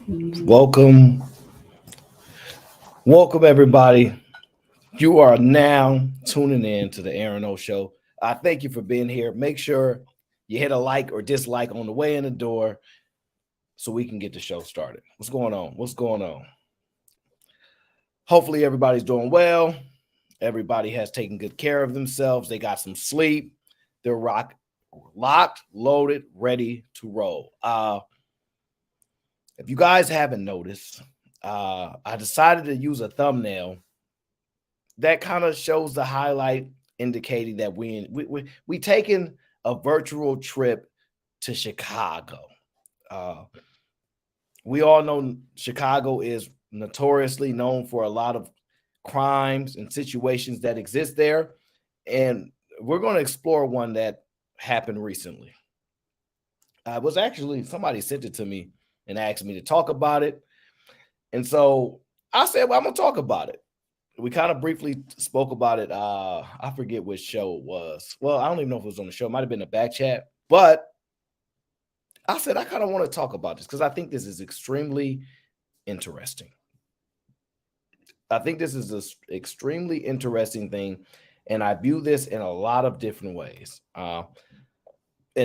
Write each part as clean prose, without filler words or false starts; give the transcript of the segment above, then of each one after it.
Welcome, welcome everybody. You are now tuning in to the Aaron O Show. I thank you for being here. Make sure you hit a like or dislike on the way in the door so we can get the show started. What's going on? What's going on? Hopefully everybody's doing well. Everybody has taken good care of themselves. They got some sleep. They're locked, loaded, ready to roll. If you guys haven't noticed, I decided to use a thumbnail that kind of shows the highlight, indicating that we taking a virtual trip to Chicago. Uh, we all know Chicago is notoriously known for a lot of crimes and situations that exist there, and we're going to explore one that happened recently. It was actually somebody sent it to me and asked me to talk about it, and so I said, "Well, I'm gonna talk about it." We kind of briefly spoke about it. I forget which show it was. Well, I don't even know if it was on the show. It might have been a back chat, but I said I kind of want to talk about this because I think this is extremely interesting. I think this is an extremely interesting thing, and I view this in a lot of different ways. And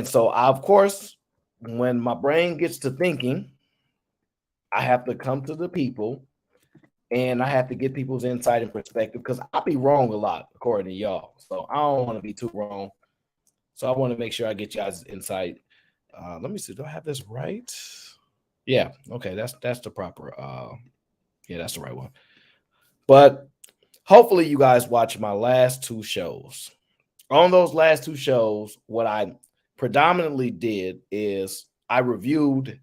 so, of course, when my brain gets to thinking, I have to come to the people and I have to get people's insight and perspective because I'll be wrong a lot according to y'all. So I don't want to be too wrong. So I want to make sure I get y'all's insight. Let me see. Do I have this right? Yeah. Okay. That's the proper. Yeah, that's the right one. But hopefully you guys watch my last two shows. On those last two shows, what I predominantly did is I reviewed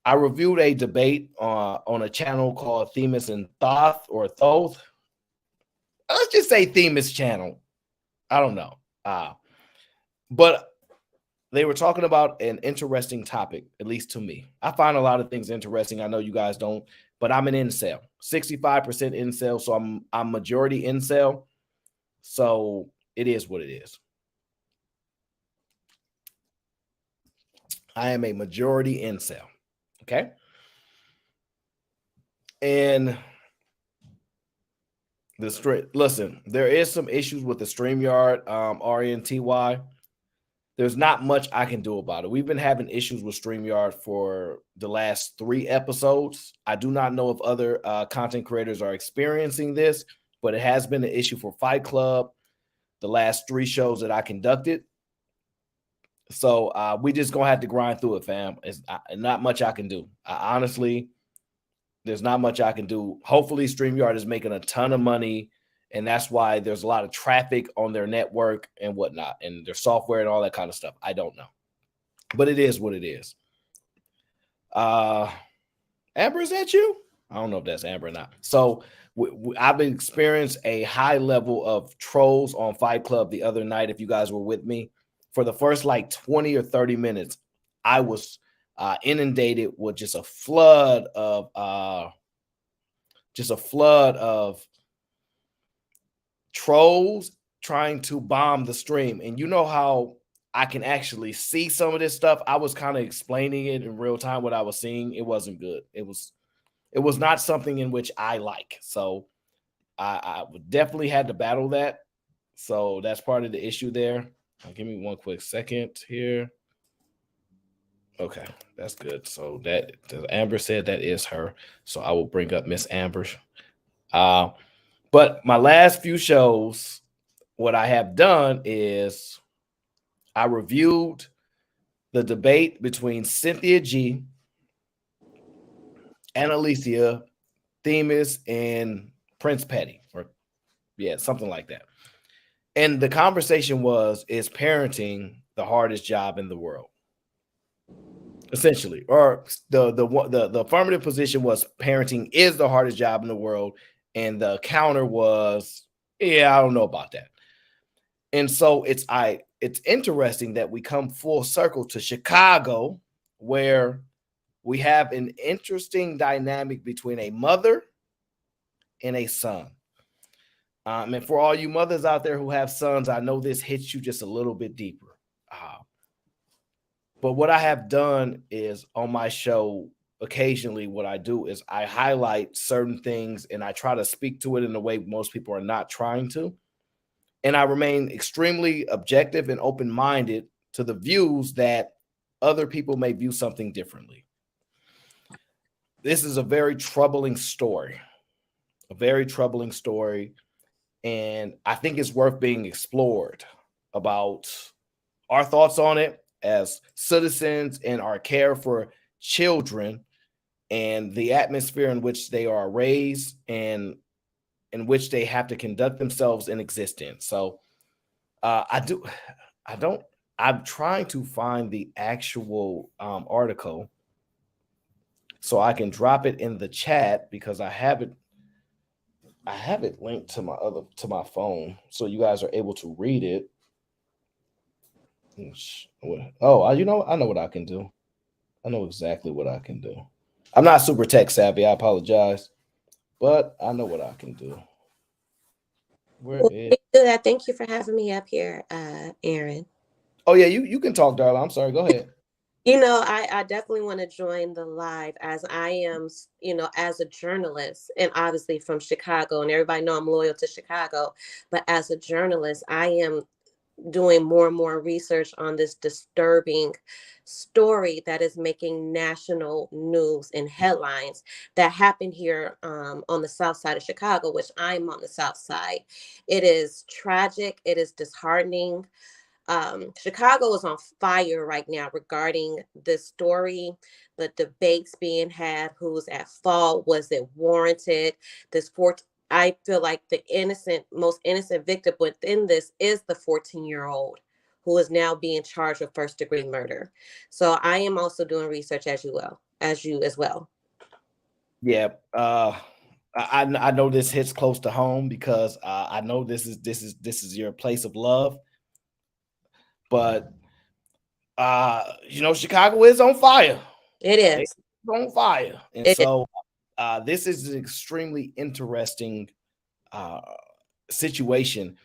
a debate on a channel called Themis and Thoth or Thoth. Let's just say Themis channel. I don't know. But they were talking about an interesting topic, at least to me. I find a lot of things interesting. I know you guys don't, but I'm an incel. 65% incel, so I'm majority incel. So it is what it is. I am a majority incel. Okay. And listen, there is some issues with the StreamYard RNTY. There's not much I can do about it. We've been having issues with StreamYard for the last 3 episodes. I do not know if other content creators are experiencing this, but it has been an issue for Fight Club the last 3 shows that I conducted. So we just gonna have to grind through it, fam. It's not much I can do. Honestly, there's not much I can do. Hopefully, StreamYard is making a ton of money, and that's why there's a lot of traffic on their network and whatnot, and their software and all that kind of stuff. I don't know, but it is what it is. Amber, is that you? I don't know if that's Amber or not. So I've experienced a high level of trolls on Fight Club the other night. If you guys were with me, for the first like 20 or 30 minutes, I was inundated with just a flood of trolls trying to bomb the stream. And you know how I can actually see some of this stuff. I was kind of explaining it in real time what I was seeing. It wasn't good. It was not something in which I like. So I definitely had to battle that. So that's part of the issue there. Give me one quick second here. Okay, that's good. So that Amber said that is her. So I will bring up Miss Amber. But my last few shows, what I have done is I reviewed the debate between Cynthia G, Annalicia, Themis, and Prince Petty, or something like that. And the conversation was, is parenting the hardest job in the world? Essentially, or the affirmative position was parenting is the hardest job in the world, and the counter was, yeah, I don't know about that. And so it's interesting that we come full circle to Chicago, where we have an interesting dynamic between a mother and a son. And for all you mothers out there who have sons, I know this hits you just a little bit deeper. But what I have done is on my show, occasionally what I do is I highlight certain things and I try to speak to it in a way most people are not trying to. And I remain extremely objective and open-minded to the views that other people may view something differently. This is a very troubling story, a very troubling story. And I think it's worth being explored about our thoughts on it as citizens and our care for children and the atmosphere in which they are raised and in which they have to conduct themselves in existence. So I do, I don't, I'm trying to find the actual article so I can drop it in the chat because I have it linked to my phone so you guys are able to read it. Oh, you know, I know what I can do. I know exactly what I can do. I'm not super tech savvy. I apologize, but I know what I can do. Where Well, is? do that. Thank you for having me up here, Aaron. Oh yeah, you can talk, darling. I'm sorry. Go ahead. I definitely want to join the live as I am, as a journalist and obviously from Chicago, and everybody know I'm loyal to Chicago. But as a journalist, I am doing more and more research on this disturbing story that is making national news and headlines that happened here on the south side of Chicago, which I'm on the south side. It is tragic. It is disheartening. Chicago is on fire right now regarding this story, the debates being had, who's at fault, was it warranted? This fourth, I feel like the most innocent victim within this is the 14-year-old who is now being charged with first-degree murder. So I am also doing research as you as well. Yeah. I know this hits close to home because I know this is your place of love, but you know, Chicago is on fire. It It's is. on fire, and It is. so this is an extremely interesting uh, situation.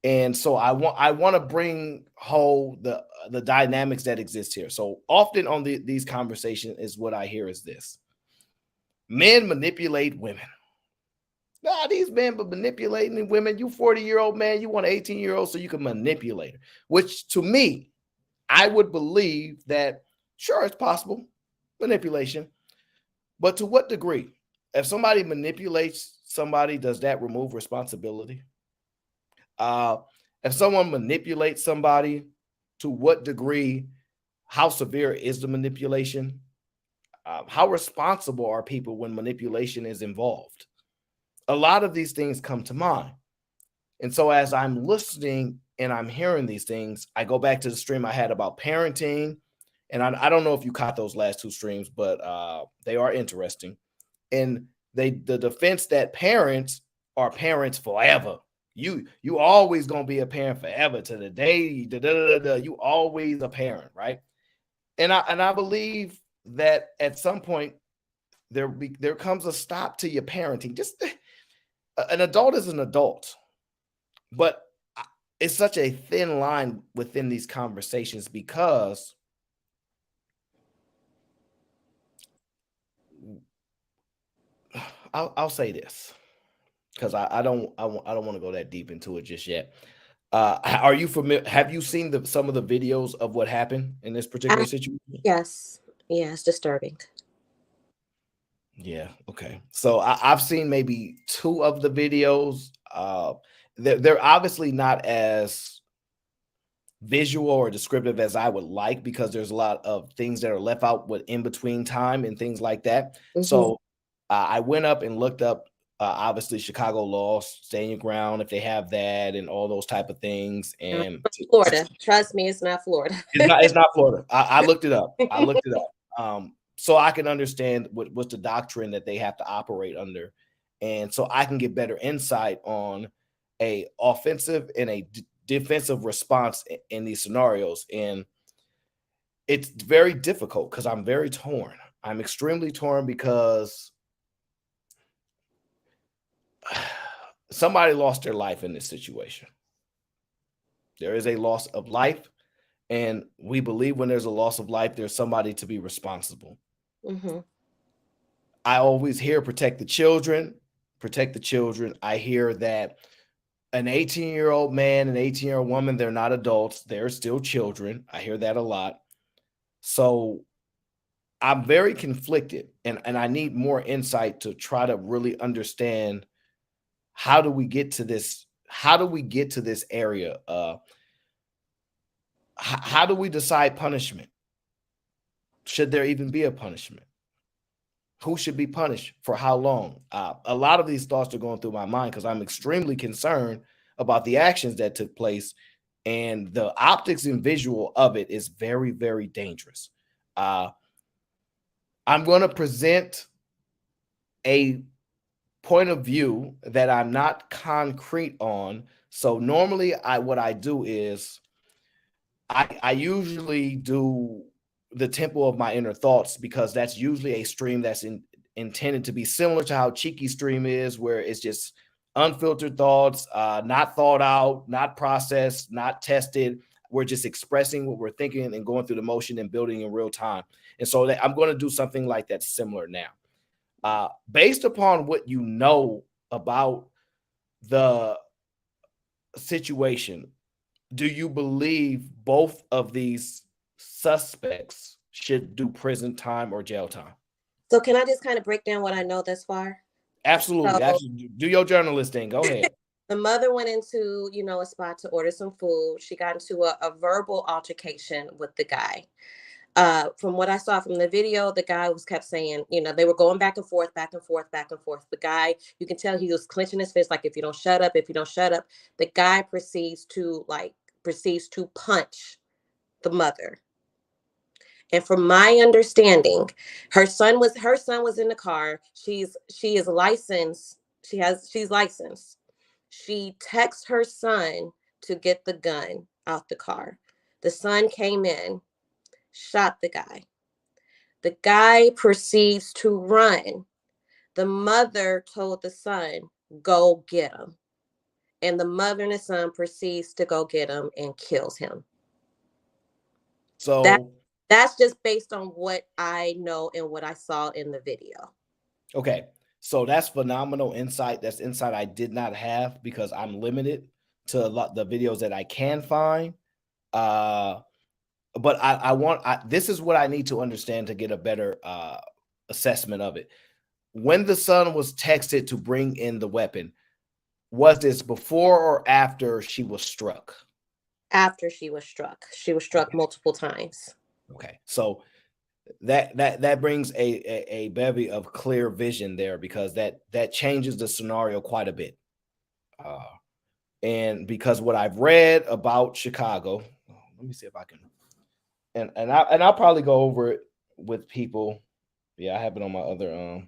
And so I want to bring whole the dynamics that exist here. So often on these conversations is what I hear is this: men manipulate women. Nah, these men but manipulating women. You 40-year-old man, you want an 18-year-old so you can manipulate her. Which to me, I would believe that sure it's possible manipulation, but to what degree? If somebody manipulates somebody, does that remove responsibility? Uh, if someone manipulates somebody, to what degree? How severe is the manipulation? How responsible are people when manipulation is involved? A lot of these things come to mind. And so as I'm listening and I'm hearing these things, I go back to the stream I had about parenting. And I don't know if you caught those last two streams, but they are interesting. And the defense that parents are parents forever. You always gonna be a parent forever to the day. You always a parent, right? And I believe that at some point there comes a stop to your parenting. Just an adult is an adult, but it's such a thin line within these conversations because I'll say this because I don't want to go that deep into it just yet. Are you familiar? Have you seen some of the videos of what happened in this particular I, situation? yes. Yeah, it's disturbing. Yeah. Okay. So I've seen maybe two of the videos. They're obviously not as visual or descriptive as I would like because there's a lot of things that are left out with in between time and things like that. Hmm. So I went up and looked up obviously Chicago law, stand your ground if they have that and all those type of things. And Florida. Trust me, it's not Florida. it's not Florida. I looked it up. I looked it up. So I can understand what's the doctrine that they have to operate under. And so I can get better insight on a offensive and a defensive response in these scenarios. And it's very difficult because I'm very torn. I'm extremely torn because somebody lost their life in this situation. There is a loss of life, and we believe when there's a loss of life, there's somebody to be responsible. Hmm. I always hear protect the children, protect the children. I hear that an 18-year-old man, an 18-year-old woman, they're not adults, they're still children. I hear that a lot. So I'm very conflicted, and I need more insight to try to really understand how do we get to this? How do we get to this area? How do we decide punishment? Should there even be a punishment? Who should be punished for how long? A lot of these thoughts are going through my mind because I'm extremely concerned about the actions that took place, and the optics and visual of it is very, very dangerous. Uh, I'm going to present a point of view that I'm not concrete on. So normally, what I do is I usually do the tempo of my inner thoughts because that's usually a stream that's intended to be similar to how Cheeky stream is, where it's just unfiltered thoughts, not thought out, not processed, not tested. We're just expressing what we're thinking and going through the motion and building in real time. And so I'm going to do something like that similar now. Based upon what you know about the situation, do you believe both of these suspects should do prison time or jail time? So can I just kind of break down what I know thus far? Absolutely. So Absolutely. Do your journalist thing. Go ahead. the mother went into, a spot to order some food. She got into a verbal altercation with the guy. From what I saw from the video, the guy was kept saying, they were going back and forth, back and forth, back and forth. The guy, you can tell he was clenching his fist, like, if you don't shut up, if you don't shut up. The guy proceeds to punch the mother. And from my understanding, her son was in the car. She is licensed. She's licensed. She texts her son to get the gun out the car. The son came in, shot the guy. The guy proceeds to run. The mother told the son, go get him. And the mother and the son proceeds to go get him and kills him. That So, that's just based on what I know and what I saw in the video. okay. So that's phenomenal insight. That's insight I did not have because I'm limited to a lot the videos that I can find. Uh, but this is what I need to understand to get a better assessment of it. When the son was texted to bring in the weapon, was this before or after she was struck? After she was struck. She was struck Okay. multiple times. Okay. So that brings a bevy of clear vision there because that changes the scenario quite a bit. And because what I've read about Chicago, let me see if I can, and I'll probably go over it with people. Yeah, I have it on my other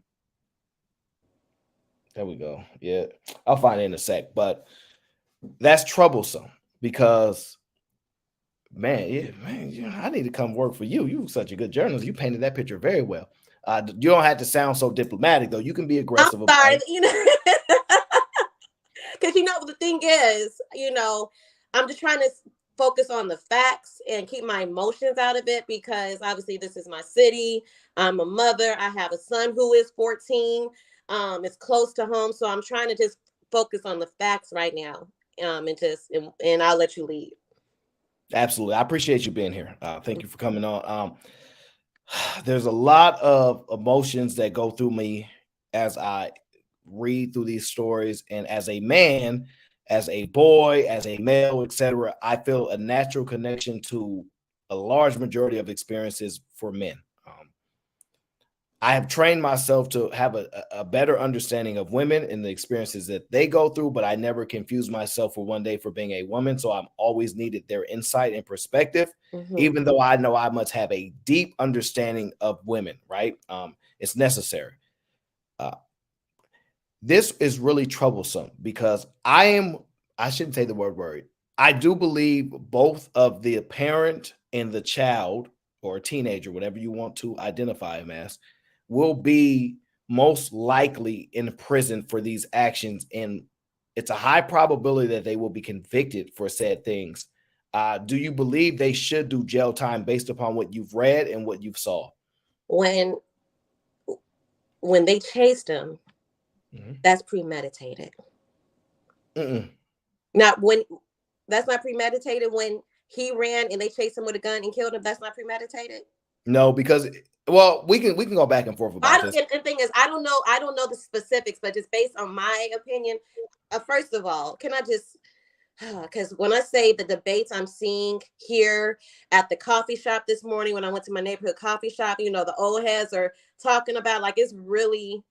there we go. Yeah, I'll find it in a sec, but that's troublesome because man, I need to come work for you. You're such a good journalist. You painted that picture very well. You don't have to sound so diplomatic though. You can be I'm aggressive about sorry, it. because the thing is, I'm just trying to focus on the facts and keep my emotions out of it because obviously this is my city. I'm a mother. I have a son who is 14. It's close to home, so I'm trying to just focus on the facts right now. And I'll let you lead. Absolutely, I appreciate you being here. Thank you for coming on. There's a lot of emotions that go through me as I read through these stories, and as a man, as a boy, as a male, etc., I feel a natural connection to a large majority of experiences for men. I have trained myself to have a better understanding of women and the experiences that they go through, but I never confuse myself for one day for being a woman. So I'm always needed their insight and perspective, even though I know I must have a deep understanding of women, right? It's necessary. This is really troublesome because I shouldn't say the word worried. I do believe both of the parent and the child or teenager, whatever you want to identify him as, will be most likely in prison for these actions. And it's a high probability that they will be convicted for said things. Do you believe they should do jail time based upon what you've read and what you've saw? When when they chased him, Mm-hmm. that's premeditated. Mm-mm. Not when that's not premeditated when he ran and they chased him with a gun and killed him. That's not premeditated. No, because well, we can go back and forth I about don't, this. and the thing is, I don't know the specifics, but just based on my opinion, first of all, can I just because when I say the debates I'm seeing here at the coffee shop this morning, when I went to my neighborhood coffee shop, you know, the old heads are talking about like it's really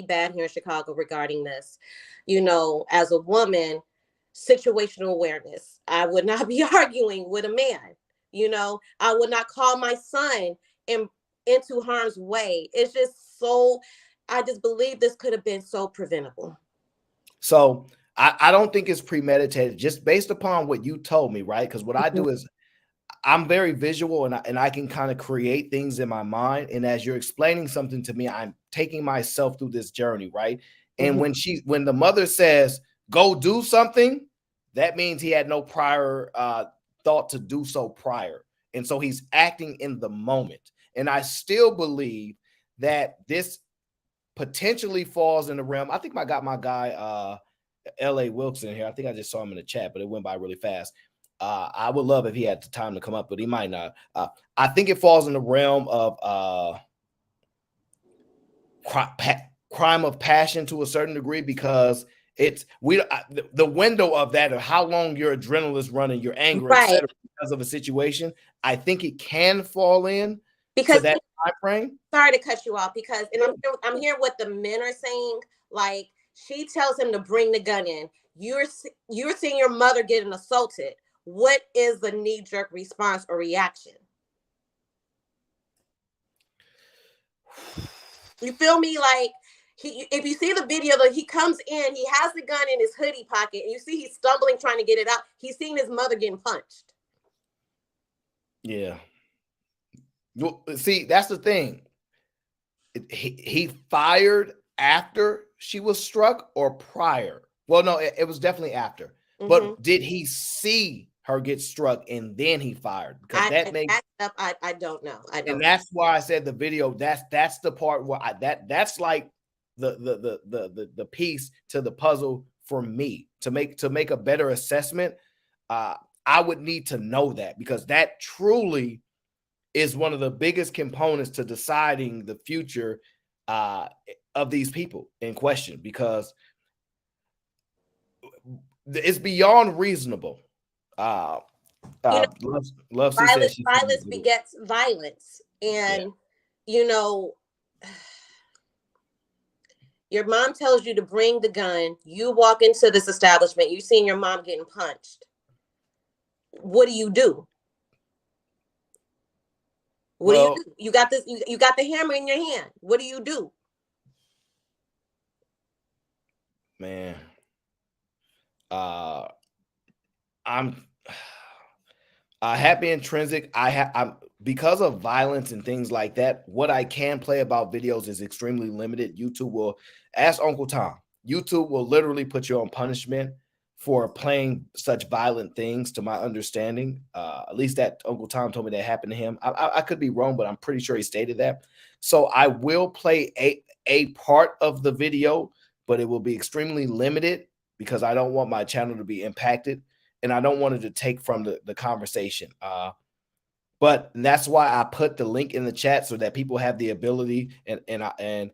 bad here in Chicago regarding this. You know, as a woman, situational awareness. I would not be arguing with a man. You know, I would not call my son in, into harm's way. It's just so. I just believe this could have been so preventable. So I don't think it's premeditated, just based upon what you told me, right? Because what I do is I'm very visual, and I can kind of create things in my mind. And as you're explaining something to me, I'm taking myself through this journey, right? And Mm-hmm. when the mother says, go do something, that means he had no prior thought to do so prior. And so he's acting in the moment. And I still believe that this potentially falls in the realm. I think I got my guy L.A. Wilkes in here. I think I just saw him in the chat, but it went by really fast. I would love if he had the time to come up, but he might not. I think it falls in the realm of crime of passion to a certain degree, because it's the window of that, of how long your adrenaline is running, your anger, Right. etc., because of a situation. I think it can fall in to Because that time frame. sorry to cut you off, because and I'm hearing what the men are saying. Like she tells him to bring the gun in. You're seeing your mother getting assaulted. What is the knee jerk response or reaction? You feel me? Like if you see the video, that he comes in, he has the gun in his hoodie pocket, and you see he's stumbling trying to get it out. He's seeing his mother getting punched. Yeah. Well, see, that's the thing. He fired after she was struck or prior? Well, no, it was definitely after. Mm-hmm. But did he see her get struck and then he fired? Because that makes I don't know. I don't. And that's why I said the video. That's the part where that's like the piece to the puzzle for me to make a better assessment. I would need to know that, because that truly is one of the biggest components to deciding the future of these people in question, because it's beyond reasonable. Love C says violence begets violence, and you know, your mom tells you to bring the gun. You walk into this establishment. You seen your mom getting punched. What do you do? What do you do? You got this. You got the hammer in your hand. What do you do? Man, I'm happy intrinsic. I'm because of violence and things like that. What I can play about videos is extremely limited. YouTube will ask Uncle Tom. YouTube will literally put you on punishment for playing such violent things, to my understanding. At least that Uncle Tom told me that happened to him. I could be wrong, but I'm pretty sure he stated that. So I will play a part of the video, but it will be extremely limited, because I don't want my channel to be impacted, and I don't want it to take from the conversation. But that's why I put the link in the chat, so that people have the ability and I'll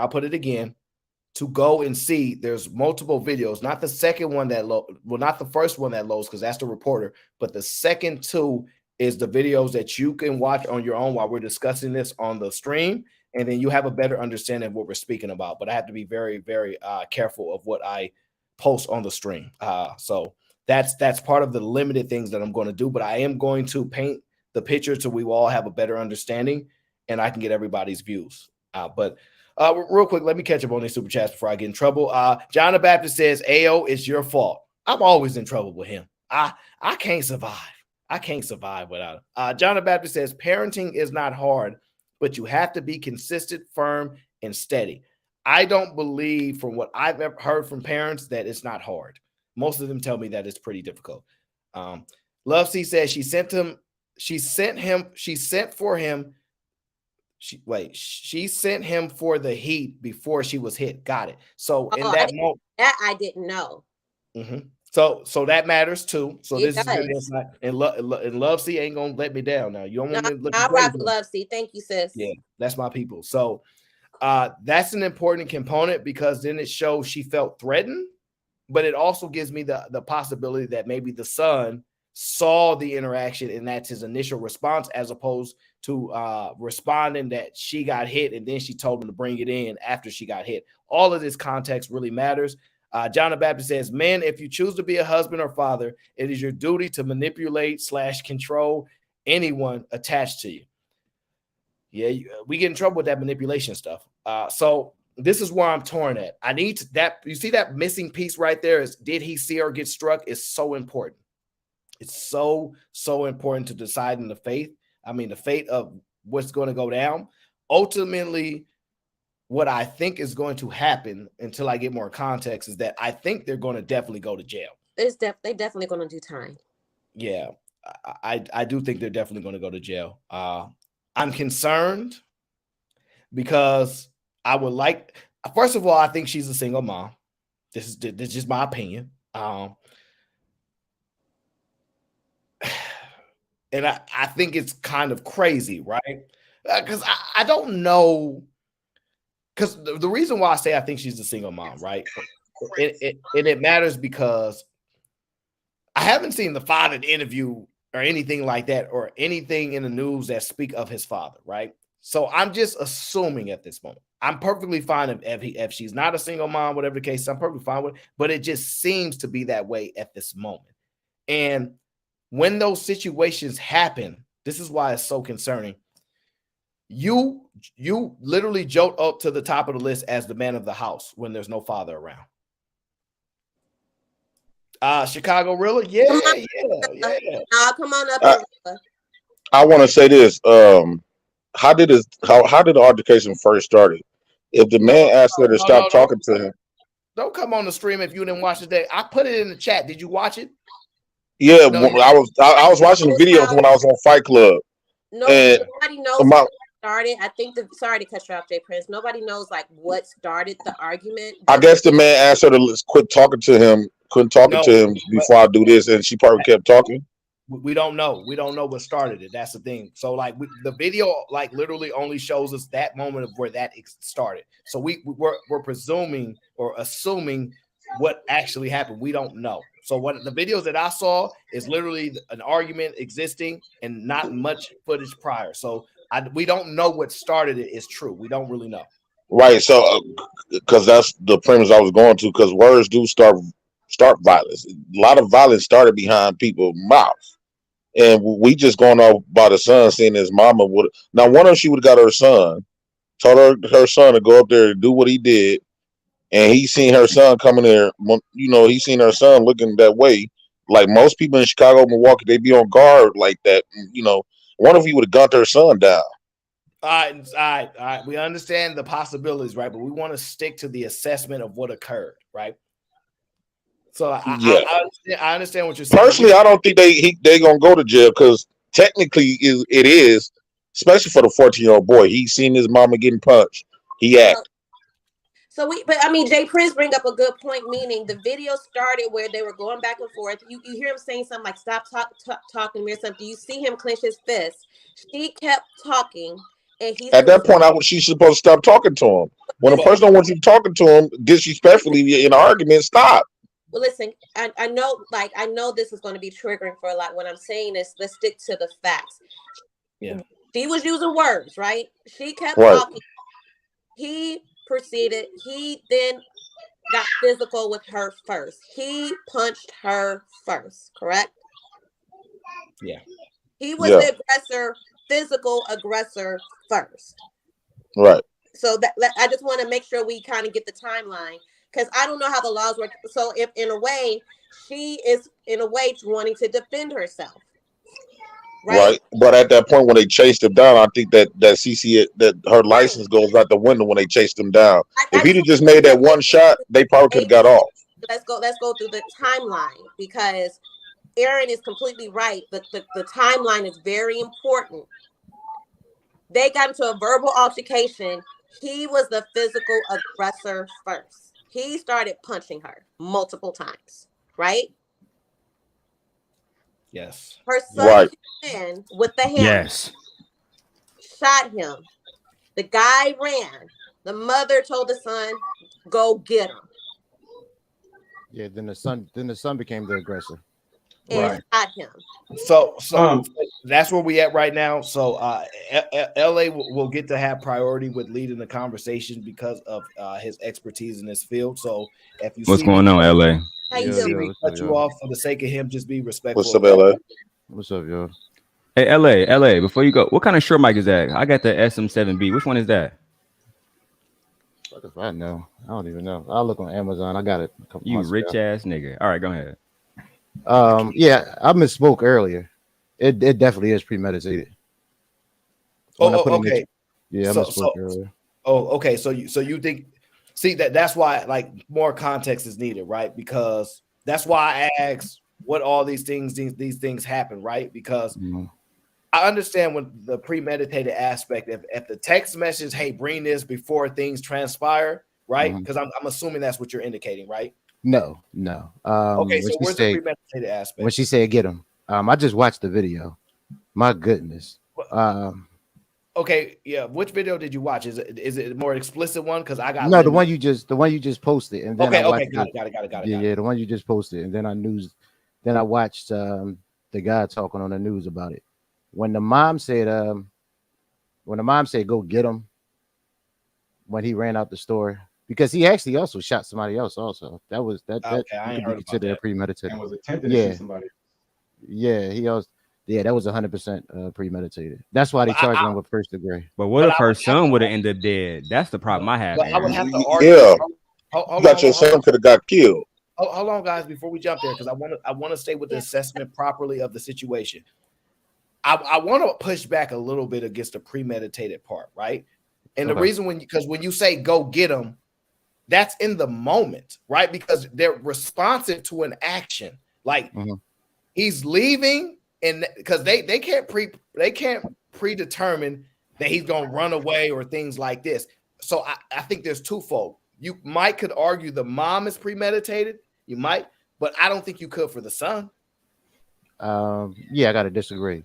put it again, to go and see. There's multiple videos, not the second one that not the first one that loads, because that's the reporter, but the second two is the videos that you can watch on your own while we're discussing this on the stream, and then you have a better understanding of what we're speaking about. But I have to be very, very careful of what I post on the stream. So that's part of the limited things that I'm going to do, but I am going to paint the picture so we will all have a better understanding, and I can get everybody's views. But real quick, let me catch up on these super chats before I get in trouble. John the Baptist says, "Ayo, it's your fault." I'm always in trouble with him. I can't survive. I can't survive without him. John the Baptist says, "Parenting is not hard, but you have to be consistent, firm, and steady." I don't believe, from what I've ever heard from parents, that it's not hard. Most of them tell me that it's pretty difficult. Love C says she sent for him She sent him for the heat before she was hit. Got it. So in Oh, that moment, that I didn't know. So that matters too. So It this is good does. insight. And Love C ain't gonna let me down now. You don't No, want me to look I crazy. rock with Love C. Thank you, Yeah, sis. that's my people. So that's an important component because then it shows she felt threatened, but it also gives me the possibility that maybe the son saw the interaction and that's his initial response, as opposed to responding that she got hit and then she told him to bring it in after she got hit. All of this context really matters. John the Baptist says, men, if you choose to be a husband or father, it is your duty to manipulate / control anyone attached to you. Yeah, we get in trouble with that manipulation stuff. So this is where I'm torn at. I need that. You see that missing piece right there is, did he see her get struck? Is so important. It's so important to deciding the fate of what's going to go down. Ultimately, what I think is going to happen, until I get more context, is that I think they're going to definitely go to jail. They definitely going to do time. Yeah, I do think they're definitely going to go to jail. I'm concerned because I would like, first of all, I think she's a single mom. This is just my opinion. And I think it's kind of crazy, right? Because I don't know. Because the reason why I say I think she's a single mom, right? It matters because I haven't seen the father interview or anything like that, or anything in the news that speak of his father, right? So I'm just assuming at this moment. I'm perfectly fine if she's not a single mom, whatever the case, I'm perfectly fine with it, but it just seems to be that way at this moment. And when those situations happen, this is why it's so concerning. You literally jolt up to the top of the list as the man of the house when there's no father around. Chicago, really? Yeah. Come on up. I want to say this. How did the altercation first started? If the man asked her to stop talking to him, don't come on the stream if you didn't watch it. I put it in the chat. Did you watch it? Yeah, no, I was watching the videos when I was on Fight Club. Nobody knows what started. I think sorry to cut you off, Jay Prince. Nobody knows like what started the argument. I guess the man asked her to quit talking to him before I do this, and she probably kept talking. We don't know. We don't know what started it. That's the thing. So like the video like literally only shows us that moment of where that started. So we're presuming or assuming what actually happened. We don't know. So what the videos that I saw is literally an argument existing and not much footage prior. So we don't know what started it is true. We don't really know. Right. So because that's the premise I was going to, because words do start violence. A lot of violence started behind people's mouths. And we just going off by the son saying his mama would. Now, one of them, she would have got her son, told her son to go up there and do what he did. And he seen her son coming there. He seen her son looking that way. Like most people in Chicago, Milwaukee, they be on guard like that. One of you would have gunned her son down. All right. We understand the possibilities, right? But we want to stick to the assessment of what occurred, right? So I understand what you're saying. Personally, I don't think they gonna go to jail because technically it is, especially for the 14-year-old boy. He's seen his mama getting punched. He acted. But I mean, Jay Prince bring up a good point, meaning the video started where they were going back and forth. You hear him saying something like, stop talking to me or something. You see him clench his fist. She kept talking. And at that point, she's supposed to stop talking to him. When a person don't want you talking to him disrespectfully in an argument, stop. Well, listen, I know this is going to be triggering for a lot. What I'm saying is, let's stick to the facts. Yeah. She was using words, right? She kept talking. He proceeded. He then got physical with her first. He punched her first, correct? Yeah. He was the aggressor, physical aggressor first. Right. So I just want to make sure we kind of get the timeline, because I don't know how the laws work. So if in a way, she is in a way wanting to defend herself. Right. But at that point when they chased him down, I think that her license goes out the window when they chased him down. If he'd have just made that one shot, they probably could have got off. Let's go through the timeline, because Aaron is completely right. The timeline is very important. They got into a verbal altercation. He was the physical aggressor first. He started punching her multiple times, right? Yes. Her son Right. came in with the hammer, Yes. shot him. The guy ran. The mother told the son, go get him, Yeah, then the son became the aggressor. and Right. shot him. So Um, that's where we at right now. So LA will get to have priority with leading the conversation because of his expertise in this field. So if you What's see me, going on, LA? How you Yeah, see doing? yeah. me What's cut up, you y'all? off for the sake of him, just be respectful. What's up, of that. LA? What's up, y'all? Hey, LA, before you go, what kind of Shure mic is that? I got the SM7B. Which one is that? What if I know? I don't even know. I'll look on Amazon. I got it a couple You months rich ago. ass nigga. All right, go ahead. Yeah, I misspoke earlier. It definitely is premeditated. When I put in Okay. yeah, I misspoke earlier. Okay. So you think? See that's why like more context is needed, right? Because that's why I asked what all these things happen, right? Because Mhm. I understand when the premeditated aspect. If the text message, hey, bring this before things transpire, right? Mhm. Because I'm assuming that's what you're indicating, right? No. Okay, When so she where's the said premeditated when aspect? she said get him, I just watched the video. My goodness. Okay, yeah. Which video did you watch? Is it a more explicit one? Because I got No, the limited. one you just posted, and then I Okay, watched got it. yeah, the one you just posted, and then I watched the guy talking on the news about it. When the mom said go get him when he ran out the store, because he actually also shot somebody else also. That Okay, I ain't could be heard about considered a that. premeditated. and was attempting to Yeah. shoot somebody. Yeah, he also that was 100% premeditated. That's why they But I, charged him with first degree. But what but if I her would have son to, would have ended up dead? That's the problem I have, but I would Aaron. have to argue. Yeah, Hold you got your on, son could have got killed. hold on, guys, before we jump there, because I want to stay with the assessment properly of the situation. I want to push back a little bit against the premeditated part, right? And the Okay. reason when you say go get them, that's in the moment, right? Because they're responsive to an action. Like Mhm. he's leaving, and because they can't predetermine that he's gonna run away or things like this. So I think there's twofold. You might could argue the mom is premeditated, you might, but I don't think you could for the son. Yeah, I gotta disagree.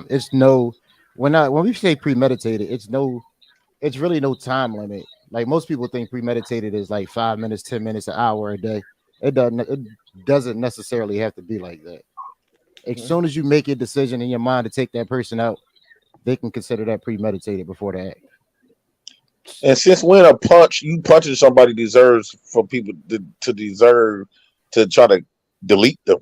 It's no when we say premeditated, it's really no time limit. Like most people think premeditated is like 5 minutes, 10 minutes, an hour a day. It doesn't necessarily have to be like that. As soon as you make a decision in your mind to take that person out, they can consider that premeditated before the act. And since when you punching somebody deserves for people to deserve to try to delete them?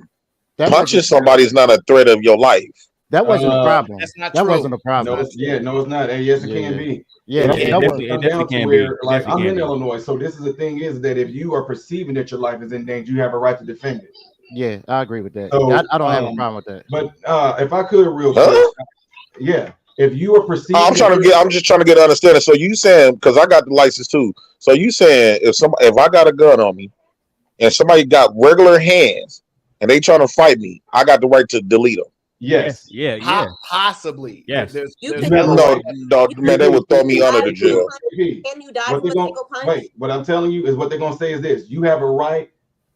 That Punching wasn't somebody is not a threat of your life. that wasn't a Uh, problem. That's not That true. wasn't a That's problem. no, not it's true. no, it's not. And yes, it Yeah, can yeah. be. Yeah, But Yeah, that it was come definitely down to can where, be. It like, definitely I'm can in be. Illinois, so this is the thing is that if you are perceiving that your life is in danger, you have a right to defend it. yeah, I agree with that. So, I don't have a problem with that. but if I could, real quick, Huh? yeah, if you are perceiving, I'm just trying to get an understanding. So you saying, because I got the license too. So you saying if I got a gun on me and somebody got regular hands and they trying to fight me, I got the right to delete them. yes, Yeah. Possibly. Yes. You There's can you have a no No, right. no, you man, they would throw me die under the from a jail. punch. Can you die What from they a going single punch? wait? What I'm telling you is what they're gonna say is this: you have a right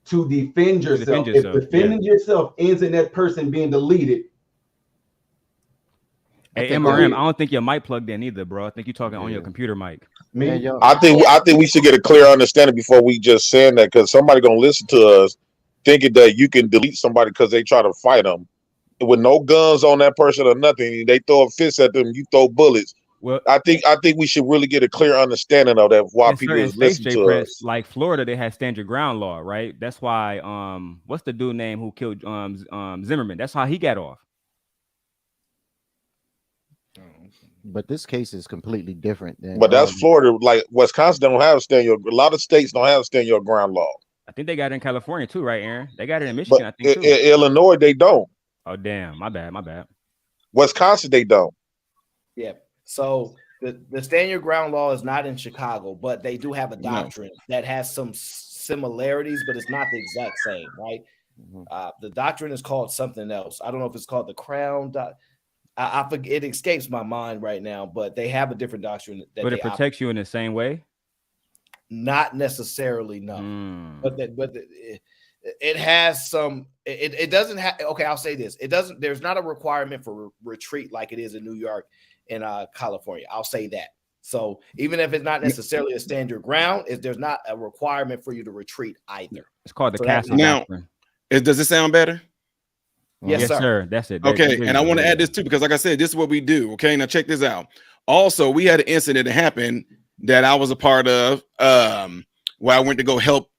to defend To defend yourself. If yourself. Yeah. defending yourself ends in that person being deleted, I Hey, think MRM, I don't think your mic plugged in either, bro. I think you're talking on your Yeah. computer mic. me, And yo, I think we should get a clear understanding before we just saying that, because somebody gonna listen to us thinking that you can delete somebody because they try to fight them with no guns on that person or nothing. They throw a fist at them, you throw bullets. Well, I think we should really get a clear understanding of that why in people certain is states, listening J to Prince, us. like Florida, they had stand your ground law, right? That's why what's the dude name who killed Zimmerman? That's how he got off. but this case is completely different than But that's Florida. Like Wisconsin don't have a lot of states don't have stand your ground law. I think they got it in California too, right, Aaron? They got it in But Michigan, I think too. Illinois they don't. Oh damn, my bad. Wisconsin they don't. Yeah. So the stand your ground law is not in Chicago, but they do have a No. doctrine that has some similarities, but it's not the exact same, right? Mhm. The doctrine is called something else. I don't know if it's called the Crown. I forget, it escapes my mind right now, but they have a different doctrine that But it protects you in the same way. Not necessarily, no. Mm. But it has some. It doesn't have. Okay, I'll say this. It doesn't. There's not a requirement for retreat like it is in New York and California. I'll say that. So even if it's not necessarily a stand your ground, there's not a requirement for you to retreat either. It's called the So castle Now, doctrine. does it sound better? Yes, Yes, sir. sir. That's it. Okay, and I want to add this too, because like I said, this is what we do. Okay, now check this out. Also, we had an incident that happened that I was a part of, where I went to go help.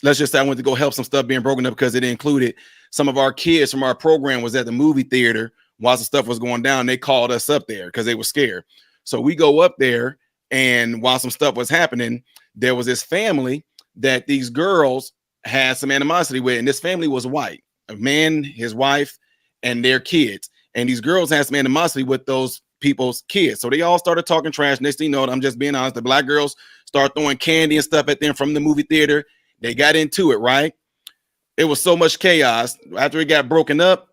Let's just say I went to go help some stuff being broken up because it included some of our kids from our program was at the movie theater while some stuff was going down. They called us up there because they were scared. So we go up there, and while some stuff was happening, there was this family that these girls had some animosity with, and this family was white. A man, his wife, and their kids. And these girls had some animosity with those people's kids. So they all started talking trash. Next thing you know, I'm just being honest, the black girls start throwing candy and stuff at them from the movie theater. They got into it, right? It was so much chaos. After it got broken up,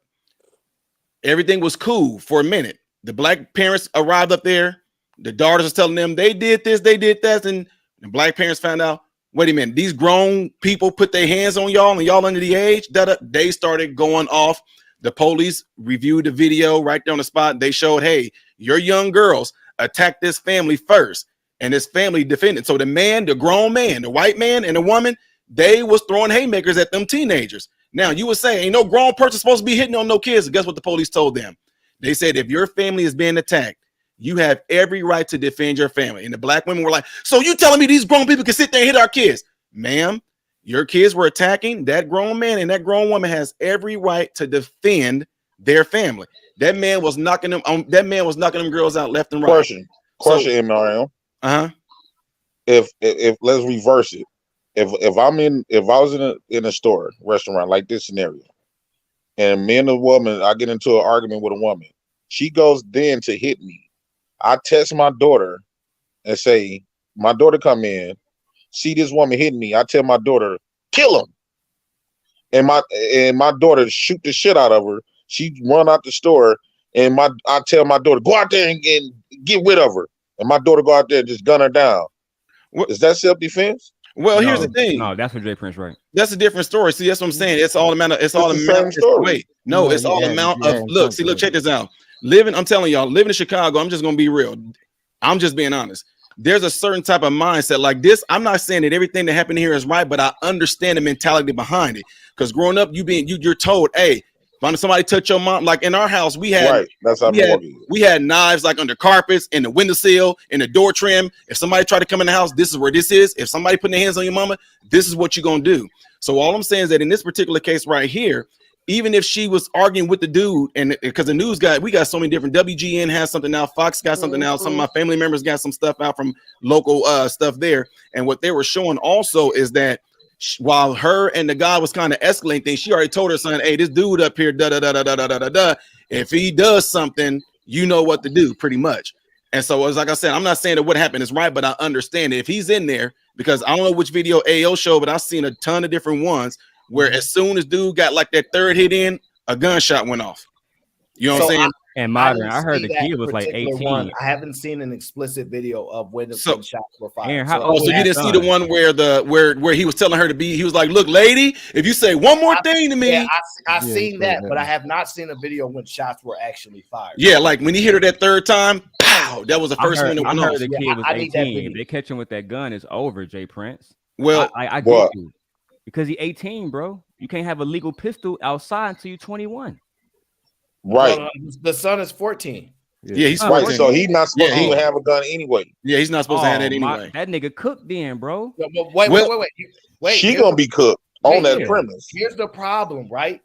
everything was cool for a minute. The black parents arrived up there. The daughters was telling them they did this, they did that. And the black parents found out, wait a minute, these grown people put their hands on y'all and y'all under the age. They started going off. The police reviewed the video right there on the spot. They showed, hey, your young girls attacked this family first, and this family defended. So the man, the grown man, the white man, and the woman, they was throwing haymakers at them teenagers. Now, you would say, ain't no grown person supposed to be hitting on no kids. Guess what the police told them? They said, if your family is being attacked, you have every right to defend your family. And the black women were like, so you telling me these grown people can sit there and hit our kids? Ma'am, your kids were attacking that grown man, and that grown woman has every right to defend their family. That man was knocking them on. That man was knocking them girls out left and right. Question, MRM. If let's reverse it. If I was in a store, restaurant like this scenario, and me and a woman, I get into an argument with a woman, she goes then to hit me. I text my daughter and say, my daughter come in, see this woman hitting me. I tell my daughter, kill him. And my daughter shoot the shit out of her. She run out the store, and I tell my daughter, go out there and get rid of her. And my daughter go out there and just gun her down. Is that self-defense? Well, here's the thing. No, that's what Jay Prince, right? That's a different story. See, that's what I'm saying. It's all a matter. It's all a matter. Wait, no, it's all amount of. Look, see, look, check this out. I'm telling y'all, living in Chicago, I'm just gonna be real. I'm just being honest. There's a certain type of mindset like this. I'm not saying that everything that happened here is right, but I understand the mentality behind it. Because growing up, you're told, hey, if somebody touch your mom, like in our house, we had we had knives like under carpets, in the windowsill, in the door trim. If somebody tried to come in the house, this is where this is. If somebody put their hands on your mama, this is what you're gonna do. So all I'm saying is that in this particular case right here, even if she was arguing with the dude, and because the news we got so many different, WGN has something now, Fox got something out, some of my family members got some stuff out from local stuff there. And what they were showing also is that while her and the guy was kind of escalating things, she already told her son, hey, this dude up here, if he does something, you know what to do, pretty much. And so it's like I said, I'm not saying that what happened is right, but I understand it. If he's in there, because I don't know which video AO showed, but I've seen a ton of different ones where as soon as dude got like that third hit in, a gunshot went off. You know what I'm saying? And modern, I heard the kid was like 18. One. I haven't seen an explicit video of when the shots were fired. Aaron, so you didn't see the one where he was telling her to be. He was like, "Look, lady, if you say one more thing to me." Yeah, I seen that, but I have not seen a video when shots were actually fired. Yeah, like when he hit her that third time, pow! That was the first one that went off. The kid was 18. If they catch him with that gun, it's over, Jay Prince. Well, I get you because he's 18, bro. You can't have a legal pistol outside until you're 21. Right. The son is 14. Yeah, he's right. So he's not supposed to even have a gun anyway. Yeah, he's not supposed to have that anyway. That nigga cooked then, bro. Wait. She gonna be cooked on that premise. Here's the problem, right?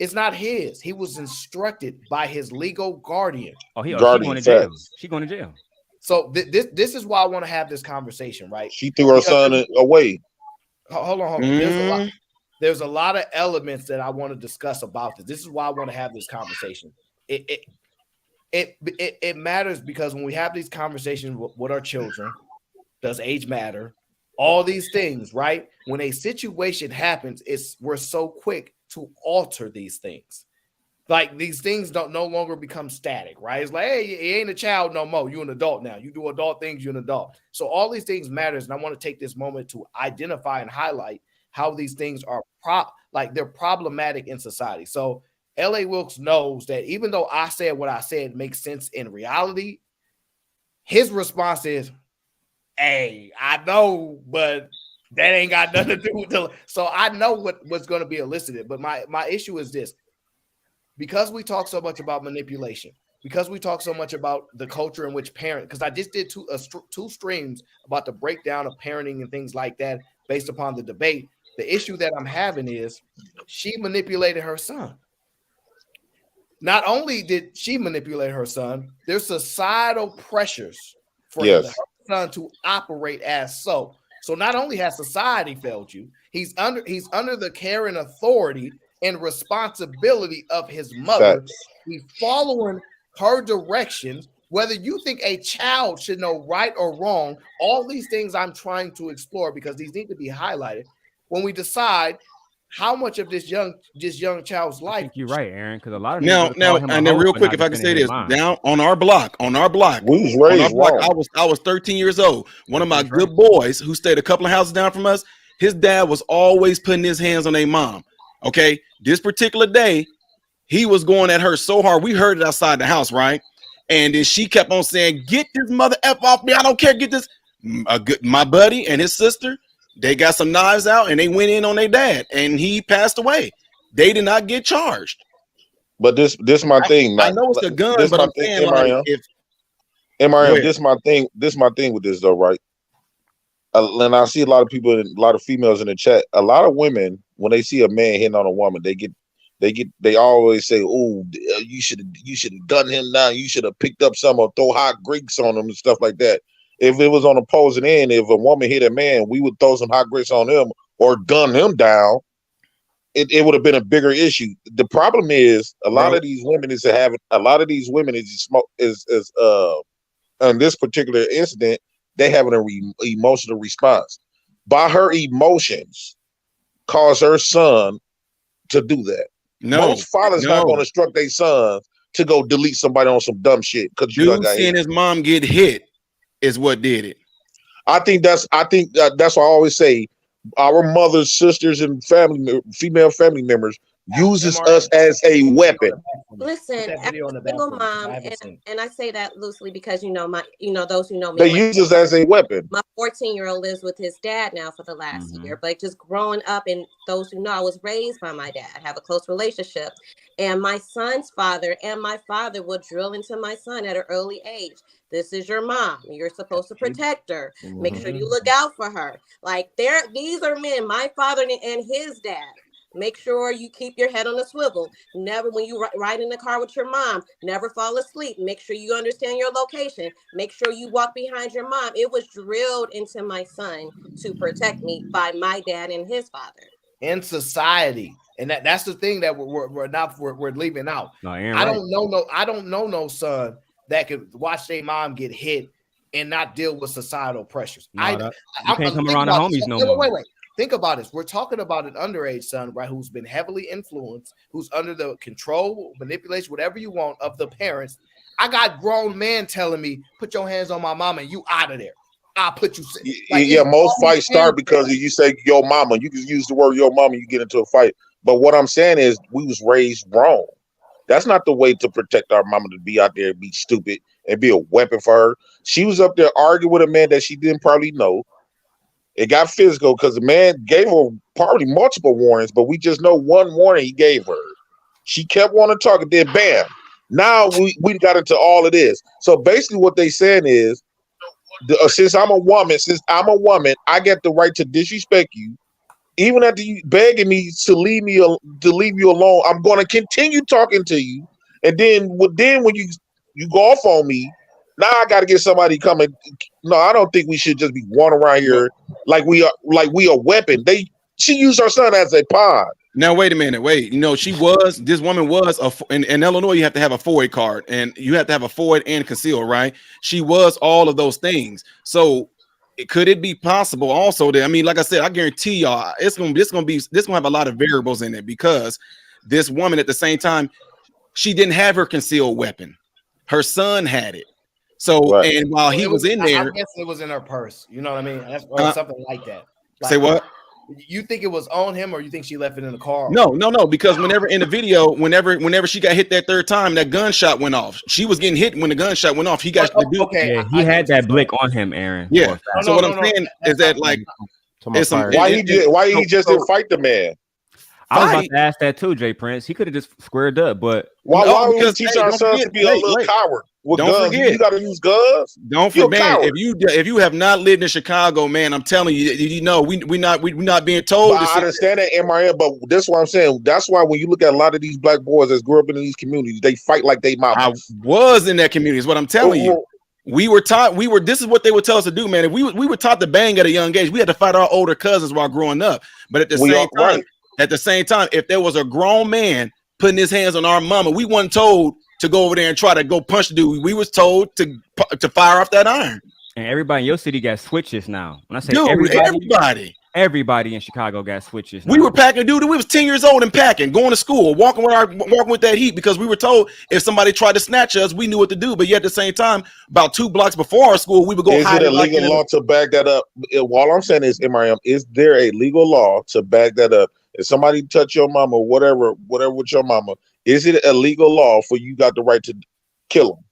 It's not his. He was instructed by his legal guardian. She going to jail. She going to jail. So this is why I want to have this conversation, right? She threw her son away. Hold on. There's a lot of elements that I want to discuss about this. This is why I want to have this conversation. It matters because when we have these conversations with our children, does age matter? All these things, right? When a situation happens, we're so quick to alter these things. Like these things don't no longer become static, right? It's like, hey, you ain't a child no more. You're an adult now. You do adult things, you're an adult. So all these things matters. And I want to take this moment to identify and highlight how these things are they're problematic in society. So L.A. Wilkes knows that even though I said what I said makes sense in reality, his response is, hey, I know, but that ain't got nothing to do with the. So I know what's going to be elicited. But my issue is this. Because we talk so much about manipulation, because we talk so much about the culture in which because I just did two streams about the breakdown of parenting and things like that based upon the debate. The issue that I'm having is she manipulated her son. Not only did she manipulate her son, there's societal pressures for her son to operate as so. So not only has society failed you, he's under the care and authority and responsibility of his mother. He's following her directions, whether you think a child should know right or wrong. All these things I'm trying to explore because these need to be highlighted when we decide how much of this young child's life. I think you're right, Aaron, because a lot of now and then real quick, if I can say this, down on our block, we was raised wrong. I was 13 years old. One of my good boys who stayed a couple of houses down from us, his dad was always putting his hands on their mom. Okay, this particular day, he was going at her so hard. We heard it outside the house, right? And then she kept on saying, "Get this mother F off me! I don't care. Get this." My buddy and his sister, they got some knives out and they went in on their dad, and he passed away. They did not get charged. But this my thing. I know it's a gun, but I'm saying, like, MRM, this my thing. This my thing with this though, right? And I see a lot of people, a lot of females in the chat. A lot of women, when they see a man hitting on a woman, they always say, "Oh, you should have done him down. You should have picked up some or throw hot Greeks on him and stuff like that." If it was on opposing end, if a woman hit a man, we would throw some hot Greeks on him or gun him down. It would have been a bigger issue. The problem is a lot of these women is on this particular incident, they having an emotional response. By her emotions, cause her son to do that. Most fathers not going to instruct their sons to go delete somebody on some dumb shit because you got seeing his mom get hit is what did it. I think that's why I always say our mothers, sisters, and female family members uses us as a weapon. Listen, as a single mom, and I say that loosely because those who know me, they use us as a weapon. My 14-year-old lives with his dad now for the last year, but just growing up, and those who know, I was raised by my dad, have a close relationship, and my son's father and my father will drill into my son at an early age. This is your mom. You're supposed to protect her. Make sure you look out for her. Like these are men, my father and his dad. Make sure you keep your head on a swivel. Never, when you ride in the car with your mom, never fall asleep. Make sure you understand your location. Make sure you walk behind your mom. It was drilled into my son to protect me by my dad and his father. In society, and that's the thing that we're leaving out. No, Aaron, I don't know no son that could watch their mom get hit and not deal with societal pressures. No, you can't come around the homies no more. Wait. Think about this. We're talking about an underage son, right, who's been heavily influenced, who's under the control, manipulation, whatever you want, of the parents. I got grown men telling me, "Put your hands on my mama and you out of there. I'll put you." Most fights start because you say "your mama." You can use the word "your mama," you get into a fight. But what I'm saying is, we was raised wrong. That's not the way to protect our mama, to be out there and be stupid and be a weapon for her. She was up there arguing with a man that she didn't probably know. It got physical because the man gave her probably multiple warnings, but we just know one warning he gave her. She kept wanting to talk, and then bam. Now we got into all of this. So basically what they saying is, since I'm a woman, I get the right to disrespect you. Even after you begging me to leave you alone, I'm going to continue talking to you. And then when you go off on me, now I got to get somebody coming. No, I don't think we should just be going around here like we a weapon. She used her son as a pawn. Now wait a minute. This woman was in Illinois. You have to have a FOID card, and you have to have a FOID and conceal, right? She was all of those things. So could it be possible also that, like I said, I guarantee y'all this gonna have a lot of variables in it, because this woman at the same time, she didn't have her concealed weapon. Her son had it. So, Right. and while he was in there, I'm guessing it was in her purse. You know what I mean? Or something like that. say what? You think it was on him, or you think she left it in the car? No. Because whenever in the video, whenever she got hit that third time, that gunshot went off. She was getting hit when the gunshot went off. He got the dude. Okay. Yeah, he had that blick on him, Aaron. Yeah. So what I'm saying is that like, it's some, why he just didn't fight the man? I was about to ask that too, Jay Prince. He could have just squared up, but why would we teach our sons to be a little coward with guns? You got to use guns. Don't forget, if you have not lived in Chicago, man, I'm telling you, you know, we're not being told. I understand that, MRM, but this is what I'm saying. That's why when you look at a lot of these black boys that grew up in these communities, they fight like they mamas. I was in that community. Is what I'm telling you. We were taught. This is what they would tell us to do, man. If we were taught to bang at a young age, we had to fight our older cousins while growing up. But at the same time. At the same time, if there was a grown man putting his hands on our mama, we weren't told to go over there and try to go punch the dude. We was told to fire off that iron. And everybody in your city got switches now. When I say everybody in Chicago got switches now. We were packing, dude. We was 10 years old and packing, going to school, walking with that heat because we were told if somebody tried to snatch us, we knew what to do. But yet at the same time, about 2 blocks before our school, we would go. Is it a legal law to back that up? All I'm saying is, MRM, is there a legal law to back that up? If somebody touch your mama, whatever with your mama, is it a legal law for you got the right to kill them?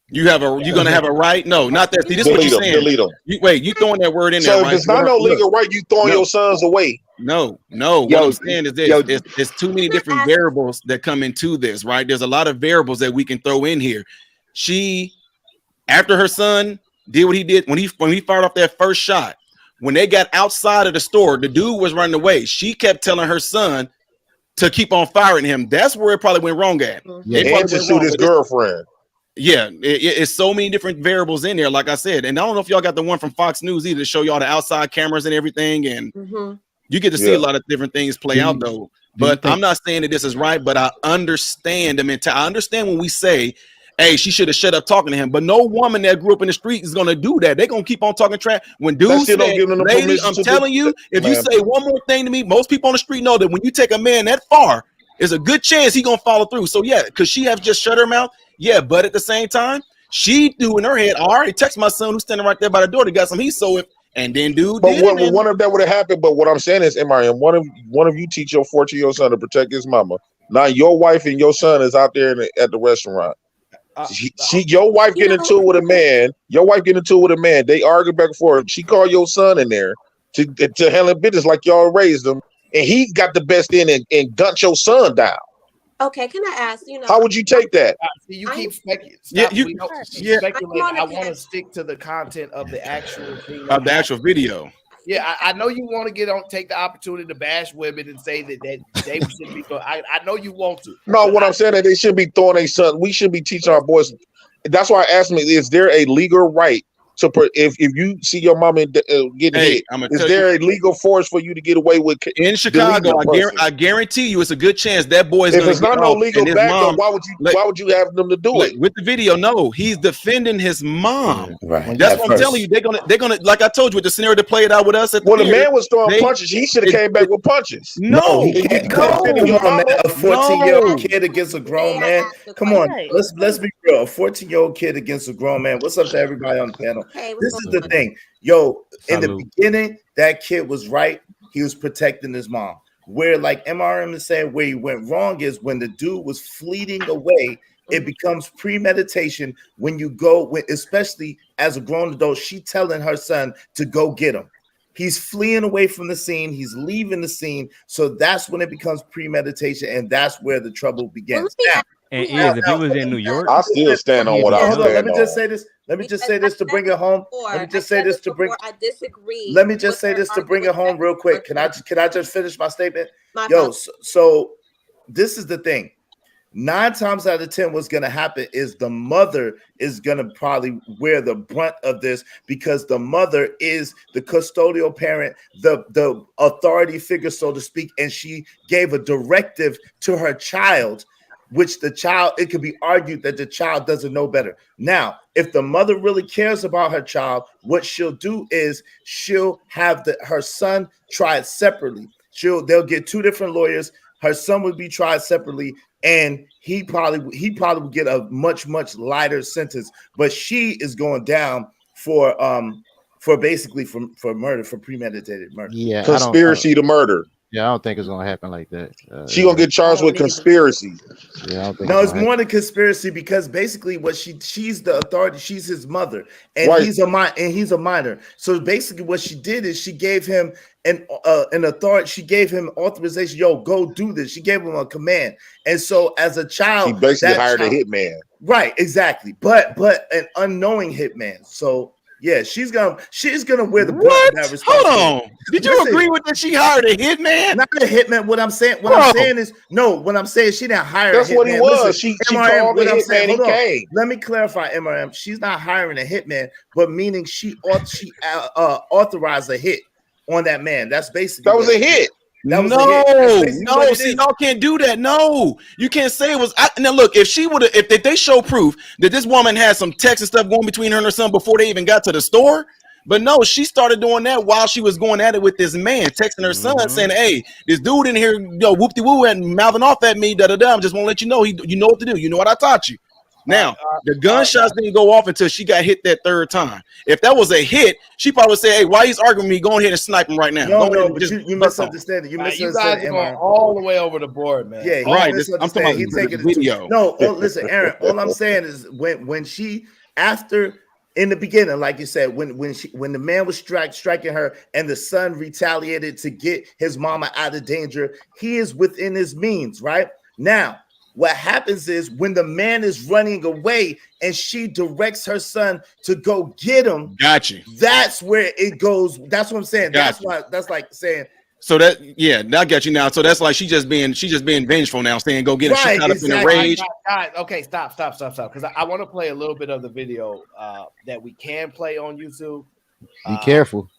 You're gonna have a right? No, not that. See, this is what you're saying. Delete them. You throwing that word in so there. So if it's not no legal right, you throwing your sons away. No. What I'm saying is this: there's too many different variables that come into this. Right? There's a lot of variables that we can throw in here. She, after her son did what he did when he fired off that first shot. When they got outside of the store, the dude was running away. She kept telling her son to keep on firing him. That's where it probably went wrong at. Yeah, and to shoot his girlfriend. Yeah, it's so many different variables in there, like I said. And I don't know if y'all got the one from Fox News either to show y'all the outside cameras and everything. And you get to see a lot of different things play out, though. But I'm not saying that this is right, but I understand the mentality. I understand when we say, hey, she should have shut up talking to him. But no woman that grew up in the street is gonna do that. They're gonna keep on talking trash. When dudes say, lady, I'm telling you, if you say one more thing to me, most people on the street know that when you take a man that far, there's a good chance he gonna follow through. So yeah, because she have just shut her mouth. Yeah, but at the same time, she knew in her head, I already text my son who's standing right there by the door to got some heat. So if and then dude, but one of that would have happened. But what I'm saying is, MRM, one of you teach your 14-year-old son to protect his mama. Now your wife and your son is out there at the restaurant. Your wife get into it with a man. Your wife get into it with a man. They argue back and forth. She called your son in there to handle business like y'all raised him, and he got the best in and gunned your son down. Okay, can I ask? How would you take that? You keep speculating. I want to stick to the content of the actual thing. Of the actual video. Yeah, I know you want to take the opportunity to bash women and say that they should be. I know you want to. No, what I'm saying is they should be throwing a son. We should be teaching our boys. That's why I asked me: is there a legal right to if you see your mama getting hit? Is there a legal force for you to get away with? In Chicago, I guarantee you, it's a good chance that boy is. If it's not no legal backup, why would you have them to do it with the video? No, he's defending his mom. Right. That's what I'm telling you. They're gonna like I told you with the scenario to play it out with us. Well, the man was throwing punches. He should have came back with punches. No, he can't go. A 14-year-old kid against a grown man. Come on, let's be real. A 14-year-old kid against a grown man. What's up to everybody on the panel? This is the thing, in the beginning, that kid was right. He was protecting his mom. Where, like MRM is saying, where he went wrong is when the dude was fleeting away. It becomes premeditation when you go, especially as a grown adult, she telling her son to go get him. He's fleeing away from the scene. He's leaving the scene. So that's when it becomes premeditation, and that's where the trouble begins. And if it was in New York, I still stand on what I stand on. Let me just say this. Let me just say this to bring it home. Let me just say this to bring. I disagree. Let me just say this to bring it home real quick. Can I just finish my statement? So this is the thing. 9 times out of 10, what's going to happen is the mother is going to probably wear the brunt of this because the mother is the custodial parent, the authority figure, so to speak, and she gave a directive to her child, which the child, it could be argued that the child doesn't know better. Now, if the mother really cares about her child, what she'll do is she'll have her son try it separately. They'll get 2 different lawyers. her son would be tried separately, and he probably would get a much lighter sentence. But she is going down for basically for murder, for premeditated murder. Yeah, conspiracy to murder. Yeah, I don't think it's gonna happen like that. She gonna get charged with conspiracy. Yeah, I don't think no, it's more than conspiracy, because basically what she's the authority, she's his mother, and Right. he's a minor. So basically what she did is she gave him an authority, she gave him authorization, yo, go do this. She gave him a command. And so as a child, She basically hired a hitman. Right, exactly. But an unknowing hitman. So yeah, she's gonna wear the brunt of that responsibility. Hold on. Did you agree with that? She hired a hitman? Not a hitman. What I'm saying is she didn't hire That's a hitman. what he was. Listen, She MRM, called the hitman, he came. Let me clarify, MRM. She's not hiring a hitman, but meaning she authorized a hit on that man. That's basically that was a hit. No, see, y'all can't do that. No, you can't say it was. Now, look, if she would have, if they show proof that this woman had some text and stuff going between her and her son before they even got to the store, but no, she started doing that while she was going at it with this man, texting her son, saying, "Hey, this dude in here, whoop de woo, and mouthing off at me, da da da. I'm just want to let you know, you know what to do. You know what I taught you." Now, the gunshots didn't go off until she got hit that third time. If that was a hit, she probably would say, "Hey, why he's arguing with me? Go ahead and snipe him right now." No, but you misunderstand it. You guys misunderstand are going all the way over the board, man. Yeah, right. I'm talking about the video. No, listen, Aaron. All I'm saying is when she, after, in the beginning, like you said, when the man was striking her and the son retaliated to get his mama out of danger, he is within his means, right? Now, what happens is when the man is running away and she directs her son to go get him, got you. That's where it goes. That's what I'm saying. That's like saying. So that, yeah, I got you now. So that's like she's just being vengeful now, saying go get him. She's caught up in a rage. Guys, okay, stop. Because I want to play a little bit of the video that we can play on YouTube. Be careful.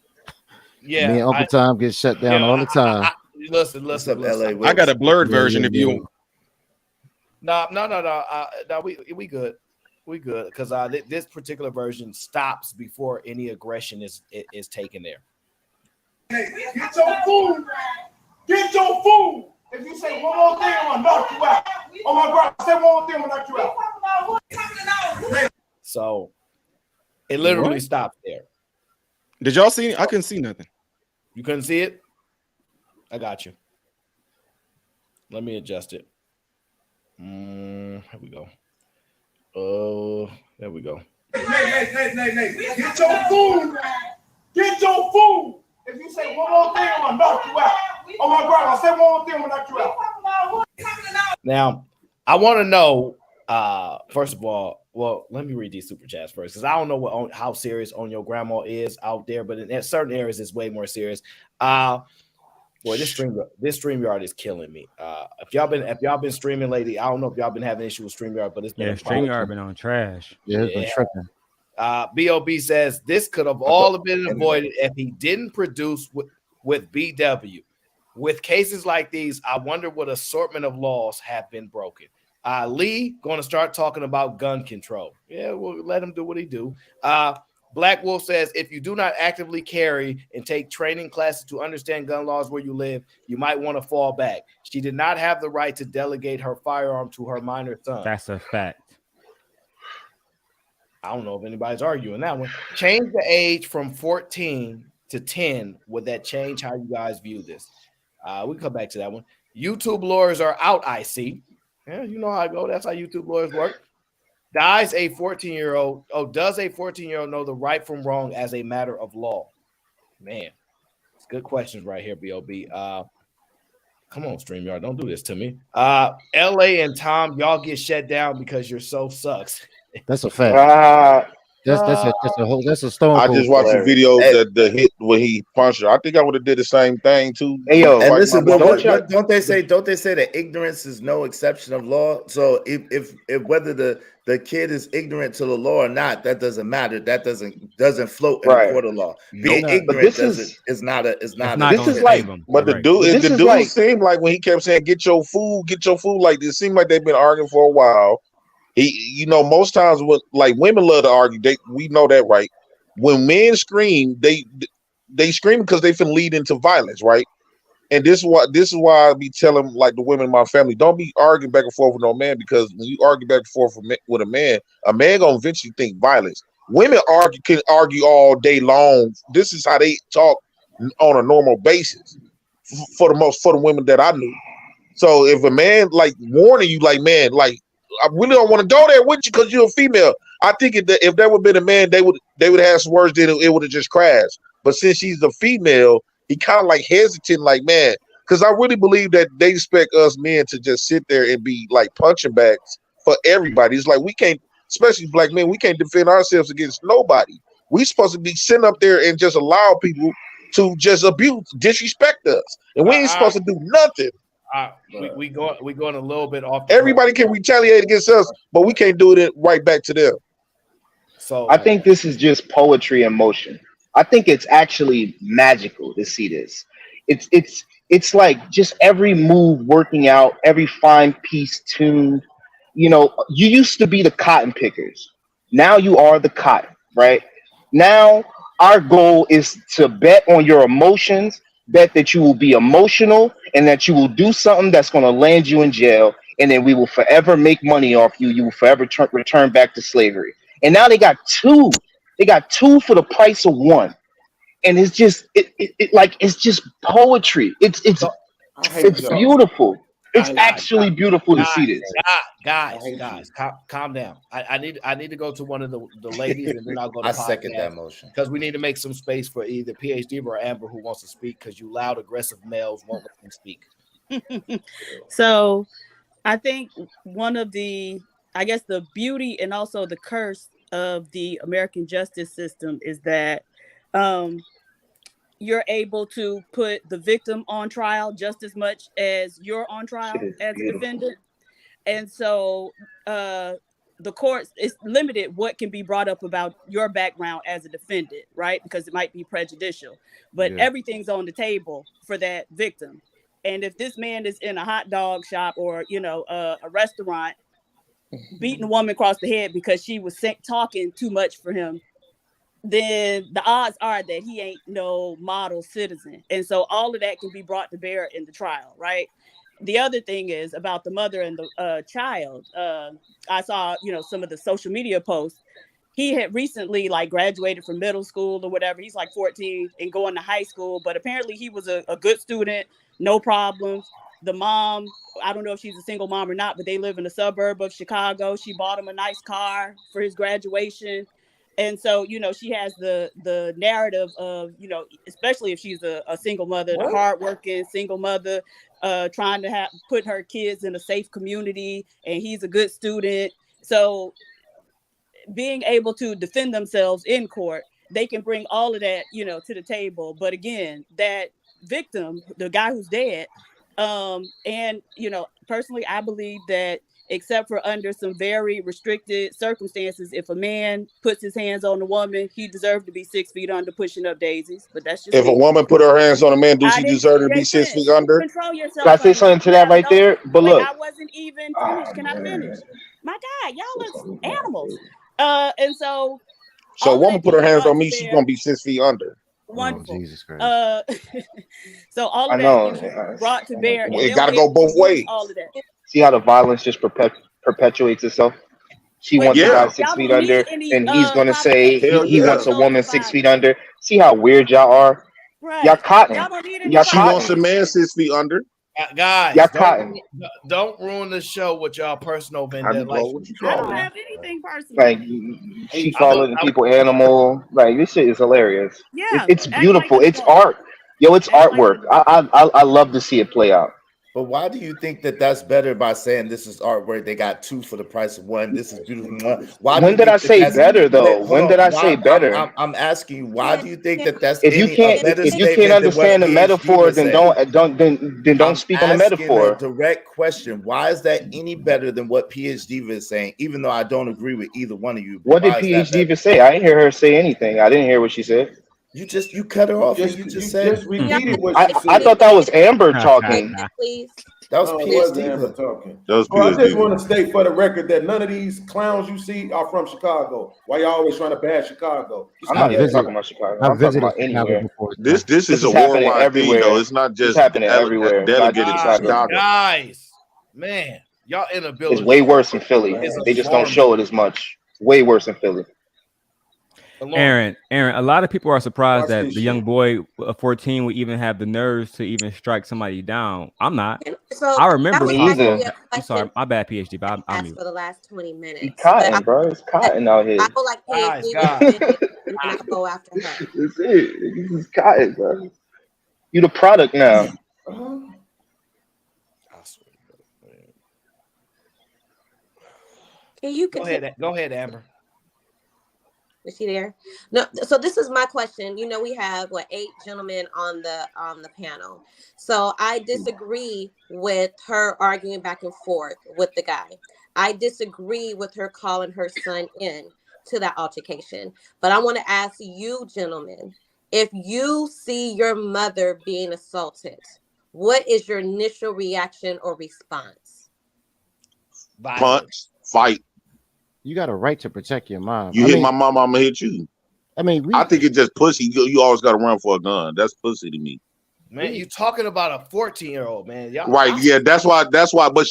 Yeah, me and Uncle Tom get shut down all the time. Listen. LA, I got a blurred version if you. No. We good. We good because this particular version stops before any aggression is taken there. Hey, get your food. Get your food. If you say one more thing, I'm gonna knock you out. Oh my God, say one more thing, I'm gonna knock you out. So it literally stopped there. Did y'all see? I couldn't see nothing. You couldn't see it? I got you. Let me adjust it. Here we go. There we go. Nay. Get your food. Get your food. If you say one more thing, I'm gonna knock you out. Oh my God, I say one more thing, I'm gonna knock you out. Now, I want to know, first of all, well, let me read these super chats first because I don't know how serious On Your Grandma is out there, but in certain areas, it's way more serious. Boy, this StreamYard is killing me. If y'all been streaming lately, I don't know if y'all been having issues with StreamYard, but it's been StreamYard been on trash. Yeah, it's been tripping. Bob says this could have all been avoided if he didn't produce with BW. With cases like these, I wonder what assortment of laws have been broken. Lee going to start talking about gun control. Yeah, we'll let him do what he do. Black Wolf says, if you do not actively carry and take training classes to understand gun laws where you live, you might want to fall back. She did not have the right to delegate her firearm to her minor son. That's a fact. I don't know if anybody's arguing that one. Change the age from 14 to 10. Would that change how you guys view this? We can come back to that one. YouTube lawyers are out, I see. Yeah, you know how I go. That's how YouTube lawyers work. Does a 14-year-old know the right from wrong as a matter of law? Man, it's good questions right here, B.O.B. Come on, StreamYard. Don't do this to me. L.A. and Tom, y'all get shut down because you're so sucks. That's a fact. That's a stone. I just watched a video that the hit when he punched her. I think I would have did the same thing too. Hey yo, and listen, don't they say that ignorance is no exception of law? So if whether the kid is ignorant to the law or not, that doesn't matter. That doesn't float in the court of law. Being ignorant is not. This is like, but the dude seemed like when he kept saying get your food, like it seemed like they've been arguing for a while. Most times when like women love to argue, we know that, right? When men scream, they scream because they can lead into violence, right? And this is why I be telling like the women in my family, don't be arguing back and forth with no man, because when you argue back and forth with a man gonna eventually think violence. Women can argue all day long. This is how they talk on a normal basis for the women that I knew. So if a man like warning you, like, man, like, I really don't want to go there with you because you're a female. I think if that would have been a man, they would have some words, then it would have just crashed. But since she's a female, he kind of like hesitant, like, man, because I really believe that they expect us men to just sit there and be like punching bags for everybody. It's like we can't, especially black men, we can't defend ourselves against nobody. We supposed to be sitting up there and just allow people to just abuse, disrespect us, and we ain't supposed to do nothing. We going a little bit off. Everybody can retaliate against us, but we can't do it right back to them. So I think this is just poetry in motion. I think it's actually magical to see this. It's like just every move working out, every fine piece tuned. You know, you used to be the cotton pickers. Now you are the cotton, right? Now our goal is to bet on your emotions, bet that you will be emotional and that you will do something that's going to land you in jail, and then we will forever make money off you. You will forever return back to slavery. And now they got two. They got two for the price of one. And it's just it's just poetry. It's beautiful. It's actually beautiful to see this. Guys, calm down. I need to go to one of the ladies, and then I'll go to I second that motion, because we need to make some space for either PhD or Amber who wants to speak, because you loud, aggressive males won't let them speak. So I think one of the, I guess, the beauty and also the curse of the American justice system is that you're able to put the victim on trial just as much as you're on trial as a defendant. And so the courts, it's limited what can be brought up about your background as a defendant, right? Because it might be prejudicial, but everything's on the table for that victim. And if this man is in a hot dog shop or, you know, a restaurant, beating a woman across the head because she was talking too much for him, then the odds are that he ain't no model citizen. And so all of that can be brought to bear in the trial, right? The other thing is about the mother and the child. I saw, you know, some of the social media posts. He had recently like graduated from middle school or whatever. He's like 14 and going to high school, but apparently he was a good student, no problems. The mom, I don't know if she's a single mom or not, but they live in a suburb of Chicago. She bought him a nice car for his graduation. And so, you know, she has the narrative of, you know, especially if she's a single mother, the hardworking single mother, trying to put her kids in a safe community, and he's a good student. So being able to defend themselves in court, they can bring all of that, you know, to the table. But again, that victim, the guy who's dead, and, you know, personally, I believe that except for under some very restricted circumstances, if a man puts his hands on a woman, he deserves to be 6 feet under pushing up daisies. But that's just if a woman put her hands on a man, do she deserve to be 6 feet under? Control yourself. Can I say something to that right there? But look, I wasn't even finished. Can I finish? My God, y'all are animals. And so a woman put her hands on me, she's gonna be 6 feet under. Wonderful. Oh, Jesus Christ. So all of that brought to bear. It got to go both ways. All of that. See how the violence just perpetuates itself? She wants a guy 6 feet under, and he's going to say he wants a woman 6 feet under. See how weird y'all are? Right. Y'all cotton. She wants a man 6 feet under. Guys, y'all cotton. Don't ruin the show with y'all personal vendetta. I don't have anything personal. Like, she calling people animal. Like, this shit is hilarious. Yeah, it's beautiful. It's art. Yo, it's artwork. I love to see it play out. But why do you think that that's better by saying this is artwork? They got two for the price of one. This is beautiful. When did I say better though? When did I say better? I'm asking you. Why do you think that that's if you can't understand the metaphor, then don't speak on the metaphor. A direct question. Why is that any better than what PhD is saying? Even though I don't agree with either one of you. What did PhD say? I didn't hear her say anything. I didn't hear what she said. You cut her off and you just said repeated what she said. I thought that was Amber talking. Please. That was wasn't Amber talking. That was I just PSD. want to state for the record that none of these clowns you see are from Chicago. Why y'all always trying to bash Chicago? I'm not even talking about Chicago. I'm talking about anywhere. This is a worldwide thing, though. It's not just happening everywhere. Delegated to Chicago. Guys, man, y'all inability. It's way worse in Philly. They just don't show it as much. It's way worse in Philly. Aaron, a lot of people are surprised that the young boy of 14 would even have the nerves to even strike somebody down. I'm not. So I remember. I'm sorry, my bad, PhD. But I'm for the last 20 minutes. He's cotton, bro. It's cotton out here. I go like PhD and I go after her. That's it. This is cotton, bro. You the product now. Can you go ahead, Amber. Is she there? No. So this is my question. You know, we have 8 gentlemen on the panel. So I disagree with her arguing back and forth with the guy. I disagree with her calling her son in to that altercation. But I want to ask you, gentlemen, if you see your mother being assaulted, what is your initial reaction or response? Punch, fight. You got a right to protect your mom. You hit my mom, I'm gonna hit you. I mean, I think it's just pussy. You always got to run for a gun. That's pussy to me. Man, you talking about a 14-year-old, man. Y'all, right? Yeah, that's why. But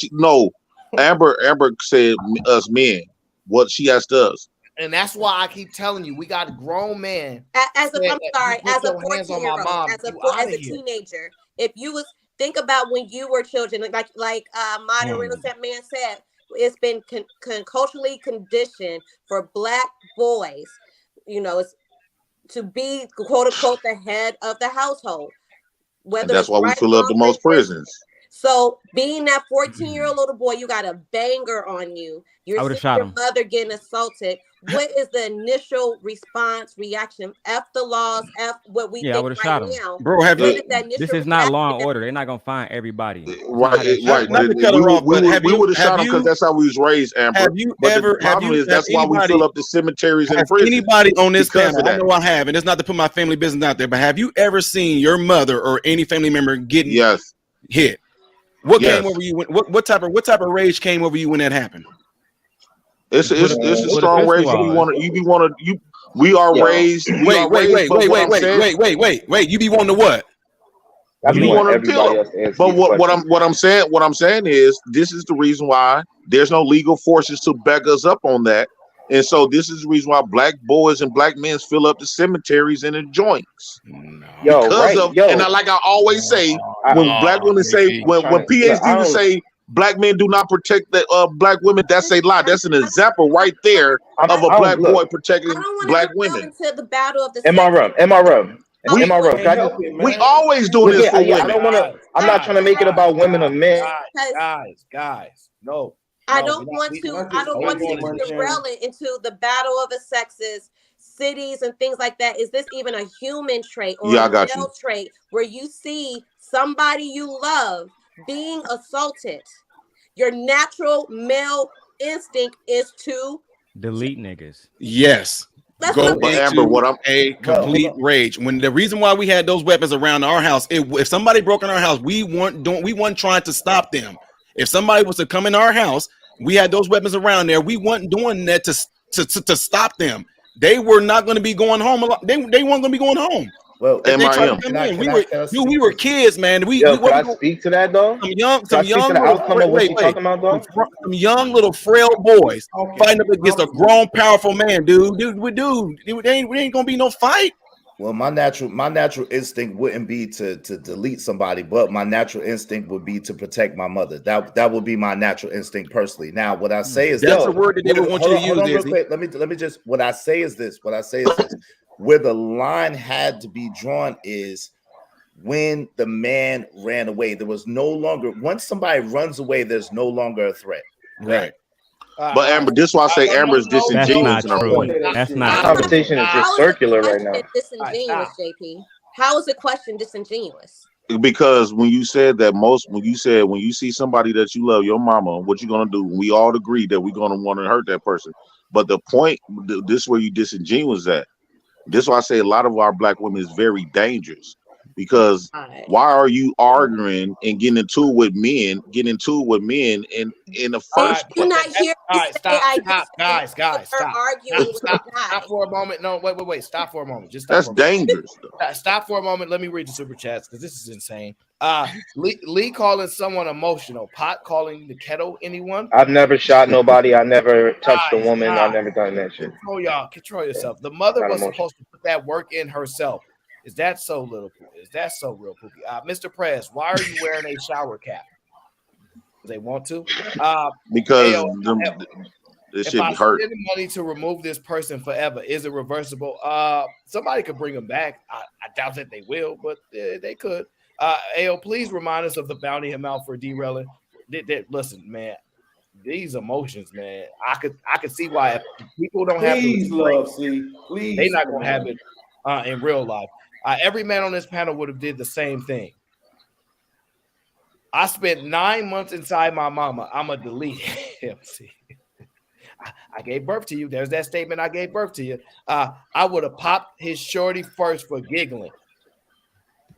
Amber said us men. What she asked us. And that's why I keep telling you, we got a grown man. As a 14-year-old, as a teenager, if you was think about when you were children, like Modern Innocent Man said. It's been culturally conditioned for Black boys, it's to be quote unquote the head of the household. And that's why we fill up the most prisons. So being that 14-year-old little boy, you got a banger on you. You're seeing your mother getting assaulted. What is the initial response, reaction? F the laws, F what we think right now. Bro, this is not Law and Order. They're not gonna find everybody. Right. Not to cut her off, but we would have shot him because that's how we was raised, Amber. That's why we fill up the cemeteries and prisons. Anybody on this panel, I know I have, and it's not to put my family business out there, but have you ever seen your mother or any family member getting hit? What came over you? What type of rage came over you when that happened? It's a strong rage. We are raised. Wait. You be wanting to what? You want to kill them. But what I'm saying is this is the reason why there's no legal forces to back us up on that. And so this is the reason why Black boys and Black men fill up the cemeteries and the joints. And like I always say, when Black women say, when PhD would say Black men do not protect the Black women, that's a lie. That's an example right there of a Black boy protecting Black women. Into the battle of the Am I wrong? We always do this for women. I'm not trying to make it about women or men. Guys, no. I don't want to derail it into the battle of the sexes, cities, and things like that. Is this even a human trait or a male trait where you see somebody you love being assaulted? Your natural male instinct is to delete niggas. Yes. Go into a complete rage. When the reason why we had those weapons around our house, if somebody broke in our house, we weren't trying to stop them. If somebody was to come in our house, we had those weapons around there. We weren't doing that to stop them. They were not going to be going home. They weren't going to be going home. Well, we were kids, man. Can I speak to that though? Some young little frail boys fighting up against a grown, powerful man, dude. It ain't gonna be no fight. Well, my natural instinct wouldn't be to delete somebody, but my natural instinct would be to protect my mother. That would be my natural instinct personally. Now, what I say is that's a word that they would want you to use. What I say is this. Where the line had to be drawn is when the man ran away. There was no longer, once somebody runs away, there's no longer a threat. Right. But Amber, this is why I say Amber is disingenuous. That's not true. Conversation is just circular right now. Disingenuous, JP. How is the question disingenuous? Because when you said that when you see somebody that you love, your mama, what you gonna do? We all agree that we're gonna want to hurt that person. But the point, this is where you disingenuous at. This is why I say a lot of our black women is very dangerous, because why are you arguing and getting into it with men, in the first place? All right, stop, guys, stop for a moment. No, wait, stop for a moment. Just stop. That's dangerous. Stop for a moment. Let me read the super chats because this is insane. Lee calling someone emotional. Pot calling the kettle anyone. I've never shot nobody. I never touched a woman. I've never done that shit. Control yourself. The mother was supposed to put that work in herself. Is that so little? Is that so real, Pookie? Mr. Prez, why are you wearing a shower cap? They want to. Because it should be hurt. If I spend money to remove this person forever, is it reversible? Somebody could bring them back. I doubt that they will, but they could. AO, please remind us of the bounty amount for derailing. Listen, man, these emotions, man. I could see why if people don't have please they're not gonna have it in real life. Every man on this panel would have did the same thing. I spent 9 months inside my mama. I'm a delete him. See, I gave birth to you. There's that statement. I gave birth to you. I would have popped his shorty first for giggling.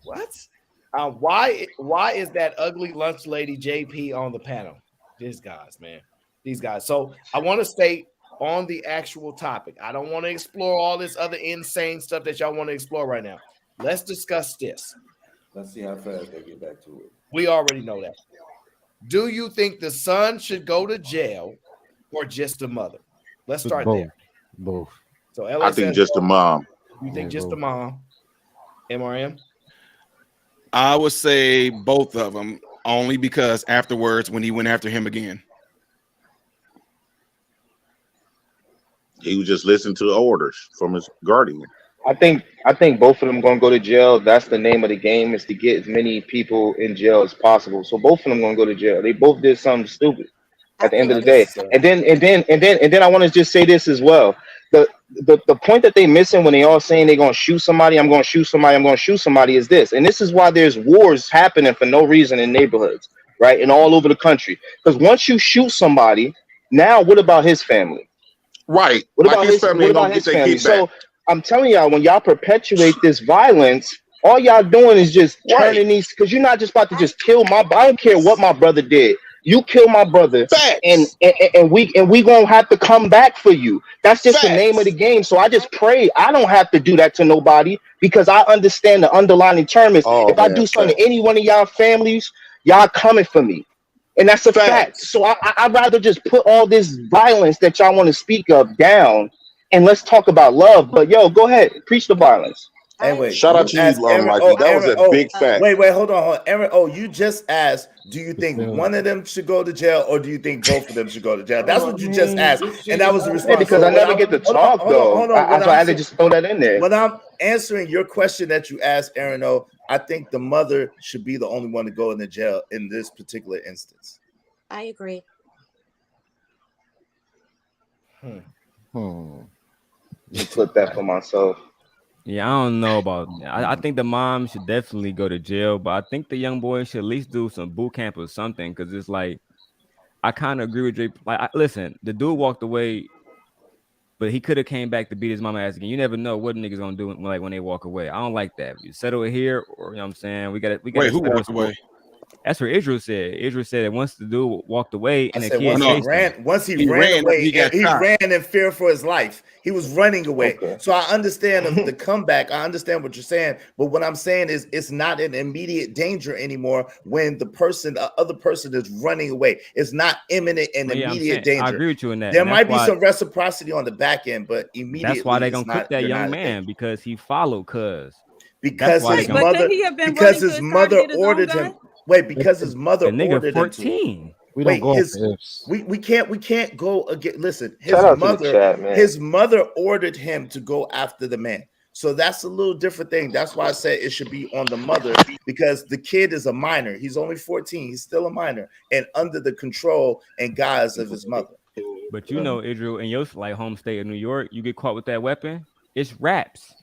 What? Why is that ugly lunch lady JP on the panel? These guys, man. These guys. So I want to stay on the actual topic. I don't want to explore all this other insane stuff that y'all want to explore right now. Let's discuss this. Let's see how fast they get back to it. We already know that. Do you think the son should go to jail or just the mother? Let's start there. Both. So I think just the mom. You think just the mom? MRM? I would say both of them, only because afterwards, when he went after him again, he was just listening to the orders from his guardian. I think both of them gonna go to jail. That's the name of the game, is to get as many people in jail as possible. So both of them gonna go to jail. They both did something stupid at the end of the day. And then I want to just say this as well. The point that they missing when they all saying they're gonna shoot somebody, I'm gonna shoot somebody, I'm gonna shoot somebody, is this. And this is why there's wars happening for no reason in neighborhoods, right? And all over the country. Because once you shoot somebody, now what about his family? Right. What about his family? What about his family? So I'm telling y'all, when y'all perpetuate this violence, all y'all doing is just turning these, because you're not just about to just kill I don't care what my brother did. You kill my brother, and we gonna have to come back for you. That's just the name of the game. So I just pray I don't have to do that to nobody, because I understand the underlying term is if I do something to any one of y'all families, y'all coming for me. And that's a fact. So I'd rather just put all this violence that y'all want to speak of down, and let's talk about love. But yo, go ahead, preach the violence. Anyway, shout out to you, Mikey. That was a big fact. Wait, hold on. Aaron, you just asked, do you think one of them should go to jail, or do you think both of them should go to jail? That's what you just asked, and that was the response. Because I never get to talk, though. I had to just throw that in there. When I'm answering your question that you asked, Aaron, I think the mother should be the only one to go in the jail in this particular instance. I agree. Flip that for myself. Yeah, I don't know about that. I think the mom should definitely go to jail, but I think the young boy should at least do some boot camp or something, because it's like, I kind of agree with Jay. Like, listen, the dude walked away, but he could have came back to beat his mama ass again. You never know what niggas gonna do when they walk away. I don't like that. You settle it here, or you know what I'm saying? We got. Wait, who walked away? That's what Israel said. Israel said that once the dude walked away and the kid once he ran away, he ran in fear for his life. He was running away. Okay. So I understand the comeback. I understand what you're saying. But what I'm saying is it's not an immediate danger anymore when the other person is running away. It's not imminent and immediate danger. I agree with you in that. There might be some reciprocity on the back end, but immediately that's why they're going to cook that young man, because he followed because his mother ordered him. Wait, because his mother ordered 14. We can't go again. Listen, his mother ordered him to go after the man. So that's a little different thing. That's why I said it should be on the mother, because the kid is a minor. He's only 14. He's still a minor and under the control and guise of his mother. But you know, Israel, in your home state of New York, you get caught with that weapon, it's raps.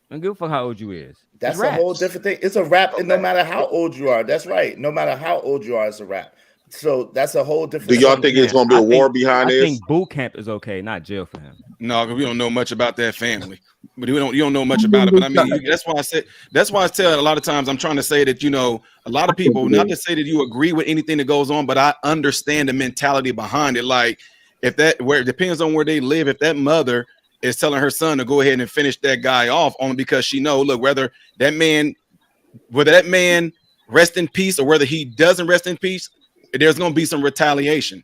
I don't give a fuck how old you is. That's a whole different thing. It's a rap, and no matter how old you are, that's right. No matter how old you are, it's a rap. So that's a whole different. Do y'all think it's going to be a war behind this? I think boot camp is okay, not jail for him. No, because we don't know much about that family. But you don't know much about it. But I mean, that's why I tell a lot of times I'm trying to say that, a lot of people, not to say that you agree with anything that goes on, but I understand the mentality behind it. Like where it depends on where they live. If that mother is telling her son to go ahead and finish that guy off only because she know, look, whether that man rest in peace or whether he doesn't rest in peace, there's going to be some retaliation.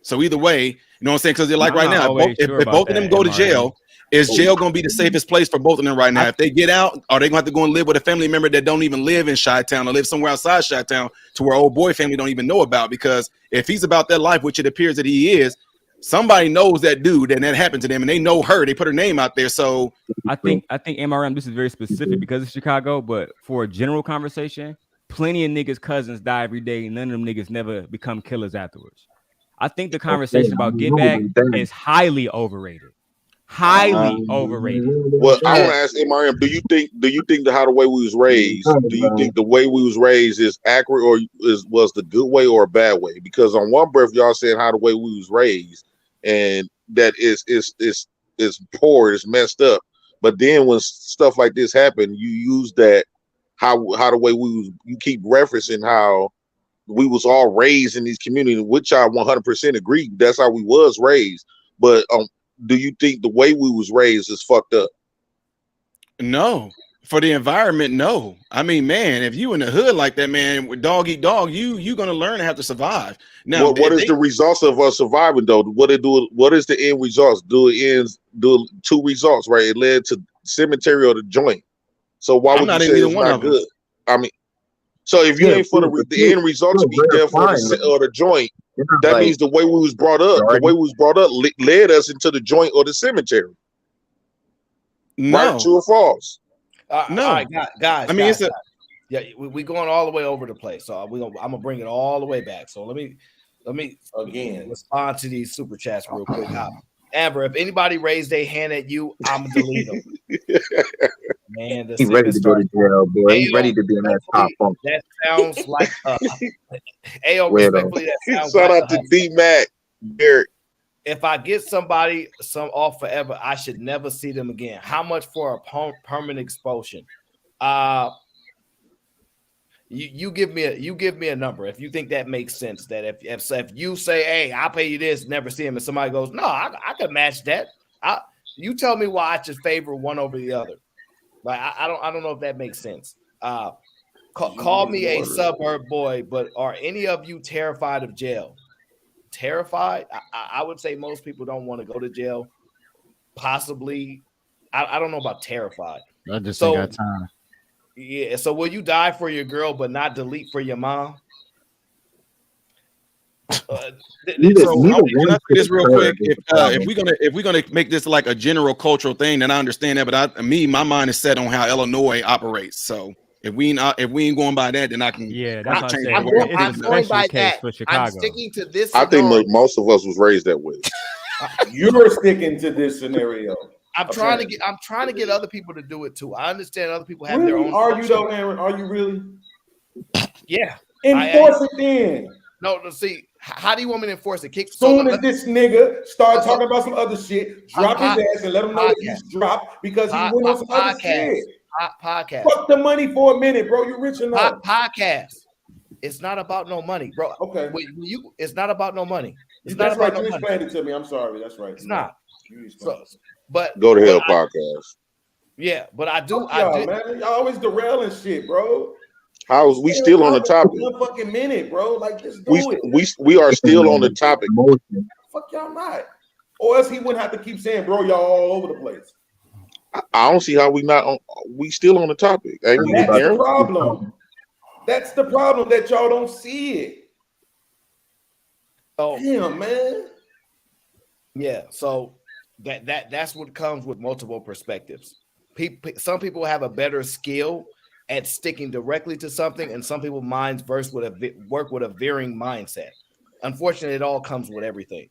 So either way, you know what I'm saying? Because they're like right now, if both of them go to jail, is jail going to be the safest place for both of them right now? If they get out, are they going to have to go and live with a family member that don't even live in Chi-Town or live somewhere outside Chi-Town to where old boy family don't even know about? Because if he's about that life, which it appears that he is, somebody knows that dude and that happened to them, and they know her. They put her name out there. So I think MRM, this is very specific because it's Chicago, but for a general conversation, plenty of niggas' cousins die every day. None of them niggas never become killers afterwards. I think the conversation about get back is highly overrated. Highly overrated. Well, I want to ask MRM, do you think how the way we was raised, do you think the way we was raised is accurate or was the good way or a bad way? Because on one breath y'all saying how the way we was raised and that is poor, it's messed up. But then when stuff like this happen, you use that how the way you keep referencing how we was all raised in these communities, which I 100% agree. That's how we was raised. But do you think the way we was raised is fucked up? No. For the environment, no. I mean, man, if you in the hood like that, man, with dog eat dog, you gonna learn to have to survive. Now, what is the results of us surviving though? What is the end results? Do two results, right? It led to cemetery or the joint. So why would you say it's not good? I mean, so if you ain't for the end result to be there for the joint, that means the way we was brought up, led us into the joint or the cemetery. No. Right? True or false? No. All right, guys. I mean, we going all the way over the place, so I'm gonna bring it all the way back. So let me again respond to these super chats real quick. Amber, if anybody raised their hand at you, I'm gonna delete them. Man, he's ready to go to jail, boy. He's ready to be in that top funk. That sounds like respectfully, that sounds shout like out to D-Mac, Derek. If I get somebody off forever, I should never see them again. How much for a permanent expulsion? You give me a number if you think that makes sense. That if you say, hey, I'll pay you this, never see him, and somebody goes, no, I could match that. You tell me why I should favor one over the other. Like I don't know if that makes sense. Call me a suburb boy, but are any of you terrified of jail? Terrified? I would say most people don't want to go to jail. Possibly, I don't know about terrified. I just ain't got time. Yeah. So will you die for your girl, but not delete for your mom? Can I say this real quick? If we're gonna make this like a general cultural thing, then I understand that. But my mind is set on how Illinois operates. So if we ain't going by that, then I can. Yeah, that's what I'm going by that. I'm sticking to this. I think most of us was raised that way. You're sticking to this scenario. I'm trying to get other people to do it too. I understand other people have really? their own. Are you though, Aaron? Are you really? Yeah. Enforce it then. No, see, how do you want me to enforce it? Soon as this nigga start talking about some other shit, drop his ass and let him know that he's dropped because he went on some other shit. Podcast. Fuck the money for a minute, bro. You rich enough. Podcast. It's not about no money, bro. Okay. It's not about no money. It's That's not about right. no You money. explained it to me. I'm sorry. That's right. It's not. But go to hell podcast. Yeah, but I do. Man, y'all always derailing shit, bro. How is we still on the topic? One fucking minute, bro. Like just do it. We are still on the topic. Fuck y'all not. Or else he wouldn't have to keep saying, bro, y'all all over the place. I don't see how we not on. We still on the topic. That's the problem. That's the problem that y'all don't see it. Oh, damn, man. Yeah. So that's what comes with multiple perspectives. Some people have a better skill at sticking directly to something, and some people minds work with a veering mindset. Unfortunately, it all comes with everything,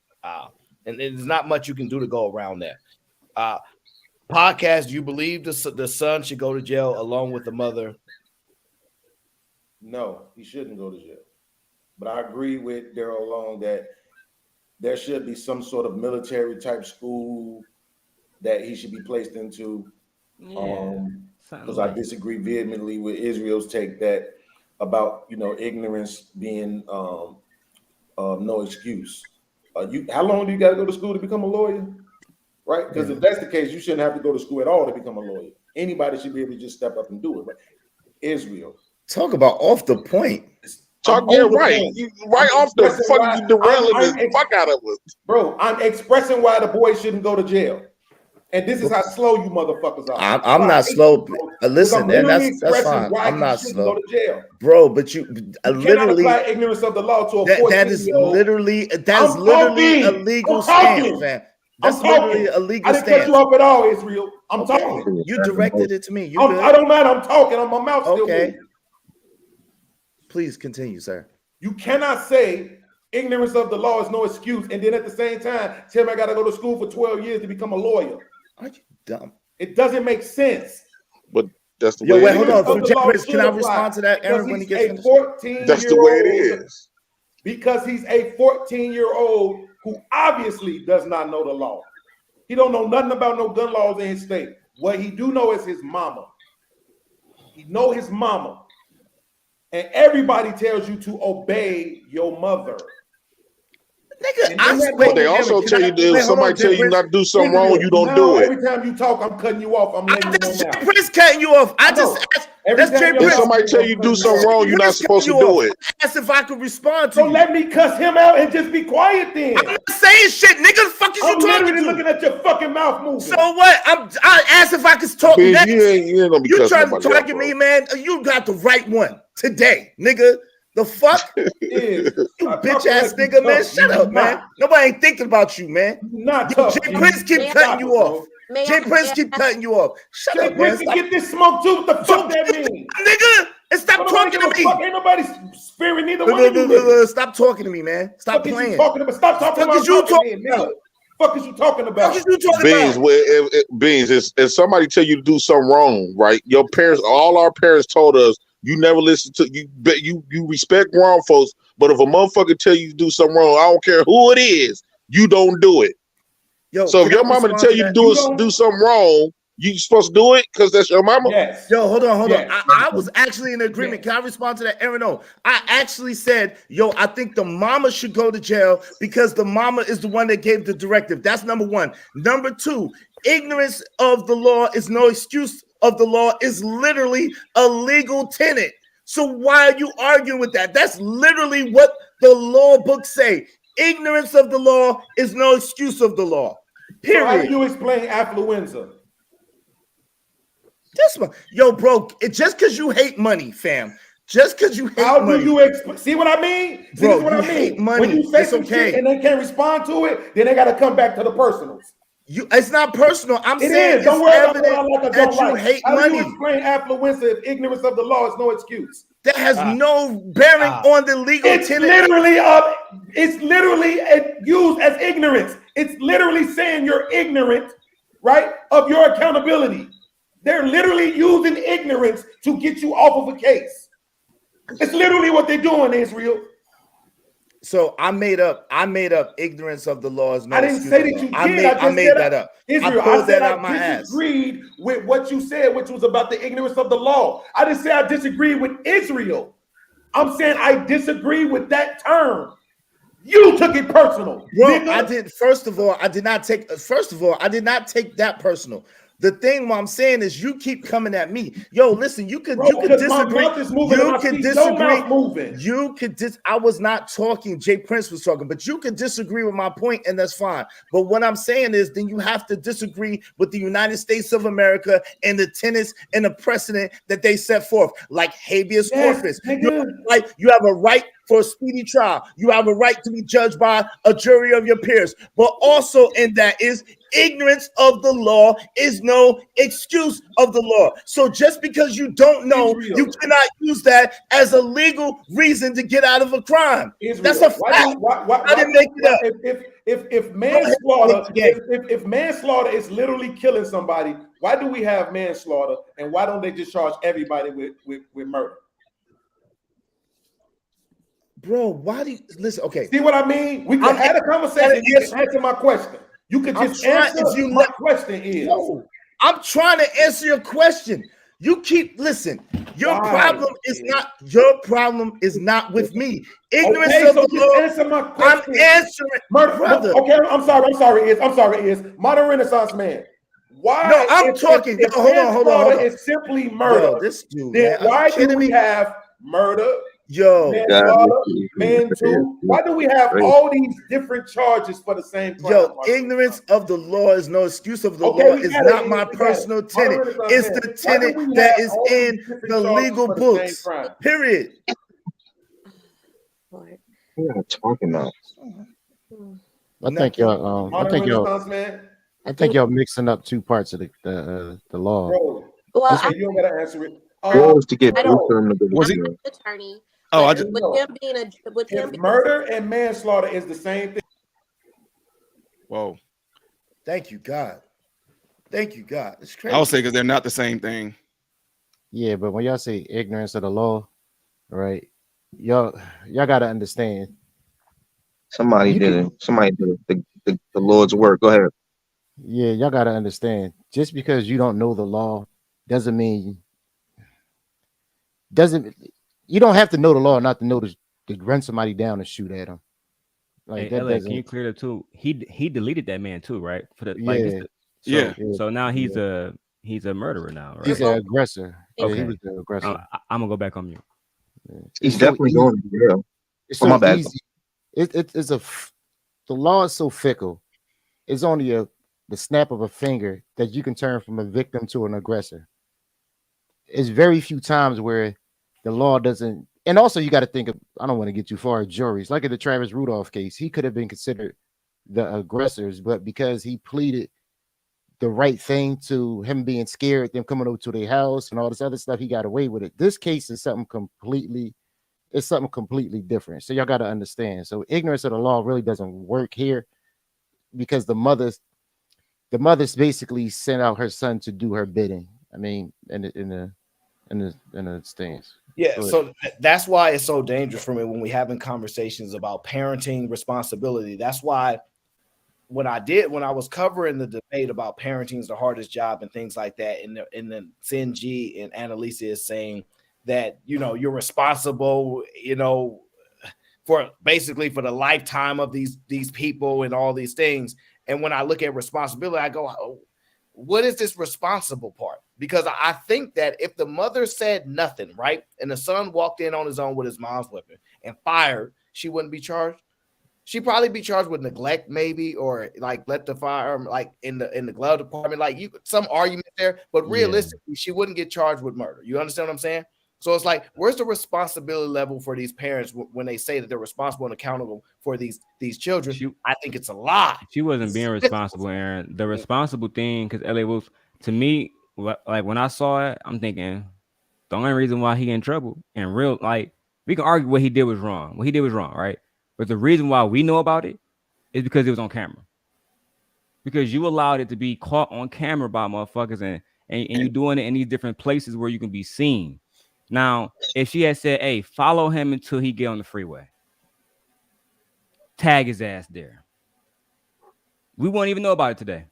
and there's not much you can do to go around that. Podcast, do you believe the son should go to jail along with the mother? No, he shouldn't go to jail. But I agree with Daryl Long that there should be some sort of military type school that he should be placed into. Because I disagree vehemently with Israel's take that about ignorance being no excuse. How long do you got to go to school to become a lawyer? Right? Because if that's the case, you shouldn't have to go to school at all to become a lawyer. Anybody should be able to just step up and do it. Right? Israel. Talk about off the point. Right off the fucking derailing the fuck out of us. Bro, I'm expressing why the boy shouldn't go to jail. And this is how slow you motherfuckers are. I'm not slow. Listen, and that's fine. I'm not slow. Go to jail. Bro, but you literally apply ignorance of the law to a 14-year-old. That is literally a legal stance, man. That's literally a legal stance. I didn't cut you off at all, Israel. I'm talking. You directed it to me. I don't matter. I'm talking. On my mouth still moving. Please continue, sir. You cannot say ignorance of the law is no excuse, and then at the same time tell me I got to go to school for 12 years to become a lawyer. Are you dumb? It doesn't make sense. But that's the way. Wait, hold on. Can I respond to that, Aaron, when he gets finished? That's the way it is. Because he's a 14-year-old who obviously does not know the law. He don't know nothing about no gun laws in his state. What he do know is his mama. He know his mama. And everybody tells you to obey your mother. Nigga, but they also tell you if somebody tell you not to do something wrong, you don't do it. Every time you talk, I'm cutting you off. I'm letting you know now. Prince cutting you off. If somebody tell you do something wrong, you're not supposed to do it. That's if I could respond to you. So let me cuss him out and just be quiet then. I'm not saying shit, nigga. The fuck is you talking to? Looking at your fucking mouth moving. So what? I asked if I could talk next. You trying to target me, man? You got the right one today, nigga. The fuck? You bitch ass nigga, man. Shut up, man. Nobody ain't thinking about you, man. Jay Prince keep cutting you off. Jay Prince keep cutting you off. Shut up, man. Get this smoke too. What the fuck that mean? Nigga, and stop talking to me. Ain't nobody sparing neither one of you. Stop talking to me, man. Stop playing. Stop talking about you talking about. Fuck is you talking about? Beans, if somebody tell you to do something wrong, right? Your parents, all our parents told us, you never listen to you respect grown folks, but if a motherfucker tell you to do something wrong, I don't care who it is, you don't do it. So if your mama tell you to do something wrong, you supposed to do it because that's your mama? Yes. Yo, hold on. I was actually in agreement. Can I respond to that, Aaron? No, I actually said, I think the mama should go to jail because the mama is the one that gave the directive. That's number one. Number two, ignorance of the law is no excuse of the law is literally a legal tenet. So why are you arguing with that? That's literally what the law books say. Ignorance of the law is no excuse of the law. Period. So how do you explain affluenza? Yo, bro, just because you hate money, fam. Just because you hate money. How do you see what I mean? See bro, what I mean? Hate money. When you say some shit and they can't respond to it, then they got to come back to the personals. It's not personal. I'm saying don't worry about evident that you hate money. How do you explain affluenza if ignorance of the law is no excuse? That has no bearing on the legal tenet. It's literally used as ignorance. It's literally saying you're ignorant, right, of your accountability. They're literally using ignorance to get you off of a case. It's literally what they're doing, Israel. So I made up ignorance of the laws. No, I didn't say that you did. I made that up. Israel, I pulled that out I my ass. disagreed with what you said, which was about the ignorance of the law. I didn't say I disagreed with Israel. I'm saying I disagree with that term. You took it personal. Bro, I did. First of all, I did not take that personal. The thing what I'm saying is you keep coming at me. Yo, listen, you could disagree. I was not talking, Jay Prince was talking, but you could disagree with my point, and that's fine. But what I'm saying is then you have to disagree with the United States of America and the tenets and the precedent that they set forth, like habeas corpus. You have a right for a speedy trial. You have a right to be judged by a jury of your peers. But also in that is ignorance of the law is no excuse of the law. So just because you don't know, you cannot use that as a legal reason to get out of a crime. That's a fact. I didn't make it up. If manslaughter is literally killing somebody, why do we have manslaughter and why don't they just charge everybody with murder? Bro, why do you listen? Okay, see what I mean? We could have a conversation. You can answer my question. You could just answer my question. I'm trying to answer your question. You keep listen. Your problem is not with me. Ignorance okay, of so the just law. answer my question. I'm answering, brother. Okay, I'm sorry. Is modern Renaissance man? Why? No, I'm talking. If Hold on. is simply murder. Yo, this dude, then man. Are you why do kidding we me? have murder? Yo, Manslaughter, man too. Why do we have all these different charges for the same crime? Yo, ignorance of the law is no excuse of the law is not my personal tenet. It's the tenet that is in the legal books. Period. What are you talking about? I think y'all. I think y'all mixing up two parts of the law. Bro, well, okay, you don't gotta answer it. Goals to get both of them to go I'm together. an attorney. Oh, I But just with him being murder and manslaughter is the same thing. Whoa. Thank you, God. Thank you, God. It's crazy. I would say because they're not the same thing. Yeah, but when y'all say ignorance of the law, right? Y'all gotta understand. Somebody did it. Somebody did it. The Lord's work. Go ahead. Yeah, y'all gotta understand. Just because you don't know the law doesn't mean you don't have to know the law not to know to run somebody down and shoot at them. Like Hey, that LA, doesn't. can you clear that too? He deleted that man too, right? For the Yeah. So now he's a murderer now, right? He's an aggressor. Okay. Yeah, he was the aggressor. I'm gonna go back on mute. He's definitely going to jail. It's Oh, my so bad. easy. The law is so fickle. It's only the snap of a finger that you can turn from a victim to an aggressor. It's very few times where the law doesn't. And also, you got to think of. I don't want to get too far. Juries, like in the Travis Rudolph case, he could have been considered the aggressors, but because he pleaded the right thing to him being scared, them coming over to their house and all this other stuff, he got away with it. This case is something completely different. So y'all got to understand. So ignorance of the law really doesn't work here because the mother's basically sent out her son to do her bidding. I mean, in the stance. Yeah, so that's why it's so dangerous for me when we having conversations about parenting responsibility. That's why when I was covering the debate about parenting is the hardest job and things like that, and then Sinji and Annalisa is saying that you're responsible, for basically for the lifetime of these people and all these things. And when I look at responsibility, I go, oh, what is this responsible part? Because I think that if the mother said nothing, right, and the son walked in on his own with his mom's weapon and fired, she wouldn't be charged. She'd probably be charged with neglect, maybe, or like let the firearm like in the glove department, like some argument there. But realistically, she wouldn't get charged with murder. You understand what I'm saying? So it's like, where's the responsibility level for these parents when they say that they're responsible and accountable for these children? I think it's a lie. She wasn't being responsible, Aaron. The responsible thing, because LA Wolf, to me, like when I saw it, I'm thinking the only reason why he in trouble and real, like we can argue what he did was wrong. What he did was wrong, right? But the reason why we know about it is because it was on camera. Because you allowed it to be caught on camera by motherfuckers and you doing it in these different places where you can be seen. Now, if she had said, hey, follow him until he get on the freeway, tag his ass there, we won't even know about it today.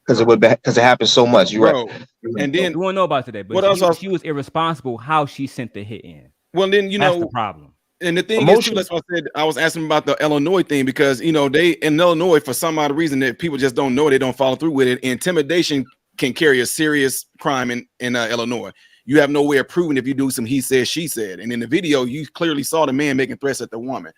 Because it happened so much. You're right. And then we won't know about it today. But she was irresponsible how she sent the hit in. Well, then that's the problem. And the thing is, too, that's why I said I was asking about the Illinois thing, because they in Illinois, for some odd reason that people just don't know, they don't follow through with it. Intimidation can carry a serious crime in Illinois. You have no way of proving if you do some he said, she said. And in the video, you clearly saw the man making threats at the woman.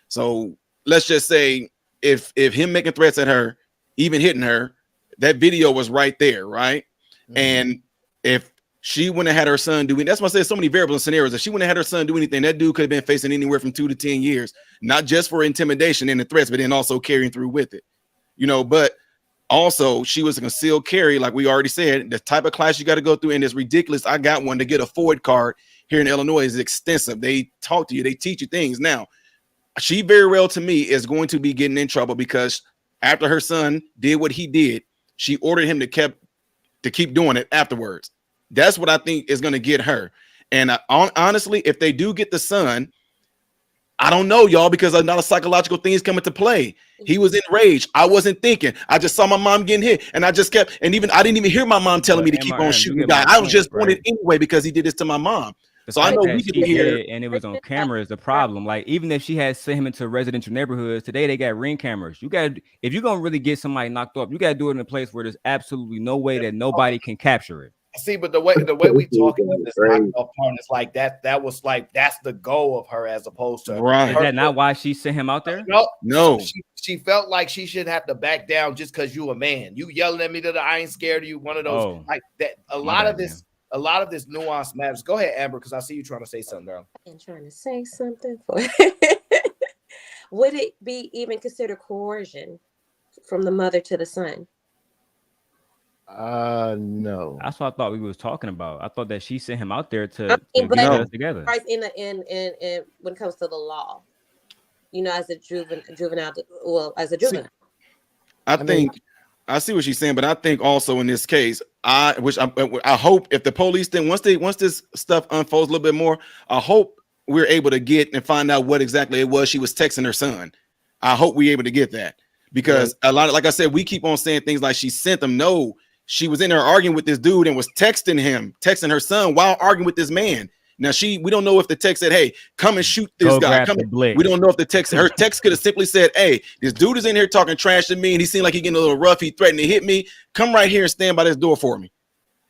So let's just say if him making threats at her, even hitting her, that video was right there, right? Mm-hmm. And if she wouldn't have had her son doing, that's why I said so many variables and scenarios. If she wouldn't have had her son do anything, that dude could have been facing anywhere from 2 to 10 years, not just for intimidation and the threats, but then also carrying through with it. But also, she was a concealed carry, like we already said. The type of class you got to go through, and it's ridiculous. I got one to get a Ford card here in Illinois is extensive. They talk to you, they teach you things. Now, she very well to me is going to be getting in trouble because after her son did what he did, she ordered him to keep doing it afterwards. That's what I think is going to get her. And honestly, if they do get the son, I don't know, y'all, because a lot of psychological things come into play. He was enraged. I wasn't thinking. I just saw my mom getting hit, and I just kept. And even I didn't even hear my mom telling me to keep on shooting the guy. I was just doing it anyway because he did this to my mom. The So I fact know that we she can hear, did and it was on camera is the problem. Like, even if she had sent him into residential neighborhoods, today they got Ring cameras. You got, if you're gonna really get somebody knocked up, you gotta do it in a place where there's absolutely no way that nobody can capture it. See, but the way we talking about this knockoff part is like that was like that's the goal of her as opposed to Is that not why she sent him out there? No. She felt like she shouldn't have to back down just because you a man. You yelling at me that I ain't scared of you. One of those like that. A lot of this nuance matters. Go ahead, Amber, because I see you trying to say something, girl. I'm trying to say something. Would it be even considered coercion from the mother to the son? No. That's what I thought we was talking about. I thought that she sent him out there to get us together. In when it comes to the law, as a juvenile, as a juvenile. I think I see what she's saying, but I think also in this case, I hope if the police then once this stuff unfolds a little bit more, I hope we're able to get and find out what exactly it was she was texting her son. I hope we're able to get that because a lot of, like I said, we keep on saying things like she sent them. No, she was in there arguing with this dude and was texting her son while arguing with this man. Now we don't know if the text said, "Hey, come and shoot this guy." We don't know if her text could have simply said, "Hey, this dude is in here talking trash to me, and he seemed like he getting a little rough. He threatened to hit me. Come right here and stand by this door for me."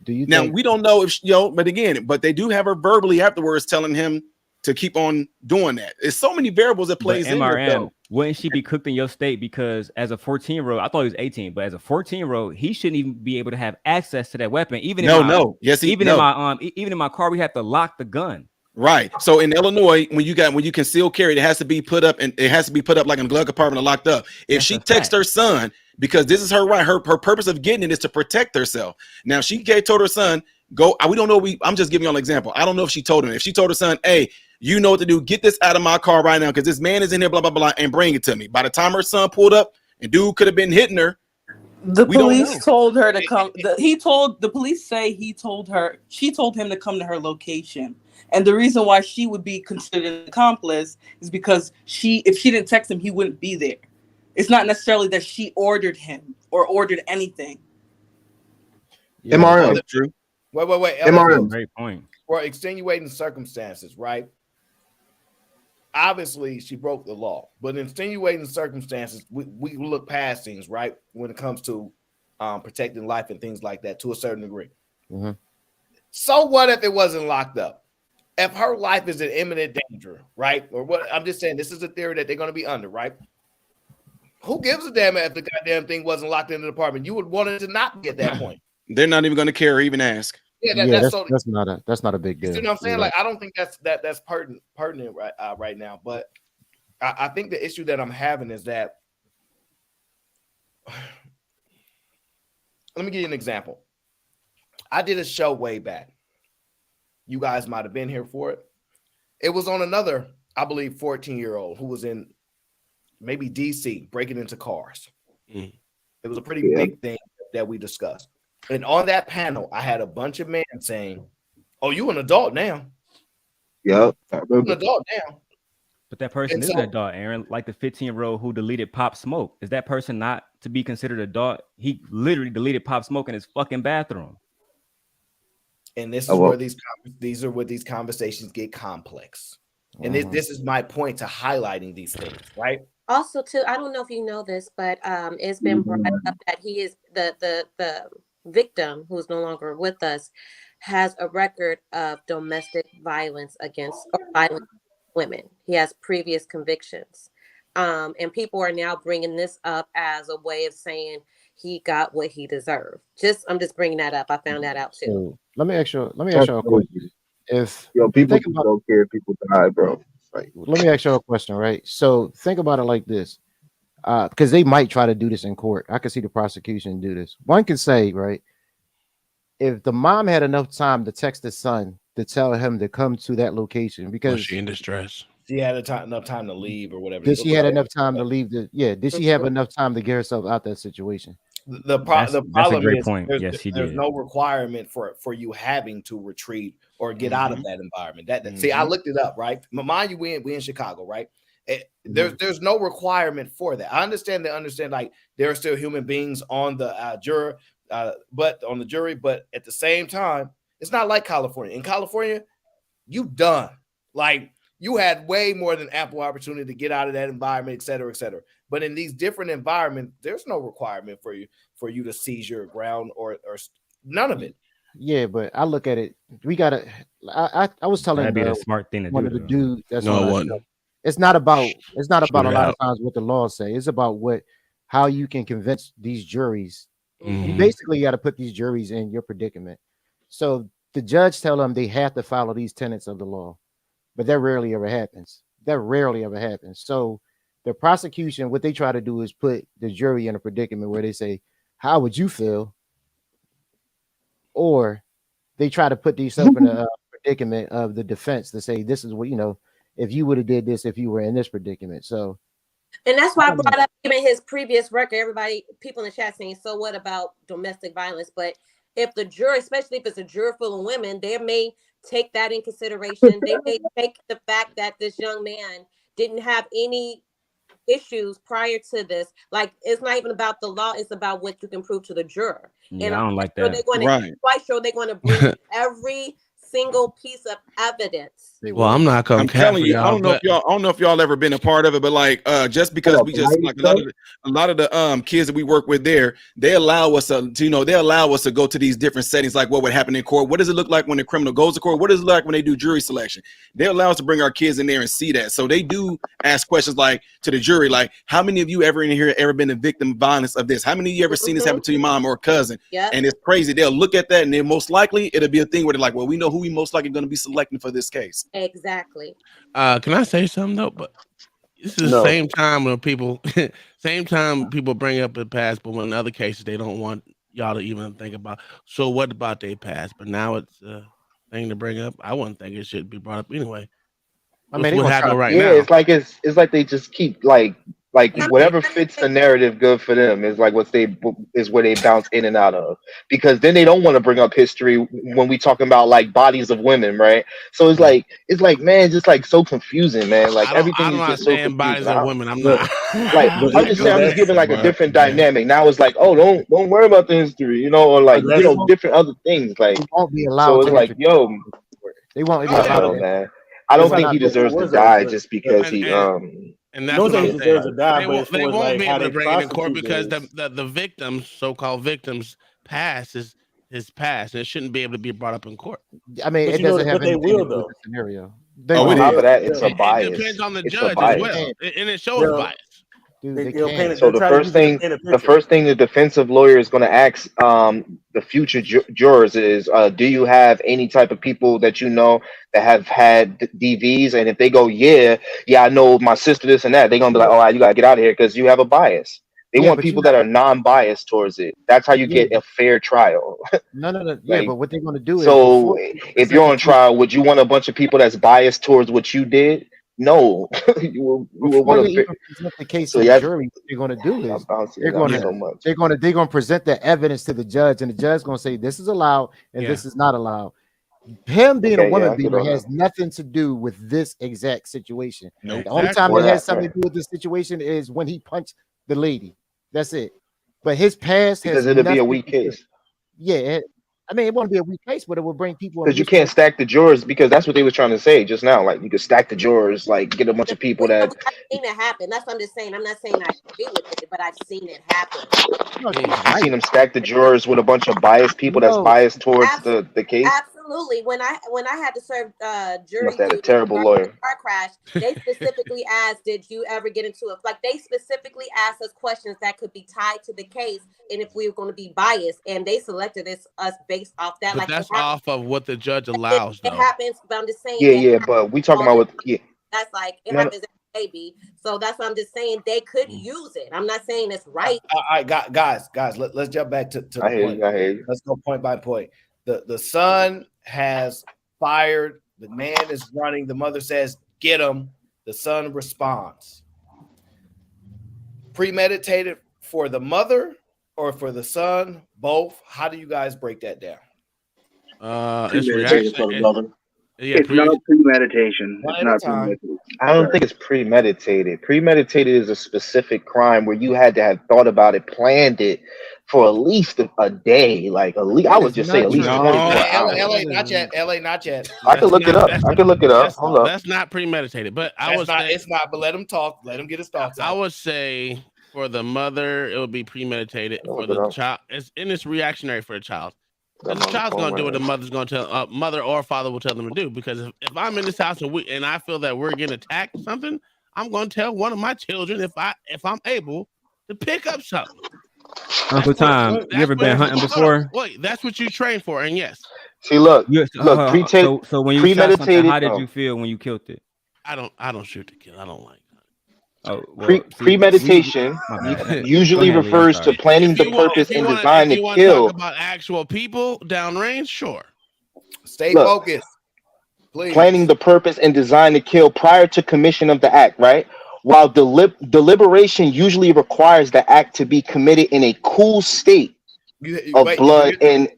Now we don't know if but they do have her verbally afterwards telling him to keep on doing that. There's so many variables that plays in there. Wouldn't she be cooked in your state? Because as a 14-year-old, I thought he was 18, but as a 14-year-old, he shouldn't even be able to have access to that weapon. Even in my car, we have to lock the gun. Right. So in Illinois, when you conceal carry, it has to be put up like in a glove compartment and locked up. If she texts her son, because this is her right, her purpose of getting it is to protect herself. Now she told her son, go. We don't know. I'm just giving you an example. I don't know if she told him. If she told her son, "Hey, you know what to do. Get this out of my car right now because this man is in here, blah, blah, blah, and bring it to me." By the time her son pulled up and dude could have been hitting her. The police told her to come. The police say she told him to come to her location. And the reason why she would be considered an accomplice is because if she didn't text him, he wouldn't be there. It's not necessarily that she ordered him or ordered anything. MRM. True. Wait. MRM. Great point. For extenuating circumstances, right? Obviously, she broke the law, but in extenuating circumstances, we look past things, right? When it comes to protecting life and things like that to a certain degree. Mm-hmm. So what if it wasn't locked up? If her life is in imminent danger, right? Or what? I'm just saying, this is a theory that they're going to be under, right? Who gives a damn if the goddamn thing wasn't locked in the apartment? You would want it to not be at that point. They're not even going to care or even ask. That's not a big deal. You see what I'm saying? Like, I don't think that's pertinent right now. But I think the issue that I'm having is that let me give you an example. I did a show way back. You guys might have been here for it. It was on another, I believe, 14-year-old who was in maybe DC breaking into cars. It was a pretty big thing that we discussed. And on that panel, I had a bunch of men saying, "Oh, you an adult now." Yep. You're an adult now. But that person is an adult, Aaron. Like the 15-year-old who deleted Pop Smoke. Is that person not to be considered adult? He literally deleted Pop Smoke in his fucking bathroom. And this is where these conversations get complex. And this is my point to highlighting these things, right? Also, too, I don't know if you know this, but it's been brought up that he is the victim, who's no longer with us, has a record of domestic violence against violent women. He has previous convictions. And people are now bringing this up as a way of saying he got what he deserved. I'm just bringing that up. I found that out too. So let me ask you a question. If people don't care if people die, bro. Right. Let me ask you a question, right? So think about it like this. Because they might try to do this in court. I can see the prosecution do this. One can say, right, if the mom had enough time to text the son to tell him to come to that location, because she in distress. She had enough time to leave or whatever. Did she have enough time to leave? Did she have enough time to get herself out that situation? The problem is yes, there's no requirement for you having to retreat or get out of that environment. See, I looked it up, right? Mind you, we in Chicago, right? There's no requirement for that. I understand like there are still human beings on the jury, but at the same time, it's not like California. In California, you done. Like you had way more than ample opportunity to get out of that environment, et cetera, et cetera. But in these different environments, there's no requirement for you to seize your ground or none of it. Yeah, but I look at it. We gotta. I was telling That'd be the smart thing to one do. of the dude that's No, on it our wasn't. show. It's not about Shoot a it lot out. of times what the laws say. It's about how you can convince these juries. You Mhm. basically got to put these juries in your predicament. So the judge tell them they have to follow these tenets of the law, but that rarely ever happens. So the prosecution, what they try to do is put the jury in a predicament where they say, "How would you feel?" Or they try to put themselves in a predicament of the defense to say, "This is what if you would have did this if you were in this predicament." So, and that's why I brought up even his previous record. People in the chat saying, "So what about domestic violence?" But if the jury, especially if it's a jury full of women, they may take that in consideration. They may take the fact that this young man didn't have any issues prior to this. Like, it's not even about the law, it's about what you can prove to the juror. Yeah, And I don't like sure that. quite sure they're going to bring every single piece of evidence. Well, I'm not gonna I'm cap telling for you, I y'all, don't know if y'all ever been a part of it, but like just because we just like a lot of the kids that we work with there, they allow us to go to these different settings, like what would happen in court. What does it look like when the criminal goes to court? What does it look like when they do jury selection? They allow us to bring our kids in there and see that. So they do ask questions like to the jury, like, how many of you ever in here ever been a victim of violence of this? How many of you ever seen this happen to your mom or cousin? And it's crazy. They'll look at that and then most likely it'll be a thing where they're like, well, we know who we most likely going to be selecting for this case. Exactly. Can I say something though? But this is the same time when people bring up the past, but when in other cases they don't want y'all to even think about. So what about their past? But now it's a thing to bring up. I wouldn't think it should be brought up anyway. I mean, What's happening right yeah, now? it's like they just keep like whatever fits the narrative good for them is like where they bounce in and out of, because then they don't want to bring up history when we talking about like bodies of women, right? So it's like man, just like so confusing, man. Like everything I'm is not just so saying bodies confusing. of women. I'm not. Like I'm just giving like a different dynamic. Now it's like, oh, don't worry about the history, or like different other things. Like won't be allowed so it's to like, yo, they won't be I don't know, man. I don't think he deserves to die just because he And that's what I'm saying. Deserves to die, They won't be able to bring it in court prosecute because the victims, so-called victims, past is his past, and it shouldn't be able to be brought up in court. I mean, it doesn't have anything to do with the scenario. on top of that, it's a It bias. depends on the It's a judge as bias. well, and it shows bias. Dude, So the first thing the defensive lawyer is going to ask the future jurors is, do you have any type of people that you know that have had DVs? And if they go, yeah, I know my sister, this and that, they're gonna be like, all right, you gotta get out of here because you have a bias. They want people that are non-biased towards it. That's how you get a fair trial. No. Yeah, but what they're going to do is, so if you're on trial, would you want a bunch of people that's biased towards what you did? No, you will before want they even to. present the case So to yeah, the jury, what they're going to do is they're going to present the evidence to the judge, and the judge going to say this is allowed and this is not allowed. Him being a woman beater has nothing to do with this exact situation. The only time it has something to do with this situation is when he punched the lady. That's it. But his past has because it'll be a nothing weak to do- case. Yeah, I mean, it won't be a weak case, but it will bring people. Because you can't stack the jurors, because that's what they were trying to say just now. Like you could stack the jurors, like get a bunch of people that. I've seen it happen. That's what I'm just saying. I'm not saying I agree with it, but I've seen it happen. You seen them stack the jurors with a bunch of biased people that's biased towards the case. Absolutely. When I had to serve jury Must have had a duty terrible regarding lawyer. the car crash, they specifically asked, "Did you ever get into it?" Like they specifically asked us questions that could be tied to the case, and if we were going to be biased, and they selected us based off that. But like that's off of what the judge allows, it though. happens. But I'm just saying. Yeah, but we talking about what? Yeah, that's like it No, happens every baby. So that's what I'm just saying. They could use it. I'm not saying it's right. All right, guys, let's jump back to the point. I hear you. Let's go point by point. The son has fired. The man is running. The mother says, "Get him." The son responds. Premeditated for the mother or for the son? Both. How do you guys break that down? It's Premeditated for the mother. Yeah, it's not premeditation. It's not premeditation. I don't think it's premeditated. Premeditated is a specific crime where you had to have thought about it, planned it for at least a day. Like at least, I would just say at least 24 hours. LA, not yet. LA, not yet. I can look it up. I can look it up. Hold up. That's not premeditated, but I would say it's not. But let him talk. Let him get his thoughts out. I would say for the mother, it would be premeditated. For the child, it's reactionary for a child. Because the child's gonna do what the mother's gonna tell, mother or father will tell them to do. Because if I'm in this house and I feel that we're getting attacked or something, I'm gonna tell one of my children if I'm able to pick up something. Uncle Tom, you ever been hunting before? Wait, that's what you train for, and yes. See, look, so when you shot something, how did you feel when you killed it? I don't shoot to kill. I don't like. Premeditation usually refers to planning the purpose and design to kill. Talk about actual people downrange, sure. Stay focused, please. Planning the purpose and design to kill prior to commission of the act, right? While deliberation usually requires the act to be committed in a cool state of blood and.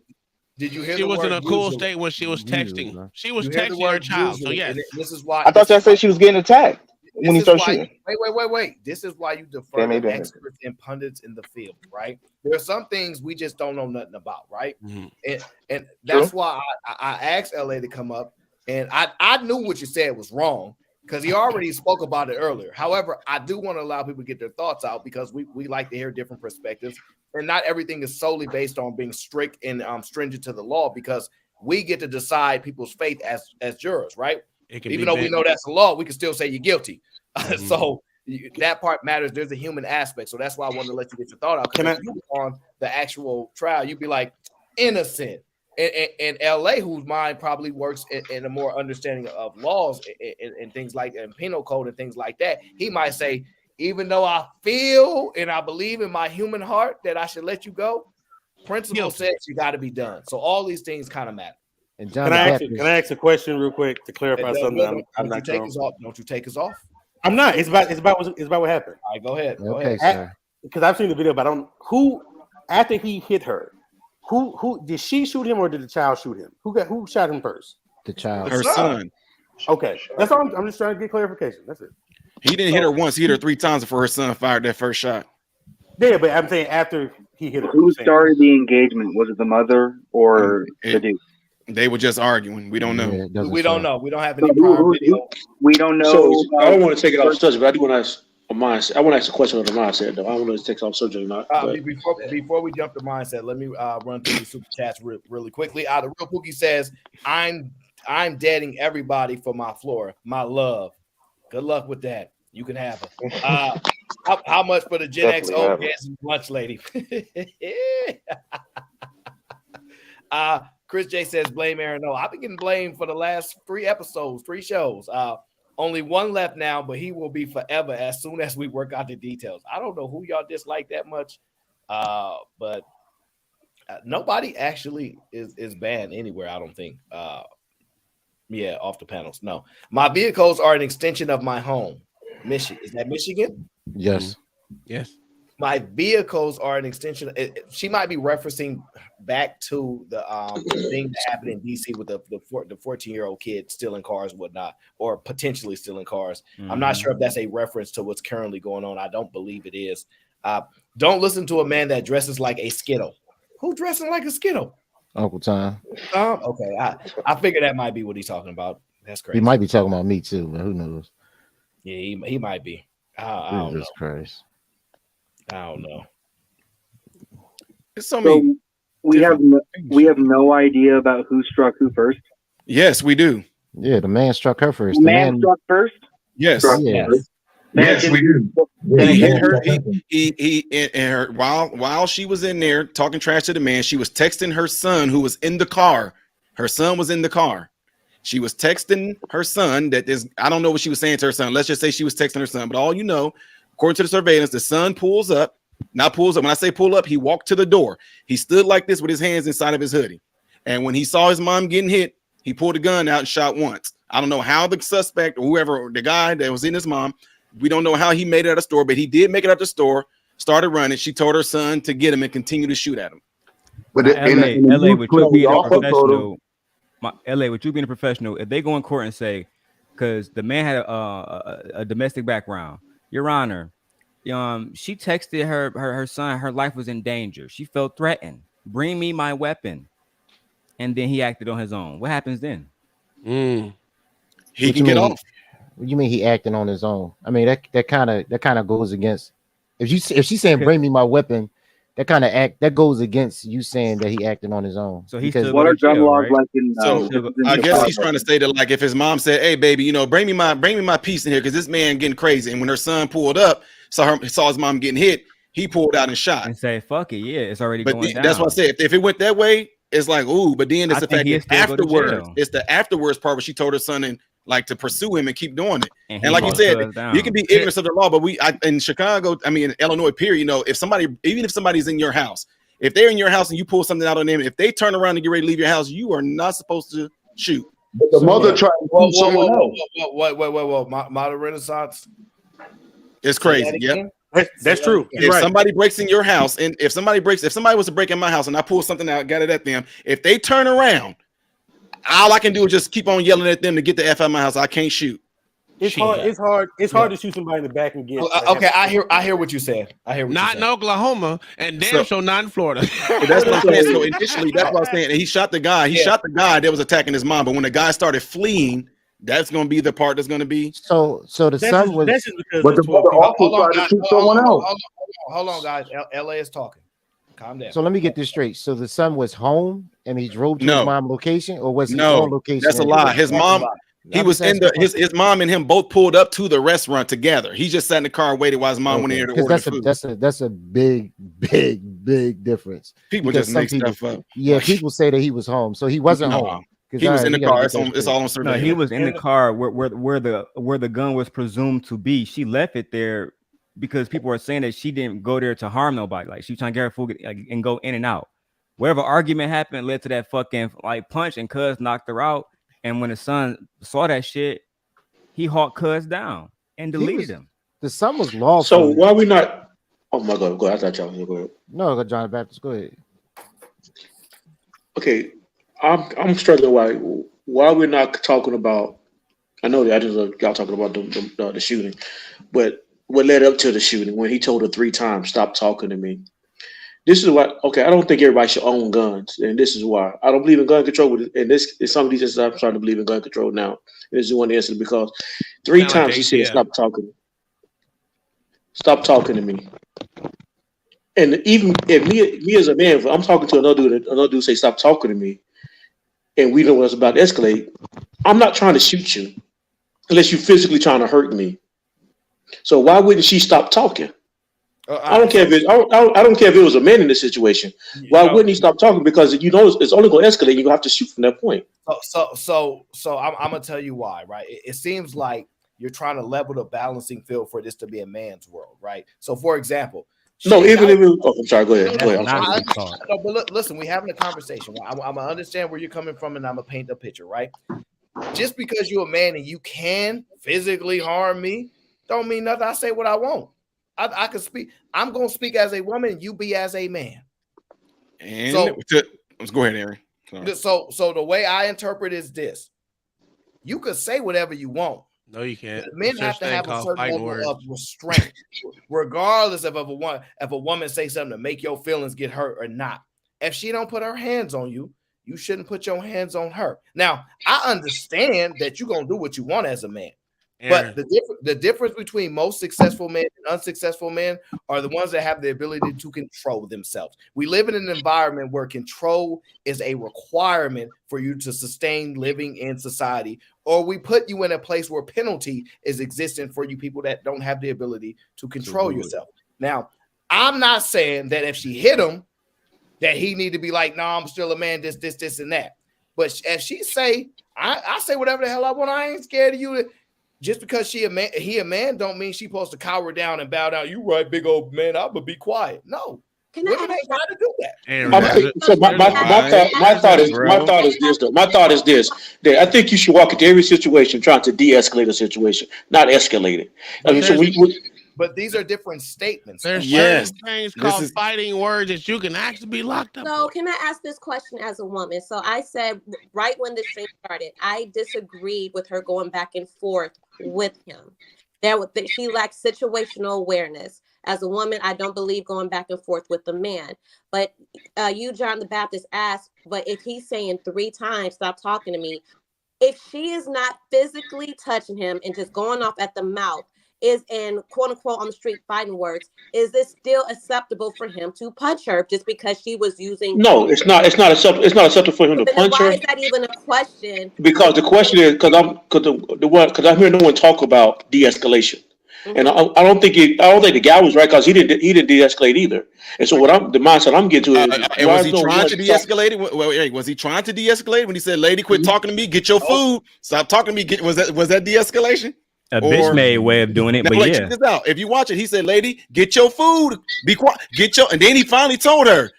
Did you hear? She was in a cool state when she was texting. She was texting her child. So yes, this is why. I thought y'all said she was getting attacked. When you start shooting. Wait. This is why you defer to experts and pundits in the field, right? There are some things we just don't know nothing about, right? Mm-hmm. And that's why I asked LA to come up, and I knew what you said was wrong because he already spoke about it earlier. However, I do want to allow people to get their thoughts out because we like to hear different perspectives, and not everything is solely based on being strict and stringent to the law because we get to decide people's faith as jurors, right? Even though we know that's the law, we can still say you're guilty. Mm-hmm. So that part matters. There's a human aspect. So that's why I wanted to let you get your thought out. Because you on the actual trial, you'd be like innocent. And LA, whose mind probably works in a more understanding of laws and things like and penal code and things like that, he might say, even though I feel and I believe in my human heart that I should let you go, principle says you got to be done. So all these things kind of matter. And John, can I ask a question real quick to clarify something? Don't you take us off? I'm not. It's about what happened. All right, go ahead. Okay, sir. Because I've seen the video, but I don't. Who after he hit her? Who did she shoot him or did the child shoot him? Who shot him first? The child. Her son. Okay, that's all. I'm just trying to get clarification. That's it. He didn't hit her once. He hit her 3 times before her son fired that first shot. Yeah, but I'm saying after he hit her. Who started the engagement? Was it the mother or the dude? They were just arguing. We don't know. Yeah, we don't know. We don't have any prior video. We don't know. So I don't want to take it off subject, but I do want to ask a mindset. I want to ask a question on the mindset, though. I don't want to take it off subject or not. Before we jump to mindset, let me run through the super chats really quickly. The Real Pookie says, I'm dating everybody for my Flora, my love. Good luck with that. You can have her. How much for the Gen X orgasm lunch lady? Chris J says, blame Aaron. No, I've been getting blamed for the last 3 shows. Only one left now, but he will be forever as soon as we work out the details. I don't know who y'all dislike that much, but nobody actually is banned anywhere, I don't think. Off the panels. No. My vehicles are an extension of my home. Michigan. Is that Michigan? Yes. Yes. My vehicles are an extension. She might be referencing back to the thing that happened in DC with the 14-year-old kid stealing cars and whatnot, or potentially stealing cars. Mm-hmm. I'm not sure if that's a reference to what's currently going on. I don't believe it is. Don't listen to a man that dresses like a Skittle. Who dressing like a Skittle? Uncle Tom. Okay. I figured that might be what he's talking about. That's crazy. He might be talking about me too, but who knows? Yeah, he might be. I don't know. Christ. I don't know. It's so we have no idea about who struck who first. Yes, we do. Yeah, the man struck her first. The man struck first. Yes. Yes, we do. He hit her. He and her while she was in there talking trash to the man. She was texting her son who was in the car. Her son was in the car. She was texting her son I don't know what she was saying to her son. Let's just say she was texting her son. But all you know, according to the surveillance, the son pulls up. When I say pull up, he walked to the door. He stood like this with his hands inside of his hoodie. And when he saw his mom getting hit, he pulled a gun out and shot once. I don't know how the suspect or whoever, the guy that was in his mom, we don't know how he made it out of the store, but he did make it out of the store, started running. She told her son to get him and continue to shoot at him. But LA, would you be a professional? LA, with you being a professional, if they go in court and say, because the man had a domestic background, Your Honor, she texted her son, her life was in danger. She felt threatened. Bring me my weapon. And then he acted on his own. What happens then? He can get off. What do you mean he acting on his own? I mean that kind of goes against if she's saying bring me my weapon, that goes against you saying that he acting on his own. So he's what are gun laws like in? So I guess he's trying to say that, like, if his mom said, "Hey, baby, bring me my piece in here because this man getting crazy," and when her son pulled up, saw his mom getting hit, he pulled out and shot and say, "Fuck it, yeah, it's already but going down." That's what I said. If it went that way, it's like, ooh, but then it's the fact that afterwards, it's the afterwards part where she told her son and like to pursue him and keep doing it. And like you said, you can be ignorant of the law, but in Chicago, I mean in Illinois, period, if somebody's in your house, if they're in your house and you pull something out on them, if they turn around and get ready to leave your house, you are not supposed to shoot. But the mother tried to shoot someone else. Whoa. Modern Renaissance. It's crazy. Yep. That's true. If somebody breaks in your house, and if somebody was to break in my house and I pull something out, got it at them, if they turn around, all I can do is just keep on yelling at them to get the F out of my house. I can't shoot. It's hard to shoot somebody in the back and get. Okay, I hear what you said. Not in Oklahoma, and damn sure not in Florida. That's what I'm saying. So initially, that's what I'm saying. And he shot the guy. He shot the guy that was attacking his mom. But when the guy started fleeing, that's going to be the part that's going to be. So the son was. But the mother also tried to shoot someone else. Hold on, guys. LA is talking. Calm down. So let me get this straight. So the son was home and he drove to his mom's location, or was he on location? That's a lie. His mom. He was in his mom and him both pulled up to the restaurant together. He just sat in the car and waited while his mom went in there to order food. That's a big difference. People just make stuff up. Yeah, people say that he was home, so he wasn't home. He was in the car. It's all on certain. No, he was in the car where the gun was presumed to be. She left it there because people are saying that she didn't go there to harm nobody. Like she was trying to get her food and go in and out. Whatever argument happened led to that fucking punch, and Cuz knocked her out. And when the son saw that shit, he hawked Cuz down and deleted him. The son was lawful. So why we not? Oh my God, go ahead. I thought y'all go ahead. No, John Baptist, go ahead. Okay, I'm struggling. Why we're not talking about? I know that y'all talking about the shooting, but what led up to the shooting when he told her 3 times, "Stop talking to me." This is why. Okay, I don't think everybody should own guns, and this is why I don't believe in gun control. And this is some of these instances I'm starting to believe in gun control now. And this is one instance because 3 times he said, "Stop talking. Stop talking to me." And even if me as a man, if I'm talking to another dude say, "Stop talking to me," and we know what's about to escalate, I'm not trying to shoot you unless you're physically trying to hurt me. So why wouldn't she stop talking? I don't care if I don't care if it was a man in this situation. Why wouldn't he stop talking? Because it's only going to escalate. You have to shoot from that point. So I'm gonna tell you why. Right? It seems like you're trying to level the balancing field for this to be a man's world, right? So, for example, I'm sorry. Go ahead. No, but listen, we're having a conversation. I'm gonna understand where you're coming from, and I'm gonna paint a picture, right? Just because you're a man and you can physically harm me, don't mean nothing. I say what I want. I can speak. I'm gonna speak as a woman. You be as a man. And let's go ahead, Aaron. So the way I interpret is this: you could say whatever you want. No, you can't. Men have to have a certain level of restraint, regardless of if a woman say something to make your feelings get hurt or not. If she don't put her hands on you, you shouldn't put your hands on her. Now, I understand that you're gonna do what you want as a man. But the difference between most successful men and unsuccessful men are the ones that have the ability to control themselves. We live in an environment where control is a requirement for you to sustain living in society, or we put you in a place where penalty is existing for you people that don't have the ability to control yourself. Now, I'm not saying that if she hit him, that he need to be like, no, I'm still a man, this, and that. But if she say, I say whatever the hell I want, I ain't scared of you. Just because he a man don't mean she supposed to cower down and bow down. You right, big old man, I'm gonna be quiet. No, women ain't got to do that. So my thought is this. That I think you should walk into every situation trying to de-escalate a situation, not escalate it. I mean, but these are different statements. There's Yes. certain things This called is fighting words that you can actually be locked up. So can I ask this question as a woman? So I said right when the stream started, I disagreed with her going back and forth with him. That she lacks situational awareness. As a woman, I don't believe going back and forth with the man. But you, John the Baptist, asked, but if he's saying 3 times, stop talking to me. If she is not physically touching him and just going off at the mouth, is in quote unquote on the street fighting words, is this still acceptable for him to punch her just because she was using? No, it's not. It's not acceptable. It's not acceptable for him to Then punch why her. is that even a question? Because the question is because I'm hearing no one talk about de-escalation, and I don't think the guy was right because he didn't de-escalate either. And so the mindset I'm getting to is and why was is he no trying one to de-escalate it? Well, hey, was he trying to de-escalate when he said, "Lady, quit talking to me. Get your food. Stop talking to me." Was that de-escalation? A bitch made way of doing it, Now, but like, yeah. check this out. If you watch it, he said, "Lady, get your food. Be quiet. And then he finally told her,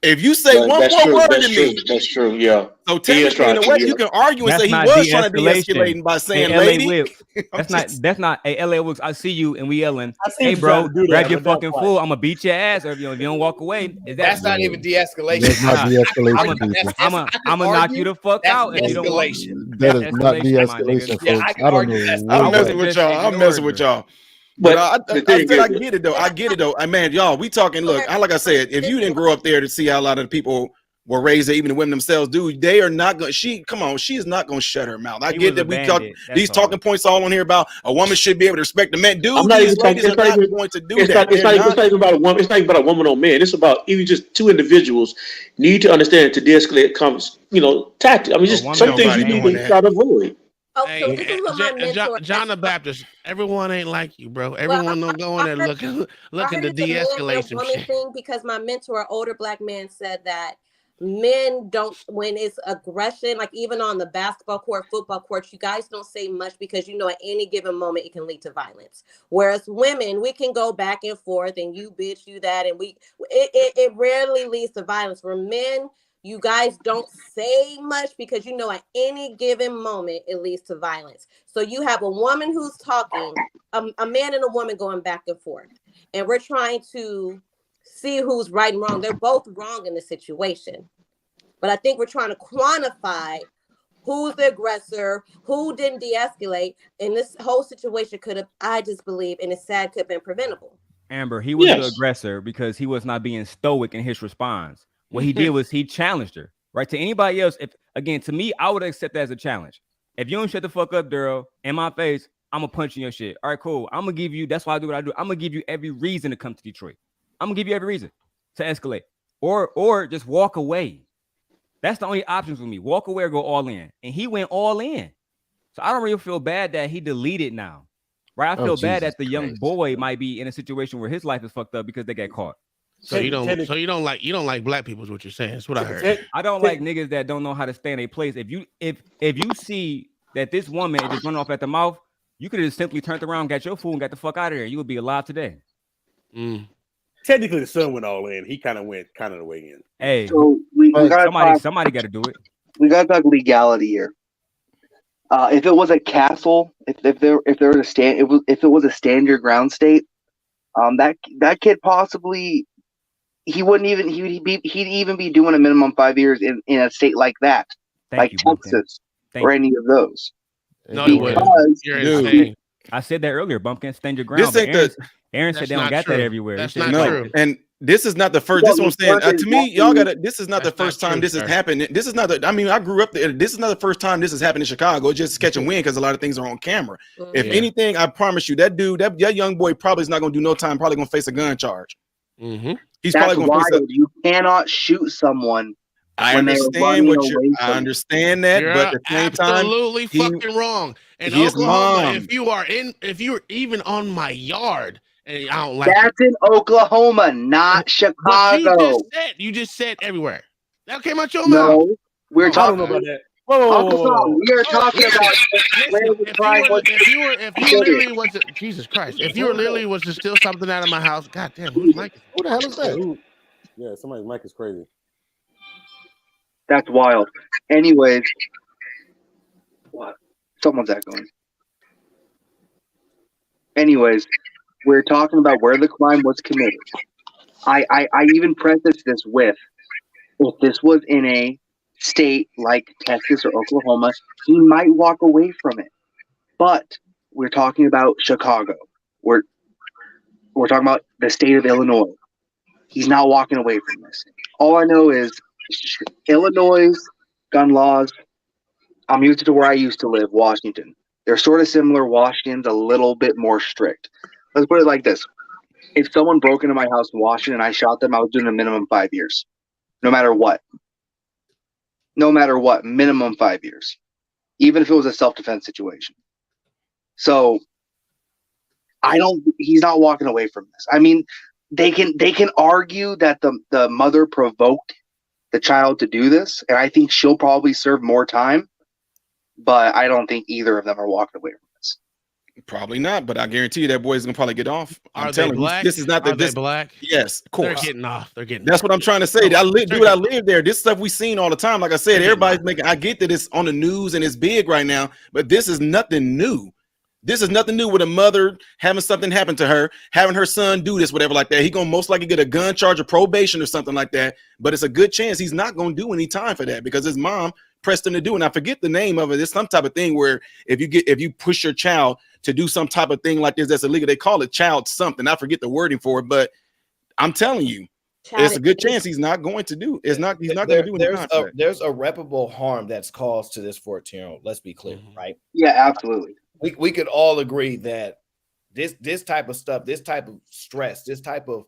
"If you say one That's more true. word That's to true. me." That's true. Yeah. So He is technically, in trying a to. way, Yeah. you can argue and That's say he not was trying to de-escalate de-escalation. by saying, Hey, LA "Lady." Whip. That's not. Hey, LA Whip, I see you and we yelling. I see Hey, you trying bro, to do grab that, your but that's fucking like fool. I'm gonna beat your ass, or if you don't walk away. Is that? That's not even de-escalation. That's not Nah, de-escalation, people. I can I'm gonna knock you argue the fuck that's out if you don't walk. escalation. That is That's not escalation, my de-escalation, nigga. Yeah, folks. I can I don't argue know that's what I'm I that messing would've with just y'all. I'm messing with ignored her. y'all. But But the I thing said is, I get it though. I get it though. Man, y'all, we talking. Look, like I said, if you didn't grow up there to see how a lot of the people were raised there, even the women themselves do, they are not going. She is not going to shut her mouth. I He get was a that we talk bandit. these That's all. talking points all on here about a woman should be able to respect the man. I'm Dude, not these even talking. ladies are not going to do It's that. not. It's not even about a woman. It's not even about a woman or man. It's about even just 2 individuals need to understand to de-escalate comes. Tactic. I mean, A just woman some is a things you need to bandit. try to avoid. Oh, so Hey, this is what my mentor. John the Baptist, everyone ain't like you, bro. Well, Everyone don't go in there looking I to heard it's a man de-escalate and some woman shit. thing because my mentor, an older black man, said that men don't, when it's aggression, like even on the basketball court, football court, you guys don't say much because at any given moment it can lead to violence. Whereas women, we can go back and forth and you bitch, you that, and it rarely leads to violence. For men, you guys don't say much because at any given moment it leads to violence. So you have a woman who's talking, a man and a woman going back and forth, and we're trying to see who's right and wrong. They're both wrong in the situation, but I think we're trying to quantify who's the aggressor, who didn't de-escalate, and this whole situation could have, I just believe, and it's sad, could have been preventable. Amber, he was the aggressor because he was not being stoic in his response. What he did was he challenged her, right? To anybody else, to me, I would accept that as a challenge. If you don't shut the fuck up, girl, in my face, I'm gonna punch in your shit. All right, cool. I'm gonna give you, that's why I do what I do. I'm gonna give you every reason to come to Detroit. I'm gonna give you every reason to escalate. Or just walk away. That's the only option for me. Walk away or go all in. And he went all in. So I don't really feel bad that he deleted now. Right? I feel bad that the young boy might be in a situation where his life is fucked up because they got caught. So you don't like black people is what you're saying. That's what I heard. I don't like niggas that don't know how to stay in a place. If you see that this woman is just running off at the mouth, you could have just simply turned around, got your food, and got the fuck out of there. You would be alive today. Technically, the son went all in. He kind of went the way in. Hey, so we gotta somebody got to do it. We gotta talk legality here. If it was a castle, if there was a if it was a stand your ground state, that kid possibly he'd even be doing a minimum 5 years in a state like that, Texas or any of those. No, because you're insane. I said that earlier. Bumpkin, stand your ground. This ain't Aaron said they don't got that everywhere. That's not true. And this is not the first. This is what I'm saying. To me, y'all got to. This is not the first time this has happened. This is not the. I mean, I grew up there. This is not the first time this has happened in Chicago. It's just catch and win because a lot of things are on camera. If anything, I promise you, that dude, that young boy, probably is not going to do no time. Probably going to face a gun charge. He's that's probably going to face. You cannot shoot someone. I understand what you're. I understand that, You're but at the same time, absolutely fucking wrong. In his Oklahoma, mom. if you're even on my yard, and I don't like that's in Oklahoma, not Chicago. You just said everywhere. That came out your mouth. No, we're talking about that. Uncle Tom, we are talking about if you literally was to, Jesus Christ, if you literally was to steal something out of my house, goddamn, whose mic? Who the hell is that? Yeah, somebody's mic is crazy. That's wild. Anyways, what? Someone's echoing. Anyways, We're talking about where the crime was committed. I even preface this with, if this was in a state like Texas or Oklahoma, he might walk away from it. But we're talking about Chicago. We're talking about the state of Illinois. He's not walking away from this. All I know is Illinois gun laws. I'm used to where I used to live, Washington. They're sort of similar. Washington's a little bit more strict. Let's put it like this. If someone broke into my house in Washington and I shot them, I was doing a minimum 5 years. No matter what. No matter what, minimum 5 years. Even if it was a self-defense situation. So he's not walking away from this. I mean, they can argue that the mother provoked the child to do this, and I think she'll probably serve more time, but I don't think either of them are walking away from this. Probably not, but I guarantee you that boy's gonna probably get off. Are they black? This is not Are they black? Yes, of course. They're getting off. They're getting. That's what I'm trying to say. I live there. This stuff we seen all the time. Like I said, everybody's making. I get that it's on the news and it's big right now, but this is nothing new. This is nothing new with a mother having something happen to her, having her son do this, whatever like that. He gonna most likely get a gun charge or probation or something like that. But it's a good chance he's not gonna do any time for that because his mom pressed him to do. And I forget the name of it. It's some type of thing where if you push your child to do some type of thing like this that's illegal, they call it child something. I forget the wording for it, but I'm telling you, it's a good chance he's not going to do. He's not going to do anything. There's irreparable harm that's caused to this 14-year-old. Let's be clear, right? Yeah, absolutely. We could all agree that this type of stuff, this type of stress, this type of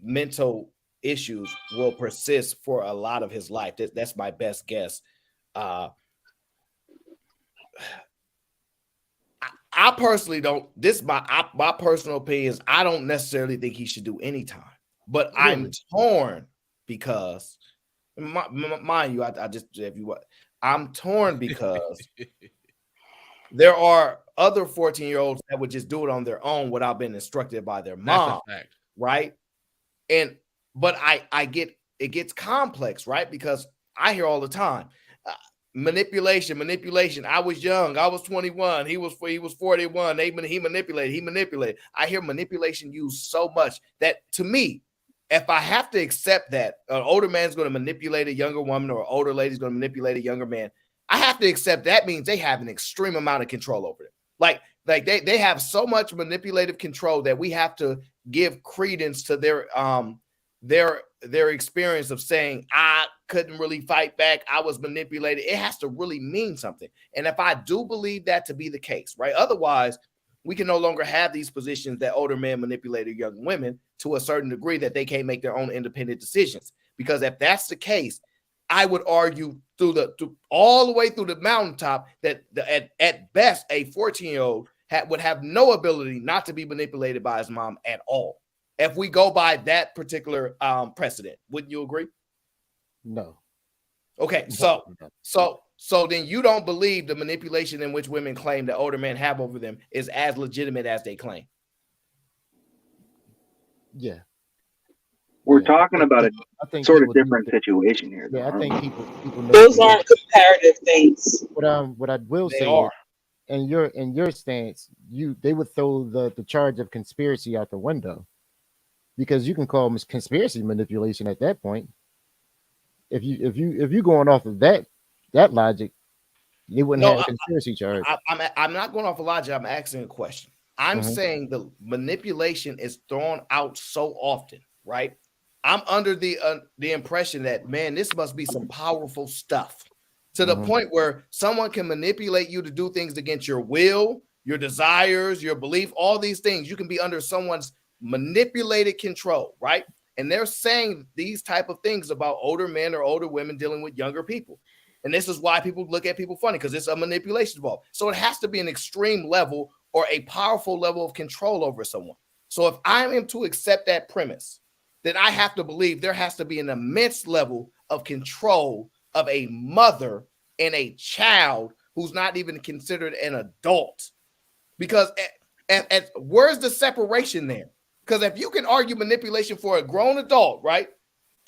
mental issues will persist for a lot of his life. That's my best guess. I personally don't. This is my personal opinion is I don't necessarily think he should do any time, but really? I'm torn because, mind you, I'm torn because there are other 14-year-olds that would just do it on their own without being instructed by their mom, right? But I get it gets complex, right? Because I hear all the time. Manipulation. I was young. I was 21. He was 41. He manipulated. I hear manipulation used so much that to me, if I have to accept that an older man's going to manipulate a younger woman or an older lady's going to manipulate a younger man, I have to accept that means they have an extreme amount of control over them. Like they have so much manipulative control that we have to give credence to their experience of saying, I couldn't really fight back. I was manipulated. It has to really mean something. And if I do believe that to be the case, right? Otherwise, we can no longer have these positions that older men manipulated young women to a certain degree that they can't make their own independent decisions. Because if that's the case, I would argue all the way through the mountaintop that at best a 14-year-old would have no ability not to be manipulated by his mom at all. If we go by that particular precedent, wouldn't you agree? No. Okay, so then you don't believe the manipulation in which women claim that older men have over them is as legitimate as they claim. Yeah. We're talking about a sort of different situation here. Yeah, I think people know those aren't comparative things. What I will say is, in your stance, they would throw the charge of conspiracy out the window. Because you can call them conspiracy manipulation at that point. If you going off of that logic, you wouldn't have a conspiracy charge. I'm not going off of logic. I'm asking a question. I'm saying the manipulation is thrown out so often, right? I'm under the impression that, man, this must be some powerful stuff to the point where someone can manipulate you to do things against your will, your desires, your belief, all these things. You can be under someone's manipulated control, right? And they're saying these type of things about older men or older women dealing with younger people. And this is why people look at people funny, because it's a manipulation involved. So it has to be an extreme level or a powerful level of control over someone. So if I am to accept that premise, then I have to believe there has to be an immense level of control of a mother and a child who's not even considered an adult. Because where's the separation there? Because if you can argue manipulation for a grown adult, right?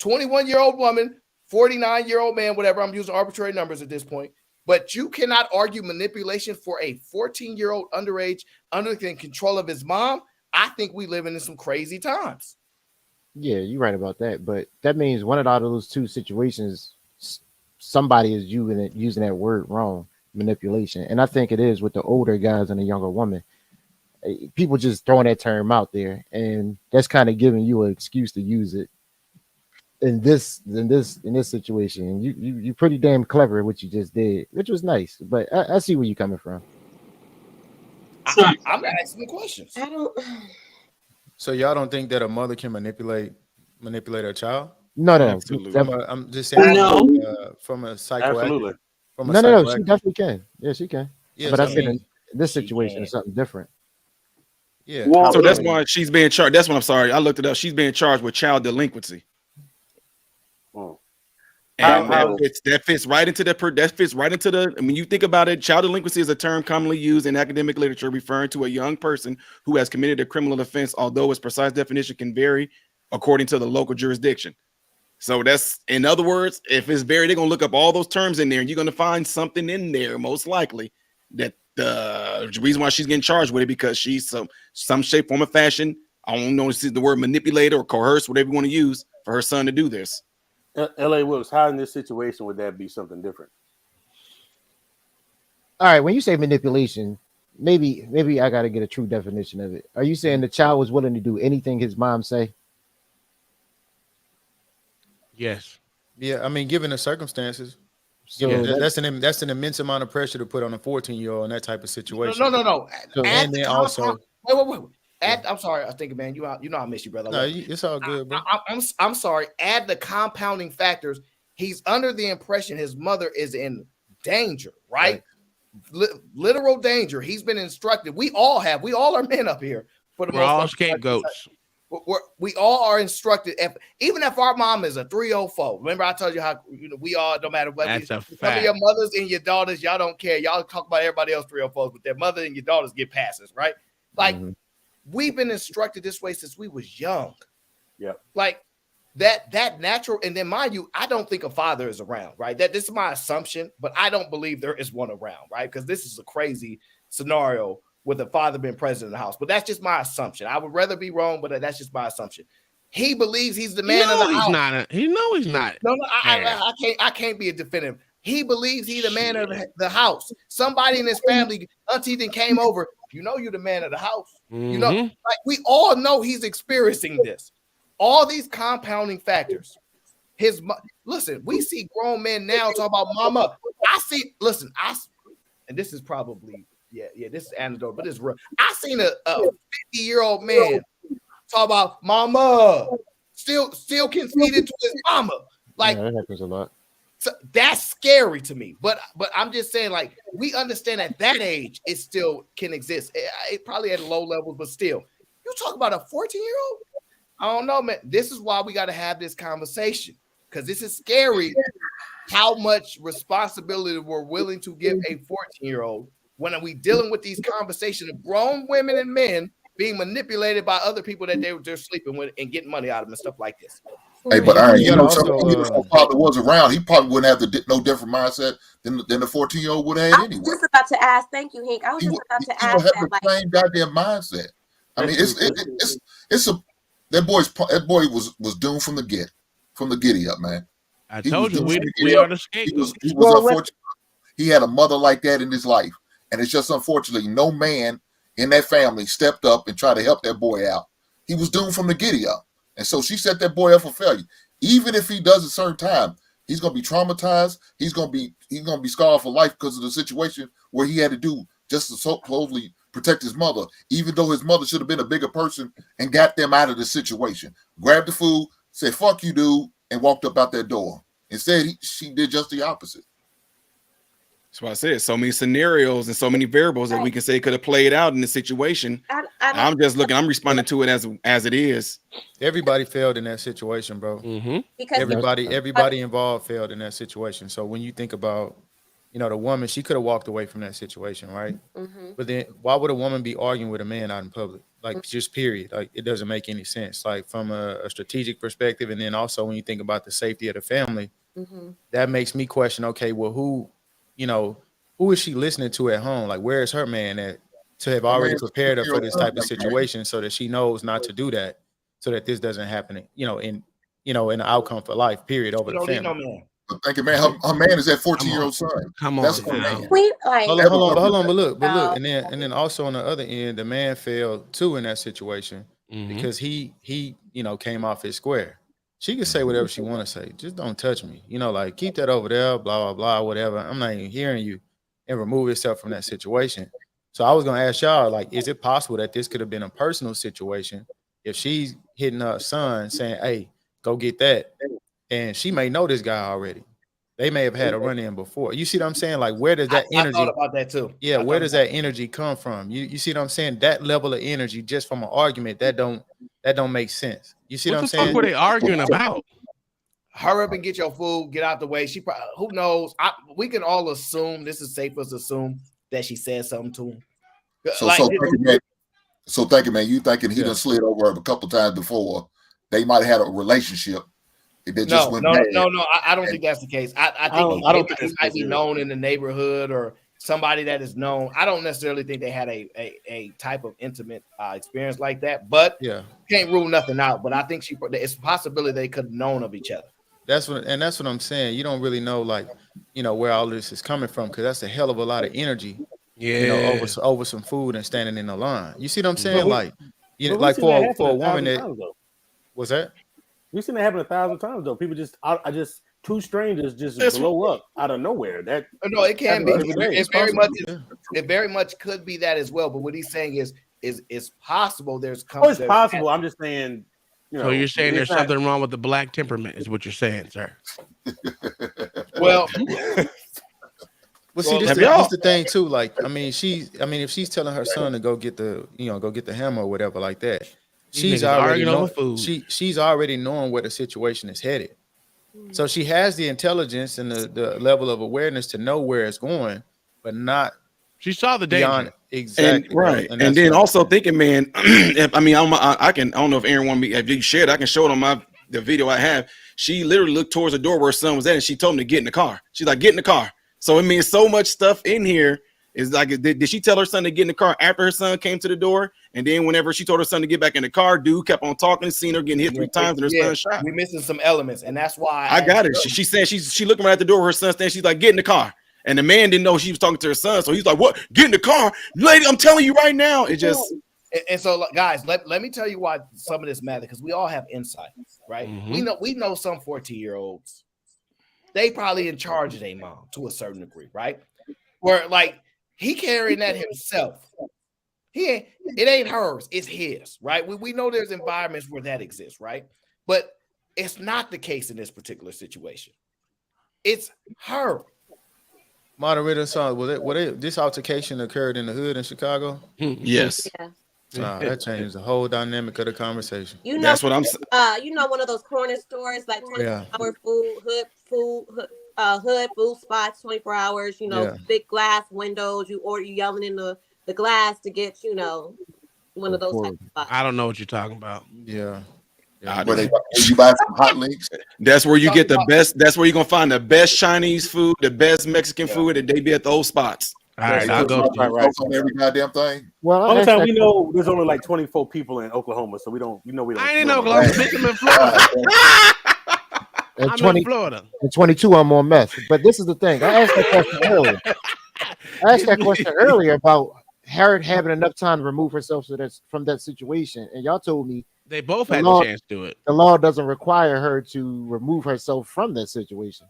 21-year-old woman, 49-year-old man, whatever, I'm using arbitrary numbers at this point, but you cannot argue manipulation for a 14-year-old underage under the control of his mom. I think we living in some crazy times. Yeah, you're right about that. But that means one out of those two situations, somebody is using that word wrong, manipulation. And I think it is with the older guys and the younger woman. People just throwing that term out there, and that's kind of giving you an excuse to use it in this situation. And you're pretty damn clever at what you just did, which was nice. But I see where you're coming from. I'm asking questions. I don't. So y'all don't think that a mother can manipulate her child? No. I'm just saying. No. From a Absolutely. No. She definitely can. Yeah, she can. Yes, but I I think mean, in this situation is something different. Yeah. Well, so that's why she's being charged. That's what I'm sorry. I looked it up. She's being charged with child delinquency. And that fits right into the. I mean, you think about it. Child delinquency is a term commonly used in academic literature referring to a young person who has committed a criminal offense, although its precise definition can vary according to the local jurisdiction. So that's, in other words, if it's varied, they're gonna look up all those terms in there, and you're gonna find something in there, most likely, that the reason why she's getting charged with it because she's some shape, form, or fashion. I don't know if this is the word manipulate or coerce, whatever you want to use for her son to do this. L.A. Wilkes, how in this situation would that be something different? All right, when you say manipulation, maybe I got to get a true definition of it. Are you saying the child was willing to do anything his mom say? Yes. Yeah, I mean, given the circumstances. So that's an immense amount of pressure to put on a 14-year-old in that type of situation. No. So, and then also, wait. I'm sorry. I think, man, you know I miss you, brother. No, it's all good, bro. I'm sorry. Add the compounding factors. He's under the impression his mother is in danger, right? Literal danger. He's been instructed. We all are men up here for the We're most all part. scapegoats. We all are instructed. Even if our mom is a 304, remember I told you how we all, no matter what. That's a some fact. of your mothers and your daughters, y'all don't care. Y'all talk about everybody else 304s, but their mother and your daughters get passes, right? Like we've been instructed this way since we was young. Yeah. Like that natural, and then mind you, I don't think a father is around, right? This is my assumption, but I don't believe there is one around, right? Because this is a crazy scenario with a father being present in the house. But that's just my assumption. I would rather be wrong, but that's just my assumption. He believes he's the man of the house. He's not. No, I can't be a definitive. He believes he's the man of the house. Somebody in his family, auntie, then came over. You know you're the man of the house. You know, like we all know he's experiencing this. All these compounding factors. Listen, we see grown men now talk about mama. And this is probably this is anecdotal, but it's real. I seen a 50-year-old man talk about mama still can feed it to his mama. Like that happens a lot. So that's scary to me. But I'm just saying, like, we understand at that age it still can exist. It probably at low levels, but still. You talk about a 14-year-old? I don't know, man. This is why we got to have this conversation, because this is scary how much responsibility we're willing to give a 14-year-old when are we dealing with these conversations of grown women and men being manipulated by other people that they're sleeping with and getting money out of them and stuff like this. Hey, but Aaron, you know, something if my father was around, he probably wouldn't have no different mindset than the 14-year-old would have anyway. I was just about to ask. Thank you, Hank. I was just about to ask that. The same goddamn mindset. I mean, that boy was doomed from the giddy up, man. I told you we are the scapegoats. He was unfortunate. He had a mother like that in his life, and it's just unfortunately no man in that family stepped up and tried to help that boy out. He was doomed from the giddy up. And so she set that boy up for failure. Even if he does a certain time, he's gonna be traumatized. He's gonna be scarred for life because of the situation where he had to do just to supposedly protect his mother, even though his mother should have been a bigger person and got them out of the situation. Grabbed the food, said "fuck you, dude," and walked up out that door. Instead, she did just the opposite. That's why I said so many scenarios and so many variables that we can say could have played out in this situation. I'm responding to it as it is. Everybody failed in that situation, bro. Everybody involved failed in that situation. So when you think about, the woman, she could have walked away from that situation, right? But then why would a woman be arguing with a man out in public? Like, just period. Like, it doesn't make any sense. Like, from a strategic perspective, and then also when you think about the safety of the family, that makes me question, okay, well, who is she listening to at home? Like, where is her man at? to have already prepared her for this type of situation, so that she knows not to do that, so that this doesn't happen. In an outcome for life. Period. Over the family. No man. Thank you, man. Her man is that 14-year-old son. Come That's on, man. Hold on, but look, and then also on the other end, the man failed too in that situation because he came off his square. She can say whatever she want to say, just don't touch me. Like keep that over there, blah blah blah, whatever. I'm not even hearing you, and remove yourself from that situation. So I was gonna ask y'all, like, is it possible that this could have been a personal situation if she's hitting her son saying, "Hey, go get that," and she may know this guy already. They may have had a run in before. You see what I'm saying? Like, where does that energy? I thought about that too. Yeah, where does that energy come from? You see what I'm saying? That level of energy just from an argument that don't make sense. You see what I'm saying? What were they arguing about? Hurry up and get your food. Get out the way. She probably, who knows? We can all assume, this is safe for us to assume, that she said something to him. So thank you, man. You thinking he done slid over her a couple times before? They might have had a relationship. No, I don't think that's the case. I think he might be known in the neighborhood or somebody that is known. I don't necessarily think they had a type of intimate experience like that, but can't rule nothing out. But I think it's a possibility they could have known of each other. That's what I'm saying. You don't really know, like, where all this is coming from, because that's a hell of a lot of energy. Yeah, over some food and standing in the line. You see what I'm saying? Like for a woman that was that. We've seen that happen 1,000 times though. People just two strangers just blow up out of nowhere. No, it can be. It very much could be that as well. But what he's saying is it's possible. It's possible. I'm just saying. So you're saying there's something wrong with the black temperament, is what you're saying, sir? Well. Well, see, this is the thing too. Like, if she's telling her son to go get the hammer or whatever like that, she's already knowing where the situation is headed. So she has the intelligence and the level of awareness to know where it's going, but not. She saw the danger. Exactly. And then also thinking, man, I don't know if Aaron want me, if you shared, I can show it on the video I have. She literally looked towards the door where her son was at, and she told him to get in the car. She's like, get in the car. So it means so much stuff in here. Is like, did she tell her son to get in the car after her son came to the door? And then whenever she told her son to get back in the car, dude kept on talking, seen her getting hit 3 times, and her son shot. We're missing some elements, and that's why I got it. She said she looking right at the door where her son stands. She's like, get in the car. And the man didn't know she was talking to her son. So he's like, what? Get in the car. Lady, I'm telling you right now. It just. And so, guys, let me tell you why some of this matters, because we all have insight, right? We know some 14-year-olds. They probably in charge of their mom to a certain degree, right? Where like he carrying that himself. It ain't hers, it's his, right? We know there's environments where that exists, right? But it's not the case in this particular situation. It's her. Moderator, this altercation occurred in the hood in Chicago? Yes. Yeah. That changed the whole dynamic of the conversation. That's what I'm saying. One of those corner stores, like 24-hour hood food spots, 24 hours, big glass windows, you yelling in the glass to get, one of those type of spots. I don't know what you're talking about. Yeah. Where you buy some hot links. That's where you get the best. That's where you're gonna find the best Chinese food, the best Mexican food, and they be at those spots. All right, I'll go on every goddamn thing. Well, only time we know there's only like 24 people in Oklahoma, so we don't. I ain't in Oklahoma. Bitch, I'm in Florida. I'm in Florida. And 22 on more meth. But this is the thing. I asked that question earlier. About her having enough time to remove herself from that situation, and y'all told me they both had a chance to do it. The law doesn't require her to remove herself from that situation.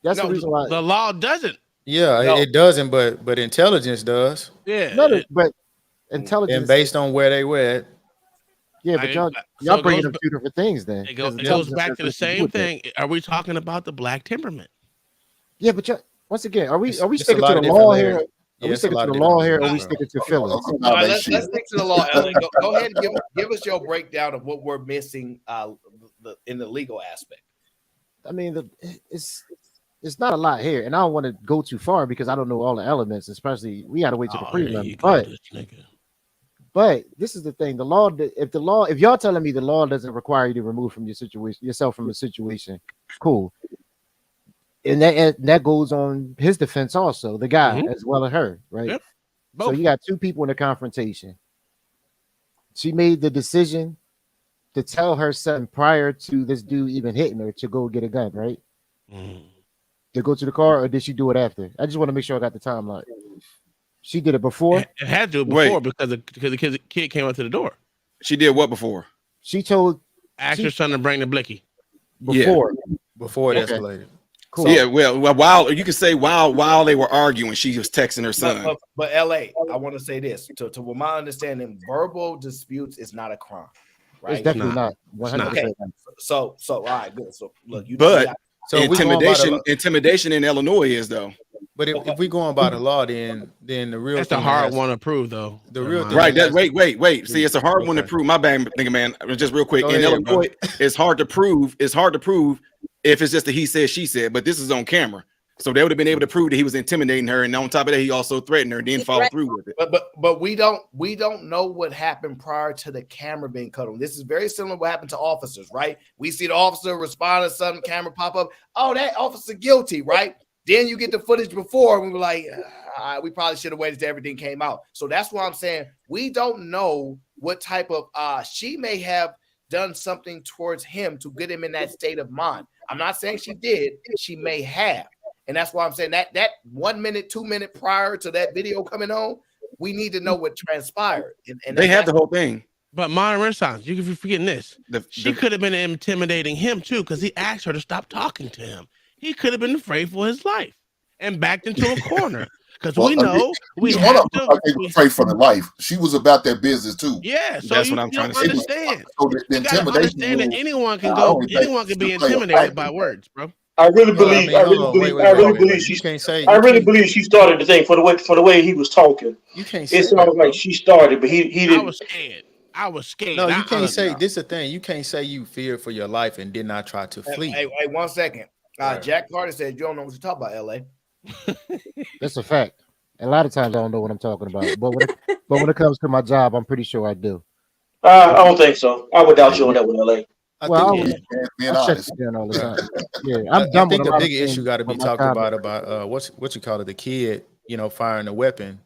That's the reason why the law doesn't. Yeah, it doesn't, but intelligence does. Yeah, but intelligence and based on where they were. Yeah, but y'all bringing up 2 different things. Then it goes back to the same thing. Are we talking about the black temperament? Yeah, but once again, are we sticking to the law here? Are we sticking to the law here, or are we sticking to feelings? All right, let's stick to the law. Ellen, go ahead and give us your breakdown of what we're missing in the legal aspect. I mean, it's not a lot here, and I don't want to go too far because I don't know all the elements. Especially, we got to wait to the prelim. But this is the thing: the law. If y'all telling me the law doesn't require you to remove from yourself from a situation, cool. And that goes on his defense also, the guy as well as her, right? Yep. So you got two people in a confrontation. She made the decision to tell her son prior to this dude even hitting her to go get a gun, right? To go to the car, or did she do it after? I just want to make sure I got the timeline. She did it before. It had to before because the kid came up to the door. She did what before? She told asked her son to bring the blicky. Before it escalated. Cool. Yeah, well, while you could say while they were arguing, she was texting her son. But LA, I want to say this to my understanding, verbal disputes is not a crime, right? It's definitely not. 100%. Okay. So all right, good. So look, you but so intimidation in Illinois is though. But if we going by the law, then the real that's a hard one to prove though. The real thing, right? Wait. See, it's a hard one to prove. My bad, thinking man. Just real quick, in Illinois, it's hard to prove. It's hard to prove if it's just a he said, she said. But this is on camera, so they would have been able to prove that he was intimidating her, and on top of that, he also threatened her, and didn't follow through with it. But we don't know what happened prior to the camera being cut on. This is very similar to what happened to officers, right? We see the officer respond to something, camera pop up. Oh, that officer guilty, right? Then you get the footage before, and we were like, we probably should have waited till everything came out. So that's why I'm saying we don't know what type of she may have done something towards him to get him in that state of mind. I'm not saying she did, she may have. And that's why I'm saying that 1 minute, 2 minute prior to that video coming on, we need to know what transpired. And they have the whole thing. But modern Renaissance, you're forgetting this. She could have been intimidating him too, because he asked her to stop talking to him. He could have been afraid for his life and backed into a corner. Because we know we have to afraid for the life. She was about that business too. Yeah, so that's what I'm trying to say. Understand. So the intimidation understand that anyone can be intimidated by words, bro. I really believe she started the thing for the way he was talking. You can't say it sounds like she started, but he didn't. I was scared. No, you can't say this is the thing. You can't say you feared for your life and did not try to flee. Hey, 1 second. Jack Carter said you don't know what you're talking about, LA. That's a fact. A lot of times I don't know what I'm talking about. But when it comes to my job, I'm pretty sure I do. I don't think so. I would doubt you on that with LA. I shut you down all the time. Yeah, I think the big issue got to be talked about what you call it, the kid, firing a weapon.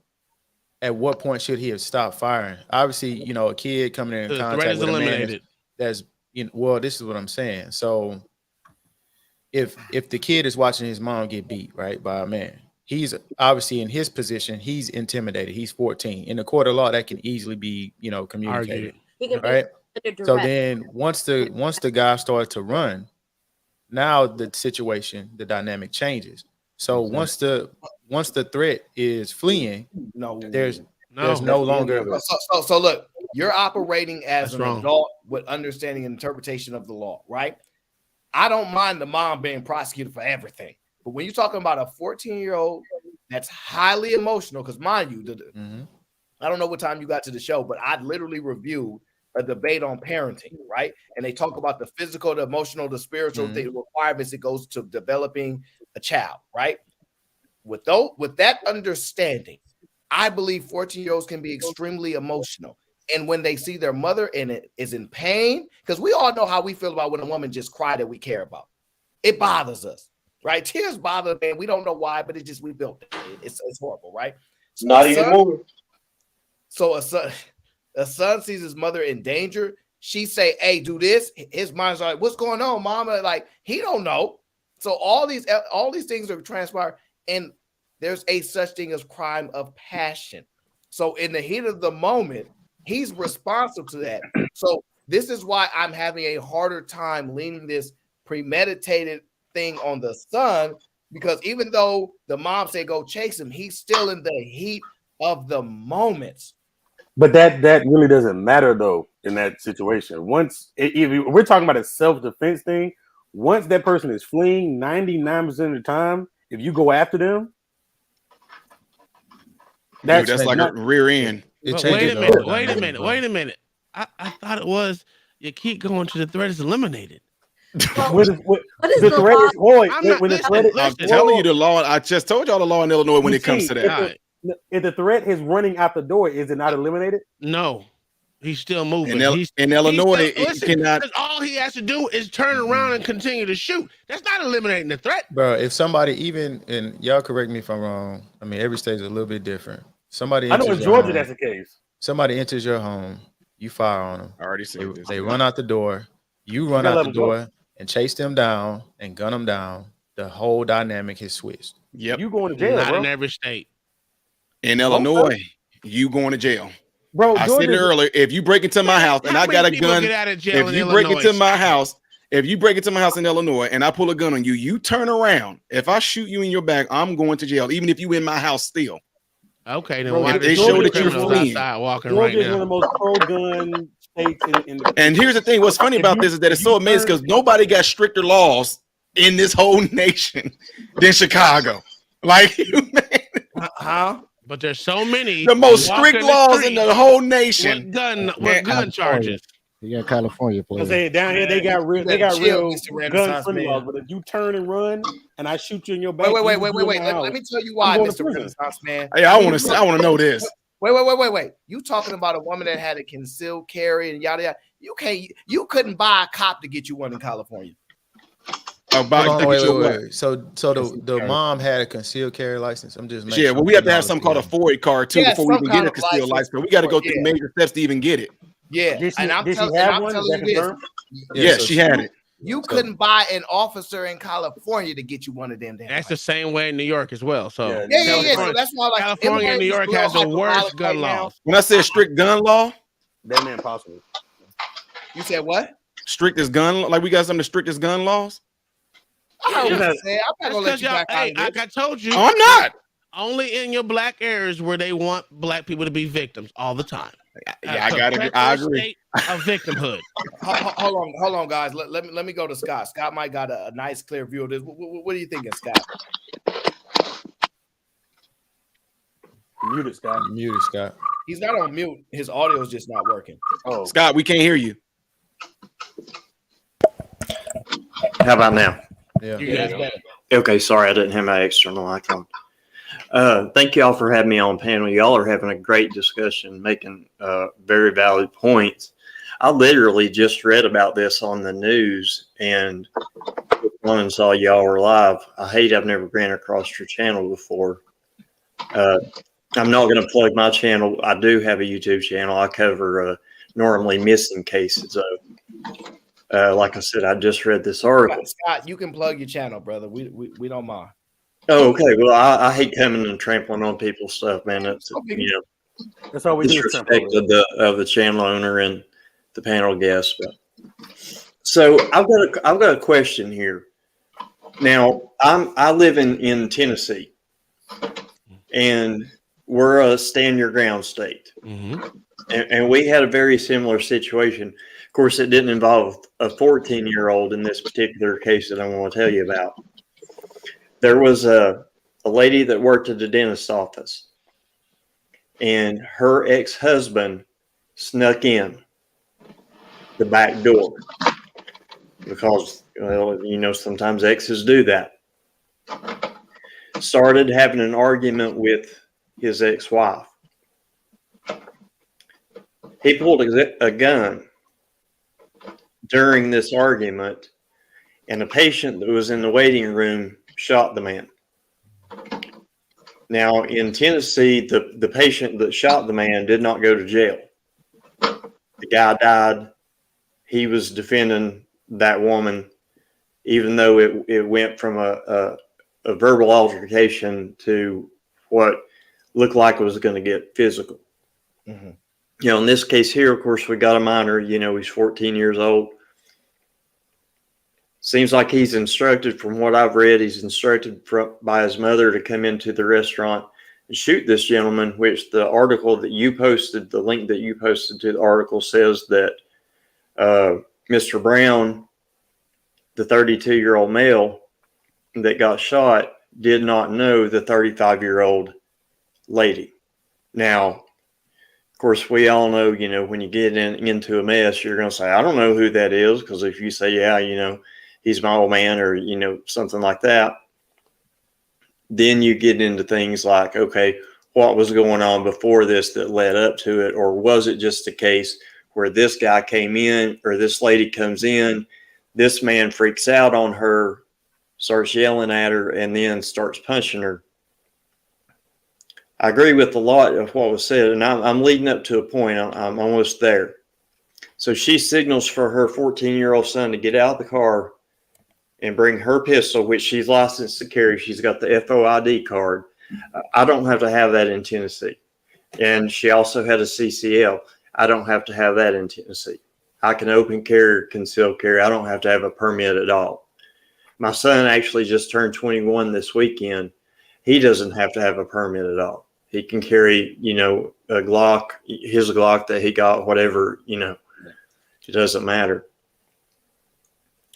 At what point should he have stopped firing? Obviously, a kid coming in contact with a man that's this is what I'm saying. So if the kid is watching his mom get beat, right, by a man, he's obviously in his position, he's intimidated. He's 14. In the court of law, that can easily be, communicated. Right. So then once the guy starts to run, now the situation, the dynamic changes. So once the threat is fleeing, there's no longer. So look, you're operating as an adult with understanding and interpretation of the law, right? I don't mind the mom being prosecuted for everything, but when you're talking about a 14-year-old that's highly emotional, because mind you, I don't know what time you got to the show, but I literally reviewed a debate on parenting, right? And they talk about the physical, the emotional, the spiritual the requirements it goes to developing a child, right? With that understanding, I believe 14-year-olds can be extremely emotional. And when they see their mother is in pain, because we all know how we feel about when a woman just cried that we care about. It bothers us, right? Tears bother, man. We don't know why, but we built it. It's horrible, right? So not anymore. So a son sees his mother in danger. She say, "Hey, do this." His mind's like, "What's going on, mama?" Like he don't know. So all these things are transpired, and there's a such thing as crime of passion. So in the heat of the moment, he's responsible to that. So this is why I'm having a harder time leaning this premeditated thing on the son, because even though the mom say go chase him, he's still in the heat of the moments. But that really doesn't matter though in that situation. If we're talking about a self-defense thing, once that person is fleeing 99% of the time, if you go after them, that's like a rear end. Wait a minute. I thought it was you keep going to the threat is eliminated. I'm telling you the law. I just told y'all the law in Illinois when it comes to that. If the threat is running out the door, is it not eliminated? No, he's still moving. In Illinois, because all he has to do is turn around and continue to shoot. That's not eliminating the threat, bro. If somebody and y'all correct me if I'm wrong. I mean, every state is a little bit different. Somebody I know enters in your Georgia home. that's the case. Somebody enters your home. You fire on them. I already said this. They run out the door. You run out the door and chase them down and gun them down. The whole dynamic has switched. Yep. You going to jail, Not bro. in every state. In Illinois, you going to jail. Bro, I said it earlier. If you break into my house and How I got a many people gun, get out of jail if in you break Illinois? into my house, if you break into my house in Illinois and I pull a gun on you, you turn around. If I shoot you in your back, I'm going to jail, even if you in my house still. Okay, then Bro, why If they they show show the that you're criminals fleeing. outside walking Georgia right is one of now? the most pro-gun states in the And here's the thing: what's funny about this is that it's so amazing because nobody got stricter laws in this whole nation than Chicago. Like, Huh? But there's so many. the most walking strict laws in the whole nation. With gun charges. You got California Because players. down here they got real, You better chill, Mr. gun Renaissance friendly man. laws. But if you turn and run and I shoot you in your back, Wait. you in my house, Let me tell you I'm why, going to Mr. prison. Renaissance man. Hey, I want to know this. Wait. You talking about a woman that had a concealed carry and yada yada. You couldn't buy a cop to get you one in California. Hold on, wait. So the mom had a concealed carry license. I'm just making Yeah, well, we have to have something called a FOID card too before we even get a concealed license. We got to go through major steps to even get it. Yeah, Did she, and I'm did she telling have one? you Is that this. confirmed? Yeah, she had it. You couldn't buy an officer in California to get you one of them. That's the same way in New York as well. So Yeah. So that's why, like, California and New York has the worst gun laws. When I said strict gun law, that ain't possible. You said what? Strictest gun, like we got some of the strictest gun laws. I heard what you said. I'm not gonna let you back out Hey, of this. like I told you, I'm not. Only in your black areas where they want black people to be victims all the time. Yeah, I agree. Of victimhood. Hold on, guys. Let me go to Scott. Scott might got a nice, clear view of this. What are you thinking, Scott? Muted, Scott. He's not on mute. His audio is just not working. Oh, Scott, we can't hear you. How about now? Yeah. Okay, sorry, I didn't have my external mic on. Thank y'all for having me on panel. Y'all are having a great discussion, making very valid points. I literally just read about this on the news and one and saw y'all were live. I've never ran across your channel before. I'm not going to plug my channel. I do have a YouTube channel. I cover normally missing cases. Like I said, I just read this article. Scott, you can plug your channel, brother. We don't mind. Oh, okay. Well, I hate coming and trampling on people's stuff, man. That's that's all we do. Disrespect of the channel owner and the panel guests. So I've got a question here. Now I live in Tennessee, and we're a stand your ground state, and we had a very similar situation. Of course, it didn't involve a 14-year-old in this particular case that I want to tell you about. There was a lady that worked at the dentist's office, and her ex-husband snuck in the back door because, well, sometimes exes do that. Started having an argument with his ex-wife. He pulled a gun during this argument, and a patient that was in the waiting room shot the man. Now, in Tennessee, the patient that shot the man did not go to jail. The guy died. He was defending that woman, even though it went from a verbal altercation to what looked like it was going to get physical. Mm-hmm. In this case here, of course, we got a minor. He's 14 years old. Seems like he's instructed, from what I've read, he's instructed by his mother to come into the restaurant and shoot this gentleman, which the article that you posted, the link that you posted to the article says that Mr. Brown, the 32-year-old male that got shot, did not know the 35-year-old lady. Now, of course, we all know, when you get into a mess, you're going to say, I don't know who that is, because if you say, yeah, he's my old man, or, something like that, then you get into things like, okay, what was going on before this that led up to it? Or was it just a case where this guy came in, or this lady comes in, this man freaks out on her, starts yelling at her, and then starts punching her? I agree with a lot of what was said, and I'm leading up to a point. I'm almost there. So she signals for her 14-year-old son to get out of the car and bring her pistol, which she's licensed to carry. She's got the FOID card. I don't have to have that in Tennessee. And she also had a CCL. I don't have to have that in Tennessee. I can open carry or concealed carry. I don't have to have a permit at all. My son actually just turned 21 this weekend. He doesn't have to have a permit at all. He can carry, you know, a Glock, his Glock that he got, whatever, you know, it doesn't matter.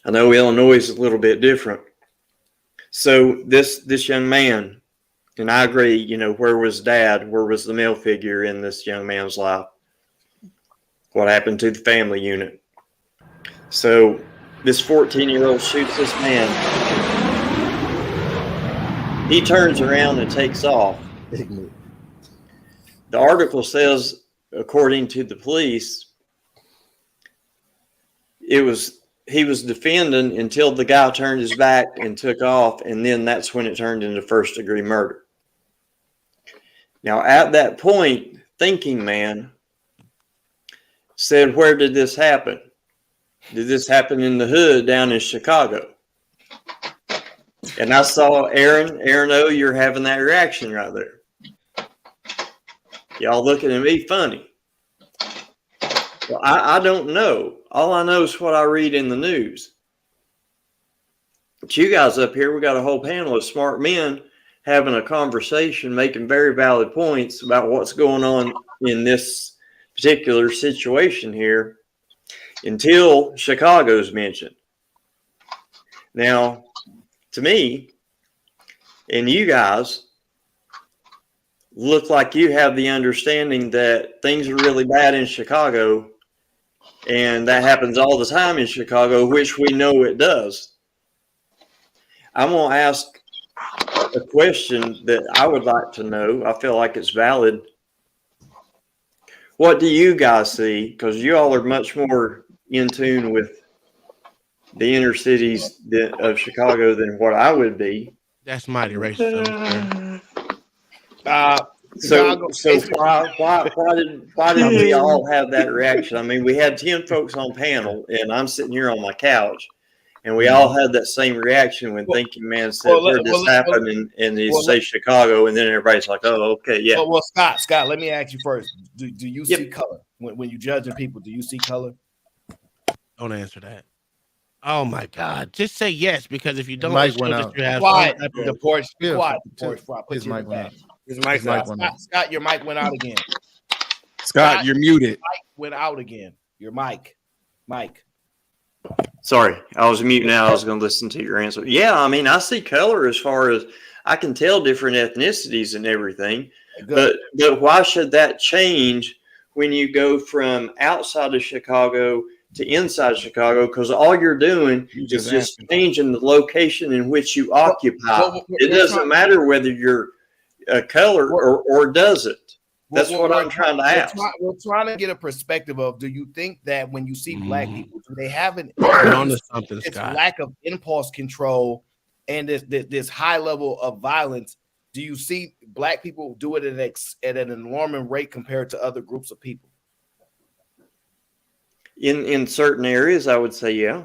I know Illinois is a little bit different. So this young man, and I agree, you know, where was dad? Where was the male figure in this young man's life? What happened to the family unit? So this 14-year-old shoots this man. He turns around and takes off. The article says, according to the police, he was defending until the guy turned his back and took off, and then that's when it turned into first-degree murder. Now, at that point, thinking man said, where did this happen? Did this happen in the hood down in Chicago? And I saw Aaron, oh, you're having that reaction right there. Y'all looking at me funny. Well, I don't know. All I know is what I read in the news. But you guys up here, we got a whole panel of smart men having a conversation, making very valid points about what's going on in this particular situation here until Chicago's mentioned. Now, to me, and you guys look like you have the understanding that things are really bad in Chicago, and that happens all the time in Chicago, which we know it does. I'm going to ask a question that I would like to know. I feel like it's valid. What do you guys see? Because you all are much more in tune with the inner cities of Chicago than what I would be. That's mighty racist. So why did we all have that reaction? I mean, we had 10 folks on panel, and I'm sitting here on my couch, and we all had that same reaction when thinking man said, where did this happen? And they say Chicago, and then everybody's like, oh, okay, yeah. Well, Scott, let me ask you first. Do you see color? When you're judging people, do you see color? Don't answer that. Oh my God! Just say yes, because if you don't, Mike went out. You have Quiet. The porch. Quiet. The porch. His mic went out. His mic went out. Scott, your mic went out again. Scott, you're muted. Mic went out again. Your mic. Sorry, I was muting now. I was going to listen to your answer. Yeah, I mean, I see color as far as I can tell different ethnicities and everything. But why should that change when you go from outside of Chicago to inside Chicago? Because all you're doing is just changing the location in which you occupy. It doesn't matter whether you're a color or does it. That's what I'm trying to ask. We're trying to get a perspective of, do you think that when you see black people, do they have it's lack of impulse control and this high level of violence? Do you see black people do it at an alarming rate compared to other groups of people? In certain areas, I would say, yeah.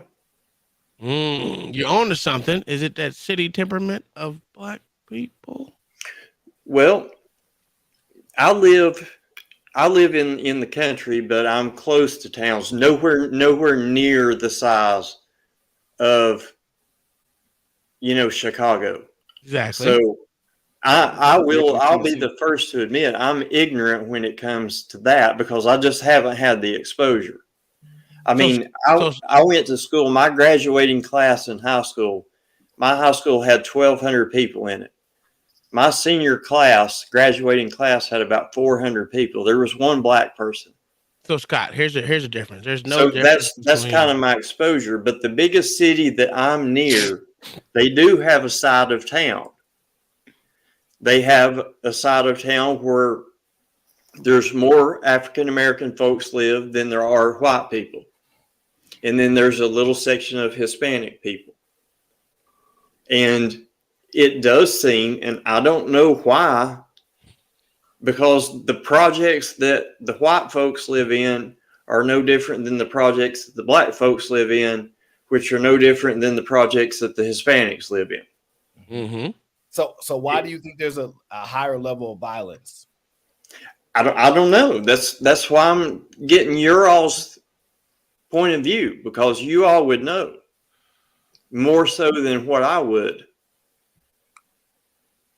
You're on to something. Is it that city temperament of black people? Well, I live in the country, but I'm close to towns. Nowhere near the size of, Chicago. Exactly. So I'll be the first to admit I'm ignorant when it comes to that because I just haven't had the exposure. I mean, I went to school. My graduating class in high school, my high school had 1,200 people in it. My senior class, graduating class, had about 400 people. There was one black person. So Scott, here's a difference. There's no difference. That's kind of my exposure. But the biggest city that I'm near, they do have a side of town. They have a side of town where there's more African American folks live than there are white people. And then there's a little section of Hispanic people. And it does seem, and I don't know why because the projects that the white folks live in are no different than the projects that the black folks live in, which are no different than the projects that the Hispanics live in. Mm-hmm. So why do you think there's a higher level of violence? I don't know. That's why I'm getting your all's point of view, because you all would know more so than what I would.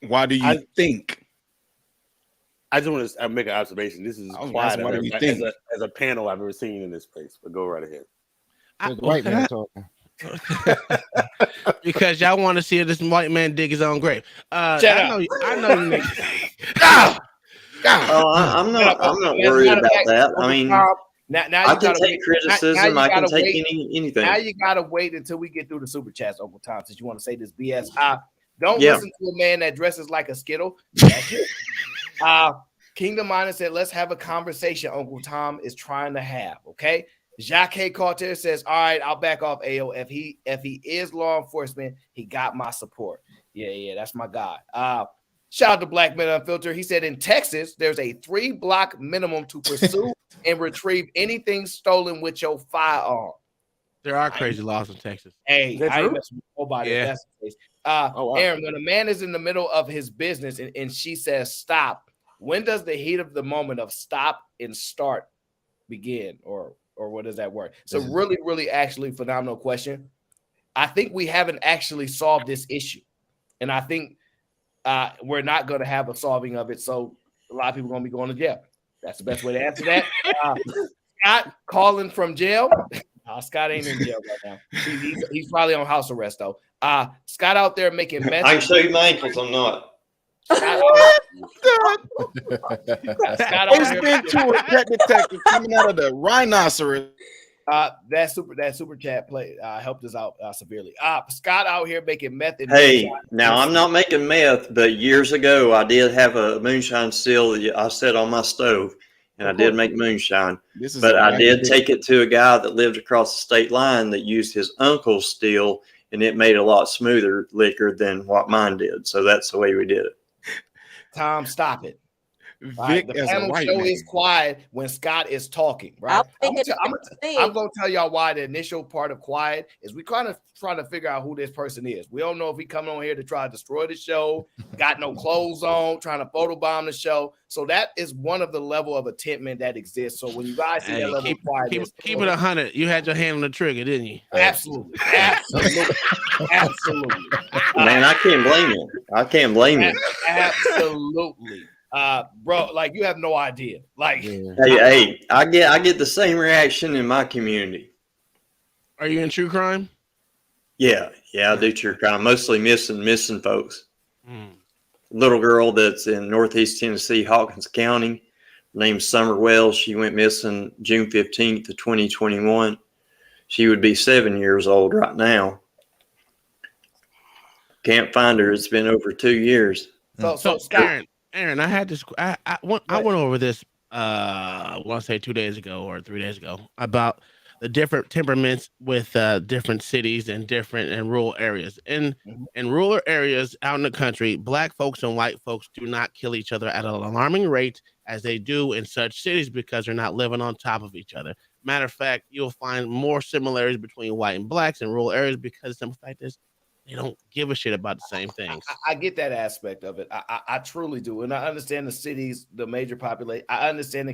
Why do you think? I just want to make an observation. This is quiet as a panel I've ever seen in this place. But go right ahead. The white man talking. Because y'all want to see this white man dig his own grave. Shut I up. know you niggas. I'm not worried about that. I mean, now I can take criticism. I can take anything. Now you gotta wait until we get through the super chats, Uncle Tom, since you want to say this BS. Don't Yeah. listen to a man that dresses like a Skittle. That's it. Kingdom Miner said, let's have a conversation Uncle Tom is trying to have. Okay. Jacques Carter says, all right, I'll back off AO. If he is law enforcement, he got my support. Yeah, that's my guy. Shout out to Black Men Unfiltered. He said in Texas, there's a 3-block minimum to pursue and retrieve anything stolen with your firearm. There are crazy laws in Texas. Hey, I ain't messing with nobody. Yeah. If that's the case. Aaron, when a man is in the middle of his business and she says stop, when does the heat of the moment of stop and start begin? Or what does that work? So really, really actually phenomenal question. I think we haven't actually solved this issue. And I think we're not going to have a solving of it. So a lot of people are going to be going to jail. That's the best way to answer that. Scott calling from jail. Scott ain't in jail right now. He's probably on house arrest though. Scott out there making mess. I can show you my ankles. I'm not. It's been to a pet detective coming out of the rhinoceros. That super chat play helped us out severely. Scott out here making meth. Hey, now I'm not making meth, but years ago I did have a moonshine still that I set on my stove, and I did make moonshine. But I did take it to a guy that lived across the state line that used his uncle's still, and it made a lot smoother liquor than what mine did. So that's the way we did it. Tom, stop it. Vic The as a panel white show man. is quiet when Scott is talking, right? I'm going to tell y'all why the initial part of quiet is we kind of trying to figure out who this person is. We don't know if he coming on here to try to destroy the show, got no clothes on, trying to photobomb the show. So that is one of the level of attentment that exists. So when you guys see that level of quietness, keep it 100. You had your hand on the trigger, didn't you? Absolutely. Man, I can't blame you. I can't blame you. Absolutely. Bro, like you have no idea. Like hey, I get the same reaction in my community. Are you in true crime? Yeah, I do true crime. Mostly missing folks. Little girl that's in Northeast Tennessee, Hawkins County, named Summer Wells. She went missing June 15th of 2021. She would be 7 years old right now. Can't find her. It's been over 2 years. So Aaron, I had this. I went over this. I want to say 2 days ago or 3 days ago about the different temperaments with different cities and different and rural areas. In rural areas out in the country, black folks and white folks do not kill each other at an alarming rate as they do in such cities because they're not living on top of each other. Matter of fact, you'll find more similarities between white and blacks in rural areas because the fact is they don't give a shit about the same things. I get that aspect of it. I truly do. And I understand the cities, the major population. I understand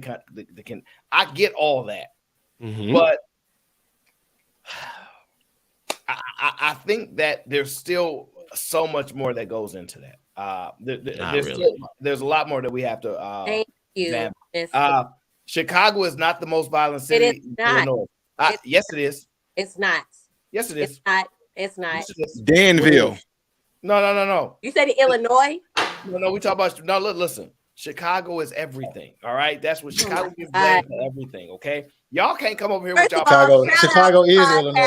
I get all that. But I think that there's still so much more that goes into that. There's a lot more that we have to Thank you. Chicago is not the most violent city in Illinois. Yes, it is. It's not. Yes, it is. It's not. It's not. Danville. No. You said Illinois? No, we talk about listen. Chicago is everything. All right. That's what Chicago is blamed for everything. Okay. Y'all can't come over here with y'all. Chicago is Illinois.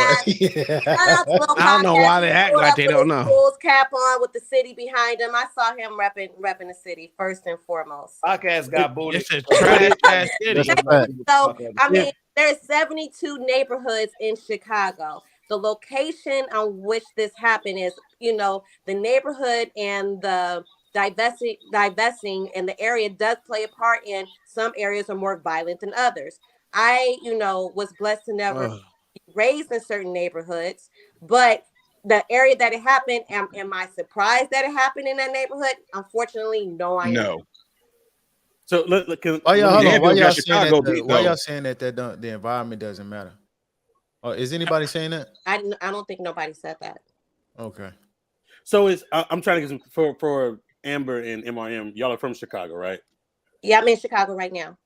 I don't know why they act like they don't know. Bulls cap on with the city behind him. I saw him repping the city first and foremost. Podcast got booted. It's a trash ass city. So I mean, there's 72 neighborhoods in Chicago. The location on which this happened is, the neighborhood and the divesting, and the area does play a part in some areas are more violent than others. I, was blessed to never be raised in certain neighborhoods, but the area that it happened, am I surprised that it happened in that neighborhood? Unfortunately, no, I am. No. So look, Why y'all Chicago saying that the environment doesn't matter? Is anybody saying that? I don't think nobody said that. Okay. So I'm trying to get some for Amber and MRM. Y'all are from Chicago, right? Yeah, I'm in Chicago right now.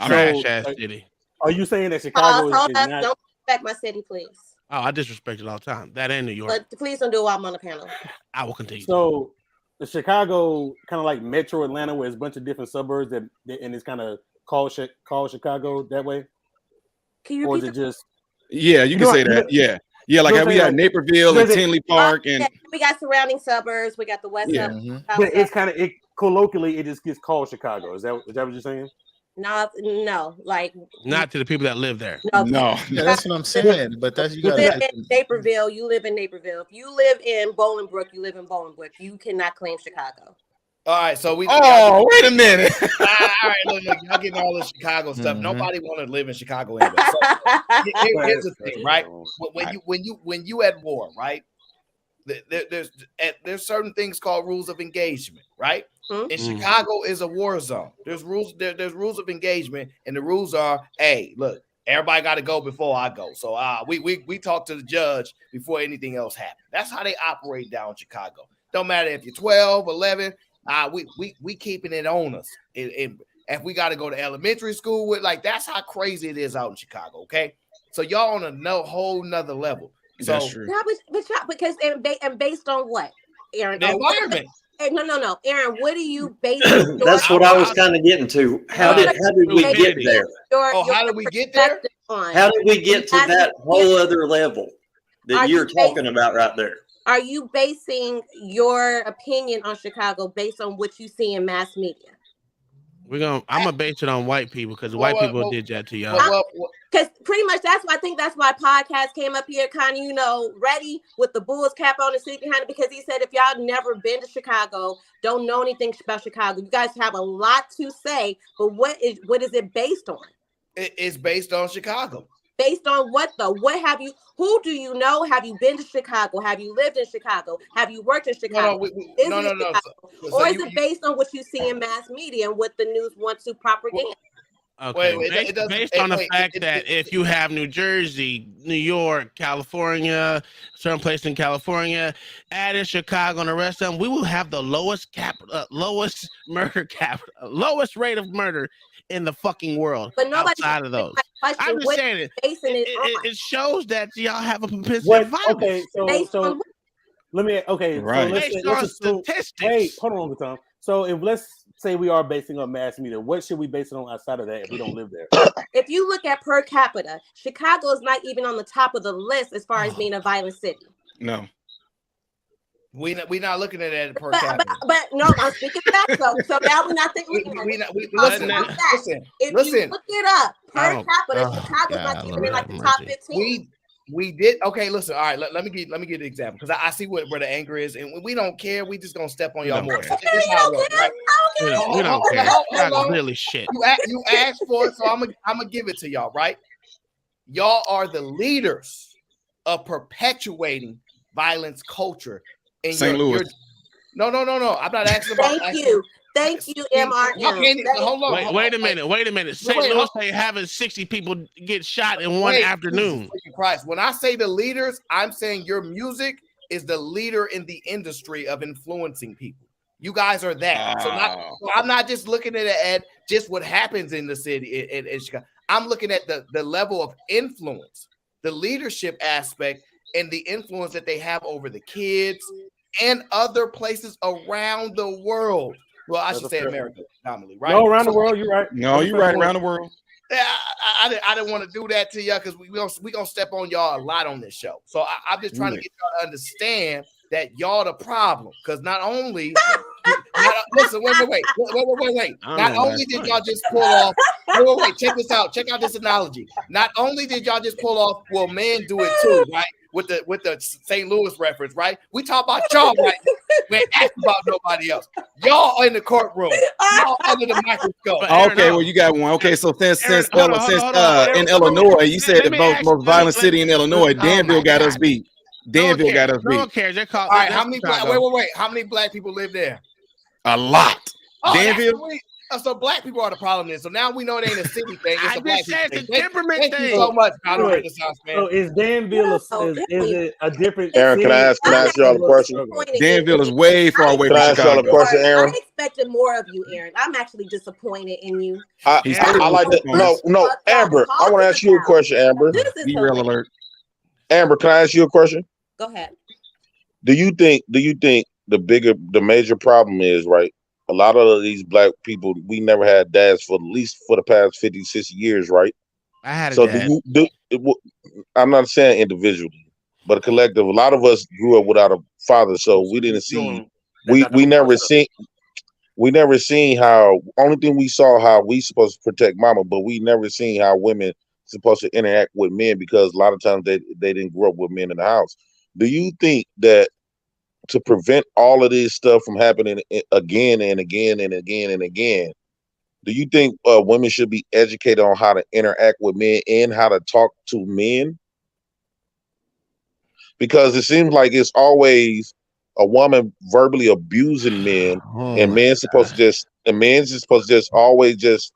Trash ass city. Are you saying that Chicago is not? Don't respect my city, please. Oh, I disrespect it all the time. That ain't New York. But please don't do it while I'm on the panel. I will continue. So the Chicago, kind of like Metro Atlanta, where it's a bunch of different suburbs and it's kind of called Chicago that way. Can you repeat? Or is it just? Yeah, you can say that. Yeah, like how we had Naperville and Tinley Park, and we got surrounding suburbs. We got the west suburbs. But it's kind of colloquially, it just gets called Chicago. Is that what you're saying? No, like not to the people that live there. No. Yeah, that's what I'm saying. But that's you live in Naperville. You live in Naperville. If you live in Bolingbrook, you live in Bolingbrook. You cannot claim Chicago. All right, so wait a minute. All right, look, y'all getting all this Chicago stuff. Nobody want to live in Chicago anyway. So here's the thing, right? When you at war, right? There's certain things called rules of engagement, right? And Chicago is a war zone. There's rules. There's rules of engagement, and the rules are, hey, look, everybody got to go before I go. So we talk to the judge before anything else happens. That's how they operate down in Chicago. Don't matter if you're 12, 11. We keeping it on us. If we got to go to elementary school with, like, that's how crazy it is out in Chicago. Okay, so y'all on a whole nother level. So that's true. Because based on what, Aaron? The environment. No, Aaron. What do you base? That's what I was kind of getting to. How did we get there? How did we get there? How did we get to that whole other level that you're talking about right there? Are you basing your opinion on Chicago based on what you see in mass media? I'm gonna base it on white people because white people did that to y'all. Because pretty much that's why podcast came up here, kind of, ready with the Bulls cap on the seat behind it, because he said if y'all never been to Chicago, don't know anything about Chicago, you guys have a lot to say, but what is it based on? It's based on Chicago. Based on what though? Who do you know? Have you been to Chicago? Have you lived in Chicago? Have you worked in Chicago? No. Or is it based on what you see in mass media and what the news wants to propaganda? Okay, based on the fact that if you have New Jersey, New York, California, certain place in California, add in Chicago and the rest of them, we will have the lowest lowest rate of murder in the fucking world. But nobody outside of those. I'm just saying it shows that y'all have a propensity of violence. Okay, so let me. Okay, right. So let's assume, statistics. Wait, hold on, Tom. So if let's say we are basing on mass media, what should we base it on outside of that if we don't live there? If you look at per capita, Chicago is not even on the top of the list as far as being a violent city. No. We're not looking at it per capita. But no, I'm speaking back though. So now we're not thinking. Listen. If you look it up per capita, Chicago's not even in like the top 15. We did okay. Listen, all right. Let me give an example because I see where the anger is, and we don't care. We just gonna step on y'all more. This how it works, right? We don't care. That's really shit. You asked for it, so I'm gonna give it to y'all. Right? Y'all are the leaders of perpetuating violence culture in St. Louis. No. I'm not asking about. Thank you, MRM. Hold on. Wait a minute. St. Louis ain't having 60 people get shot in one afternoon. Christ. When I say the leaders, I'm saying your music is the leader in the industry of influencing people. You guys are that. So I'm not just looking at just what happens in the city in Chicago. I'm looking at the level of influence, the leadership aspect, and the influence that they have over the kids and other places around the world. Well, I should say America, nominally, right? No, around the world, you're right. No, you're right, around the world. Yeah, I didn't want to do that to y'all because we gonna step on y'all a lot on this show. So I'm just trying to get y'all to understand that y'all the problem. Because not only listen, wait. Not only did y'all just pull off, wait, check this out. Check out this analogy. Not only did y'all just pull off, well, men do it too, right? With the St. Louis reference, right? We talk about y'all right now. We ain't asked about nobody else. Y'all in the courtroom. Y'all under the microscope. Okay, well, you got one. Okay, so since hold on. in Illinois, you said the most violent let- city in Illinois, Danville got us beat. Danville got us No one beat. cares. They're called. All right, how many wait. How many black people live there? A lot. Oh, Danville. So black people are the problem then. So now we know it ain't a city thing. It's a black people thing. It's a temperament Thank thing. you so much, Dr. Wait, Renaissance man. So is Danville is it a different? Aaron, can I ask y'all a question? Danville is way far away Can from I ask y'all a Chicago. question, Aaron? I expected more of you, Aaron. I'm actually disappointed in you. I like that. No, Amber. I want to ask you a question, Amber. This is Derail alert. Amber, can I ask you a question? Go ahead. Do you think the major problem is, right? A lot of these black people, we never had dads for at least for the past 50, 60 years, right? I had a So dad. I'm not saying individually, but a collective. A lot of us grew up without a father, so we didn't see. We never seen how. Only thing we saw how we supposed to protect mama, but we never seen how women supposed to interact with men because a lot of times they didn't grow up with men in the house. Do you think that to prevent all of this stuff from happening again and again and again and again, do you think women should be educated on how to interact with men and how to talk to men? Because it seems like it's always a woman verbally abusing men, and men's supposed to just always just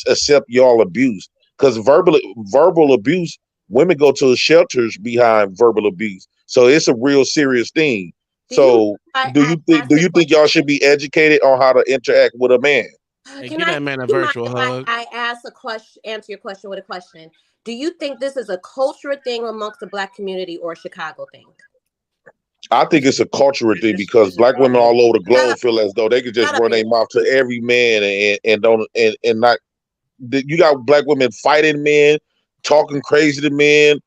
accept y'all abuse. Because verbal abuse, women go to shelters behind verbal abuse. So it's a real serious thing. Do you think y'all should be educated on how to interact with a man? Hey, give that man a virtual hug. I ask a question, answer your question with a question. Do you think this is a cultural thing amongst the black community or a Chicago thing? I think it's a cultural thing because black women all over the globe feel as though they could just run their mouth to every man and not. You got black women fighting men, talking crazy to men,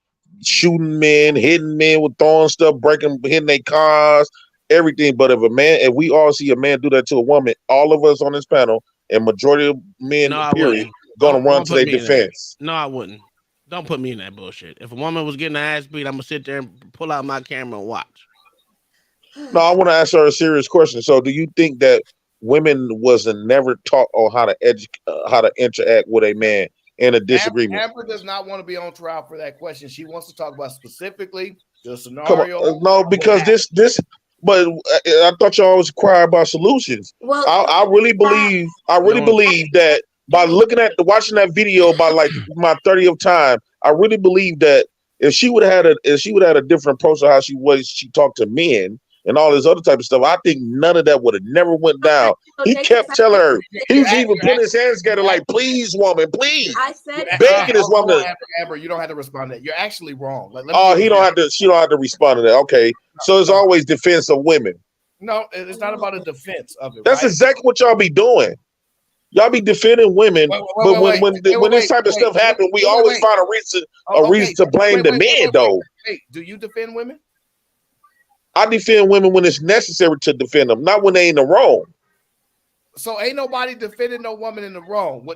shooting men, hitting men with throwing stuff, hitting their cars, everything. But if we all see a man do that to a woman, all of us on this panel and majority of men, period, gonna run to their defense. No, I wouldn't. Don't put me in that bullshit. If a woman was getting her ass beat, I'm gonna sit there and pull out my camera and watch. No, I want to ask her a serious question. So, do you think that women wasn't never taught on how to interact with a man in a disagreement? Amber does not want to be on trial for that question. She wants to talk about specifically the Come scenario. on. No, because this. But I thought y'all was inquiring about solutions. Well, I really believe that by watching that video by like my 30th time, I really believe that if she would have had a different approach to how she talked to men and all this other type of stuff, I think none of that would have never went down. He kept telling her, he was even putting his hands together like, please, woman, please. I said begging his woman. Amber, you don't have to respond to that. You're actually wrong. She don't have to respond to that. Okay. So it's always defense of women. No, it's not about a defense of it. That's exactly what y'all be doing. Y'all be defending women, but when this type of stuff happens, we always find a reason to blame the men, though. Do you defend women? I defend women when it's necessary to defend them, not when they in the wrong. So ain't nobody defending no woman in the wrong.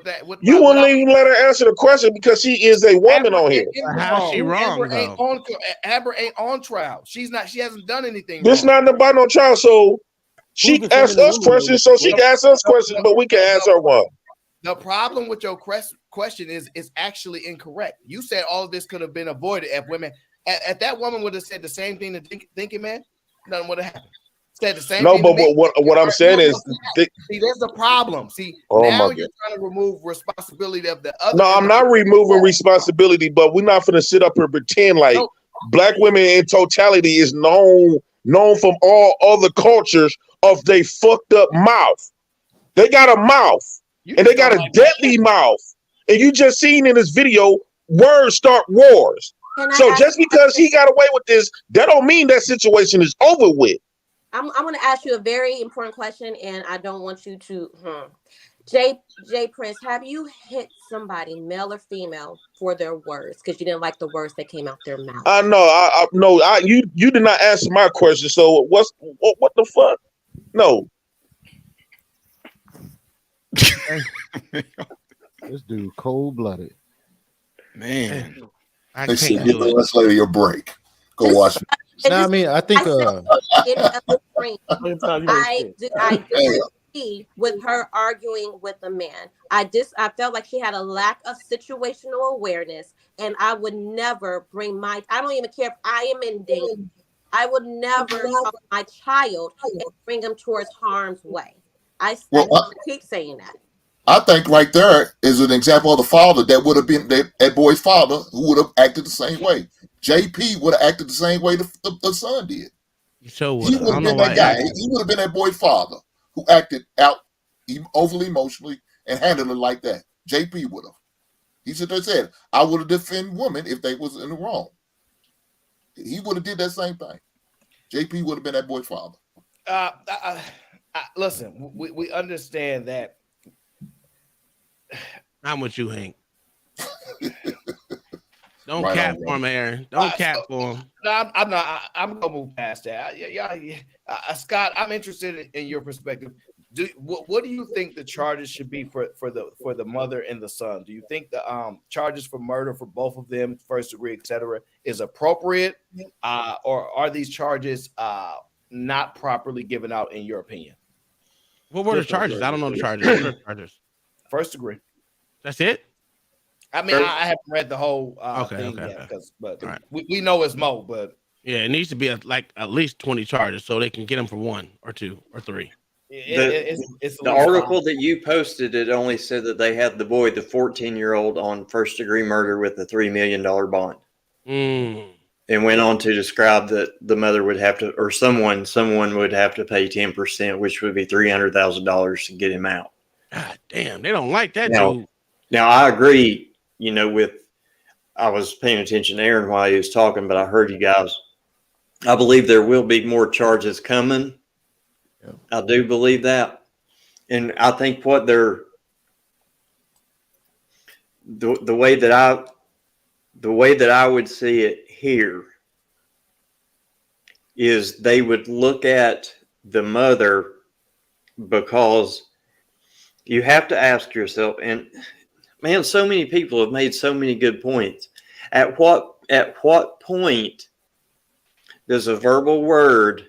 You wouldn't even let her answer the question because she is a woman on here. How's she wrong, Amber ain't on trial. She's not. She hasn't done anything. This not about no trial. So she asked us questions, so she can ask us questions, but we can answer her one. The problem with your question is actually incorrect. You said all of this could have been avoided if women. If that woman would have said the same thing to Thinking Man, nothing would have happened. Said the same. No, thing but what I'm saying is, see, there's a problem. See, now you're trying to remove responsibility of the other. No, I'm not removing responsibility, but we're not going to sit up here and pretend like black women in totality is known from all other cultures of they fucked up mouth. They got a mouth, and they got a deadly mouth. And you just seen in this video, words start wars. So just because he got away with this, that don't mean that situation is over with. I'm going to ask you a very important question, and I don't want you to. Jay Prince, have you hit somebody, male or female, for their words because you didn't like the words that came out their mouth? No. You did not answer my question. So what the fuck? No. This dude cold-blooded. Man. I They can't said, give do the it. legislator your break. Go watch No, I mean, I think I disagree with her arguing with the man. I felt like she had a lack of situational awareness, and I would never bring I don't even care if I am in danger. I would never talk to my child and bring him towards harm's way. I keep saying that. I think right there is an example of the father that would have been that boy's father who would have acted the same way. JP would have acted the same way the son did. So he would have been that guy. He would have been that boy's father who acted out overly emotionally and handled it like that. JP would have. He should have said, I would have defended women if they was in the wrong. He would have did that same thing. JP would have been that boy's father. Listen, we understand that. I'm with you, Hank. Don't cap for him, Aaron. Don't cap for him. No, I'm not. I'm gonna move past that. Scott, I'm interested in your perspective. What do you think the charges should be for the mother and the son? Do you think the charges for murder for both of them, first degree, etc., is appropriate, or are these charges not properly given out in your opinion? What were the charges? I don't know the charges. What are the charges? First degree. That's it. I mean, I haven't read the whole thing yet, but right. we know it's more. But yeah, it needs to be at least 20 charges so they can get them for 1 or 2 or 3. The article that you posted, it only said that they had the 14-year-old, on first degree murder with a $3 million bond. And went on to describe that the mother would have to, or someone would have to pay 10%, which would be $300,000 to get him out. God damn, they don't like that dude. Now I agree, I was paying attention to Aaron while he was talking, but I heard you guys. I believe there will be more charges coming. Yeah. I do believe that. And I think what they're the way that I would see it here is they would look at the mother, because you have to ask yourself, and man, so many people have made so many good points. At what point does a verbal word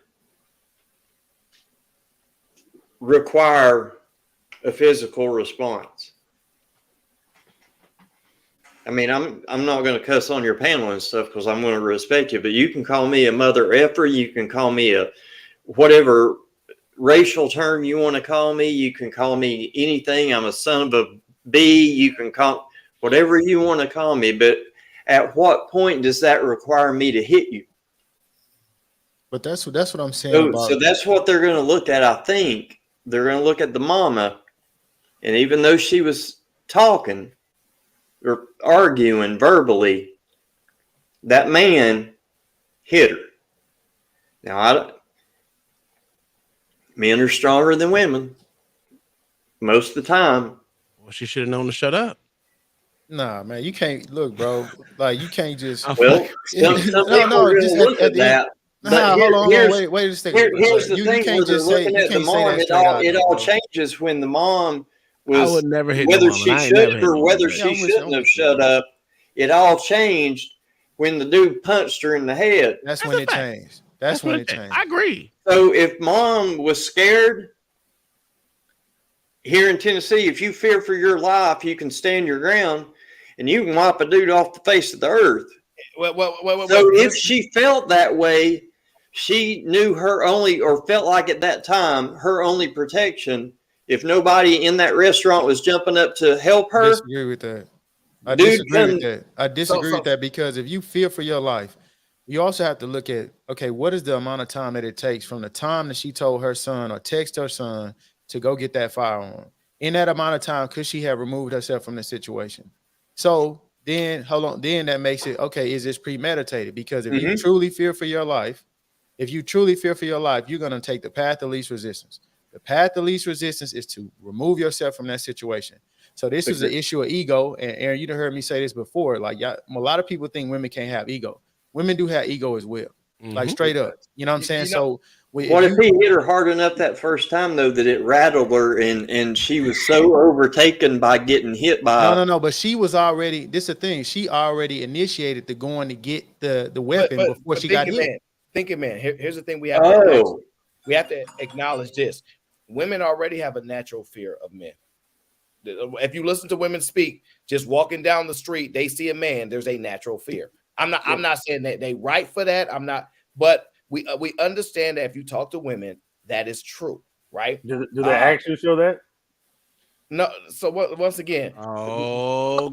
require a physical response? I mean, I'm not going to cuss on your panel and stuff because I'm going to respect you, but you can call me a mother effer, you can call me a whatever racial term you want to call me, you can call me anything. I'm a son of a B, you can call whatever you want to call me, but at what point does that require me to hit you? But that's what I'm saying. So that's what they're going to look at. I think they're going to look at the mama, and even though she was talking or arguing verbally, that man hit her. Now, men are stronger than women most of the time. Well, she should have known to shut up. Nah, man, you can't look, bro. Like, you can't just. Well, some people are going to look at that. Hold on, wait a second. Here's the thing: where they're looking at the mom, it all changes when the mom was. I would never hit whether she should or whether she shouldn't have shut up. It all changed when the dude punched her in the head. That's when it changed. That's when it changed. I agree. So if mom was scared, here in Tennessee, if you fear for your life, you can stand your ground and you can wipe a dude off the face of the earth. So if she felt that way, she knew her only, or felt like at that time, her only protection, if nobody in that restaurant was jumping up to help her. I disagree with that. I disagree with that because if you fear for your life, you also have to look at, okay, what is the amount of time that it takes from the time that she told her son or text her son to go get that firearm? In that amount of time, could she have removed herself from the situation? So then, then that makes it, okay, is this premeditated? Because if you truly fear for your life, you're going to take the path of least resistance. The path of least resistance is to remove yourself from that situation. So this is an issue of ego. And Aaron, you done heard me say this before. Like, a lot of people think women can't have ego. Women do have ego as well. Like, straight up. You know what I'm saying? So what if he hit her hard enough that first time, though, that it rattled her and she was so overtaken by getting hit by... No. But she was already... This is the thing. She already initiated the going to get the weapon before she got hit. thinking man. Here's the thing: we have to acknowledge this. Women already have a natural fear of men. If you listen to women speak, just walking down the street, they see a man. There's a natural fear. I'm not saying that they right for that. I'm not, but we understand that if you talk to women, that is true, right? Do they actually show that? No. So once again, FYI,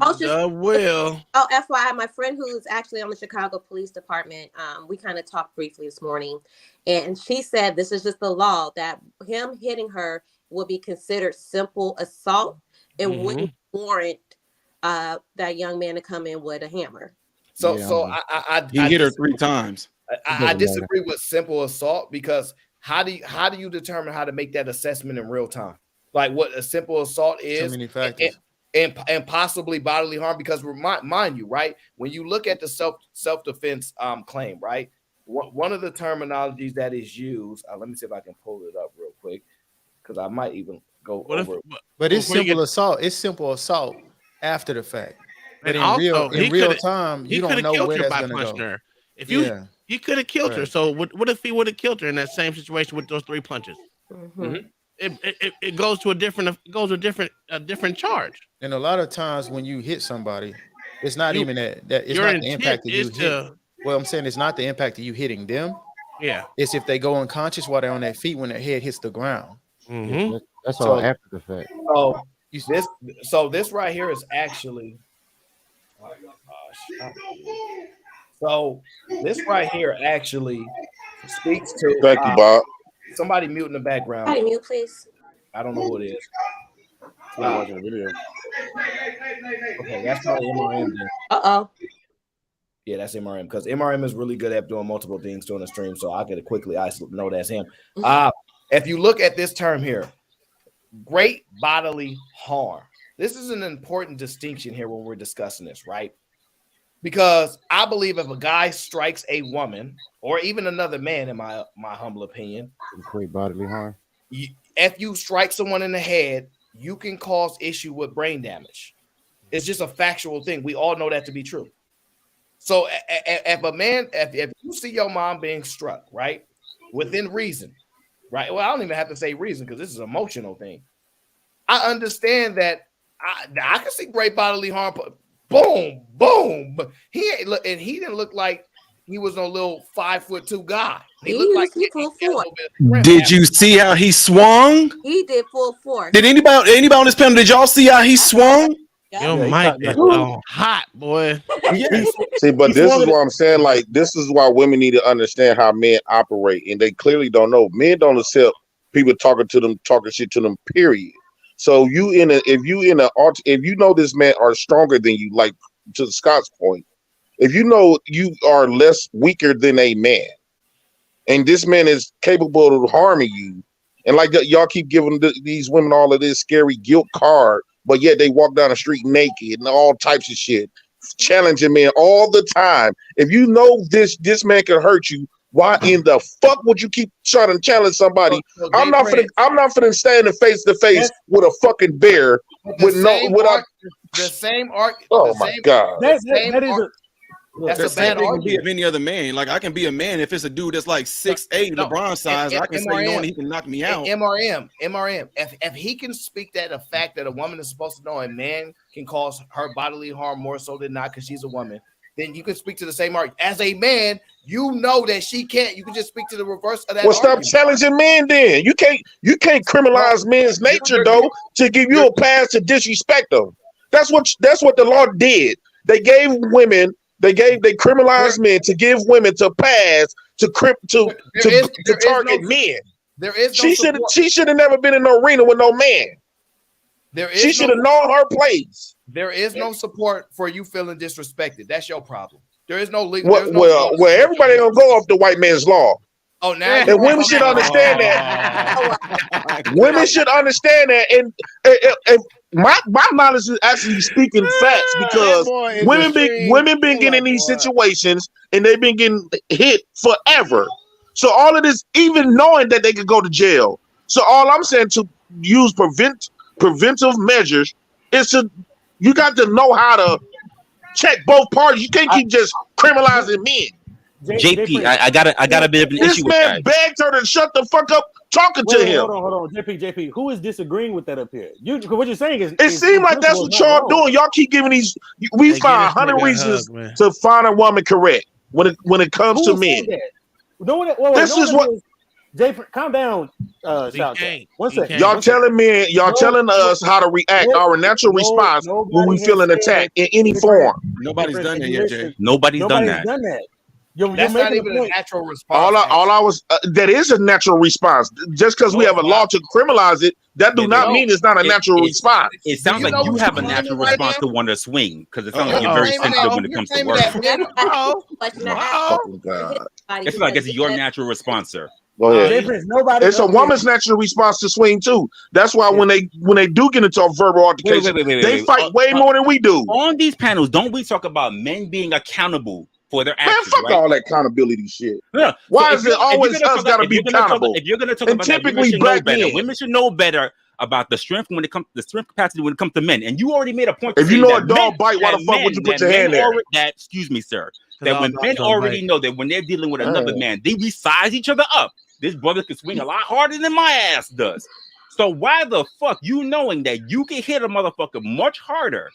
my friend who's actually on the Chicago Police Department, we kind of talked briefly this morning, and she said this is just the law that him hitting her will be considered simple assault. It wouldn't warrant that young man to come in with a hammer. So he hit her 3 times. I disagree with simple assault because how do you determine how to make that assessment in real time? Like what a simple assault is, many factors. And possibly bodily harm, because mind you, right? When you look at the self-defense claim, right? One of the terminologies that is used, let me see if I can pull it up real quick, because I might even go over. But it's simple assault. It's simple assault after the fact. But in real time, you don't know where that's going to go. Her. If he could have killed her. So what if he would have killed her in that same situation with those 3 punches? It goes to a different charge. And a lot of times when you hit somebody, it's not even that it's not the impact that you hit. Well, I'm saying it's not the impact of you hitting them. Yeah, it's if they go unconscious while they're on their feet when their head hits the ground. That's all after the fact. So this right here is actually. Oh my gosh. So this right here actually speaks to. Thank you, Bob. Somebody mute in the background. Somebody mute, please. I don't know who it is. I'm watching a video. Okay, that's probably MRM then. Yeah, that's MRM, because MRM is really good at doing multiple things during the stream, so I could quickly know that's him. If you look at this term here, great bodily harm. This is an important distinction here when we're discussing this, right? Because I believe if a guy strikes a woman or even another man, in my humble opinion, great bodily harm. If you strike someone in the head, you can cause issue with brain damage. It's just a factual thing. We all know that to be true. So if you see your mom being struck, right, within reason, right? Well, I don't even have to say reason because this is an emotional thing. I understand that I can see great bodily harm. Boom, boom. But he didn't look like he was no little 5'2" guy. He looked like he full force. Did you see how he swung? He did full force. Did anybody on this panel? Did y'all see how he swung? Your mic is on hot, boy. See, but this is what I'm saying. Like, this is why women need to understand how men operate, and they clearly don't know. Men don't accept people talking shit to them. Period. So if you know this man are stronger than you, like to Scott's point, if you know you are less weaker than a man, and this man is capable of harming you, and like y'all keep giving these women all of this scary guilt card, but yet they walk down the street naked and all types of shit, challenging men all the time. If you know this man can hurt you, why in the fuck would you keep trying to challenge somebody? I'm not finna stand face to face with a fucking bear with the same argument. Oh my god, that's a bad argument. Be of any other man. Like I can be a man if it's a dude that's like 6'8", LeBron size. I can say, you know what, he can knock me out. MRM. If he can speak that the fact that a woman is supposed to know a man can cause her bodily harm more so than not because she's a woman, then you can speak to the same argument. As a man, you know that she can't. You can just speak to the reverse of that. Well, stop challenging men then. You can't criminalize men's nature though to give you a pass to disrespect them. That's what the law did. They gave women. They criminalized men to give women to pass to target men. She should have never been in the arena with no man. She should have known her place. There is no support for you feeling disrespected. That's your problem. There is no legal. Well, everybody gonna go off the white man's law. Oh, now and women should understand that. Women should understand that, and my knowledge is actually speaking facts because women been getting in these situations and they've been getting hit forever. So all of this, even knowing that they could go to jail. So all I'm saying to use preventive measures is you got to know how to check both parties. You can't keep just criminalizing men. JP, I got a bit of an This issue with man that. begged her to shut the fuck up talking to him. Hold on. JP, who is disagreeing with that up here? What you're saying is It seemed like that's what y'all doing. Y'all keep giving these. We find 100 reasons to find a woman correct when it comes to men. This is what. JP, calm down, Shout. One second. Y'all telling men, telling us how to react, our natural response when we feel an attack in any form. Nobody's done that yet, Jay. Nobody's done that. That's not even a natural response. All I was that is a natural response. Just because we have a law to criminalize it, that do not mean it's not a natural response. It sounds like you have a natural response to want to swing because it sounds like you're very sensitive when it comes to work. Oh God! It's like it's your natural response, sir. Go ahead. It's a woman's natural response to swing too. That's why when they do get into a verbal altercation, they fight way more than we do. On these panels, don't we talk about men being accountable for their actions? Man, fuck all that accountability shit. Yeah. Why is it always us got to be accountable? If you're going to talk about that, women should know better about the strength capacity when it comes to men. And you already made a point. If you know a dog bite, why the fuck would you put your hand there? Excuse me, sir. That when men already know that when they're dealing with another man, they resize each other up. This brother can swing a lot harder than my ass does. So why the fuck you knowing that you can hit a motherfucker much harder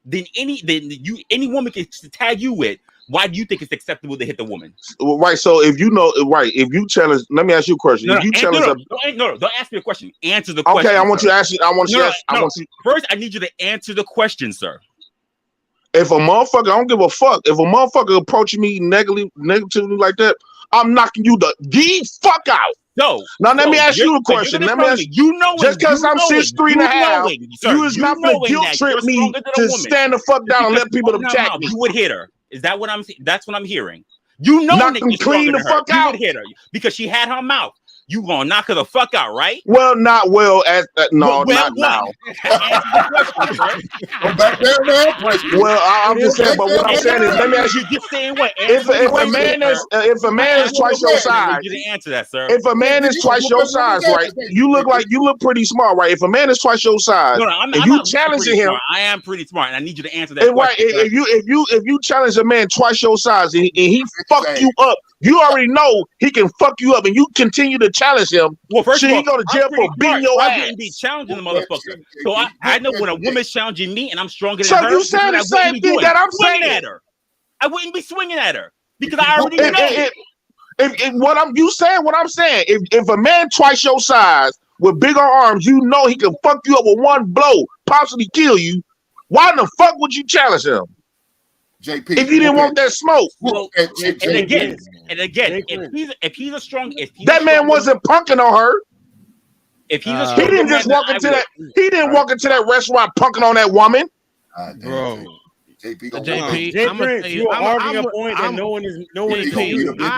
than any woman can tag you with? Why do you think it's acceptable to hit the woman? Right. So if you know, right, if you challenge, let me ask you a question. Don't ask me a question. Answer the question. Okay, I want you to ask you. First, I need you to answer the question, sir. If a motherfucker, I don't give a fuck. If a motherfucker approaching me negatively like that, I'm knocking you the fuck out. No. Now let me ask you a question. Let me ask you. Know just because I'm 6'3.5", you is not gonna guilt trip me to stand the fuck down and let people attack me. You would hit her. Is that what I'm? That's what I'm hearing. You know, knock them clean the fuck out. You would hit her because she had her mouth. You gonna knock her the fuck out, right? Well, not well at no, not now. Well, I'm just saying, but what I'm saying is, let me ask you. Just saying what? If a man is twice your size, you didn't answer that, sir. If a man is twice your size, right? You look pretty smart, right? If a man is twice your size, and you challenging him, I am pretty smart, and I need you to answer that. Right? If you challenge a man twice your size and he fuck you up, you already know he can fuck you up, and you continue to challenge him. Well, first of all, you go to jail for beating your ass. I wouldn't be challenging the motherfucker. So I know when a woman's challenging me and I'm stronger than so her. So you saying the same thing that I'm saying? At her. I wouldn't be swinging at her because I already know. What I'm saying. If a man twice your size with bigger arms, you know he can fuck you up with one blow, possibly kill you. Why the fuck would you challenge him? JP, if you didn't want that smoke. Well, and again, if he's a strong, that man wasn't punking on her. If he's a strong, he didn't just walk into that. He didn't walk into that restaurant punking on that woman, bro. JP, I'm gonna tell you, arguing a point that no one is.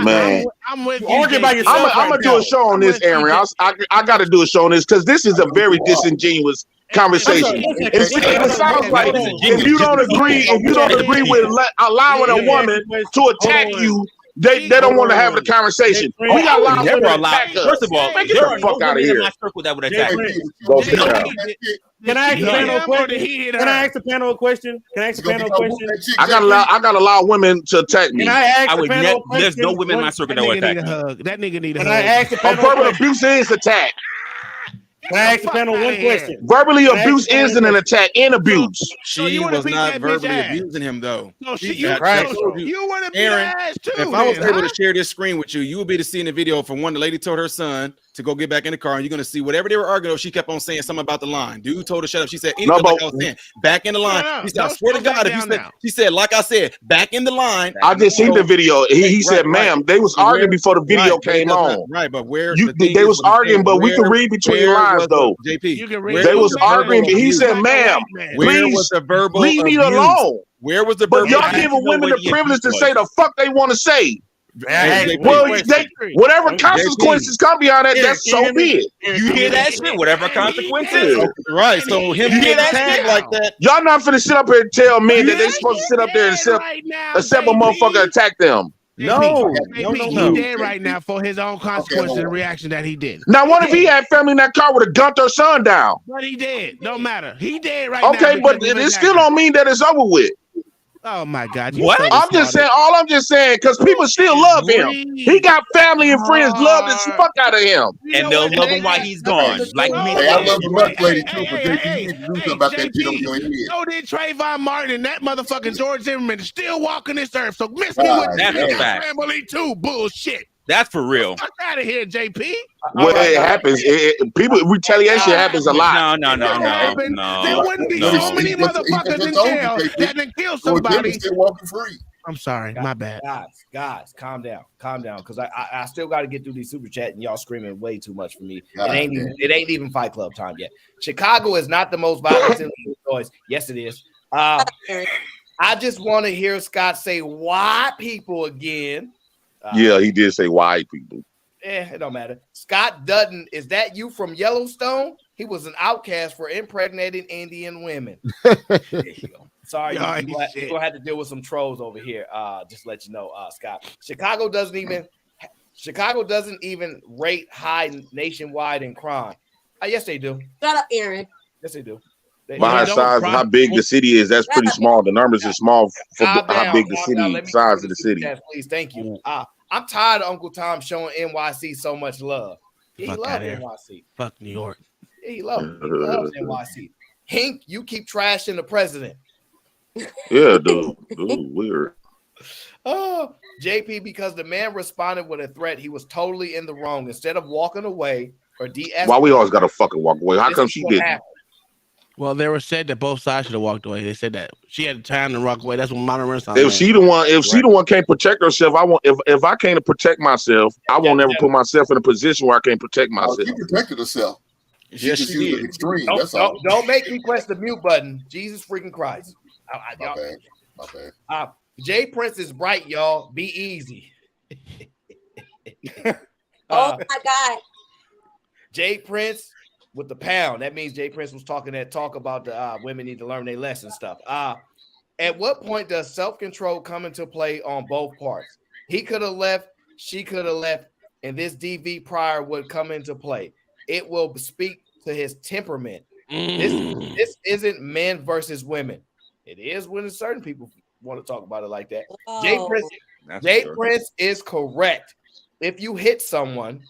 Man, I'm with you. I'm gonna do a show on this, Aaron. I got to do a show on this because this is a very disingenuous conversation. It sounds like if you don't agree with allowing a woman to attack you, they don't want to have the conversation. We got a lot of women attack us. First of all, get the fuck out of here. My circle that would attack me. Can I ask the panel a question? Can I ask the panel a question? I got a lot of women to attack me. Can I ask the panel a question? There's no women in my circle that would attack me. That nigga need a hug. Can I ask the panel verbal abuse is attack. Can I ask the panel one question? Verbally abuse is an attack and abuse. She was not verbally abusing him though. No, you want to be ass too. If I was able to share this screen with you, you would be to see in the video from one, the lady told her son to go get back in the car, and you're gonna see whatever they were arguing. She kept on saying something about the line. Dude told her shut up. She said anything like I was saying. Back in the line. He said, I swear to God, if you said, she said, like I said, back in the line. I just seen the video. He said, ma'am, they was arguing before the video came on. Right, but where they was arguing, but we could read between the lines though. JP. They was arguing, but he said, ma'am, where was the verbal leave me alone. Where was the verbal? But y'all giving women the privilege to say the fuck they want to say. Well, whatever consequences come behind that, that's so be it. You hear that shit? Whatever consequences. Right. So him getting tagged like that. Y'all not finna sit up here and tell men that they supposed to sit up there and accept a motherfucker attack them. No. He dead right now for his own consequences and reaction that he did. Now, what if he had family in that car would have gunned their son down? But he dead. Don't matter. He dead right now. Okay, but it still don't mean that it's over with. Oh my God! What? I'm just saying. All I'm just saying, because people still love him. He got family and friends love the fuck out of him, and they'll love him while he's gone. Like me. Hey, I love the much lady too, but Hey, JP, you need to do something about that shit on your head. So did Trayvon Martin and that motherfucking George Zimmerman still walking this earth. So miss me God with That's a the fact. family too. Bullshit. That's for real. Fuck out of here, JP. well, it happens. People retaliation happens a lot. No. There wouldn't be so many motherfuckers in jail that done kill somebody. Still walking free. I'm sorry, my bad. Guys, calm down, because I still got to get through these super chat and y'all screaming way too much for me. It ain't even Fight Club time yet. Chicago is not the most violent city in Illinois. Yes, it is. I just want to hear Scott say white people again. Yeah, he did say white people. It don't matter. Scott Dutton, is that you from Yellowstone? He was an outcast for impregnating Indian women. There you go. Sorry, you're gonna have to deal with some trolls over here. Just let you know, Scott. Chicago doesn't even rate high nationwide in crime. Yes, they do. Shut up, Aaron. Yes, they do. By size, how big the city is, that's pretty small. The numbers are small for how big the city, size of the city. Please, thank you. I'm tired of Uncle Tom showing NYC so much love. He loves NYC. Fuck New York. He loves NYC. Hink, you keep trashing the president. Yeah, dude, weird. Oh, JP, because the man responded with a threat, he was totally in the wrong. Instead of walking away or de-escalating. Why we always gotta fucking walk away? How come she didn't? Well, they were said that both sides should have walked away. They said that she had time to walk away. That's what modern Renaissance. If she the one can't protect herself, I won't. If I can't protect myself, I won't ever put myself in a position where I can't protect myself. She protected herself. Yes, she did. Extreme. That's all. Don't make me press the mute button. Jesus freaking Christ. My bad. Jay Prince is bright, y'all. Be easy. Oh my God. Jay Prince with the pound. That means Jay Prince was talking that talk about the women need to learn their lesson stuff. At what point does self-control come into play on both parts? He could have left, she could have left, and this DV prior would come into play. It will speak to his temperament. This isn't men versus women. It is when certain people want to talk about it like that. Oh. Jay Prince is correct. If you hit someone,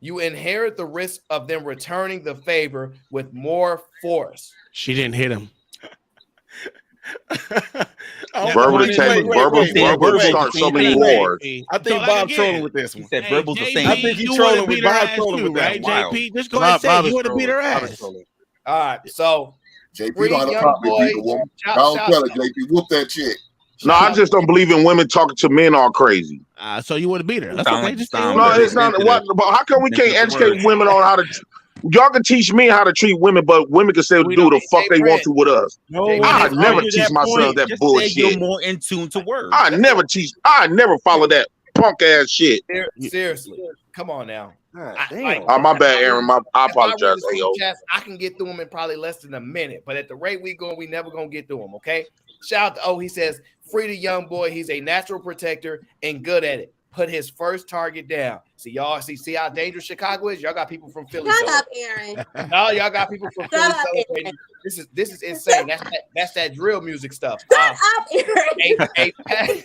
you inherit the risk of them returning the favor with more force. She didn't hit him. Verbal start so many wars. I think Bob's trolling with this one. He said verbal's the same. I think he's trolling with Bob's trolling with that. Right, JP? Just go ahead and say you would have beat her ass. All right, so JP don't have a problem with the woman. Don't tell it, JP. Whoop that chick. No, I just don't believe in women talking to men all crazy. So you would have beat her. That's okay. No, it's not. But how come we can't educate women on how to? Y'all can teach me how to treat women, but women can say do the fuck they want to with us. I never teach myself that bullshit. You're more in tune to words. I never follow that punk ass shit. Seriously, come on now. My bad, Aaron. I apologize. I can get through them in probably less than a minute, but at the rate we going, we never gonna get through them. Okay. Shout out to he says, free the young boy. He's a natural protector and good at it. Put his first target down. See y'all. See how dangerous Chicago is. Y'all got people from Philly. Shut up, Aaron. No, y'all got people from Philly celebrating. This is insane. That's that drill music stuff. Shut up, Aaron.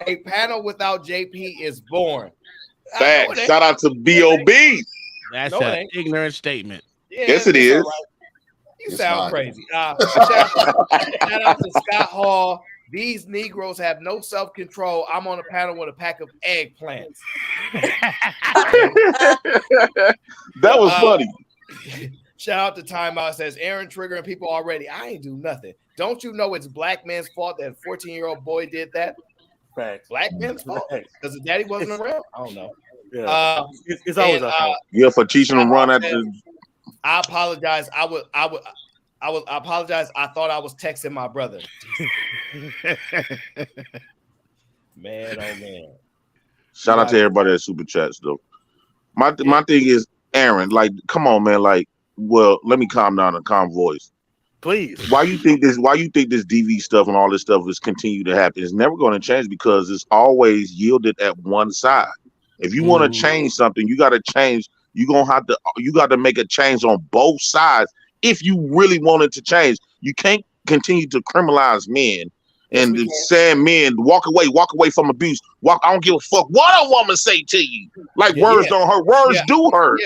A panel without JP is born. Facts. Shout out to B.O.B. That's an ignorant statement. Yeah, yes, it is. Right. You sound crazy. Shout out to Scott Hall. These Negroes have no self-control. I'm on a panel with a pack of eggplants. That was funny. Shout out to Timeout. Says Aaron triggering people already. I ain't do nothing. Don't you know it's black man's fault that 14-year-old boy did that? Facts. Black man's fault because his daddy wasn't around. I don't know. Yeah. It's always a fault. Yeah, for teaching them run at the. I apologize. I apologize. I thought I was texting my brother. Man, oh man. Shout out to everybody that super chats though. My thing is, Aaron, like, come on, man. Like, well, let me calm down and calm voice. Please. Why you think this DV stuff and all this stuff is continue to happen? It's never going to change because it's always yielded at one side. If you want to change something, you got to change. You got to make a change on both sides if you really want it to change. You can't continue to criminalize men Yes, and we can. saying men walk away from abuse. I don't give a fuck what a woman say to you. Like words don't hurt. Words do hurt.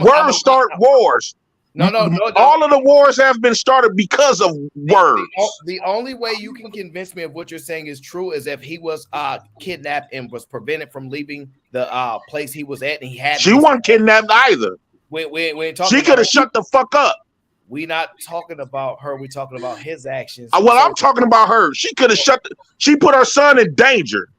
Words start wars. No. All of the wars have been started because of words. The only way you can convince me of what you're saying is true is if he was kidnapped and was prevented from leaving the place he was at, and he had. She wasn't kidnapped either. We ain't talking. She could have shut the fuck up. We not talking about her. We talking about his actions. Well, I'm talking about her. She could have she put her son in danger.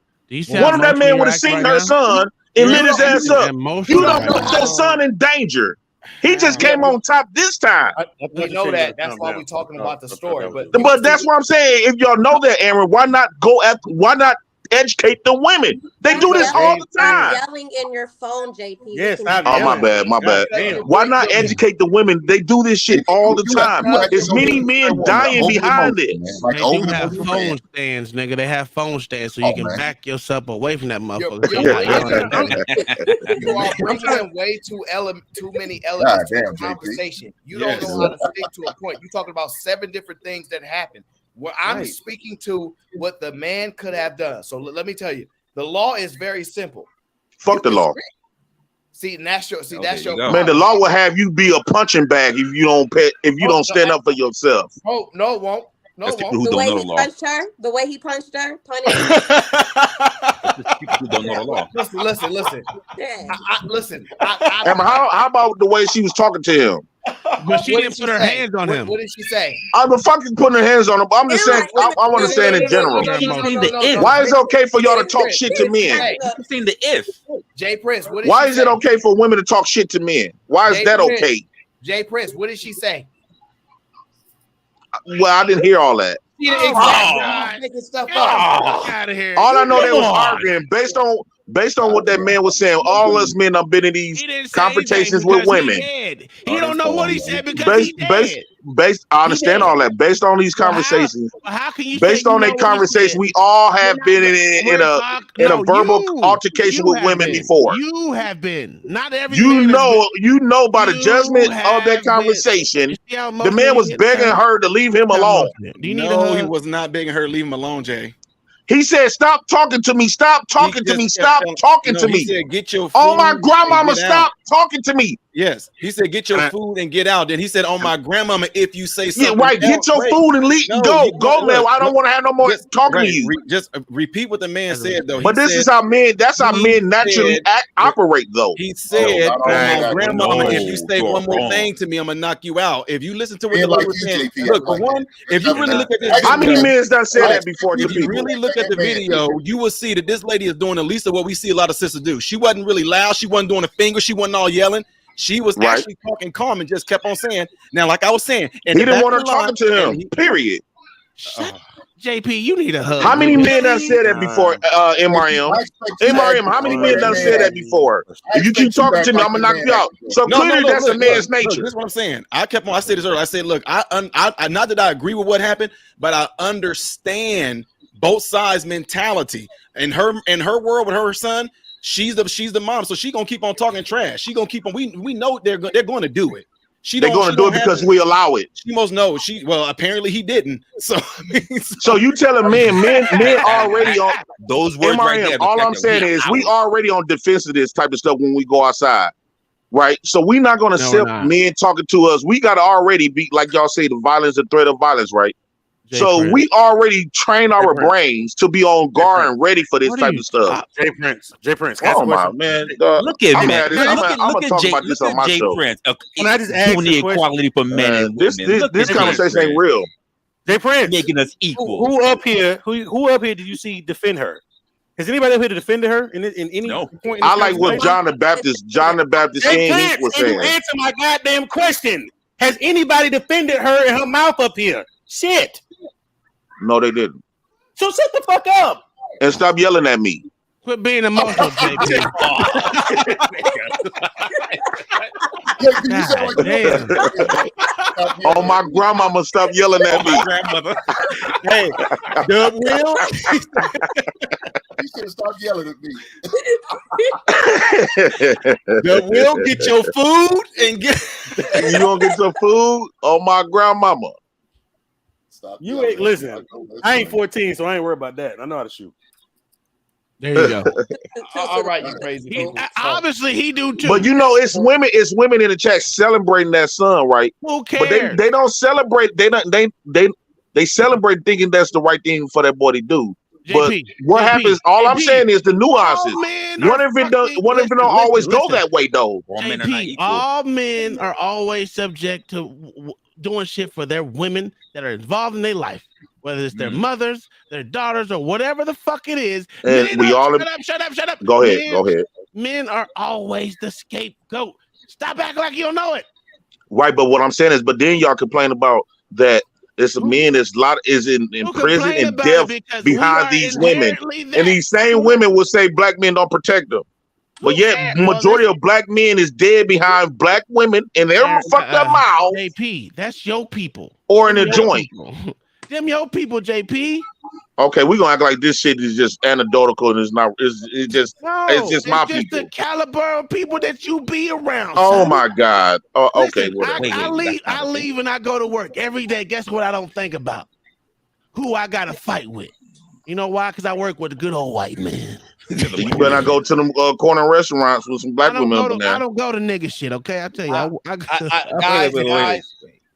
One of that man would have seen her son and lit his ass up. You don't put your son in danger. He just came on top this time. We know that. That's why we're talking about the story. But that's what I'm saying. If y'all know that, Aaron, why not educate the women? They do this all the time. Yelling in your phone, JP. Yes, my bad. Why not educate the women? They do this shit all the time. There's many men dying behind it. They do have phone stands, nigga. They have phone stands so you can back yourself away from that motherfucker. You are bringing in way too many elements to the conversation. You don't know how to stick to a point. You're talking about 7 different things that happen. Well, I'm speaking to what the man could have done. So let me tell you, the law is very simple. Fuck the law. See, that's your man. The law will have you be a punching bag if you don't stand up for yourself. No, it won't. No, it won't. The way he punched her, punished. People who don't know the law. Listen. Listen. Emma, how about the way she was talking to him? But she didn't put her hands on him. What did she say? I'm fucking putting her hands on him. I'm just saying. I want to say it in general. Why is it okay for y'all to talk shit to men? You've seen the if. Jay Prince. Why is it okay for women to talk shit to men? Why is that okay? Jay Prince. What did she say? Well, I didn't hear all that. Making stuff up. All I know, they was arguing based on what that man was saying. All us men have been in these confrontations with women. He don't know what he said because he dead. I understand all that. Based on these conversations, how can you based on that conversation, we all have been in a verbal altercation with women before. You have been, not every. You know by the judgment of that conversation, the man was begging her to leave him alone. No, he was not begging her to leave him alone, Jay. He said, "Stop talking to me. Stop talking to me. Stop talking to me." He said, "Get your food." Oh my grandmama, stop talking to me. Yes, he said, "Get your food and get out." Then he said, "On my grandmama, if you say something." Yeah, right. Get your food and leave. Go, man. I don't want to have no more talking to you. Just repeat what the man said, though. But this is how men. That's how men naturally operate, though. He said, "On my grandmama, if you say one more thing to me, I'm gonna knock you out." If you listen to what the Lord was saying, look, for one, if you really look at this, how many men done said that before? If you really look at the video, you will see that this lady is doing at least what we see a lot of sisters do. She wasn't really loud. She wasn't doing a finger. She wasn't all yelling. She was actually talking calm and just kept on saying. Now, like I was saying, he didn't want her talking to him. Period. JP, you need a hug. How many men done said that before? MRM, how many men done said that before? If you keep talking to me, I'm gonna knock you out. So clearly, that's a man's nature. This is what I'm saying. I said this earlier. I said, look, I not that I agree with what happened, but I understand both sides' mentality. In her world with her son, she's the mom, so she gonna keep on talking trash. She gonna keep on. We know they're going to do it. They're going to do it because we allow it. She must know. Well, apparently he didn't. So, so you telling men already on those words right there. All I'm saying is we already on defense of this type of stuff when we go outside, right? So we're not going to accept men talking to us. We got to already be, like y'all say, the violence, the threat of violence, right? So we already train our brains to be on guard and ready for this type of stuff. Jay Prince. Oh my man! Look at me. Look at Jay Prince. Can I just ask the equality for men and women? This conversation ain't real. Jay Prince making us equal. Who up here did you see defend her? Has anybody up here defended her in any point? I like what John the Baptist was saying. You answer my goddamn question. Has anybody defended her in her mouth up here? Shit. No, they didn't. So shut the fuck up and stop yelling at me. Quit being emotional, JP. Oh, my grandmama, stop yelling at me. Grandmother. Hey, Dub Will. You should have stopped yelling at me. Dub Will, get your food and get. You gonna get your food? Oh, my grandmama. Stop You yelling ain't at listen. somebody. I ain't 14, so I ain't worried about that. I know how to shoot. There you go. All right, you crazy people. Obviously, he do too. But you know, it's women in the chat celebrating that son, right? Who But cares? they don't celebrate. They celebrate thinking that's the right thing for that boy to do. But JP, what happens? All I'm JP, saying is the nuances. all men What are if it don't? fucking- What if it don't listen, always go listen. that way though? All men are not JP, equal. all men are always subject to doing shit for their women that are involved in their life, whether it's their mothers, their daughters, or whatever the fuck it is. And Men we are, all shut up. go ahead. Go ahead. Men are always the scapegoat. Stop acting like you don't know it. Right, but what I'm saying is, but then y'all complain about that. It's a men is in prison and death behind these women, and these same women will say black men don't protect them. But yet, majority of black men is dead behind black women, and they're fucked up mouth. JP, that's your people. Or in a joint. Them your people, JP. Okay, we're gonna act like this shit is just anecdotal and it's not. It's just my people. The caliber of people that you be around. Oh son. my God. Oh, Listen, okay. Whatever. I leave and I go to work every day. Guess what? I don't think about who I got to fight with. You know why? Because I work with a good old white man. You better not go to them corner restaurants with some black women up in there. I don't go to nigga shit. Okay, I tell you,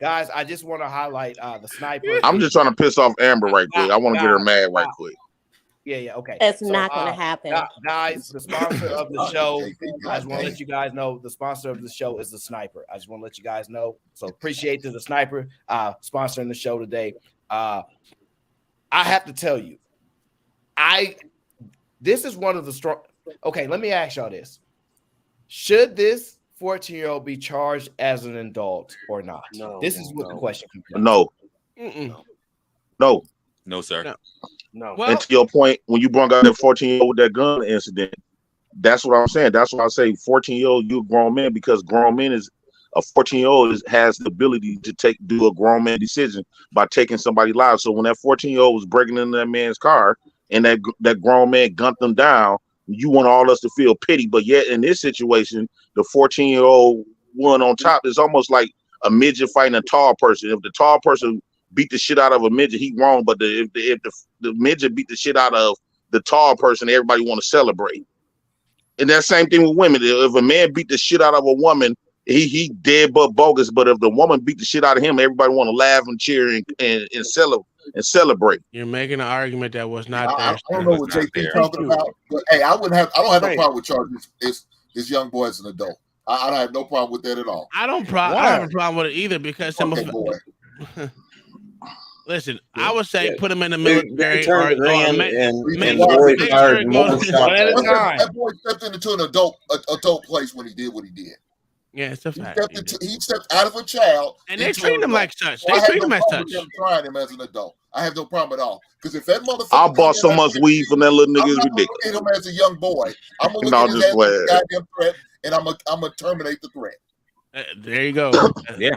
Guys, I just want to highlight the sniper. I'm just trying to piss off Amber right quick. I want to get her mad right quick. Yeah, okay. It's not going to happen. Guys, the sponsor of the show, I just want to let you guys know, the sponsor of the show is the Sniper. I just want to let you guys know. So appreciate the Sniper sponsoring the show today. I have to tell you, this is one of the strong. Okay, let me ask y'all this. Should this 14-year-old be charged as an adult or not? This is what the question comes down to. No, sir. No. And to your point, when you brought out that 14-year-old with that gun incident, that's what I'm saying. That's why I say 14-year-old, you a grown man, because grown men is a 14-year-old has the ability to do a grown man decision by taking somebody's life. So when that 14-year-old was breaking into that man's car and that grown man gunned them down, you want all us to feel pity. But yet in this situation, the 14-year-old one on top is almost like a midget fighting a tall person. If the tall person beat the shit out of a midget, he wrong. But if the midget beat the shit out of the tall person, everybody want to celebrate. And that same thing with women. If a man beat the shit out of a woman, he dead but bogus. But if the woman beat the shit out of him, everybody want to laugh and cheer and celebrate. You're making an argument that was not there. I don't know what JP talking about, but hey, I don't have no problem with charging this young boy as an adult. I don't have no problem with that at all. I don't have a problem with it either because some of boy. Listen, I would say put him in the military One at a time. That boy stepped into an adult place when he did what he did. Yeah, it's a fact. He stepped out of a child, and they treat him like such. They treat him as such. Trying him as an adult, I have no problem at all. Because if that motherfucker, I bought so much weed from that little nigga, it's ridiculous. I'm looking at him as a young boy. I'm gonna look at his ass as a goddamn threat, and I'm gonna terminate the threat. There you go. Yeah.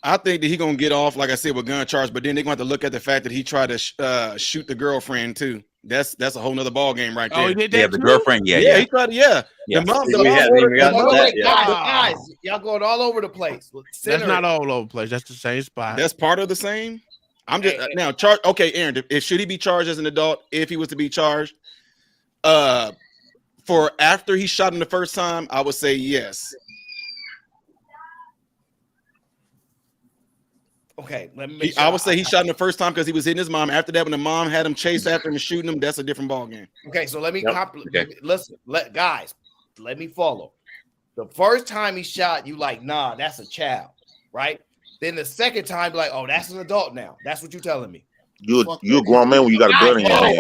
I think that he's gonna get off, like I said, with gun charge, but then they're gonna have to look at the fact that he tried to shoot the girlfriend too. That's a whole nother ball game right there. Oh, he did that too? The girlfriend, yeah. He tried to, Guys, y'all going all over the place. That's not all over the place. That's the same spot. That's part of the same. I'm just now charged. Okay, Aaron, should he be charged as an adult if he was to be charged? For after he shot him the first time, I would say yes. Okay, let me. I would say he shot him the first time because he was hitting his mom. After that, when the mom had him chase after him and shooting him, that's a different ball game. Okay, so let me listen. Let me follow. The first time he shot you, like, nah, that's a child, right? Then the second time, like, oh, that's an adult now. That's what you're telling me. You're a grown man when you got a gun in your hand.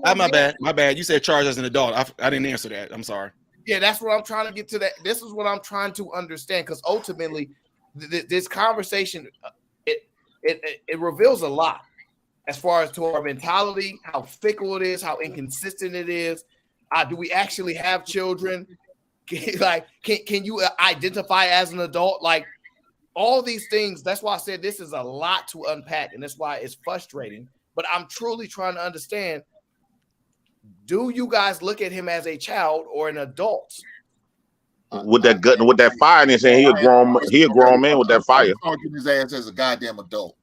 Oh, my bad. You said charged as an adult. I didn't answer that. I'm sorry. Yeah, that's what I'm trying to get to. This is what I'm trying to understand, because ultimately, this conversation. It reveals a lot as far as to our mentality, how fickle it is, how inconsistent it is. Do we actually have children? Can you identify as an adult? Like, all these things. That's why I said this is a lot to unpack, and that's why it's frustrating. But I'm truly trying to understand: do you guys look at him as a child or an adult? With that gut and with that fire in his hand, he a grown man with that fire. Charging his ass as a goddamn adult.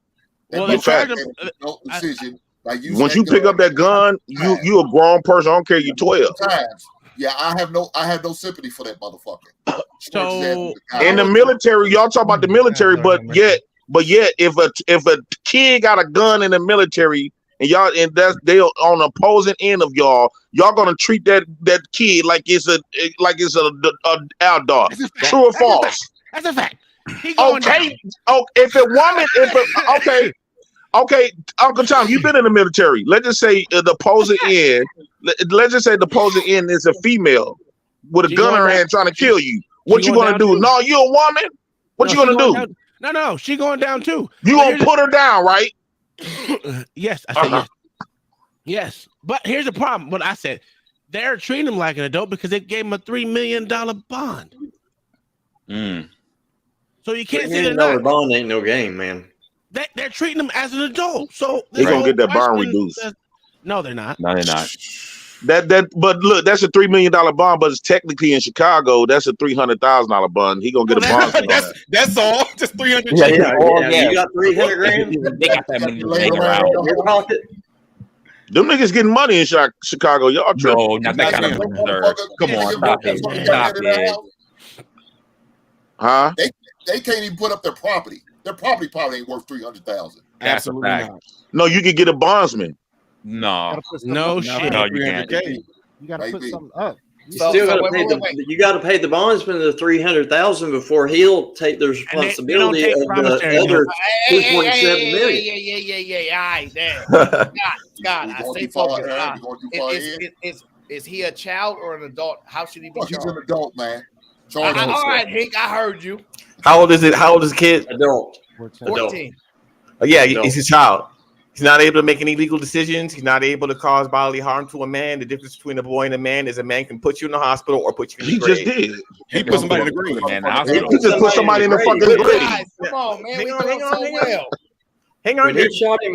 Well, they charge them adult decision. Once you pick up that gun, you a grown person. I don't care. You 12. Yeah, I have no sympathy for that motherfucker. So in the military, y'all talk about the military, but yet, if a kid got a gun in the military and they on the opposing end of y'all gonna treat that kid like it's a outdog. True or false? That's a fact. Okay. Oh, okay, Uncle Tom, you've been in the military. Let's just say the opposing end. Let's just say the opposing end is a female with a gun in her hand trying to kill you. What you gonna do? No, you a woman. What you gonna do? No, she going down too. You gonna put her down, right? Yes, I said yes. Yes, but here's the problem. What I said, they're treating him like an adult because they gave him a $3 million bond. So you can't say $3 million bond ain't no game, man. They're treating him as an adult. So they're gonna get that bond reduced. No, they're not. No, they're not. But look, that's a $3 million bond, but it's technically in Chicago. That's a $300,000 bond. He gonna get a bond. That's all. Just 300. Yeah. You got 300 grand. They got that money laying around. Your pocket. Them niggas getting money in Chicago. Y'all tripping. No, not that kind of money, sir. Come on, stop it. Stop it. Huh? They can't even put up their property. Their property probably ain't worth $300,000. Absolutely not. No, you can get a bondsman. No shit. No, you can't. You gotta put something up. You got to pay the bondsman the $300,000 before he'll take the responsibility of the other $2.7 million. Yeah. All right, there. Scott, I stay focused. Is he a child or an adult? How should he be charged? He's an adult, man. All right, Hank, I heard you. How old is it? How old is the kid? Adult. 14. Yeah, he's a child. He's not able to make any legal decisions. He's not able to cause bodily harm to a man. The difference between a boy and a man is a man can put you in the hospital or put you in the grave. He just did. He put somebody in the grave. He just put somebody in the fucking grave. Guys, come on, man. Hang on.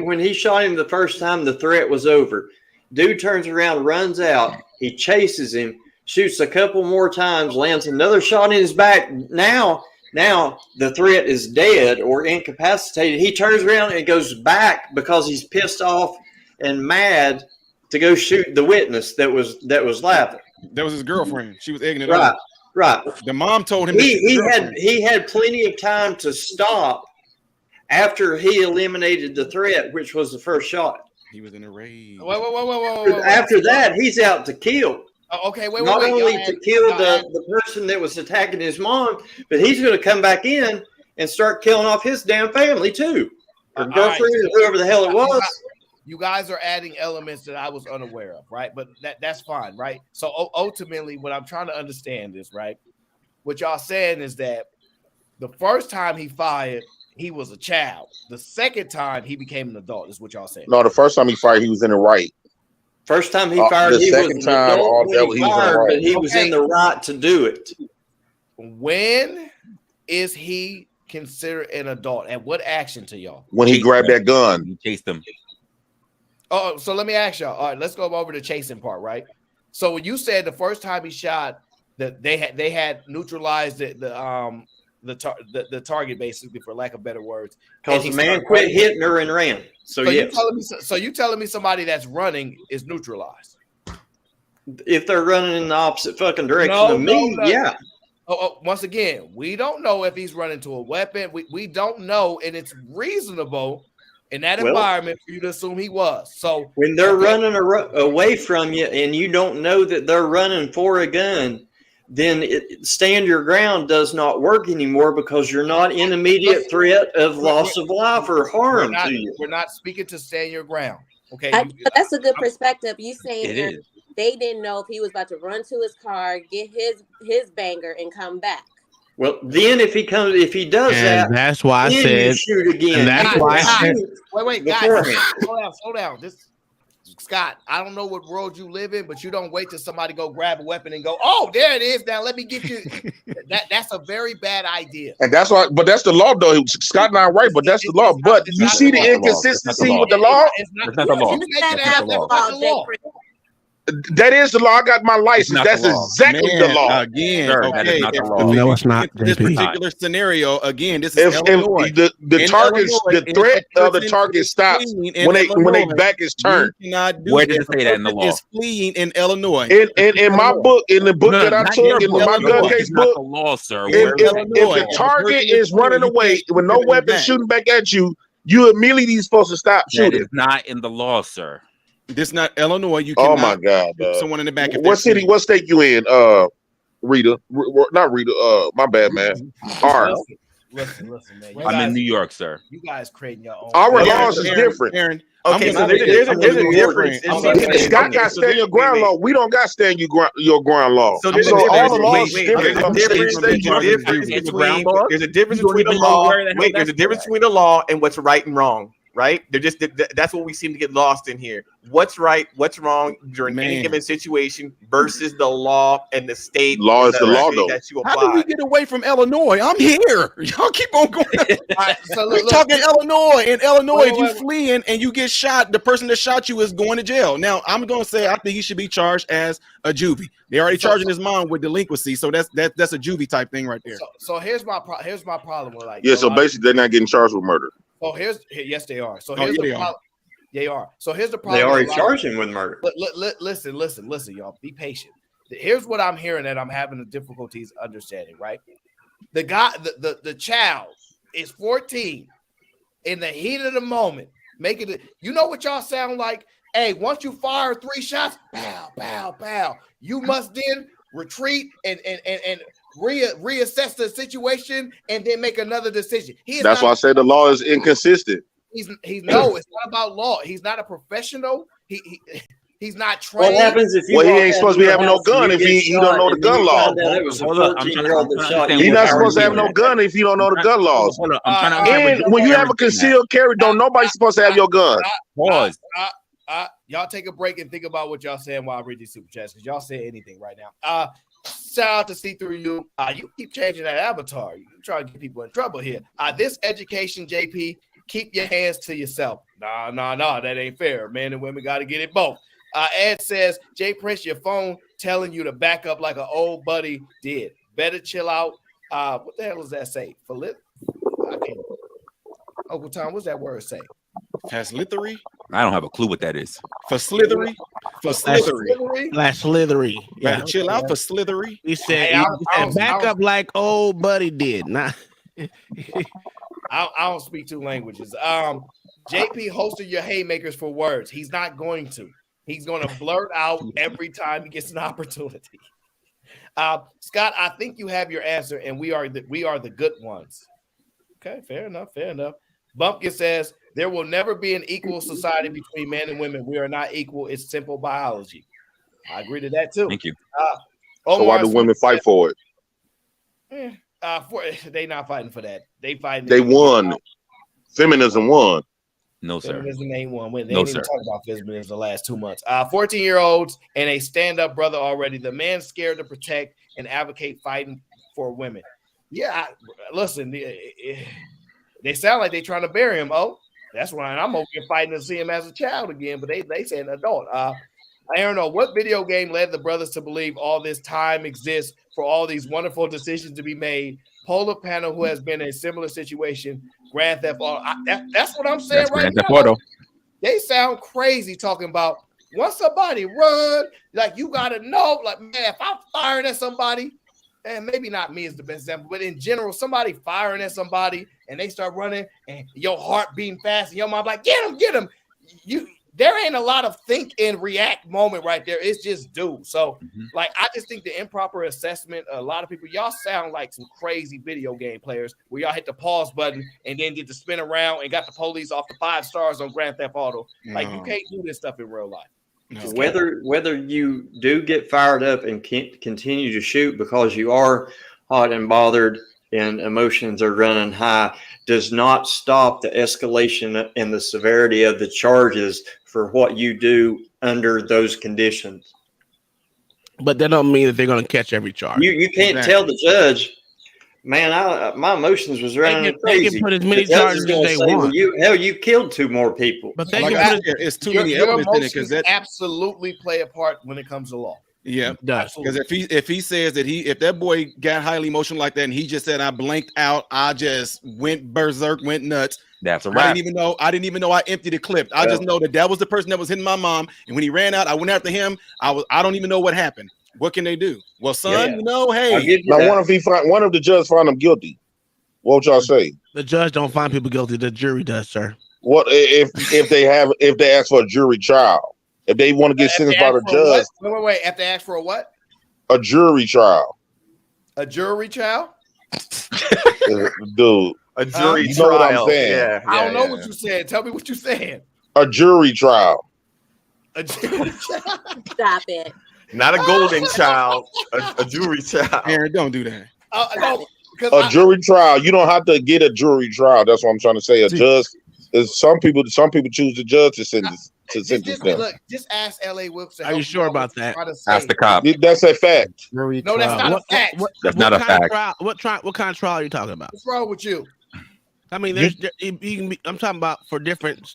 When he shot him the first time, the threat was over. Dude turns around, runs out. He chases him, shoots a couple more times, lands another shot in his back. Now the threat is dead or incapacitated. He turns around and goes back because he's pissed off and mad to go shoot the witness that was laughing. That was his girlfriend. She was egging it on. Right. The mom told him he had plenty of time to stop after he eliminated the threat, which was the first shot. He was in a rage. Whoa. After that, he's out to kill. Okay, wait. Not only to kill the person that was attacking his mom, but he's going to come back in and start killing off his damn family too. Or girlfriend, whoever the hell it was. You guys are adding elements that I was unaware of, right? But that's fine, right? So ultimately, what I'm trying to understand is, right, what y'all saying is that the first time he fired, he was a child. The second time he became an adult is what y'all saying. No, the first time he fired, he was in the right. First time he fired, he was an adult when he fired, but he was in the right to do it. When is he considered an adult? And what action to y'all? When he grabbed that gun. He chased him. Oh, so let me ask y'all. All right, let's go over the chasing part, right? So when you said the first time he shot, that they had neutralized the target, basically, for lack of better words. Because the man quit hitting her and ran. So yes. You telling me somebody that's running is neutralized? If they're running in the opposite fucking direction of me, yeah. Once again, we don't know if he's running to a weapon. We don't know, and it's reasonable in that environment for you to assume he was. So when they're running away from you and you don't know that they're running for a gun, then stand your ground does not work anymore because you're not in immediate threat of loss of life or harm to you. We're not speaking to stand your ground. Okay, that's a good perspective. You saying that they didn't know if he was about to run to his car, get his banger, and come back. Well, then if he does that, that's why I said shoot again. And that's why I said, wait, guys, slow down. Scott, I don't know what world you live in, but you don't wait till somebody go grab a weapon and go, oh, there it is. Now let me get you. That's a very bad idea. And that's why, but that's the law, though. Scott not right, but that's the law. But you see the inconsistency with the law? It's not the law. That is the law. I got my license. That's exactly the law. Again, Sir, okay. that is not the law. No, it's not, This JP. particular scenario, again, this is If Illinois. the In targets, Illinois, the threat if a of the person target is stops fleeing in when they Illinois, back is turned. you cannot do Where that. does it say that in the law? Is fleeing in Illinois. In my book, in the book No, that I not took, your in book. my Your gun book case is not book, the law, sir. if Where is that? if the target is running away with no weapon shooting back at you, you immediately supposed to stop That shooting. is not in the law, sir. This not Illinois. You Oh cannot my God! shoot someone in the back. If What they're city? fleeing. What state you in? Rita, not Rita. My bad, man. All right. Listen, man. I'm in New York, sir. You guys creating your own. Our laws is different. Aaron, Okay, so there's a difference. Scott got stand your ground law. We don't got stand your ground law. So So there's all the laws is different from state to state. There's a difference between the law. Wait, there's a difference between the law and what's right and wrong. Right? They're just that's what we seem to get lost in here. What's right, what's wrong during any given situation versus the law and the state. Law is the law, though. That you apply. How do we get away from Illinois? I'm here. Y'all keep on going. So We're talking Illinois. In Illinois, Wait, if you fleeing and you get shot, the person that shot you is going to jail. Now, I'm going to say I think he should be charged as a juvie. They already charging his mom with delinquency, so that's a juvie type thing right there. So here's my problem with So basically, they're not getting charged with murder. Oh, yes, they are. So Oh, here's yeah, the they are. problem. They are. So here's the problem. They already charged him with murder. Listen, y'all. Be patient. Here's what I'm hearing that I'm having the difficulties understanding. Right, the guy, the child is 14 in the heat of the moment, making it. You know what y'all sound like? Hey, once you fire 3 shots, pow, pow, pow. You must then retreat and reassess the situation and then make another decision. That's why I say the law is inconsistent. He's no, it's not about law. He's not a professional. He's not trained. What happens if you? Well, he ain't supposed to be having no gun if he don't know the gun law. It was a 14-year-old that shot. He's not supposed to have no gun if you don't know the gun laws. Hold on, I'm trying to And when you have a concealed carry, don't nobody supposed to have your gun. Pause. Y'all take a break and think about what y'all saying while I read these super chats because y'all say anything right now. Shout out to C3U. You keep changing that avatar. You trying to get people in trouble here. This education, JP, keep your hands to yourself. Nah, that ain't fair. Men and women got to get it both. Ed says, Jay Prince, your phone telling you to back up like an old buddy did. Better chill out. What the hell does that say? Uncle Tom, what's that word say? Facilitary? I don't have a clue what that is. For slithery? For slithery. Like slithery. Yeah. Chill out for slithery. He said, back up like old buddy did. Nah. I don't speak 2 languages. JP hosted your haymakers for words. He's not going to. He's going to blurt out every time he gets an opportunity. Scott, I think you have your answer, and we are the good ones. Okay, fair enough. Bumpkin says there will never be an equal society between men and women. We are not equal. It's simple biology. I agree to that too. Thank you. So why do women fight for it? They not fighting for that. They won. Feminism won. No, sir. Feminism ain't one. They No, ain't sir. even talk about feminism the last 2 months. 14-year-olds and a stand-up brother already. The man scared to protect and advocate fighting for women. Yeah, listen, they sound like they trying to bury him. Oh, that's why I'm over here fighting to see him as a child again. But they say an adult. I don't know what video game led the brothers to believe all this time exists for all these wonderful decisions to be made. Polar Panel, who has been in a similar situation, Grand Theft Auto. That's what I'm saying right now. They sound crazy talking about once somebody run, like you gotta know, like man, if I'm firing at somebody, and maybe not me is the best example, but in general, somebody firing at somebody and they start running and your heart beating fast and your mom like, get him. There ain't a lot of think and react moment right there. It's just do. So, like, I just think the improper assessment, a lot of people, y'all sound like some crazy video game players where y'all hit the pause button and then get to spin around and got the police off the 5 stars on Grand Theft Auto. Like, you can't do this stuff in real life. Whether you do get fired up and can't continue to shoot because you are hot and bothered and emotions are running high does not stop the escalation and the severity of the charges for what you do under those conditions. But that don't mean that they're going to catch every charge. You can't tell the judge, Man, my emotions was running They crazy. can put as many The judge charges is as going to they say, want. "Well, you killed 2 more people." But they Like can I put said, it's too Your many evidence in it emotions because that absolutely play a part when it comes to law. Yeah, it does. because if he says that if that boy got highly emotional like that and he just said I blanked out, I just went berserk, went nuts. That's a I wrap. didn't even know I emptied the clip. I just know that was the person that was hitting my mom, and when he ran out, I went after him. I don't even know what happened. What can they do? Well, son, hey. Now, what if the judge find him guilty? What would y'all say? The judge don't find people guilty. The jury does, sir. What if they ask for a jury trial? If they want to get sentenced by the judge, Wait. Have to ask for a what? a jury trial. A jury trial? Dude, a jury you know trial. what I'm saying? Yeah, I don't know what you said. Tell me what you're saying. A jury trial. A jury trial. Stop it. Not a golden child, a jury child. Aaron, don't do that. No, A jury trial. You don't have to get a jury trial. That's what I'm trying to say. A judge is some people choose the judge to sentence them. Look, just ask L.A. Wilkes. Are you sure about that? Ask the cop. That's a fact. No, that's not a fact. That's not a fact. What kind of trial are you talking about? What's wrong with you? I mean, there's you can be, I'm talking about for different.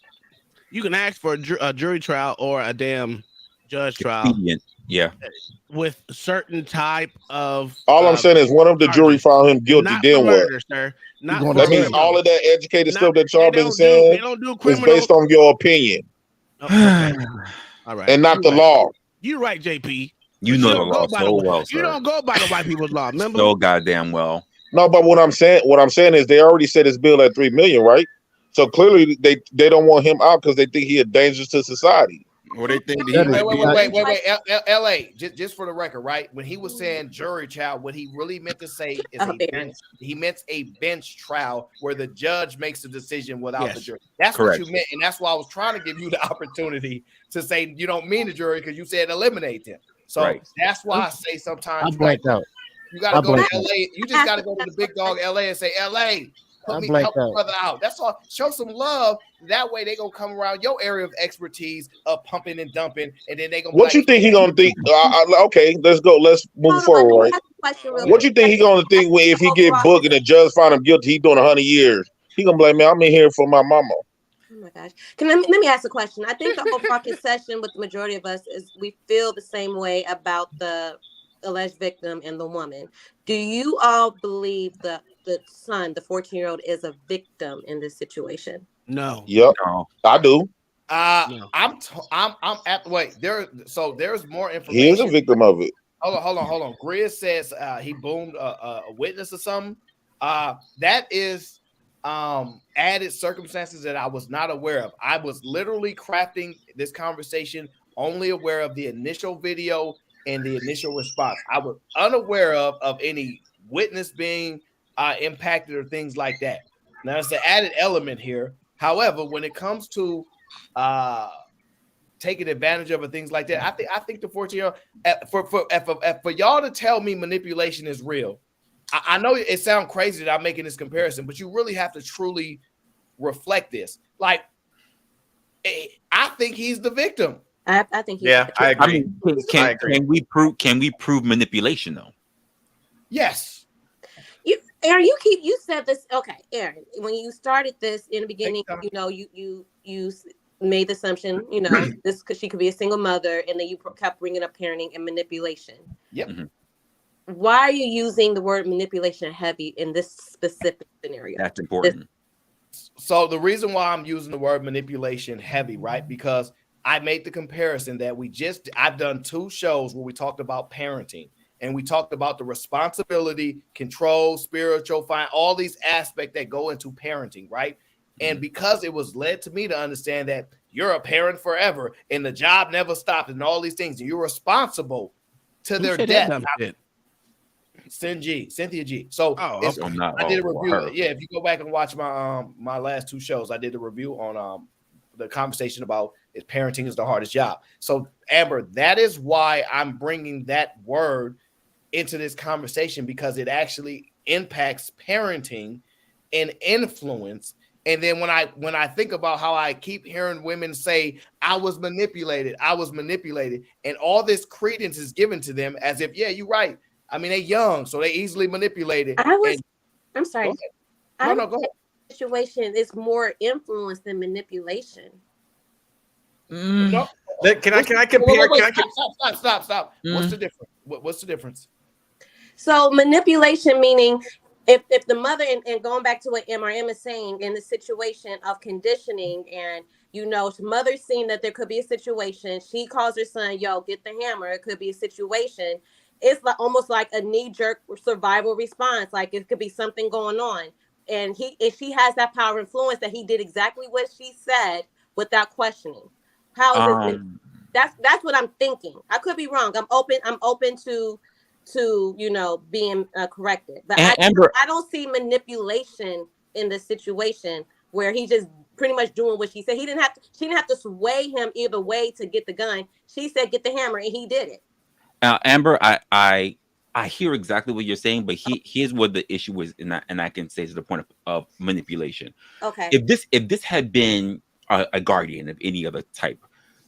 You can ask for a jury trial or a damn judge trial. Yeah. With certain type of. All I'm saying is, one of the jury found him guilty. Not Then for murder, what? sir. Not That means all of that educated stuff that y'all been saying is based on your opinion. Okay. All right. And not the law. You're right, JP. You know the law so well, You sir. don't go by the white people's law, remember? So goddamn well. No, but what I'm saying is they already set his bill at $3 million, right? So clearly they don't want him out because they think he a danger to society. Or they think Wait. L.A. Just for the record, right? When he was saying jury trial, what he really meant to say is he meant a bench trial where the judge makes the decision without the jury. That's Correct. what you meant, and that's why I was trying to give you the opportunity to say you don't mean the jury because you said eliminate them. So that's why I say sometimes I blanked out. you got to go to L.A. You just got to go to the big dog L.A. and say L.A. Help my brother out. That's all. Show some love. That way they gonna come around your area of expertise of pumping and dumping, and then they gonna. What you think he gonna think? Okay, let's go. Let's move forward. Right? What you think he gonna think if he get booked and the judge find him guilty? He doing 100 years. He gonna be like, man, I'm in here for my mama. Oh my gosh. Let me ask a question. I think the whole fucking session with the majority of us is we feel the same way about the alleged victim and the woman. Do you all believe the son, the 14-year-old, is a victim in this situation? No. Yep. No. I do. I'm at wait. There's more information. He is a victim of it. Hold on. Grizz says he boomed a witness or something. That is added circumstances that I was not aware of. I was literally crafting this conversation only aware of the initial video and the initial response. I was unaware of any witness being impacted or things like that. Now it's the added element here. However, when it comes to taking advantage of things like that, I think the 14-year-old for y'all to tell me manipulation is real. I know it sounds crazy that I'm making this comparison, but you really have to truly reflect this. Like, I think he's the victim. I think he's I agree. Can we prove manipulation though? Yes. Aaron, you said this. Okay, Aaron, when you started this in the beginning, you made the assumption, this because she could be a single mother, and then you kept bringing up parenting and manipulation. Yep. Mm-hmm. Why are you using the word manipulation heavy in this specific scenario? That's important. So the reason why I'm using the word manipulation heavy, right? Because I made the comparison that I've done 2 shows where we talked about parenting. And we talked about the responsibility, control, spiritual, all these aspects that go into parenting, right? And because it was led to me to understand that you're a parent forever and the job never stops and all these things, and you're responsible to their death. Cynthia G. So I did a review. Yeah, if you go back and watch my last 2 shows, I did a review on the conversation about if parenting is the hardest job. So Amber, that is why I'm bringing that word into this conversation, because it actually impacts parenting and influence. And then when I think about how I keep hearing women say, I was manipulated, and all this credence is given to them as if, yeah, you're right. I mean, they're young, so they easily manipulated. I'm sorry. Go ahead. No, go ahead. Situation is more influence than manipulation. No. Can I compare? Stop. What's the difference? What's the difference? So manipulation meaning if the mother and going back to what MRM is saying in the situation of conditioning, and mother's seeing that there could be a situation, she calls her son, yo, get the hammer, it could be a situation. It's like almost like a knee-jerk survival response. Like it could be something going on. And she has that power influence that he did exactly what she said without questioning. How is it? That's what I'm thinking. I could be wrong. I'm open to being corrected, but I don't see manipulation in the situation where he just pretty much doing what she said. She didn't have to sway him either way to get the gun. She said get the hammer, and he did it. Amber, I hear exactly what you're saying, but here's what the issue is, and I can say to the point of manipulation. Okay. If this had been a guardian of any other type,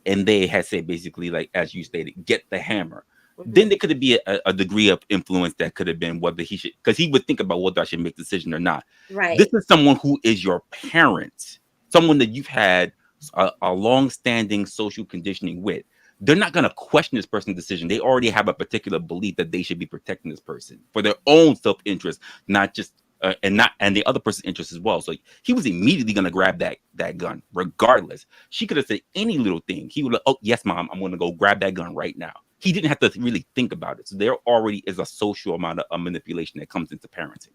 and they had said basically, like as you stated, get the hammer, then there could be a degree of influence that could have been whether he should, because he would think about whether I should make the decision or not. Right. This is someone who is your parent, someone that you've had a long-standing social conditioning with. They're not going to question this person's decision. They already have a particular belief that they should be protecting this person for their own self-interest, not just and the other person's interest as well. So he was immediately going to grab that gun, regardless. She could have said any little thing. He would have, oh yes, mom, I'm going to go grab that gun right now. He didn't have to really think about it. So there already is a social amount of manipulation that comes into parenting.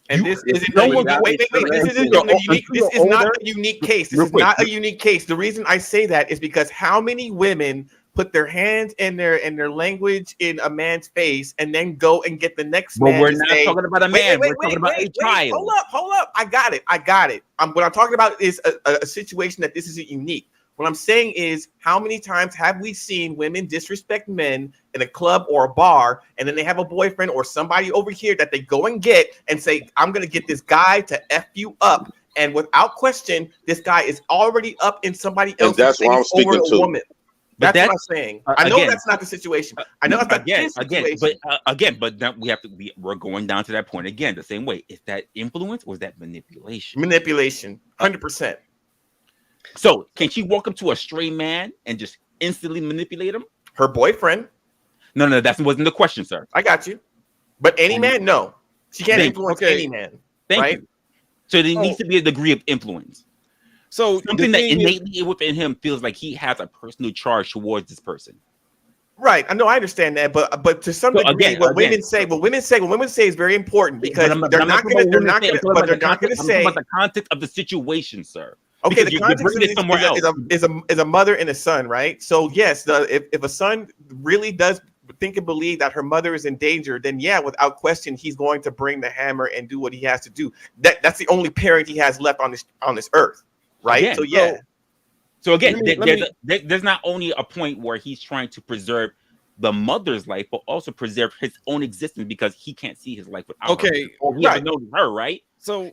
And this isn't wait. This is not a unique case. This is not a unique case. The reason I say that is because how many women put their hands in their language in a man's face and then go and get the next man. But we're not talking about a man. We're talking about a child. Hold up. I got it. What I'm talking about is a situation that this isn't unique. What I'm saying is, how many times have we seen women disrespect men in a club or a bar, and then they have a boyfriend or somebody over here that they go and get and say, I'm going to get this guy to F you up. And without question, this guy is already up in somebody else's that's face what I'm speaking over a to. woman. That's what I'm saying. I know that's not the situation. I know that's not the situation. But now we're going down to that point again, the same way. Is that influence or is that manipulation? Manipulation, 100%. So can she walk up to a stray man and just instantly manipulate him? Her boyfriend? No, that wasn't the question, sir. I got you. But any man, no. She can't influence any man. Thank you. So there needs to be a degree of influence. So something that innately within him feels like he has a personal charge towards this person. Right. I know. I understand that, but to some degree, what women say is very important because they're not going to say about the context of the situation, sir. Okay, the context is a mother and a son, right? So yes, if a son really does think and believe that her mother is in danger, then yeah, without question, he's going to bring the hammer and do what he has to do. That's the only parent he has left on this earth, right? Again, so yeah. So again, there's not only a point where he's trying to preserve the mother's life, but also preserve his own existence because he can't see his life without her. Or he never knows her, right? So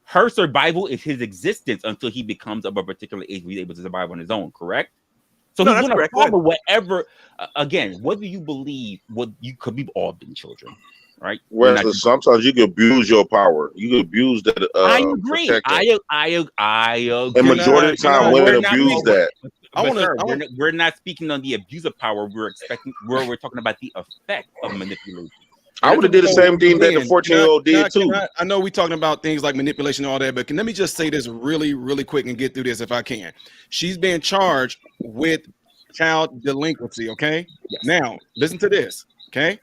her survival is his existence until he becomes of a particular age where he's able to survive on his own, correct? So he's going to follow whatever, again, whether you believe we've all been children, right? Whereas sometimes you can abuse your power. You can abuse that. I agree. I agree. And majority of the time, women abuse that. We're not speaking on the abuse of power. We're talking about the effect of manipulation. I would have did the same thing that the 14-year-old did too. I know we're talking about things like manipulation and all that, but let me just say this really, really quick and get through this if I can. She's being charged with child delinquency, okay? Yes. Now, listen to this, okay?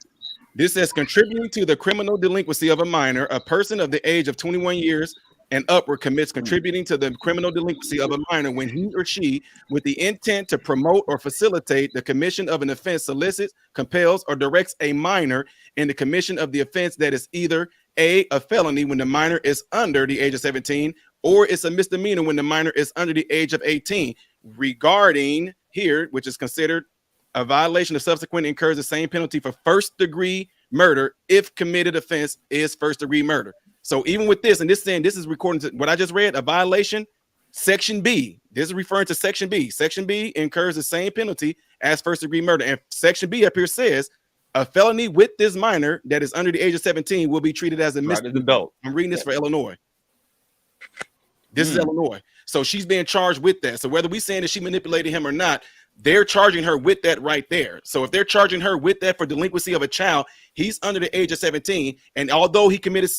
This says contributing to the criminal delinquency of a minor, a person of the age of 21 years and upward commits contributing to the criminal delinquency of a minor when he or she, with the intent to promote or facilitate the commission of an offense, solicits, compels, or directs a minor in the commission of the offense that is either a felony when the minor is under the age of 17, or it's a misdemeanor when the minor is under the age of 18. Regarding here, which is considered a violation of subsequent, incurs the same penalty for first-degree murder if committed offense is first-degree murder. So even with this, and this saying this is recording to what I just read, a violation, Section B. This is referring to Section B. Section B incurs the same penalty as first-degree murder. And Section B up here says a felony with this minor that is under the age of 17 will be treated as a misdemeanor. Belt. I'm reading this for Illinois. This is Illinois. So she's being charged with that. So whether we saying that she manipulated him or not, they're charging her with that right there. So if they're charging her with that for delinquency of a child, he's under the age of 17. And although he committed,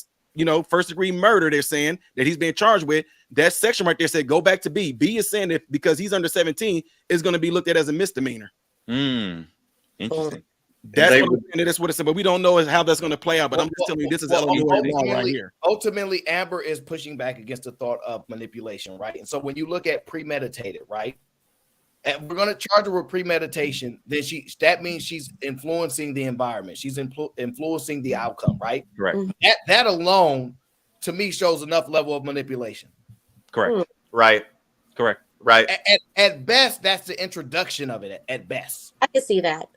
first degree murder, they're saying that he's being charged with, that section right there said go back to B. B is saying that because he's under 17 is going to be looked at as a misdemeanor. Interesting. That's what it said, but we don't know how that's going to play out. But I'm just telling you, this is Illinois law right here. Ultimately, Amber is pushing back against the thought of manipulation, right? And so when you look at premeditated, right, and we're going to charge her with premeditation, then that means she's influencing the environment. She's influencing the outcome, right? Correct. That alone, to me, shows enough level of manipulation. Correct. Right. Correct. Right. At best, that's the introduction of it. At best, I can see that.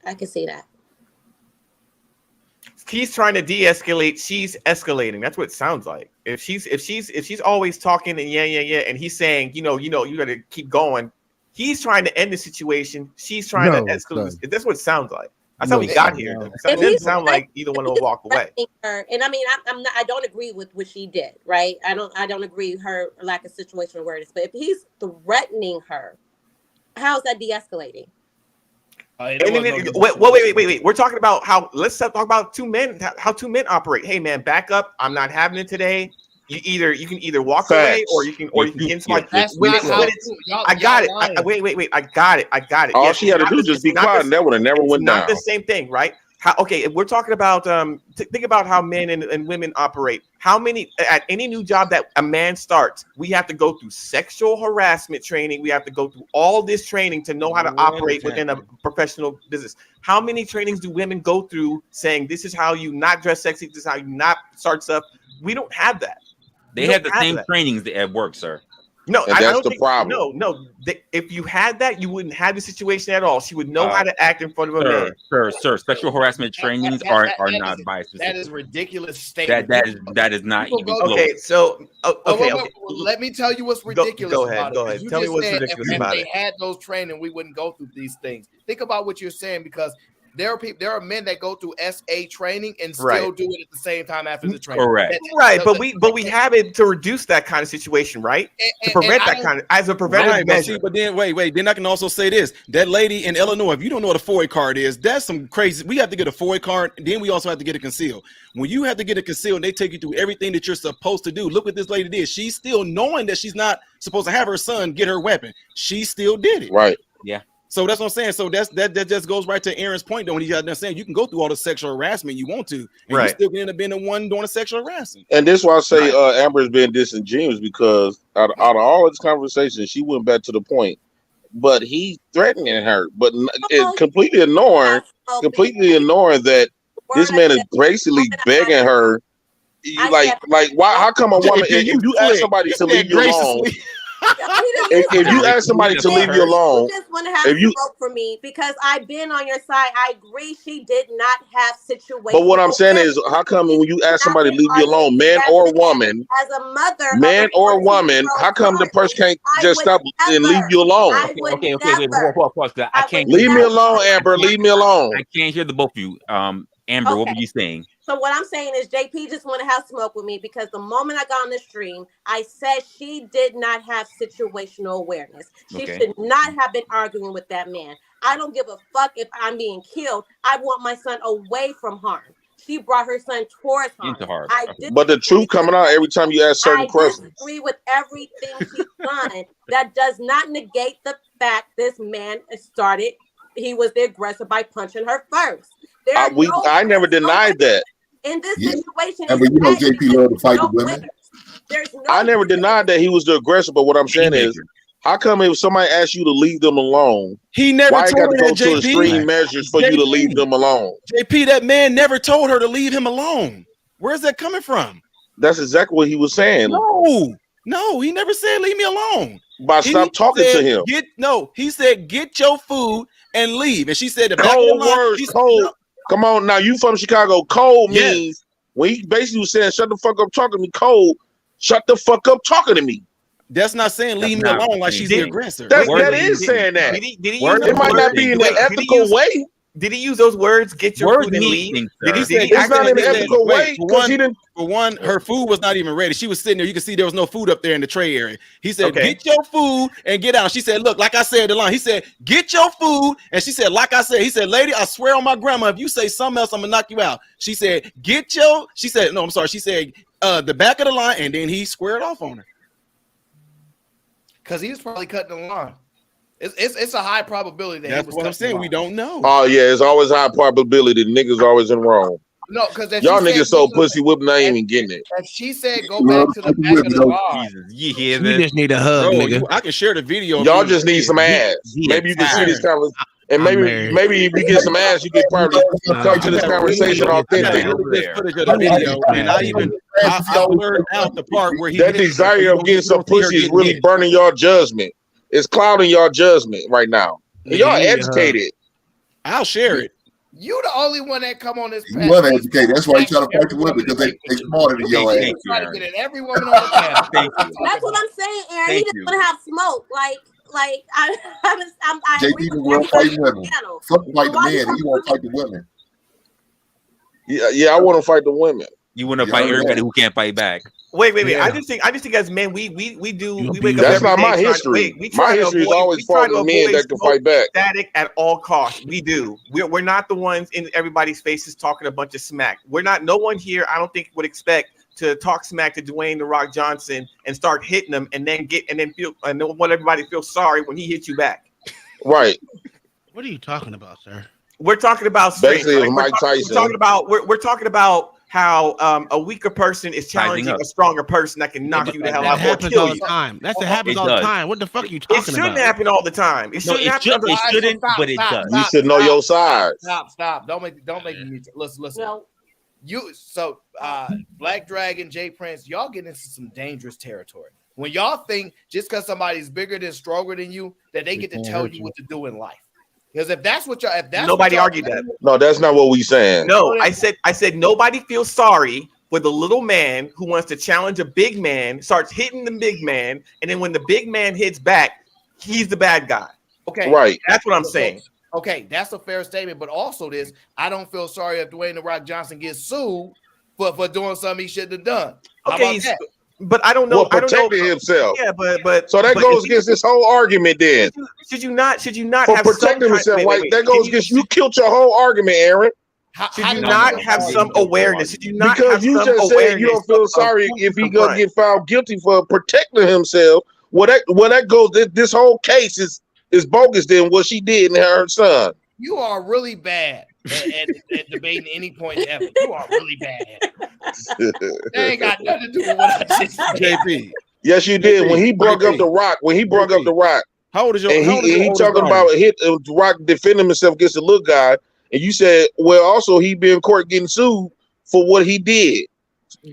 He's trying to de-escalate. She's escalating. That's what it sounds like. If she's always talking and yeah, and he's saying, you got to keep going. He's trying to end the situation. She's trying to escalate. That's what it sounds like. That's how we got here. It didn't sound like either one will walk away. And I mean, I don't agree with what she did, right? I don't agree with her lack of situational awareness. But if he's threatening her, how's that de-escalating? Wait. We're talking about let's talk about two men, how two men operate. Hey man, back up. I'm not having it today. You can either walk away or you can get somebody. I got it. Wait. I got it. All she had to do was just be quiet, and that would have never went down. Not the same thing, right? If we're talking about think about how men and women operate. How many at any new job that a man starts, we have to go through sexual harassment training. We have to go through all this training to know how to operate within a professional business. How many trainings do women go through saying this is how you not dress sexy, this is how you not start stuff? We don't have that. They have the same trainings at work, sir. No, and that's the problem. No. If you had that, you wouldn't have the situation at all. She would know how to act in front of a man. Sir. Sexual harassment trainings are not biased. That is ridiculous statement. That is not even close. Okay, so okay. Let me tell you what's ridiculous. Go ahead. Tell me what's ridiculous about it. If they had those training, we wouldn't go through these things. Think about what you're saying, because there are men that go through SA training and still do it at the same time after the training. Correct. Right, but we have it to reduce that kind of situation, right? To prevent that kind of as a preventive measure. But then wait. Then I can also say this: that lady in Illinois, if you don't know what a FOIA card is, that's some crazy. We have to get a FOIA card, then we also have to get it concealed. When you have to get it concealed, they take you through everything that you're supposed to do. Look what this lady did. She's still knowing that she's not supposed to have her son get her weapon. She still did it. Right. Yeah. So that's what I'm saying. So that just goes right to Aaron's point, though, when he got done saying you can go through all the sexual harassment you want to, and you still end up being the one doing the sexual harassment. And this is why I say Amber is being disingenuous, because out of all this conversation, she went back to the point, but he's threatening her, but completely ignoring that this man is basically begging her, like why? How come a woman? If you ask somebody to leave you alone. If you ask somebody to leave you alone, you just want to have to vote for me because I've been on your side. I agree she did not have situation. But what I'm saying is, how come when you ask somebody to leave you alone, man or woman, as a mother, man or woman, how come the person can't just stop and leave you alone? Okay, wait, pause. I can't leave me alone, Amber. Leave me alone. I can't hear the both of you. Amber, what were you saying? So what I'm saying is JP just want to have smoke with me because the moment I got on the stream, I said she did not have situational awareness. She should not have been arguing with that man. I don't give a fuck if I'm being killed. I want my son away from harm. She brought her son towards harm. But the truth coming out every time you ask certain questions. I agree with everything she's done. That does not negate the fact this man started. He was the aggressor by punching her first. I never denied that. In this situation, but you know, JP love to fight with women. I never denied that he was the aggressor, but what I'm saying is, how come if somebody asks you to leave them alone, he never why told got to her go that, to extreme measures for you to leave them alone? JP, that man never told her to leave him alone. Where's that coming from? That's exactly what he was saying. No, he never said leave me alone. Stop talking to him. He said get your food and leave. And she said the cold words, cold. Come on, now you from Chicago. Cold means when he basically was saying, "Shut the fuck up, talking to me." Cold, shut the fuck up, talking to me. That's not saying leave me alone like she's the aggressor. That is saying that. It might not be in an ethical way. Did he use those words? Get your food and leave. Did he Did say he it's not actually in say an that? ethical way for because he didn't. one, her food was not even ready. She was sitting there. You can see there was no food up there in the tray area. He said, Okay. "Get your food and get out." She said, "Look, like I said, the line." He said, "Get your food," and she said, "Like I said." He said, "Lady, I swear on my grandma, if you say something else, I'm gonna knock you out." She said, "Get your." She said, "No, I'm sorry." She said, "The back of the line," and then he squared off on her. Because he was probably cutting the line. It's a high probability that That's he was what I'm saying. We don't know. Oh yeah, it's always high probability. Niggas always in wrong. No, because Y'all niggas so pussy whipping. I ain't even getting it. If she said go back to the back of the bar, You just need a hug, Bro, nigga. I can share the video. Y'all just need some ass. Maybe you can see this conversation. And maybe if you get some ass, you can probably come to this conversation authentic. Footage of the video, and I blurred out the part where he that desire of getting some pussy is really burning your judgment. It's clouding your judgment right now. And y'all educated. I'll share it. You the only one that come on this. You uneducated. That's why you try to fight the women because they smarter than your ass. Try to get at every woman on the panel. That's what I'm saying, Aaron. He just want to have smoke. Like I JP will fight women. Fuck fight the men, and you won't fight the women. Yeah, I want to fight the women. You want to fight everybody who can't fight back. Wait. Yeah. I just think as men, we wake up. That's every not day my trying history. we My try to history is avoid- always we try to fighting men avoid that can fight back. Static at all costs. We do. We're not the ones in everybody's faces talking a bunch of smack. We're not. No one here, I don't think, would expect to talk smack to Dwayne "The Rock" Johnson and start hitting them and then want everybody to feel sorry when he hits you back. Right. What are you talking about, sir? We're talking about strength. Basically, it was We're Mike talking Tyson. about we're talking about how a weaker person is challenging up. a stronger person that can knock you the hell That out or happens kill all the you. time. That happens It all the does. time. What the fuck are you talking It shouldn't about? happen all the time. It shouldn't happen. It shouldn't, but it does. You should know your size. Stop. Don't make me. Listen. No. Black Dragon, Jay Prince, y'all get into some dangerous territory. When y'all think just because somebody's bigger than stronger than you, that they get to tell you what to do in life. Because if that's what nobody argued that. No, that's not what we saying. No, I said nobody feels sorry for the little man who wants to challenge a big man, starts hitting the big man, and then when the big man hits back, he's the bad guy. Okay, right. That's what I'm saying. Okay, that's a fair statement, but also I don't feel sorry if Dwayne "The Rock" Johnson gets sued for doing something he shouldn't have done. How Okay, about that? but I don't know. Well, protecting himself. Yeah, but so that goes against this whole argument. Then should you not for have protecting himself? wait, That goes against you. Killed your whole argument, Aaron. Should you not have some awareness? Should you not because have you some just said you don't feel sorry if he gonna get found guilty for protecting himself. That goes. This whole case is bogus. Then what she did and her son. You are really bad at debating any point ever. You are really bad. That ain't got nothing to do with what I just said. JP. Yes, you did. When he brought up the Rock, how old is your? And how old is your he oldest talking daughter? about the Rock defending himself against the little guy, and you said, well, also he be in court getting sued for what he did.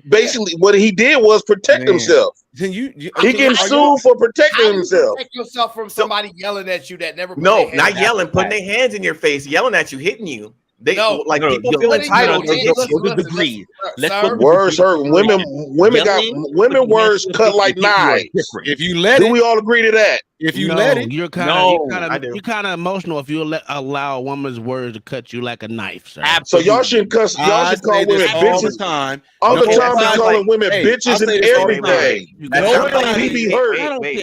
Basically, what he did was protect himself. Then he getting sued for protecting himself. Protect yourself from somebody yelling at you that never. No, not yelling, putting their hands in your face, yelling at you, hitting you. People feel entitled to hit you. Words hurt. Women words cut like knives. If you let do it, we all agree to that? If you let it, you're kind of emotional if you allow a woman's words to cut you like a knife, sir. So y'all shouldn't cuss. Y'all should call women bitches all the time. Be calling women bitches and everything. Nobody be hurt.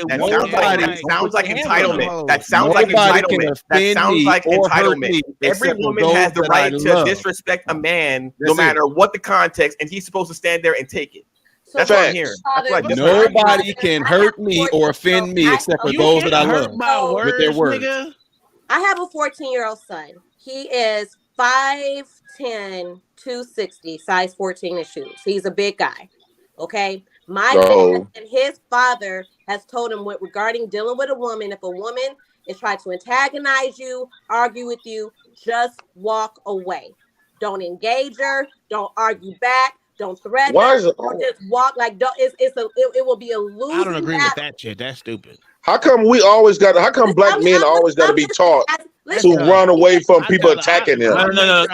That sounds like entitlement. That sounds like entitlement. That sounds like entitlement. Every woman has the right to disrespect a man, no matter what the context, and he's supposed to stand there and take it. That's what I'm hearing. Nobody can hurt me or offend me except for those that I love with their words. I have a 14-year-old son. He is 5'10", 260, size 14 in shoes. He's a big guy. Okay. My dad and his father has told him regarding dealing with a woman, if a woman is trying to antagonize you, argue with you, just walk away. Don't engage her. Don't argue back. Don't threaten. Or just walk like it will be a losing. I don't agree with that shit. That's stupid. How come black men always got to be taught to run away from people attacking them. No.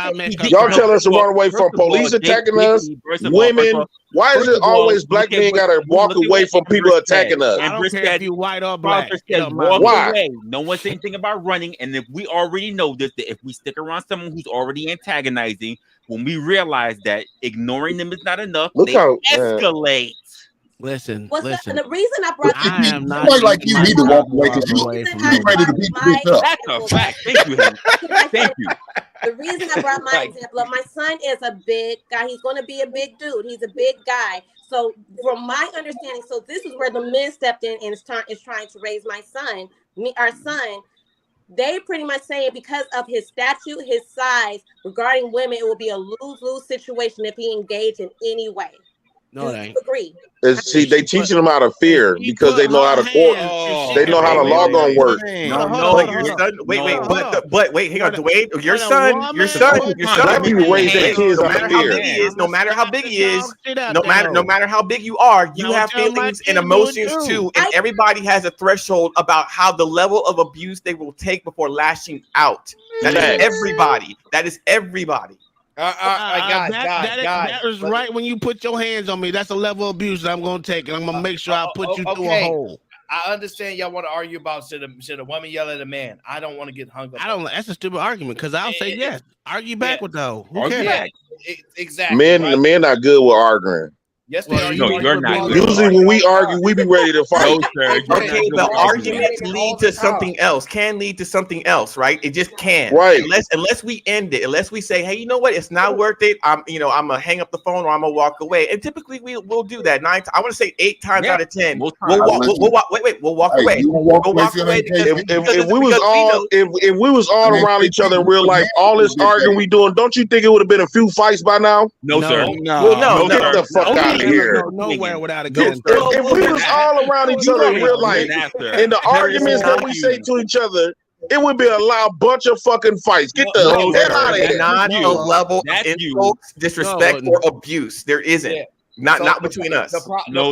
Y'all tell us to run away from police attacking us, women. Why is it always black men gotta walk away from people attacking us? I don't care if you white or black. Walk Why? away. No one said anything about running. And if we already know this, that if we stick around someone who's already antagonizing, when we realize that ignoring them is not enough, they escalate. Listen. The reason I brought I am not like you need to walk away because you ready to beat the bitch up. That's a fact. Thank you, Henry. Thank you. The reason I brought my example of my son is a big guy. He's going to be a big dude. He's a big guy. So from my understanding, so this is where the men stepped in and is trying to raise my son, our son. They pretty much saying because of his stature, his size, regarding women, it will be a lose-lose situation if he engaged in any way. No, it ain't. Agree. See, they teaching them out of fear because they know how to court. They know how to log on work. Wait, hang on, Dwayne. Your son. Black people raise their kids out of fear. No matter how big he is, no matter how big you are, you have feelings and emotions too, and everybody has a threshold about how the level of abuse they will take before lashing out. That is everybody. That is everybody. That is right when you put your hands on me. That's a level of abuse that I'm going to take, and I'm going to make sure I put you through a hole. I understand y'all want to argue about should a woman yell at a man. I don't want to get hung up. That's a stupid argument because I'll say yes. Argue back with though. Who cares? Exactly. Men not good with arguing. Yes, they are. No, you're not. Usually when we argue, we be ready to fight. No, sir. Okay, the arguments lead to something else. Can lead to something else, right? It just can. Right. Unless we end it, unless we say, hey, you know what? It's not worth it. I'm gonna hang up the phone or I'm gonna walk away. And typically we'll do that. I want to say 8 times out of 10. We'll walk away. We'll walk away. If we was all around each other in real life, all this arguing we doing, don't you think it would have been a few fights by now? No, sir. No. Get the fuck out of here. Nowhere without a gun. If we was all around each other in real life, and the arguments that we say to each other, it would be a loud bunch of fucking fights. Get the hell out of here. Not a level of insult, disrespect, or abuse. There isn't. Not between us. The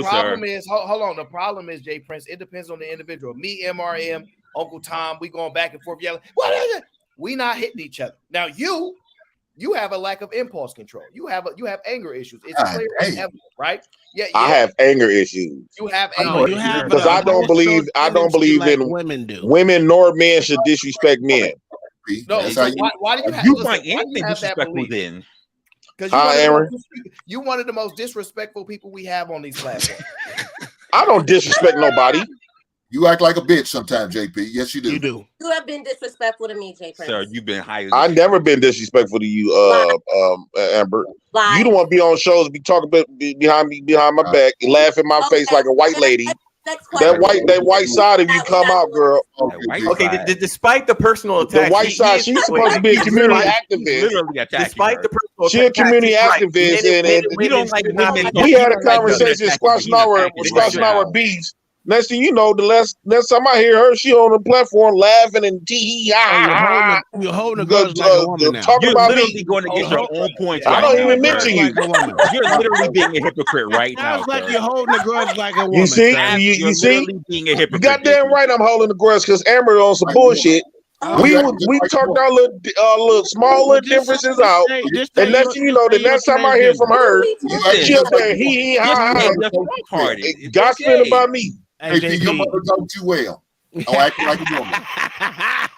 problem is, hold on. The problem is, Jay Prince, it depends on the individual. Me, MRM, Uncle Tom, we going back and forth yelling. What is it? We not hitting each other. Now you have a lack of impulse control. You have anger issues. It's clear as evidence, right? Yeah. I have anger issues. You have anger issues because I don't believe in women nor men should disrespect men. No, so why do you have? You find anything disrespectful then? Because you one of the most disrespectful people we have on these platforms. I don't disrespect nobody. You act like a bitch sometimes, JP. Yes, you do. You do. You have been disrespectful to me, Jay Prince. Sir, you've been high. I've never been disrespectful to you, Amber. Lie. You don't want to be on shows, be talking behind my back, and laugh in my face like a white lady. That white side of you come out, girl. Okay, despite the personal attack, the white side, she's supposed to be a community activist. Despite the personal she's a community activist, and we don't like women. We had a conversation squashing our beefs. Next thing you know, the next time I hear her, she on the platform laughing and you're holding a girl like a woman now. You're literally going to get your own points. I don't even mention you. You're literally being a hypocrite right now. Sounds like you're holding the girls like a woman. You see, you see, being a hypocrite. Goddamn right, I'm holding the girls because Amber on some bullshit. We talked our little small little differences out, and next thing you know, the next time I hear from her, she up there gossiping about me. Hey, your mother talk too well. Oh, acting like a woman.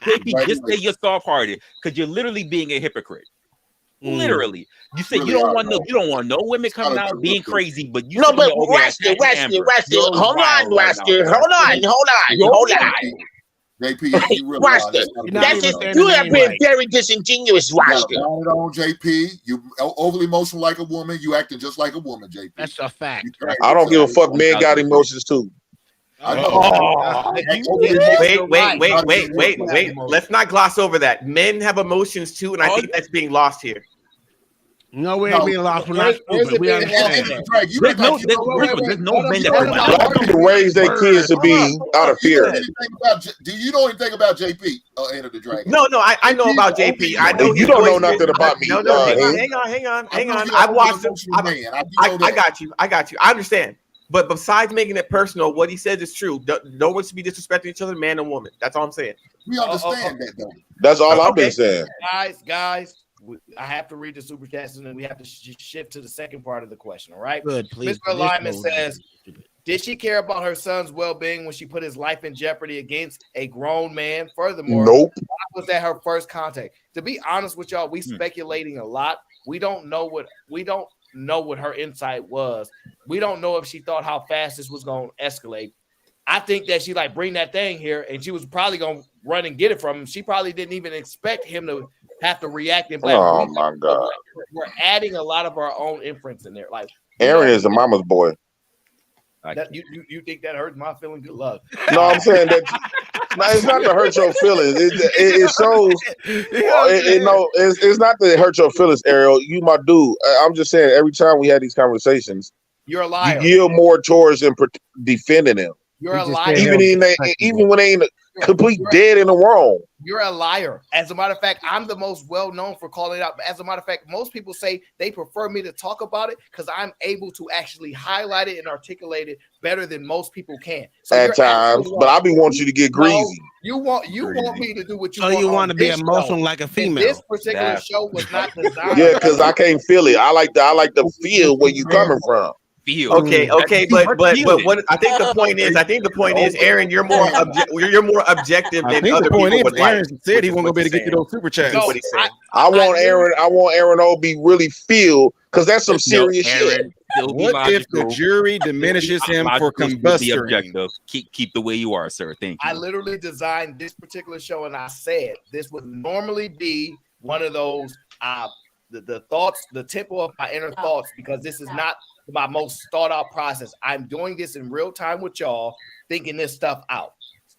JP, just say you're soft-hearted because you're literally being a hypocrite. Literally, you say you don't want no women coming out being crazy, but you but Rascal, hold on. JP, you have been very disingenuous, Rascal. On JP, you overly emotional like a woman. You acting just like a woman, JP. That's a fact. I don't give a fuck. Men got emotions too. Wait. Let's not gloss over that. Men have emotions too, and I think that's being lost here. No, we ain't being lost. We're not stupid. We understand. There's no men that people raise their kids to be out of fear. Do you know anything about JP? Enter the Dragon. No, I know about JP. I know you don't know nothing about me. No, hang on. I've watched him. I got you. I understand. But besides making it personal, what he says is true. No one should be disrespecting each other, man and woman. That's all I'm saying. We understand that though. That's all I've been saying. Guys, I have to read the super chats and then we have to shift to the second part of the question. All right. Good, please. Mr. Lyman says, did she care about her son's well-being when she put his life in jeopardy against a grown man? Furthermore, nope. Why was that her first contact? To be honest with y'all, we speculating a lot. We don't know what her insight was. We don't know if she thought how fast this was going to escalate. I think that she bring that thing here, and she was probably going to run and get it from him. She probably didn't even expect him to have to react in black. Oh my God! We're adding a lot of our own inference in there. Like Aaron is a mama's boy. You think that hurts my feeling? Good luck. No, I'm saying that. No, it's not to hurt your feelings. It shows. It's not to hurt your feelings, Ariel. You my dude. I'm just saying. Every time we had these conversations, you're a liar. You yield more towards them defending him. You're a liar. Even when they ain't complete dead in the wrong. You're a liar. As a matter of fact, I'm the most well known for calling it out. As a matter of fact, most people say they prefer me to talk about it because I'm able to actually highlight it and articulate it better than most people can. So at times, but I be wanting you to get greasy. You want me to do what you want. So you want to be emotional like a female. This particular show was not designed. Yeah, because I can't feel it. I like to feel where you coming from. Okay, but what I think the point is, Aaron, you're more objective than other people would like. Aaron said he won't be able to get you those super chats. No, I want Aaron O be really feel because that's some serious shit. What if the jury diminishes him for combusting? Keep the way you are, sir. Thank you. I literally designed this particular show, and I said this would normally be one of those the thoughts, the tempo of my inner thoughts, because this is not my most thought out process. I'm doing this in real time with y'all, thinking this stuff out.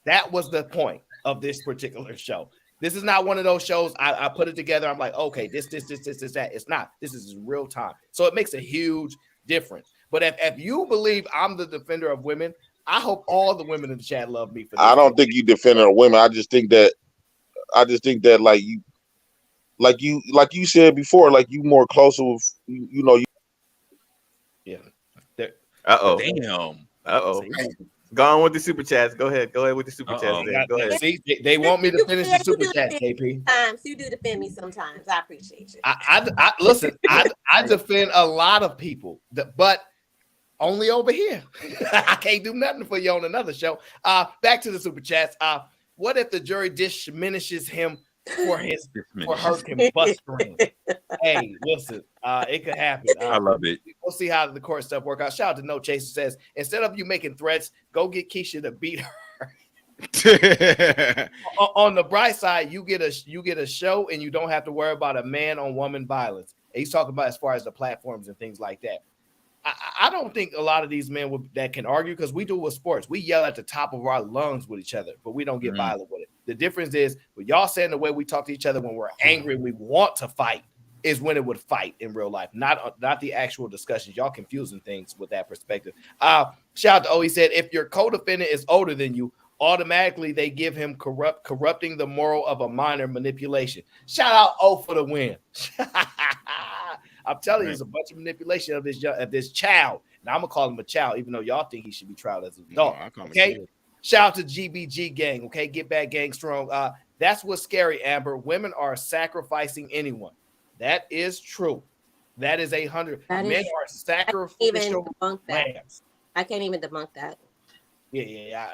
That was the point of this particular show. This is not one of those shows I put it together. I'm like, okay, this, that. It's not. This is in real time. So it makes a huge difference. But if you believe I'm the defender of women, I hope all the women in the chat love me for this. I don't think you defender of women. I just think that like you said before, like you more closer with Yeah. Damn. Go on with the super chats. Go ahead with the super chats. Go ahead. See, they want me to finish the super chat, KP. You do defend me sometimes. I appreciate you. I listen. I defend a lot of people, but only over here. I can't do nothing for you on another show. Back to the super chats. What if the jury diminishes him for her combusting? Hey, listen, it could happen. I love it. We'll see how the court stuff work out. Shout out to No Chaser says, instead of you making threats, go get Keisha to beat her. On the bright side, you get a show and you don't have to worry about a man on woman violence. And he's talking about as far as the platforms and things like that. I don't think a lot of these men that can argue, because we do with sports. We yell at the top of our lungs with each other, but we don't get violent with it. The difference is, what y'all saying, the way we talk to each other when we're angry, we want to fight, is when it would fight in real life, not the actual discussions. Y'all confusing things with that perspective. Shout out to O. He said, if your co-defendant is older than you, automatically they give him corrupting the moral of a minor manipulation. Shout out O for the win. I'm telling you, it's a bunch of manipulation of this child. Now I'm gonna call him a child, even though y'all think he should be tried as an adult. Okay. Shout out to GBG gang. Okay, get back gang strong. That's what's scary, Amber. Women are sacrificing anyone. That is true. That is 100. Men are sacrificial lambs. I can't even debunk that. Yeah.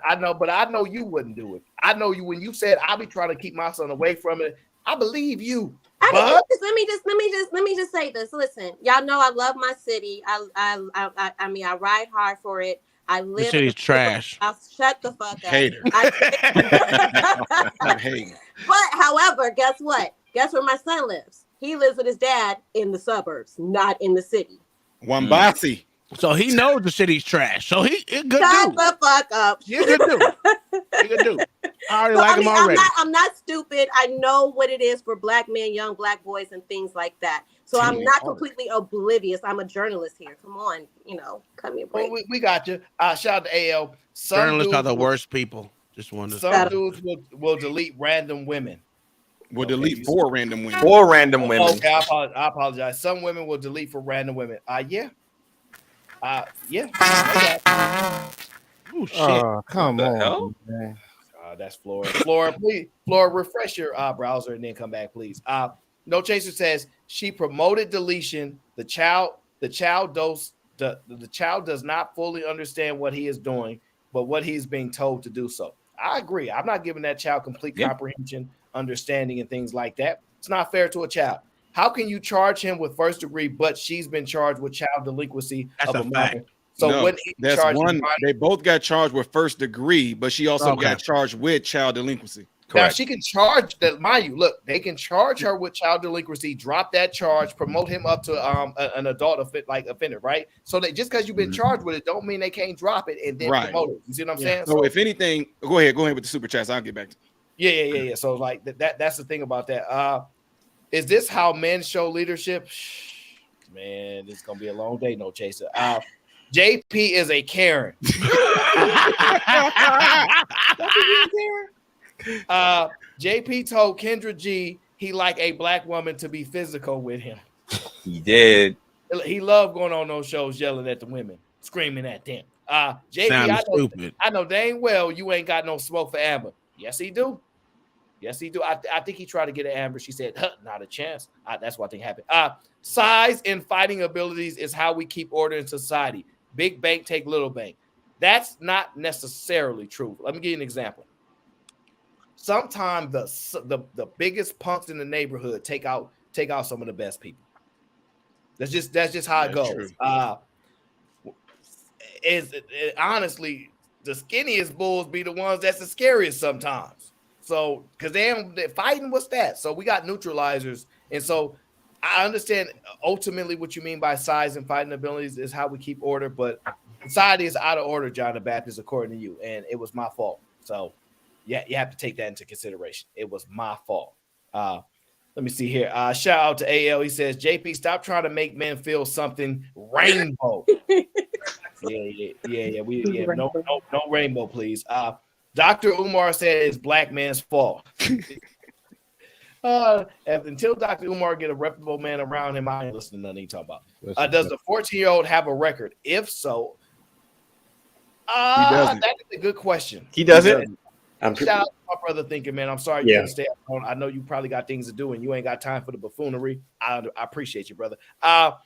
I know, but I know you wouldn't do it. I know you when you said I'll be trying to keep my son away from it. I believe you. Let me just say this. Listen, y'all know I love my city. I mean, I ride hard for it. I live. The city's trash. I'll shut the fuck up. Hater. I'm hating. But however, guess what? Guess where my son lives? He lives with his dad in the suburbs, not in the city. Wambasi. So he knows the city's trash. So he good dude. Shut the fuck up. He a good dude. He a good dude. I already like him already. I'm not stupid. I know what it is for black men, young black boys, and things like that. So I'm not completely oblivious. I'm a journalist here. Come on, cut me a break. Well, we got you. Shout out to AL. Journalists are the worst people. Just wonder. Some dudes will delete random women. Will delete for random women. For random women. Okay, I apologize. Some women will delete for random women. Yeah. Yeah. Oh shit! Come the on, hell? man. That's Flora. Flora, please, Flora, refresh your browser and then come back, please. No Chaser says she promoted deletion. The child does not fully understand what he is doing, but what he's being told to do so. I agree. I'm not giving that child complete comprehension, understanding, and things like that. It's not fair to a child. How can you charge him with first degree, but she's been charged with child delinquency That's of a a fact. minor? So No, when he that's charged one. They both got charged with first degree, but she also got charged with child delinquency. Now she can charge that, mind you. Look, they can charge her with child delinquency, drop that charge, promote him up to an adult offender, right? So that just because you've been charged with it, don't mean they can't drop it and then promote it. You see what I'm saying? So if anything, go ahead with the super chats. I'll get back to Yeah. So like that's the thing about that. Is this how men show leadership? Man, this is gonna be a long day, no chaser. JP is a Karen. JP told Kendra G he like a black woman to be physical with him. He did. He loved going on those shows yelling at the women, screaming at them. JP, I know dang well you ain't got no smoke for Amber. Yes, he do. I think he tried to get at Amber. She said, not a chance. That's what I think happened. Size and fighting abilities is how we keep order in society. Big bank take little bank. That's not necessarily true. Let me give you an example. Sometimes the biggest punks in the neighborhood take out some of the best people. That's just how it goes. Honestly, the skinniest bulls be the ones that's the scariest sometimes. So because they're fighting, what's that? So we got neutralizers, and so I understand ultimately what you mean by size and fighting abilities is how we keep order, but society is out of order, John the Baptist, according to you, and it was my fault. So yeah, you have to take that into consideration. It was my fault. Let me see here. Shout out to AL. He says, JP, stop trying to make men feel something rainbow. Yeah. No rainbow, please. Dr. Umar said it's black man's fault. Until Dr. Umar get a reputable man around him, I ain't listening to nothing he talking about. Does the 14-year-old have a record? If so, that is a good question. He doesn't. Shout out to my brother thinking, man. I'm sorry you couldn't stay at home. I know you probably got things to do and you ain't got time for the buffoonery. I appreciate you, brother. I'll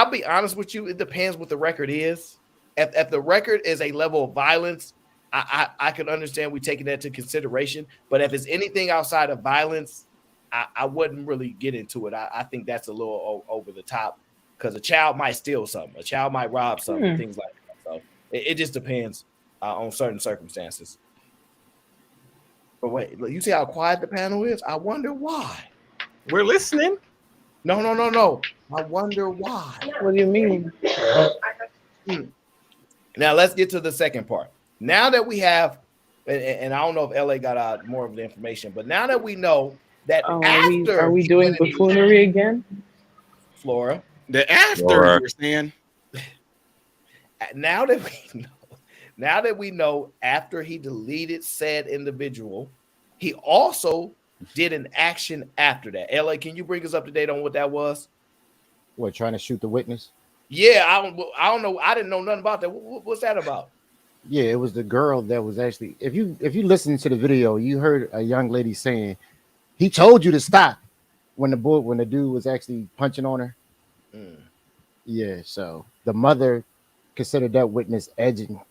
be honest with you. It depends what the record is. If the record is a level of violence, I can understand we taking that into consideration. But if it's anything outside of violence, I wouldn't really get into it. I think that's a little over the top because a child might steal something. A child might rob something, things like that. So it just depends on certain circumstances. But wait, you see how quiet the panel is? I wonder why. We're listening. No. I wonder why. What do you mean? Now let's get to the second part. Now that we have, and I don't know if LA got out more of the information, but now that we know that are we doing buffoonery again? Flora. The after you're saying. Now that we know after he deleted said individual, he also did an action after that. LA, can you bring us up to date on what that was? What, trying to shoot the witness? Yeah, I don't know. I didn't know nothing about that. What's that about? Yeah, it was the girl that was actually. If you listen to the video, you heard a young lady saying, "He told you to stop," when the dude was actually punching on her. Yeah, so the mother considered that witness edging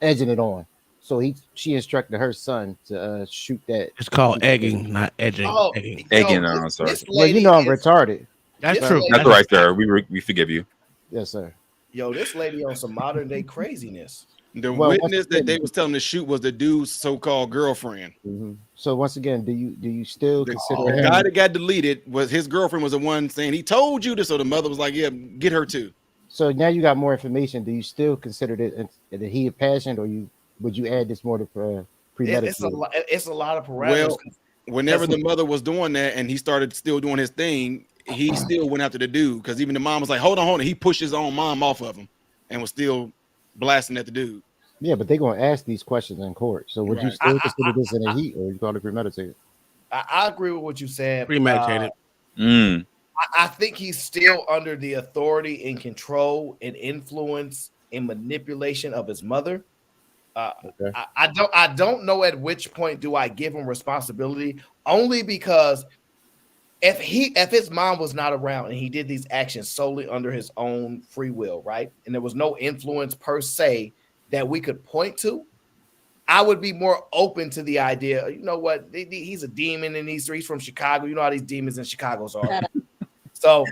it on. So she instructed her son to shoot that. It's called egging, not edging. Oh, Egging. I'm sorry. Well, you know I'm retarded. That's true. That's all right, sir. We forgive you. Yes, sir. Yo, this lady on some modern day craziness. The witness that they was telling to shoot was the dude's so-called girlfriend. Mm-hmm. So once again, do you still consider the him? guy that got deleted was his girlfriend was the one saying he told you this, so the mother was like, "Yeah, get her too." So now you got more information. Do you still consider it the heat of passion, or would you add this more to premeditated? It's a lot of parameters. Well, whenever the mother was doing that and he started still doing his thing, he still went after the dude because even the mom was like, hold on. He pushed his own mom off of him and was still blasting at the dude. Yeah, but they're going to ask these questions in court. So would you still consider this in a heat, or you call it premeditated? I agree with what you said. Premeditated. I think he's still under the authority and control and influence and manipulation of his mother. Okay. I don't know at which point do I give him responsibility, only because if his mom was not around and he did these actions solely under his own free will, right? And there was no influence per se that we could point to, I would be more open to the idea. You know what? He's a demon and he's from Chicago. You know how these demons in Chicago are. So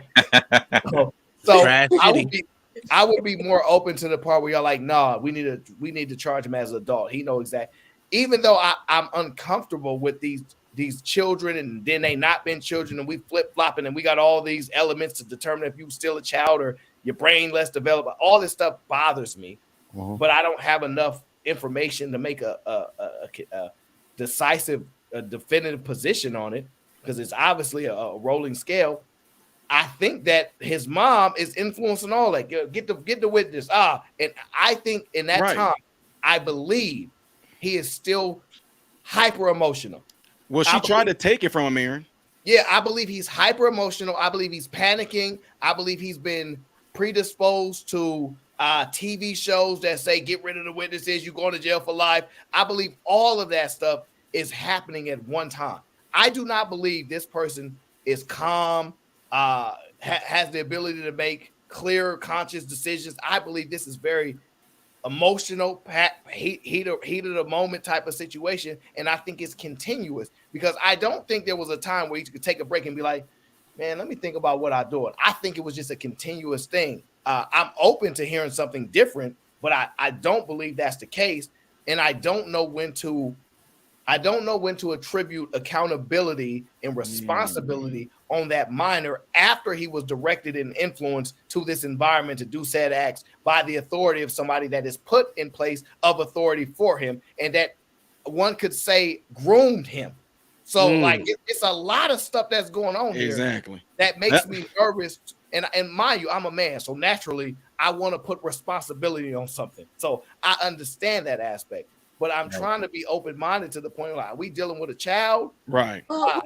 I would be more open to the part where you're like, nah, we need to charge him as an adult. He knows exactly. Even though I'm uncomfortable with these children, and then they not been children, and we flip flopping, and we got all these elements to determine if you still a child or your brain less developed. All this stuff bothers me, but I don't have enough information to make a decisive, definitive position on it, because it's obviously a rolling scale. I think that his mom is influencing all that. Get the witness. And I think in that time, I believe he is still hyper emotional. Well, she tried to take it from him, Aaron. Yeah, I believe he's hyper emotional. I believe he's panicking. I believe he's been predisposed to TV shows that say get rid of the witnesses, you're going to jail for life. I believe all of that stuff is happening at one time. I do not believe this person is calm, has the ability to make clear, conscious decisions. I believe this is very emotional, heat of the moment type of situation, and I think it's continuous, because I don't think there was a time where you could take a break and be like, man, let me think about what I'm doing. I think it was just a continuous thing. I'm open to hearing something different, but I don't believe that's the case, and I don't know when to attribute accountability and responsibility on that minor after he was directed and influenced to this environment to do said acts by the authority of somebody that is put in place of authority for him, and that one could say groomed him. So it's a lot of stuff that's going on here. Exactly. That makes me nervous. And mind you, I'm a man, so naturally I want to put responsibility on something. So I understand that aspect. But I'm trying to be open-minded to the point like, are we dealing with a child? Right. Well,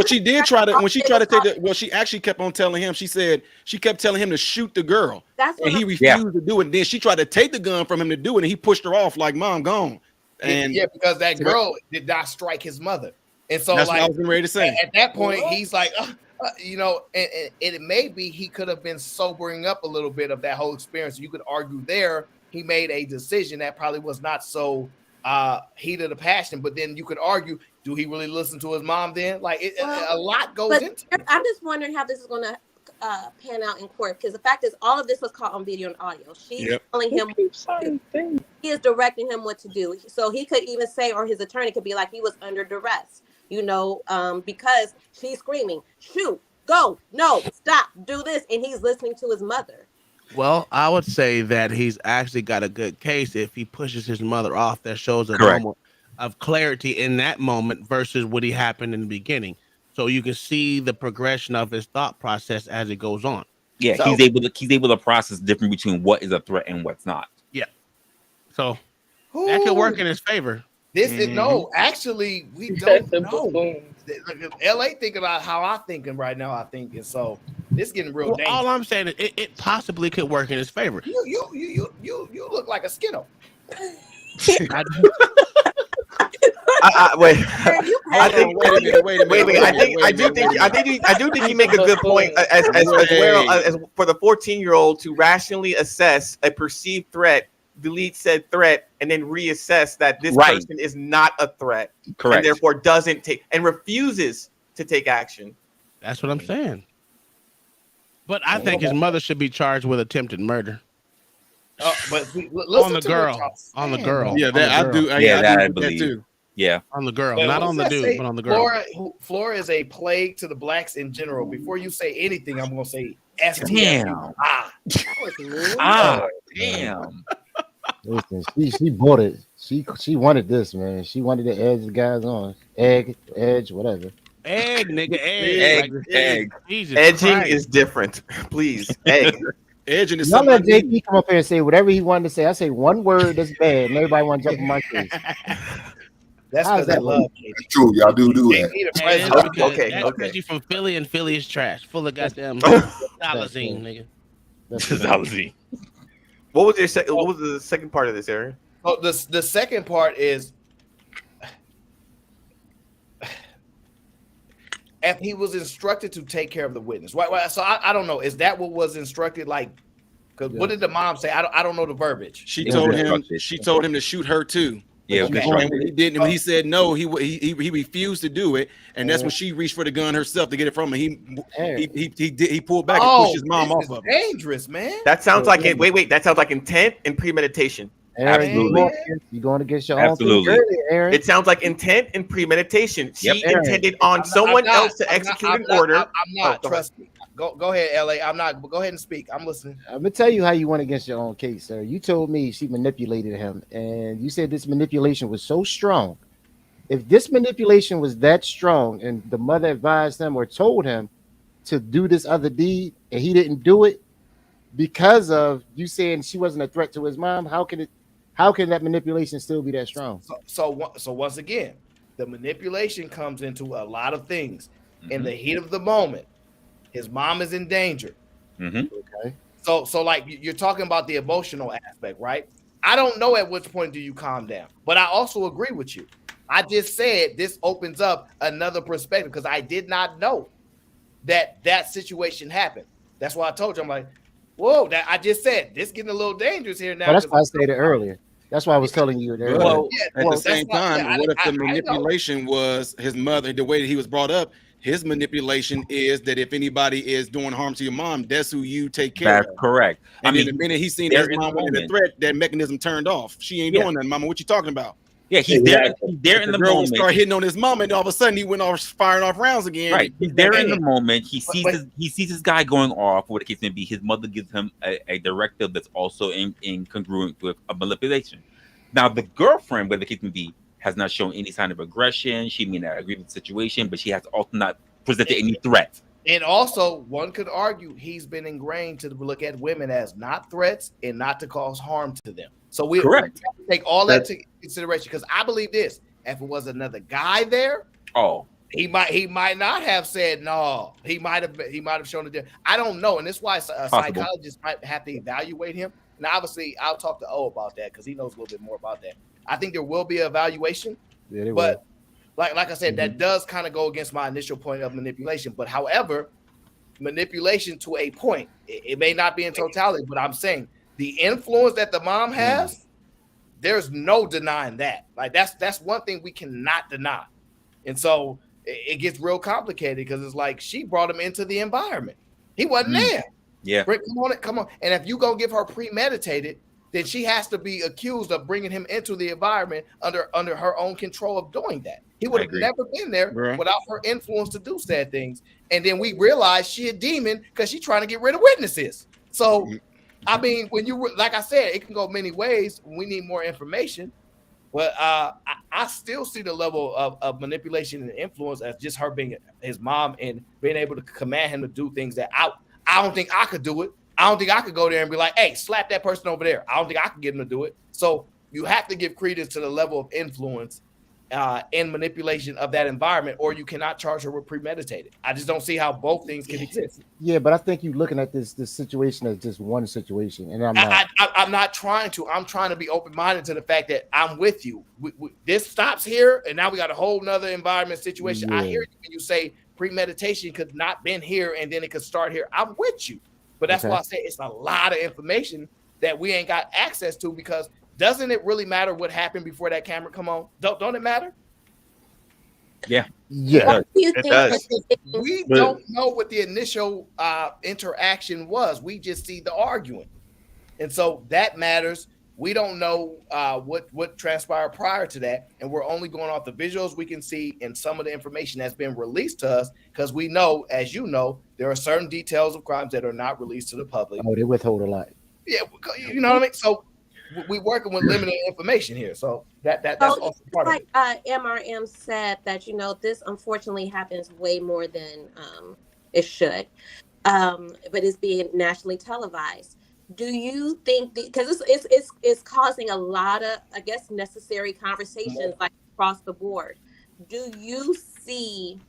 she did try to, when she tried to take the, well, she actually kept on telling him, she kept telling him to shoot the girl. And he refused to do it. And then she tried to take the gun from him to do it, and he pushed her off like, Mom, gone. And because that girl did not strike his mother. And so that's like, what I was getting ready to say. At that point, he's like, and it may be he could have been sobering up a little bit of that whole experience. You could argue there he made a decision that probably was not so heated of passion, but then you could argue, do he really listen to his mom then? Like a lot goes into it. I'm just wondering how this is going to pan out in court, because the fact is all of this was caught on video and audio. She's telling him, he is directing him what to do. So he could even say, or his attorney could be like, he was under duress, because she's screaming, shoot, go, no, stop, do this. And he's listening to his mother. Well, I would say that he's actually got a good case if he pushes his mother off. That shows a moment of clarity in that moment versus what happened in the beginning. So you can see the progression of his thought process as it goes on. Yeah, so, he's able to process different between what is a threat and what's not. Yeah. So that could work in his favor. This is no, actually, we don't know. LA thinking about how I'm thinking right now, I think, and so this is getting real dangerous. All I'm saying is it possibly could work in his favor. You look like a Skinner. Wait a minute. I do think you make a good point as well as for the 14-year-old to rationally assess a perceived threat, delete said threat, and then reassess that this person is not a threat, correct, and therefore doesn't take and refuses to take action. That's what I'm saying. But I think his mother should be charged with attempted murder. But on the girl. Yeah, that I do. I believe that too. Yeah, on the girl, not on the dude, but on the girl. Flora is a plague to the blacks in general. Before you say anything, I'm gonna say damn. Damn. Listen, she bought it. She wanted this, man. She wanted to edge the guys on. Edge, whatever. Egg, nigga, egg. Egg. Edging is different. Please, egg. Edging is something. Y'all let JP come up here and say whatever he wanted to say. I say one word that's bad, and everybody want to jump in my face. That's How's because I that love That's true. Y'all do that. Hey, it's because that's because you from Philly, and Philly is trash, full of goddamn Dolazine, nigga. Dolazine. What was what was the second part of this, Aaron? Oh, the second part is if he was instructed to take care of the witness. Right. So I don't know. Is that what was instructed? Like, because what did the mom say? I don't know the verbiage. She told him to shoot her too. Yeah, and when he didn't, when he said no, he refused to do it, and that's when she reached for the gun herself to get it from him. He pulled back and pushed his mom off of him. Dangerous, man. That sounds like it. Wait. That sounds like intent and premeditation. Absolutely. You're going against your own thing earlier, Aaron. It sounds like intent and premeditation. She intended on someone else to execute an order. I'm not. Trust me. Go ahead, LA. I'm not. Go ahead and speak. I'm listening. I'm gonna tell you how you went against your own case, sir. You told me she manipulated him, and you said this manipulation was so strong. If this manipulation was that strong, and the mother advised him or told him to do this other deed, and he didn't do it because of you saying she wasn't a threat to his mom, how can that manipulation still be that strong? So once again, the manipulation comes into a lot of things. In the heat of the moment, his mom is in danger. Okay. So like you're talking about the emotional aspect, right? I don't know at which point do you calm down, but I also agree with you. I just said this opens up another perspective because I did not know that situation happened. That's why I told you, I'm like, whoa, that I just said this getting a little dangerous here now. Well, that's why I said it earlier. That's why I was telling you earlier. Well, at the same time, what if the manipulation was his mother, the way that he was brought up? His manipulation is that if anybody is doing harm to your mom, that's who you take care of. That's correct. And then the minute he's seen his mom in the threat, that mechanism turned off. She ain't doing nothing, mama. What you talking about? Yeah, he's there in the girl moment. Start hitting on his mom, and all of a sudden he went off firing off rounds again. Right, he's there in the moment. He sees this guy going off. What the case may be, his mother gives him a directive that's also in congruent with a manipulation. Now the girlfriend, whatever the case may be, has not shown any sign of aggression. She may not agree with the situation, but she has also not presented any threat. And also, one could argue he's been ingrained to look at women as not threats and not to cause harm to them. So we have to take all that into consideration because I believe this: if it was another guy there, he might not have said no. He might have shown it. I don't know, and that's why a psychologist might have to evaluate him. And obviously, I'll talk to O about that because he knows a little bit more about that. I think there will be an evaluation, but like I said, that does kind of go against my initial point of manipulation. But however, manipulation to a point, it may not be in totality, but I'm saying the influence that the mom has, there's no denying that. Like that's one thing we cannot deny. And so it gets real complicated because it's like she brought him into the environment. He wasn't there. Yeah. Come on. And if you go give her premeditated, then she has to be accused of bringing him into the environment under her own control of doing that. He would have never been there without her influence to do sad things. And then we realized she a demon because she's trying to get rid of witnesses. So, I mean, when you like I said, it can go many ways. We need more information. But I still see the level of manipulation and influence as just her being his mom and being able to command him to do things that I don't think I could do it. I don't think I could go there and be like, hey, slap that person over there. I don't think I could get him to do it. So you have to give credence to the level of influence and manipulation of that environment, or you cannot charge her with premeditated. I just don't see how both things can exist. Yeah, but I think you're looking at this situation as just one situation, and I'm not trying to. I'm trying to be open-minded to the fact that I'm with you. This stops here, and now we got a whole nother environment situation. I hear you when you say premeditation could not been here, and then it could start here. I'm with you. But that's why I say it's a lot of information that we ain't got access to because doesn't it really matter what happened before that camera come on? Don't it matter? Yeah. Yeah. It does. We don't know what the initial interaction was. We just see the arguing. And so that matters. We don't know what transpired prior to that. And we're only going off the visuals we can see and some of the information that's been released to us because we know, as you know, there are certain details of crimes that are not released to the public. Oh, they withhold a lot. Yeah, you know what I mean? So we're working with limited information here. So that's also part of it. MRM said that, this unfortunately happens way more than it should, but it's being nationally televised. Do you think because it's causing a lot of, I guess, necessary conversations like across the board. Do you see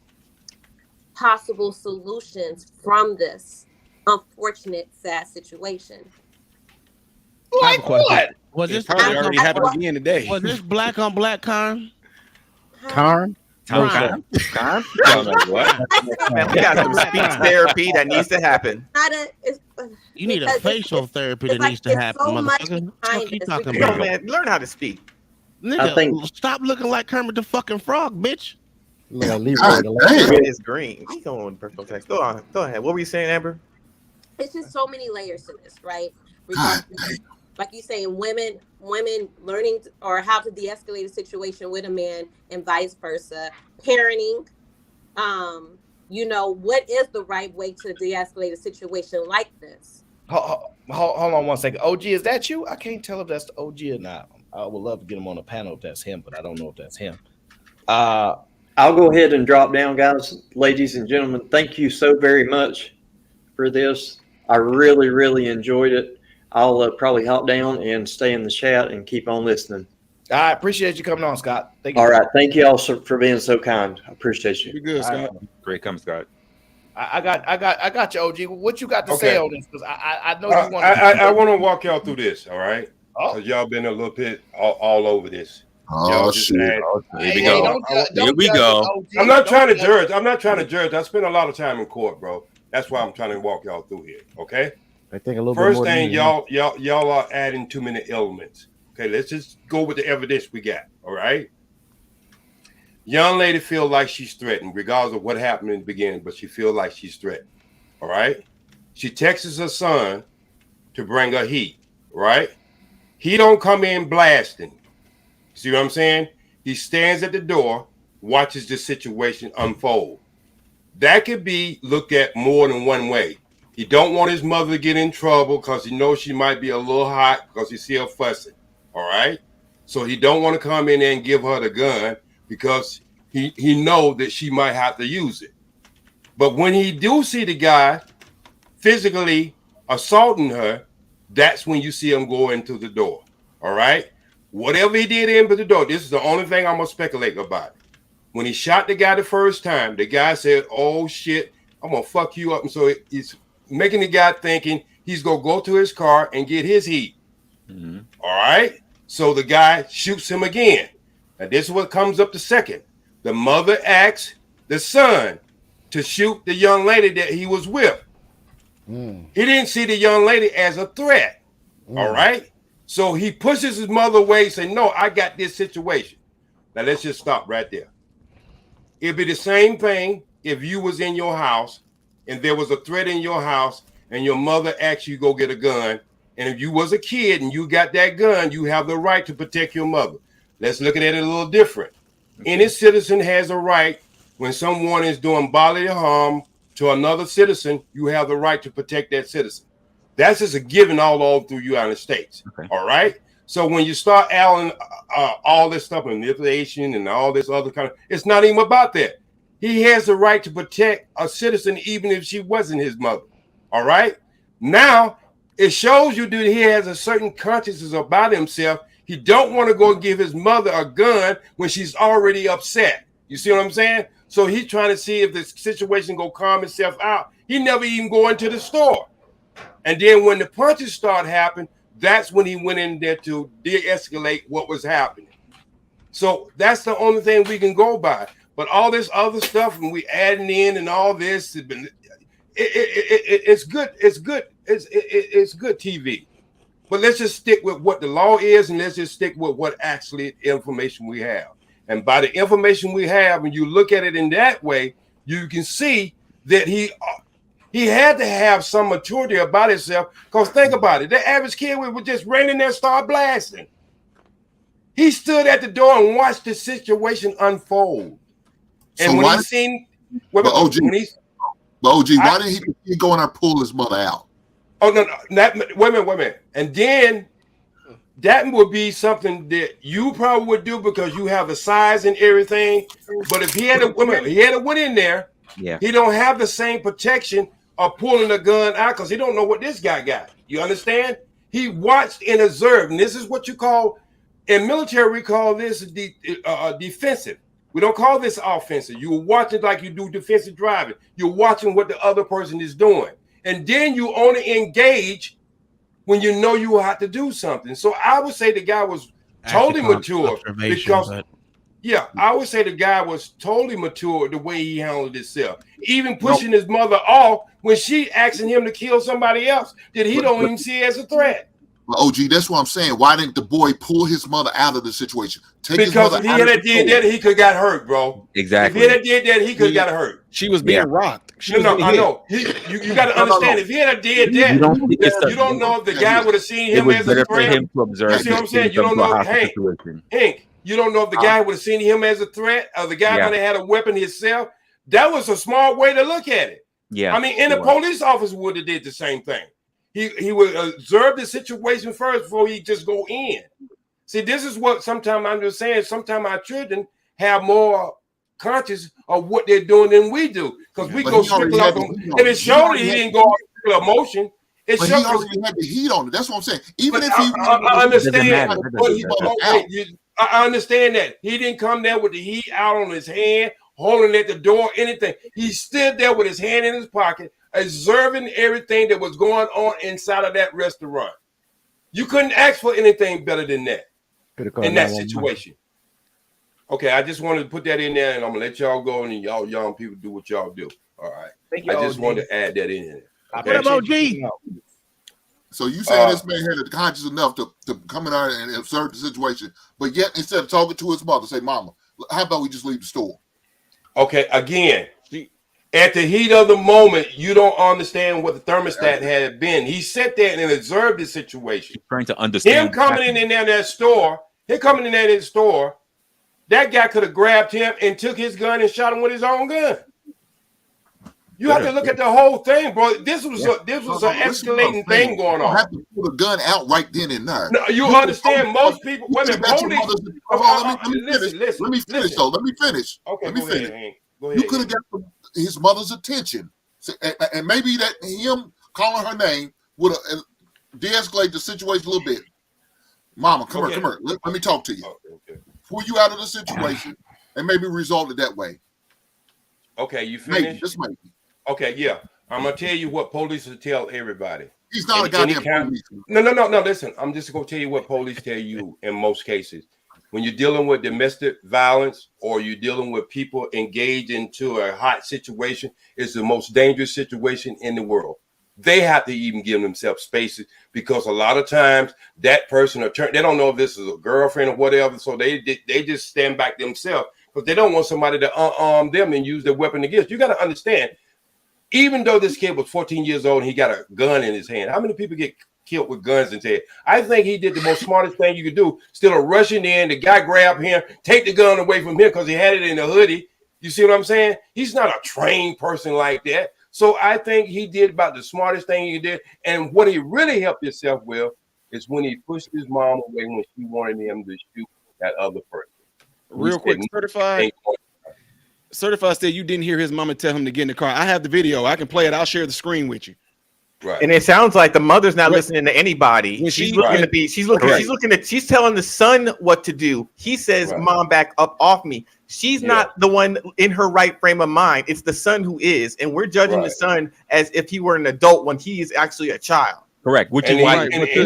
possible solutions from this unfortunate, sad situation? I have a question. What? Was It this probably black already on happened black? again today. Was this black on black con? Karn? No, sir. Man, we got some speech therapy that needs to happen. You need a Because facial therapy that like needs to it's happen, so much motherfucker. What behind you this. talking Because- about? Yo, man, learn how to speak. Nigga, stop looking like Kermit the fucking Frog, bitch. Look at It's green. We going personal text. Go on. Go ahead. What were you saying, Amber? It's just so many layers to this, right? Regardless, like you saying, women learning or how to de-escalate a situation with a man and vice versa. Parenting, what is the right way to de-escalate a situation like this? Hold on one second. OG, is that you? I can't tell if that's the OG or not. I would love to get him on a panel if that's him, but I don't know if that's him. I'll go ahead and drop down, guys. Ladies and gentlemen, thank you so very much for this. I really, really enjoyed it. I'll probably hop down and stay in the chat and keep on listening. I appreciate you coming on, Scott. Thank you. All right. Thank you all for being so kind. I appreciate you. You're good, Scott. Great comment, Scott. I got you, OG. What you got to say on this? Because I know you want. I want to walk y'all through this. All right. Because y'all been a little bit all over this. Oh shit! Here we go. Here we go. I'm not trying to judge. I spent a lot of time in court, bro. That's why I'm trying to walk y'all through here. Okay. I think a little First bit more thing, than y'all are adding too many elements. Okay, let's just go with the evidence we got. All right. Young lady feel like she's threatened, regardless of what happened in the beginning, but she feel like she's threatened. All right. She texts her son to bring her heat. Right. He don't come in blasting. See what I'm saying? He stands at the door, watches the situation unfold. That could be looked at more than one way. He don't want his mother to get in trouble because he knows she might be a little hot because he see her fussing. All right. So he don't want to come in there and give her the gun because he know that she might have to use it. But when he do see the guy physically assaulting her, that's when you see him go into the door. All right. Whatever he did in the door, this is the only thing I'm gonna speculate about. When he shot the guy the first time, the guy said, "Oh shit, I'm gonna fuck you up," and so he's making the guy thinking he's gonna go to his car and get his heat. Mm-hmm. All right. So the guy shoots him again. Now this is what comes up the second. The mother asks the son to shoot the young lady that he was with. He didn't see the young lady as a threat. All right. So he pushes his mother away, saying, "No, I got this situation." Now let's just stop right there. It'd be the same thing if you was in your house and there was a threat in your house and your mother asked you to go get a gun. And if you was a kid and you got that gun, you have the right to protect your mother. Let's look at it a little different. Any citizen has a right when someone is doing bodily harm to another citizen, you have the right to protect that citizen. That's just a given all through the United States. Okay. All right. So when you start adding all this stuff, manipulation and all this other kind of, it's not even about that. He has the right to protect a citizen, even if she wasn't his mother. All right. Now it shows you that he has a certain consciousness about himself. He don't want to go and give his mother a gun when she's already upset. You see what I'm saying? So he's trying to see if the situation go calm itself out. He never even go into the store. And then when the punches start happening, that's when he went in there to de-escalate what was happening. So that's the only thing we can go by. But all this other stuff, and we adding in and all this, it's good. It's good. It's good TV. But let's just stick with what the law is, and let's just stick with what actually information we have. And by the information we have, when you look at it in that way, you can see that he had to have some maturity about himself. Because think about it, the average kid would just run in there and start blasting. He stood at the door and watched the situation unfold. And So when why- he seen, But OG, why I- didn't he go in there and pull his mother out? Oh no, wait a minute. And then that would be something that you probably would do because you have the size and everything. But if he had went in there, yeah, he don't have the same protection of pulling a gun out because he don't know what this guy got. You understand? He watched and observed, and this is what you call In military, we call this defensive. We don't call this offensive. You're watching like you do defensive driving. You're watching what the other person is doing. And then you only engage when you know you have to do something. So I would say the guy was totally mature because, yeah, I would say the guy was totally mature the way he handled himself. Even pushing his mother off when she asking him to kill somebody else that he don't even see as a threat. OG, that's what I'm saying. Why didn't the boy pull his mother out of the situation? Because if he had did that, he could have got hurt, bro. Exactly. If he had did that, he could have got hurt. She was being rocked. I know. You got to understand. If he had did that, you don't know if the guy would have seen him as a threat. Him to observe. You see what I'm saying? You don't know, Hank. You don't know if the guy would have seen him as a threat, or the guy might have had a weapon himself. That was a smart way to look at it. Yeah. I mean, and the police officer would have did the same thing. He would observe the situation first before he just go in. See, this is what sometimes I'm just saying. Sometimes our children have more conscious of what they're doing than we do, because we go strictly off them. And it showed that he didn't go off emotion. It but showed he already had the heat on it. That's what I'm saying. Even if he, I understand. I understand that he didn't come there with the heat out on his hand, holding at the door, anything. He stood there with his hand in his pocket, observing everything that was going on inside of that restaurant. You couldn't ask for anything better than that in that situation. Okay, I just wanted to put that in there, and I'm gonna let y'all go, and y'all young people do what y'all do. All right. I just wanted to add that in. Okay? What about G? So you saying this man had the conscience enough to come in there and observe the situation, but yet instead of talking to his mother, say, "Mama, how about we just leave the store?" Okay, again, at the heat of the moment, you don't understand what the thermostat had been. He sat there and observed the situation. Trying to understand Him coming in there in that store, that guy could have grabbed him and took his gun and shot him with his own gun. You have to look at the whole thing, bro. This was an escalating thing going on. You have to pull a gun out right then and there. No, you understand? Most people. Wait a minute, let me finish though. Let me finish. Okay, let me finish. Go ahead. You could have got his mother's attention, and maybe that him calling her name would have de-escalated the situation a little bit. Mama, come here. Let me talk to you. Okay. Pull you out of the situation, and maybe resolve it that way. Okay, you finished? Maybe, just maybe. Okay, yeah. I'm gonna tell you what police will tell everybody. He's not a goddamn police. No. Listen, I'm just gonna tell you what police tell you in most cases. When you're dealing with domestic violence or you're dealing with people engaged into a hot situation, it's the most dangerous situation in the world. They have to even give themselves spaces, because a lot of times that person they don't know if this is a girlfriend or whatever, so they just stand back themselves because they don't want somebody to unarm them and use their weapon against. You got to understand, even though this kid was 14 years old and he got a gun in his hand, how many people get killed with guns in his head? I think he did the most smartest thing you could do. Still rushing in, the guy grabbed him, take the gun away from him because he had it in the hoodie. You see what I'm saying? He's not a trained person like that. So I think he did about the smartest thing he did. And what he really helped himself with is when he pushed his mom away when she wanted him to shoot that other person. Real quick, Certified said you didn't hear his mama tell him to get in the car. I have the video. I can play it. I'll share the screen with you. Right. And it sounds like the mother's not listening to anybody. She's telling the son what to do. He says, "Mom, back up off me." She's not the one in her right frame of mind. It's the son who is, and we're judging the son as if he were an adult when he is actually a child. Correct. Which is why even if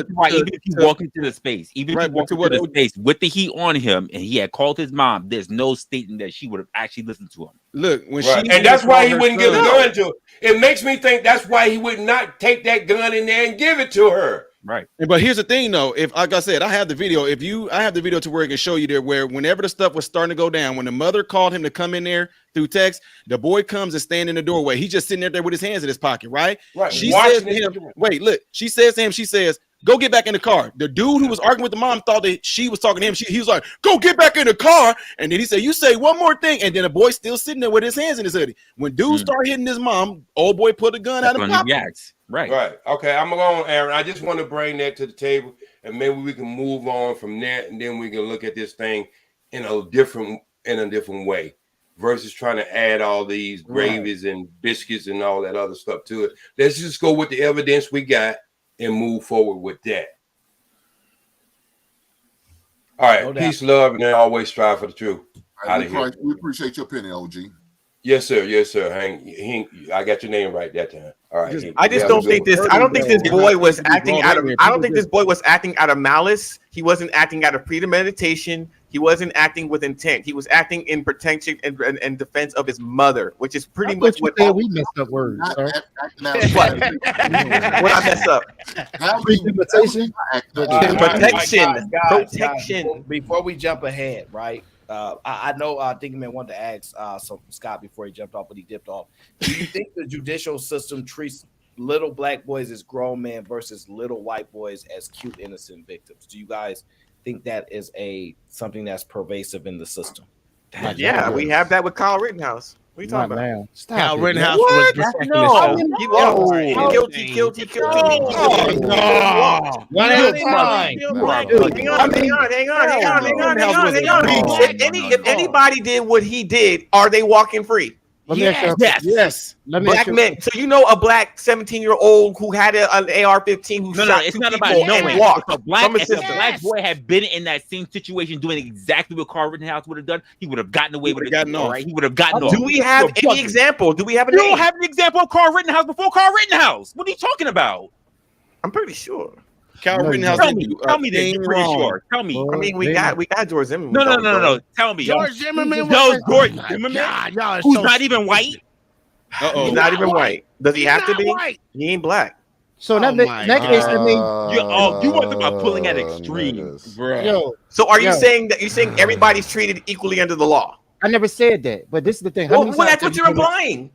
you walk into the space, even if you walk into the space with the heat on him, and he had called his mom, there's no stating that she would have actually listened to him. Look, when and that's why he wouldn't give the gun to her. It makes me think that's why he would not take that gun in there and give it to her. Right. But here's the thing, though. If, like I said, I have the video. I have the video to where it can show you there, where whenever the stuff was starting to go down, when the mother called him to come in there through text, the boy comes and stand in the doorway. He's just sitting there with his hands in his pocket, right? Right. She says to him, wait, look. She says to him, go get back in the car. The dude who was arguing with the mom thought that she was talking to him. He was like, go get back in the car. And then he said, you say one more thing. And then the boy still sitting there with his hands in his hoodie. When dude started hitting his mom, old boy put a gun out of his pocket. Right. Okay, I'm going, Aaron. I just want to bring that to the table, and maybe we can move on from that, and then we can look at this thing in a different way, versus trying to add all these gravies and biscuits and all that other stuff to it. Let's just go with the evidence we got and move forward with that. All right, No doubt. peace, love, and always strive for the truth. Out of here. We appreciate your opinion, OG. Yes, sir. Yes, sir. I got your name right that time. All right. I just don't think this. I don't think this boy was acting out of. I don't think this boy was acting out of malice. He wasn't acting out of premeditation. He wasn't acting with intent. He was acting in protection and defense of his mother, which is pretty much what we messed up words. Sir. What I messed up? Premeditation. Protection. Guys, before we jump ahead, right? I know Diggman wanted to ask Scott before he jumped off, but he dipped off. Do you think the judicial system treats little black boys as grown men versus little white boys as cute, innocent victims? Do you guys think that is something that's pervasive in the system? Yeah, we have that with Kyle Rittenhouse. What are you talking about? Kyle Rittenhouse was protecting himself. He guilty. One at a time. Hang on. If anybody did what he did, are they walking free? Yes. Black men. So you know a black 17-year-old who had an AR-15 who shot it's two not people about knowing. and walked If a black boy had been in that same situation doing exactly what Carl Rittenhouse would have done, he would have gotten away with it. Right? He would have gotten off. Do we have any example? Do we have You don't have an example of Carl Rittenhouse before Carl Rittenhouse. What are you talking about? I'm pretty sure. Kyle Rittenhouse Tell me that you're pretty sure. Tell me. I mean, we got George Zimmerman. No. Tell me. George Zimmerman. George Zimmerman. Who's not even white? He's not even white. Does he have to be? He ain't black. So that case, I mean, you want about pulling at extremes, bro. So are you saying that everybody's treated equally under the law? I never said that, but this is the thing. Well, that's what you're implying.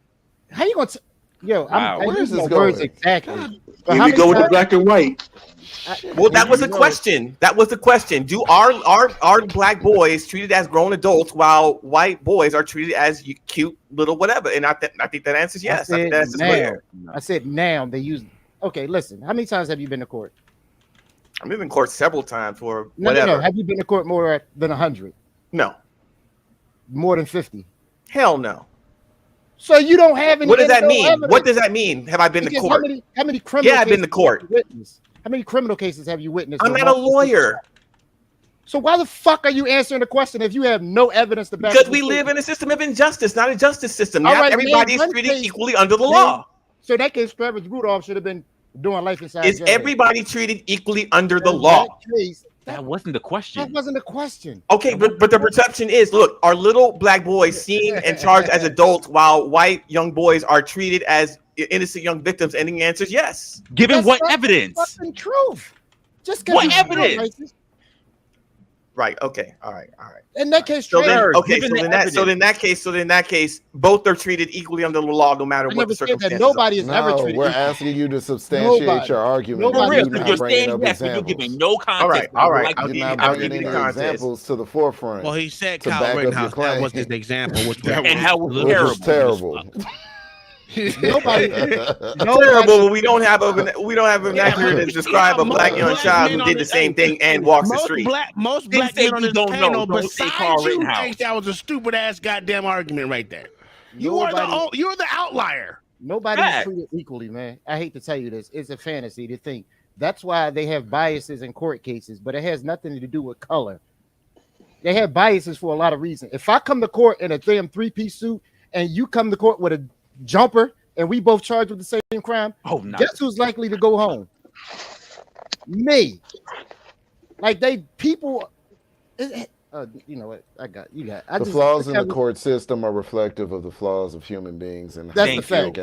How you going to? Where is this words going? exactly. Here we go with the black and white. Well, that was the question. That was the question. Do our black boys treated as grown adults while white boys are treated as cute little whatever? And I think that answers yes. I think that answers clear. I said now they use. Okay, listen. How many times have you been to court? I've been in court several times for whatever. No. Have you been to court more than 100? No. More than 50? Hell no. So you don't have any. What does that mean? Evidence. What does that mean? Have I been to court? How many criminal? Yeah, I've been to court. How many criminal cases have you witnessed? I'm not a lawyer. So why the fuck are you answering the question if you have no evidence to back? Because we live in a system of injustice, not a justice system. Not everybody is treated equally under the law. So that case, Travis Rudolph should have been doing life inside. Is everybody treated equally under the law? That wasn't the question. That wasn't the question. Okay, but the perception is, look, are little black boys seen and charged as adults while white young boys are treated as innocent young victims? And the answer is yes. Given what evidence? Fucking truth. Just what evidence? Right. Okay. All right. In that case, so in that case, both are treated equally under the law, no matter what the circumstances. Nobody is ever treated. We're asking you to substantiate your argument. You're saying yes, but you're giving no context. All right. You're not bringing any examples to the forefront. Well, he said Kyle Rittenhouse. That was his example, and how was terrible. Nobody terrible. We don't have an accurate to describe a black young child who did the same thing and walks the street. Most black men on this panel besides you think that was a stupid ass goddamn argument right there. You're the outlier. Nobody's treated equally, man. I hate to tell you this. It's a fantasy to think. That's why they have biases in court cases, but it has nothing to do with color. They have biases for a lot of reasons. If I come to court in a damn three-piece suit and you come to court with a jumper and we both charged with the same crime, guess who's likely to go home? Me. Like people you know what? The flaws in the court system are reflective of the flaws of human beings and that's the fact.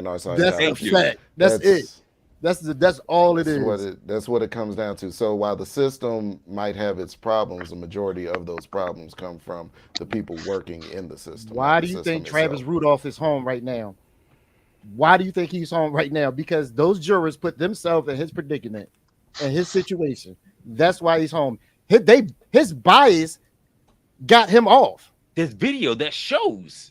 That's it. That's all it is. That's what it comes down to. So while the system might have its problems, the majority of those problems come from the people working in the system. Why do you think Travis Rudolph is home right now? Why do you think he's home right now? Because those jurors put themselves in his predicament and his situation. That's why he's home. His bias got him off. This video that shows.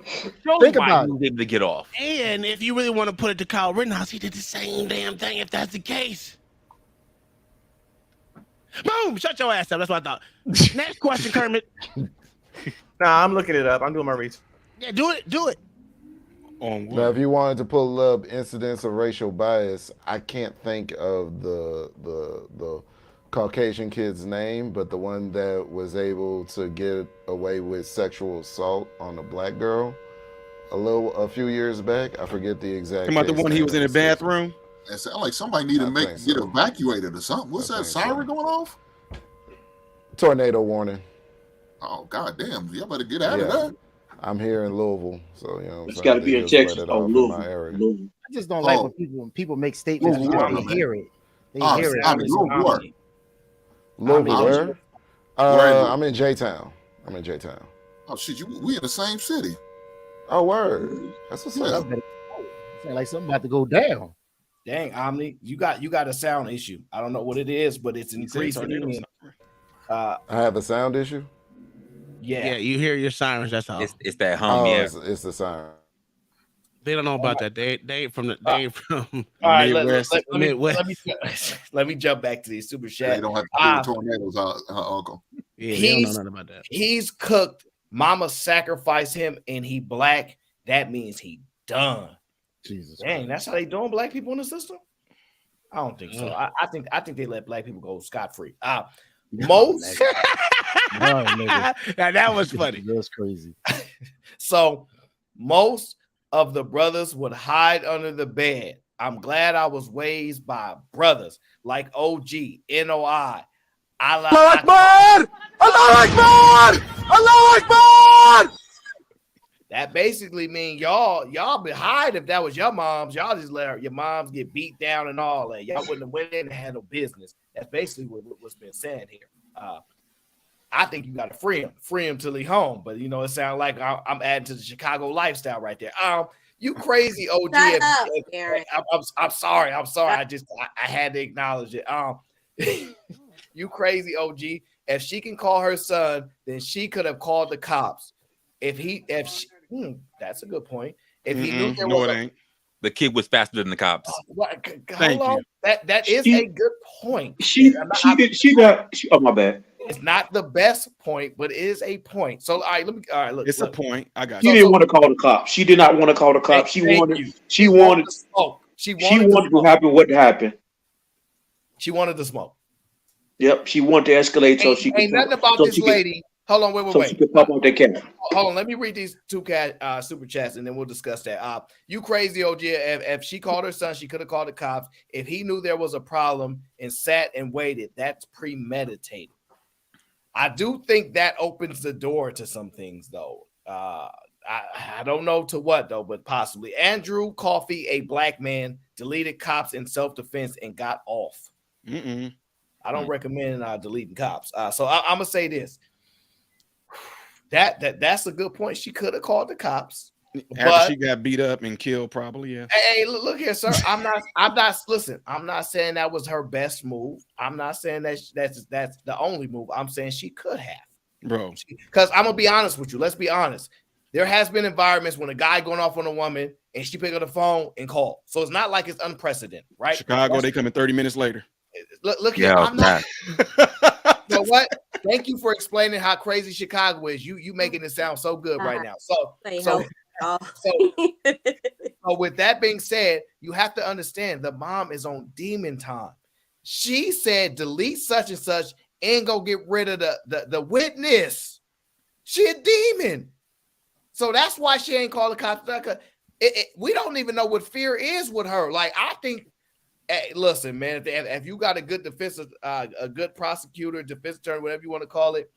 Think about it. He was able to get off. And if you really want to put it to Kyle Rittenhouse, he did the same damn thing if that's the case. Boom! Shut your ass up. That's what I thought. Next question, Kermit. Nah, I'm looking it up. I'm doing my research. Yeah, do it. Now, if you wanted to pull up incidents of racial bias, I can't think of the Caucasian kid's name, but the one that was able to get away with sexual assault on a black girl a few years back. I forget the exact. Talking about the case one he name was of in the system. bathroom. It sounds like somebody need to get evacuated or something. What's that siren going off? Tornado warning. Oh god damn! Y'all better get out of there. I'm here in Louisville, so you know. It's got to be in Texas. Oh, Louisville. I just don't like when people make statements because they hear it. They hear it. Louisville, where? I'm in J-Town. Oh shit! We in the same city. Oh word! That's what's up. Sound like something about to go down. Dang, Omni, you got a sound issue. I don't know what it is, but it's increasing. I have a sound issue. Yeah, you hear your sirens. That's all. It's that hum. Yeah, it's the siren. They don't know about that. They from the all right, Midwest. Let me jump back to these super chat. They don't have to do with tornadoes, uncle. Yeah, they don't know nothing about that. He's cooked. Mama sacrificed him, and he black. That means he done. Jesus. Dang, that's how they doing black people in the system? I don't think so. I think they let black people go scot-free. Most that was funny. That's crazy. So most of the brothers would hide under the bed. I'm glad I was raised by brothers like OG, NOI. Allah Akbar! Allah Akbar! Allah Akbar! That basically means y'all be hide if that was your moms. Y'all just let your moms get beat down and all that. Y'all wouldn't have went in and had no business. That's basically what's been said here. I think you got to free him till he home. But you know, it sounds like I'm adding to the Chicago lifestyle right there. You crazy OG. I'm sorry. I had to acknowledge it. You crazy OG. If she can call her son, then she could have called the cops. That's a good point. If he knew there was the kid was faster than the cops. Thank you. That is a good point. Oh, my bad. It's not the best point, but it is a point. So, all right, look. It's a point. I got. She didn't want to call the cops. She did not want to call the cops. She wanted smoke. She wanted to happen what happened. She wanted the smoke. Yep, she wanted to escalate so she could. Ain't nothing about this lady. Hold on, wait. So she could pop out that cat. Hold on, let me read these two super chats and then we'll discuss that. You crazy OG. If she called her son, she could have called the cops. If he knew there was a problem and sat and waited, that's premeditated. I do think that opens the door to some things, though. I don't know to what, though, but possibly. Andrew Coffey, a black man, deleted cops in self-defense and got off. I don't recommend deleting cops. So I'm going to say this. That's a good point. She could have called the cops. After she got beat up and killed, probably, yeah. Hey, look here, sir. I'm not saying that was her best move. I'm not saying that's the only move. I'm saying she could have. Bro. Because I'm gonna be honest with you. Let's be honest. There has been environments when a guy going off on a woman and she pick up the phone and call. So it's not like it's unprecedented, right? Chicago, they come in 30 minutes later. Look here, I'm not. You know what? Thank you for explaining how crazy Chicago is. You making it sound so good right now. So with that being said, you have to understand the mom is on demon time. She said delete such and such and go get rid of the witness. She a demon. So that's why she ain't called the cops. We don't even know what fear is with her. Like, I think, hey, listen, man, if you got a good a good prosecutor, defense attorney, whatever you want to call it,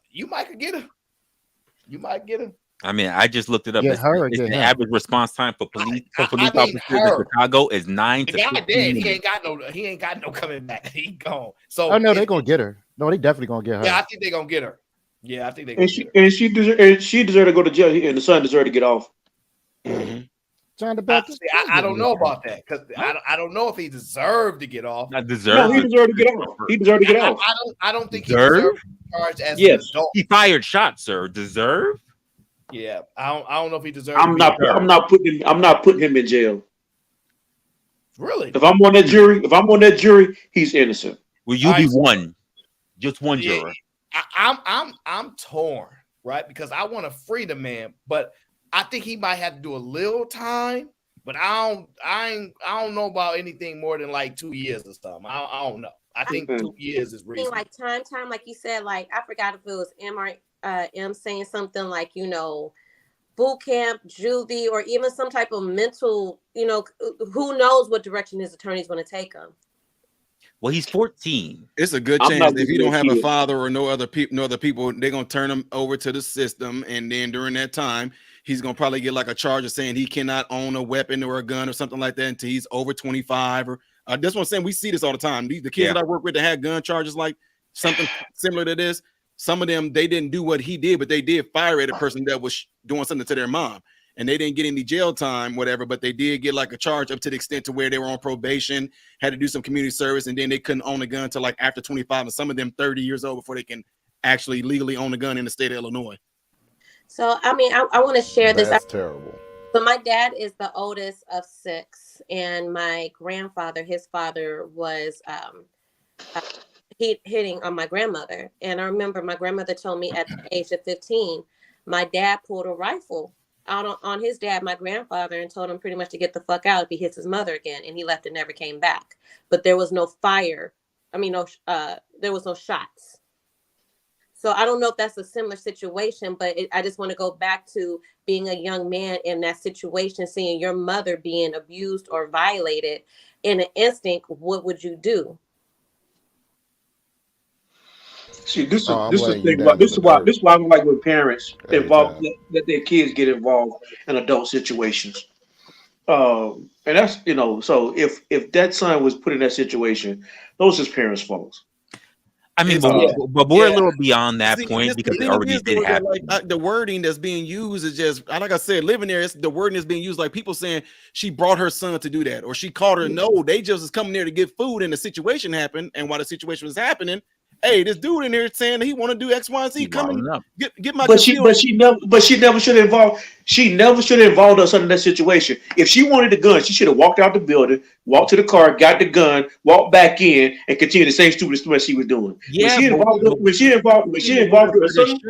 you might get her. You might get her. I mean, I just looked it up. Get her, it's get the her. average response time for police officers in Chicago is 9 to 15 dead. minutes. He ain't got no coming back. He gone. So oh no, they're gonna get her. No, they definitely gonna get her. Yeah, I think they're gonna get her. Yeah, I think they. She deserved to go to jail, and the son deserved to get off. John the Baptist. I don't know about that because I don't know if he deserved to get off. Not deserved. No, he deserved to get off. He deserved to get off. I don't think he deserved to be charged as an adult. He fired shots, sir. Deserve? Yeah, I don't know if he deserves. I'm not putting him in jail. Really? If I'm on that jury, he's innocent. Will you be one? Just one juror. I'm torn, right? Because I want to free the man, but I think he might have to do a little time. But I don't know about anything more than like 2 years or something. I don't know. I think 2 years is reasonable. Like time, like you said, like I forgot if it was M saying something like, you know, boot camp, juvie, or even some type of mental, you know, who knows what direction his attorney's going to take him. Well, he's 14. It's a good chance if you don't have a father or no other people, they're gonna turn him over to the system, and then during that time, he's gonna probably get like a charge of saying he cannot own a weapon or a gun or something like that until he's over 25. Or that's what I'm saying. We see this all the time. The kids that I work with that had gun charges like something similar to this. Some of them, they didn't do what he did, but they did fire at a person that was doing something to their mom. And they didn't get any jail time, whatever, but they did get like a charge up to the extent to where they were on probation, had to do some community service, and then they couldn't own a gun until like after 25, and some of them 30 years old before they can actually legally own a gun in the state of Illinois. So, I mean, I want to share this. That's terrible. So my dad is the oldest of 6, and my grandfather, his father was hitting on my grandmother. And I remember my grandmother told me at the age of 15, my dad pulled a rifle out on his dad, my grandfather, and told him pretty much to get the fuck out if he hits his mother again. And he left and never came back. But there was no fire. I mean, there was no shots. So I don't know if that's a similar situation, but I just want to go back to being a young man in that situation, seeing your mother being abused or violated in an instant. What would you do? See, this is the thing about this is why I don't like when parents involved that their kids get involved in adult situations. And that's, you know, so if that son was put in that situation, those are his parents' faults. I mean, but we're a little beyond that point because it already did happen. Like, the wording that's being used is just, like I said, living there, the wording is being used like people saying she brought her son to do that, or she called her. No, they just was coming there to get food, and the situation happened. And while the situation was happening, hey, this dude in here saying he want to do X, Y, and Z. Come and get my. But she never should have involved. She never should have involved us in that situation. If she wanted the gun, she should have walked out the building, walked to the car, got the gun, walked back in, and continued the same stupid stuff she was doing. Yeah, when she involved her son.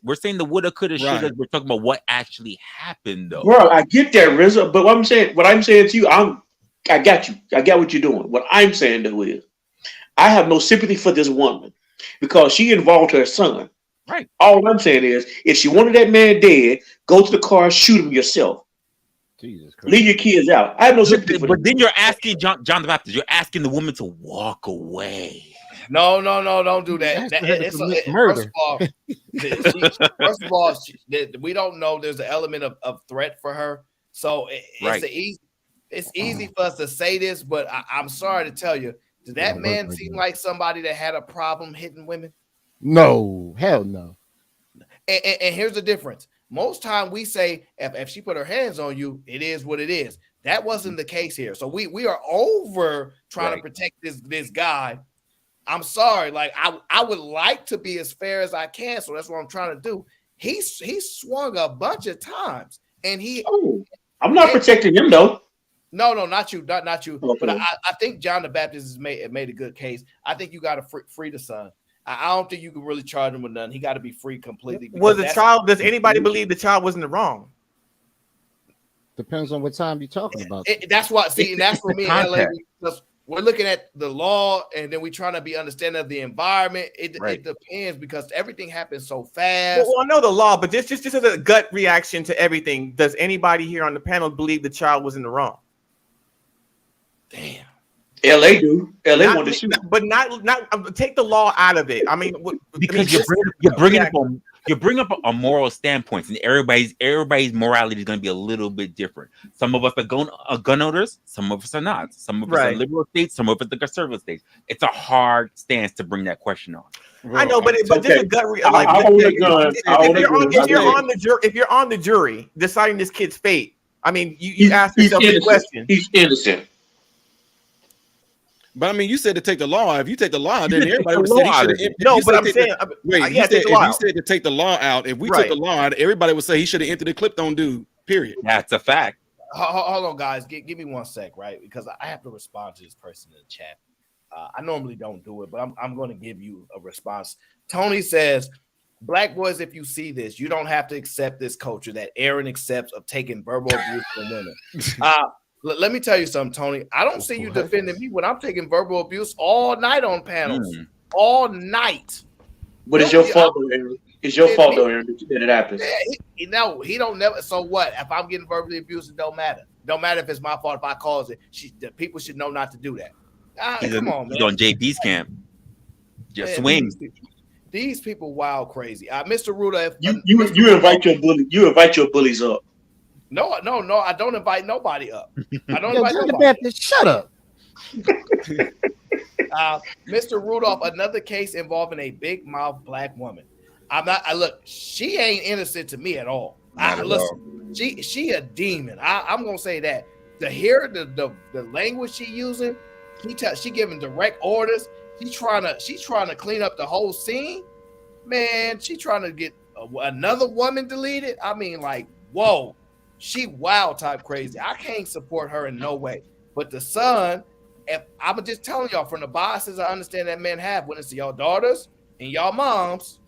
We're saying the woulda, coulda, shoulda. We're talking about what actually happened, though. Bro, I get that, Rizzo. But what I'm saying to you, I got you. I got what you're doing. What I'm saying though is, I have no sympathy for this woman because she involved her son. Right. All I'm saying is, if she wanted that man dead, go to the car, shoot him yourself. Jesus Christ. Leave your kids out. I have no sympathy for But then you're asking John the Baptist, you're asking the woman to walk away. No, don't do that. First of all, we don't know. There's an element of threat for her. So it's easy for us to say this, but I'm sorry to tell you, did that man seem like somebody that had a problem hitting women? No, hell no. And here's the difference. Most time we say if she put her hands on you, it is what it is. That wasn't the case here. So we are over trying to protect this guy. I'm sorry. Like I would like to be as fair as I can. So that's what I'm trying to do. He swung a bunch of times, and I'm not protecting him though. No, not you, not you. Okay. But I think John the Baptist has made a good case. I think you got to free the son. I don't think you can really charge him with nothing. He got to be free completely. Was the child? Does anybody believe the child was in the wrong? Depends on what time you're talking about. That's what. See, and that's for me in LA. We're looking at the law, and then we're trying to be understanding of the environment. It depends because everything happens so fast. Well, I know the law, but just as a gut reaction to everything, does anybody here on the panel believe the child was in the wrong? Damn. LA do. LA want to shoot, but not take the law out of it. I mean, because you're bringing up a moral standpoint, and everybody's morality is going to be a little bit different. Some of us are gun owners, some of us are not. Some of us are liberal states, some of us are conservative states. It's a hard stance to bring that question on. I know, but just a gut like if you're on the jury deciding this kid's fate, I mean, you ask yourself the question. He's innocent. But I mean, you said to take the law. If you take the law, then everybody would say he should have. No, but I'm saying, if you said to take the law out, if we took the law out, everybody would say he should have entered the clip on dude. Period. That's a fact. Hold on, guys. Give me 1 sec, right? Because I have to respond to this person in the chat. I normally don't do it, but I'm going to give you a response. Tony says, "Black boys, if you see this, you don't have to accept this culture that Aaron accepts of taking verbal abuse from women." Let me tell you something, Tony. I don't see you defending me when I'm taking verbal abuse all night on panels. All night. But it's your fault, though, Aaron. It's your fault, though, Aaron, that it happens. Yeah, he don't never. So what? If I'm getting verbally abused, it don't matter. Don't matter if it's my fault if I cause it. The people should know not to do that. Come on, man. He's on JP's camp. Just swing. These people wild crazy. Mr. Ruda, You invite your bully. You invite your bullies up. No, I don't invite nobody up. I don't invite John the nobody. Baptist, shut up. Mr. Rudolph, another case involving a big mouth black woman. Look, she ain't innocent to me at all. Listen, she a demon. I'm gonna say that. To hear the language she using, she giving direct orders. She's trying to clean up the whole scene. Man, she trying to get another woman deleted. I mean, like, whoa, she wild type crazy. I can't support her in no way. But the son, if I'm just telling y'all from the biases I understand that men have when it's to y'all daughters and y'all moms.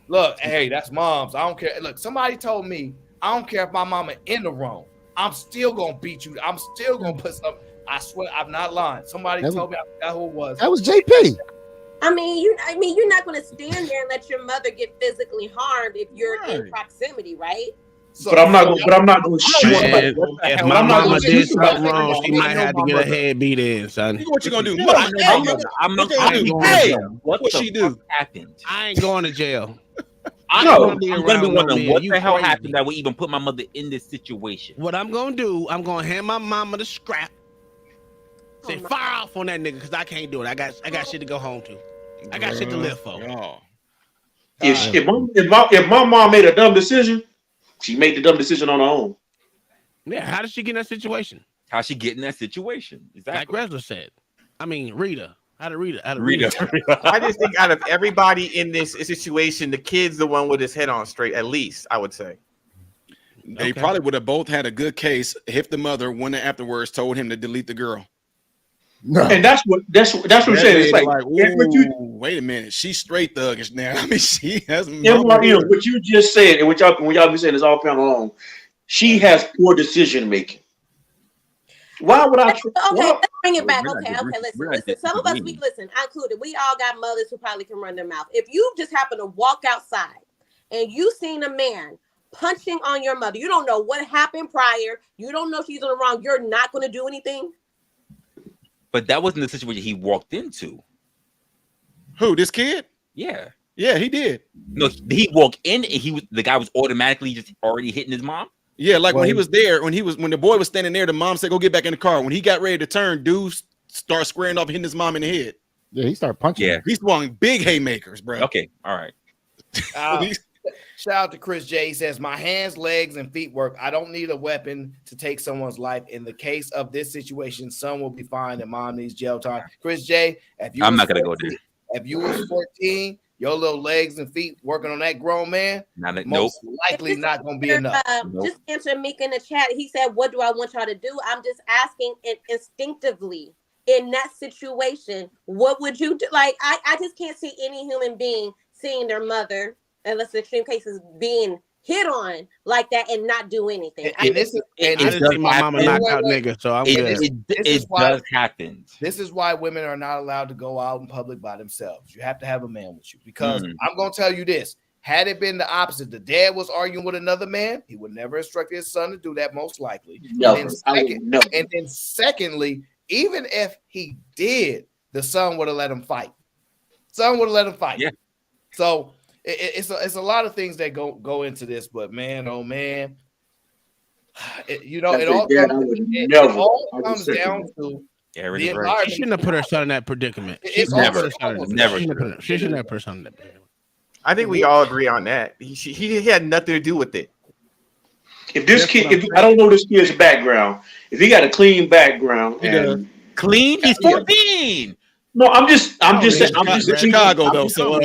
Look, hey, that's moms. I don't care. Look, somebody told me I don't care if my mama in the wrong. I'm still gonna beat you. I'm still gonna put some. I swear, I'm not lying. Somebody told me, I forgot who it was. That was JP. I mean, you're not going to stand there and let your mother get physically harmed if you're in proximity, right? But I'm not going to shoot. If my mama did something wrong, she might have to get her head beat in, son. What you gonna do? I'm not going to jail. What she do? Happened? I ain't going to jail. I'm gonna be wondering what the hell happened that would even put my mother in this situation. What I'm gonna do, I'm gonna hand my mama the scrap. Say fire off on that nigga because I can't do it. I got shit to go home to. I got shit to live for. If my mom made a dumb decision, she made the dumb decision on her own. Yeah, how did she get in that situation? How she get in that situation? Exactly. Like Resler said. I mean, Rita. How to Rita? I just think out of everybody in this situation, the kid's the one with his head on straight. At least I would say. They probably would have both had a good case if the mother, when afterwards, told him to delete the girl. No. And that's what I'm saying. It's like wait a minute, she's straight thuggish now. I mean, she has what you just said, and when y'all be saying is all panel long. She has poor decision making. Why would I? Okay, let's bring it back. Okay, listen. Some of us, I included. We all got mothers who probably can run their mouth. If you just happen to walk outside and you seen a man punching on your mother, you don't know what happened prior. You don't know if she's in the wrong. You're not going to do anything. But that wasn't the situation he walked into. Who? This kid? Yeah, he did. No, he walked in and the guy was automatically just already hitting his mom. Yeah, like when he was there, when the boy was standing there, the mom said, "Go get back in the car." When he got ready to turn, dude started squaring off, hitting his mom in the head. Yeah, he started punching. Yeah, he swung big haymakers, bro. Okay, all right. Shout out to Chris J. He says, my hands, legs, and feet work. I don't need a weapon to take someone's life. In the case of this situation, son will be fine and mom needs jail time. Chris J., I'm not gonna go there. If you was 14, your little legs and feet working on that grown man, most likely not gonna be enough. Just answer Meek in the chat. He said, what do I want y'all to do? I'm just asking instinctively in that situation, what would you do? Like, I just can't see any human being seeing their mother, unless the extreme cases, being hit on like that and not do anything. I just see my mama knock out nigga, so I'm good. It does happen. This is why women are not allowed to go out in public by themselves. You have to have a man with you, because I'm going to tell you this. Had it been the opposite, the dad was arguing with another man, he would never instruct his son to do that, most likely. And then secondly, even if he did, the son would have let him fight. Yeah. So it's a lot of things that go into this, but man, oh man, it all comes down to the environment. She shouldn't have put her son in that predicament. She shouldn't have put her son in that predicament. I think we all agree on that. He had nothing to do with it. If this kid, I don't know this kid's background. If he got a clean background, clean, he's 14. No, I'm just saying. I'm just Chicago though, so I'm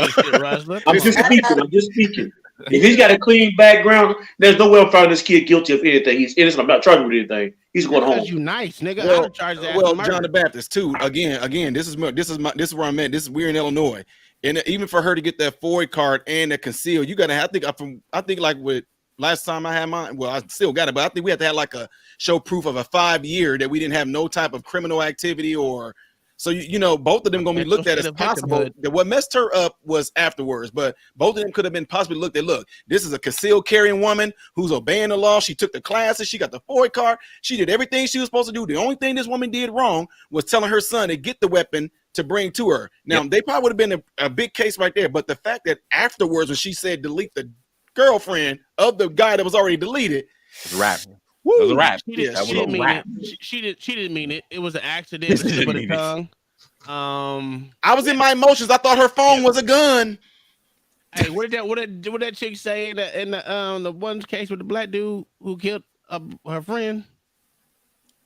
just speaking. If he's got a clean background, there's no way I'm finding this kid guilty of anything. He's innocent. I'm not charging with anything. He's going home. You nice, nigga. Well, I charge that. John the Baptist too. Again, this is where I'm at. We're in Illinois, and even for her to get that FOID card and that conceal, you gotta have. I think like with last time I had mine. Well, I still got it, but I think we had to have like a show proof of a 5-year that we didn't have no type of criminal activity or. So you know, both of them gonna be looked at as possible. That what messed her up was afterwards, but both of them could have been possibly looked at. Look, this is a concealed carrying woman who's obeying the law. She took the classes. She got the FOID card. She did everything she was supposed to do. The only thing this woman did wrong was telling her son to get the weapon to bring to her. Now they probably would have been a big case right there. But the fact that afterwards, when she said delete the girlfriend of the guy that was already deleted, it's a wrap. It was a rap. She didn't mean it. She didn't mean it. It was an accident. She put her tongue. I was in my emotions. I thought her phone was a gun. Hey, what did that chick say in the one case with the black dude who killed her friend?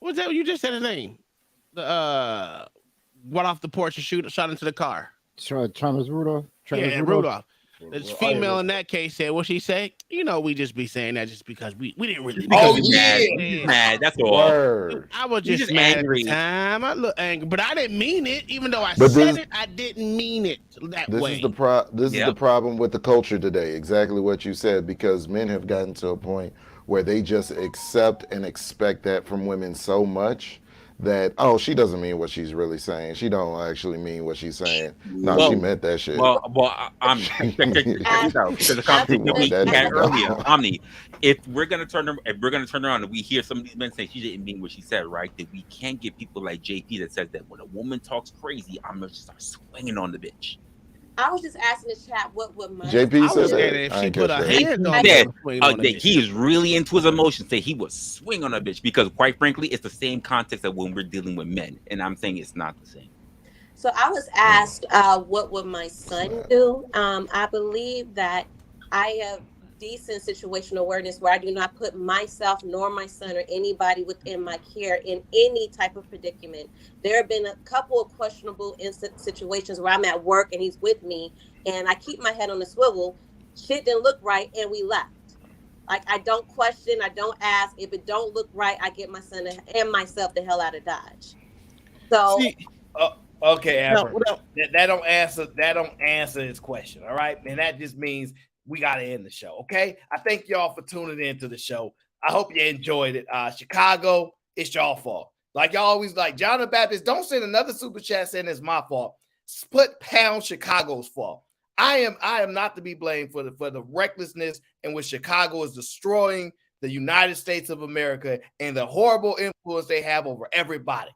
What's that? You just said his name. The went off the porch and shot into the car. Travis Rudolph. Rudolph. The female in that case said, what she say? You know, we just be saying that just because we didn't really. Mad. That's all. Word. I was just mad angry. At the time. I look angry, but I didn't mean it. Even though I said it, I didn't mean it that way. This is the problem with the culture today. Exactly what you said, because men have gotten to a point where they just accept and expect that from women so much that, oh, she doesn't mean what she's really saying. She don't actually mean what she's saying. No, she meant that shit. I'm because the conversation we had earlier, Omni. If we're gonna turn around and we hear some of these men say she didn't mean what she said, right? That we can't get people like JP that says that when a woman talks crazy, I'm gonna just start swinging on the bitch. I was just asking the chat what would my JP said that if she put her hands on that he is really into his emotions. Say he would swing on a bitch because, quite frankly, it's the same context that when we're dealing with men, and I'm saying it's not the same. So I was asked, what would my son do? I believe that I have decent situational awareness where I do not put myself nor my son or anybody within my care in any type of predicament. There have been a couple of questionable situations where I'm at work and he's with me and I keep my head on the swivel. Shit didn't look right and we left. Like, I don't question, I don't ask. If it don't look right, I get my son and myself the hell out of Dodge. So okay, Amber, that don't answer his question. All right, and that just means we got to end the show. Okay, I thank y'all for tuning into the show. I hope you enjoyed it. Chicago, it's y'all fault. Like y'all always like, John the Baptist, don't send another super chat saying it's my fault. Put pound Chicago's fault. I am not to be blamed for the recklessness in which Chicago is destroying the United States of America and the horrible influence they have over everybody.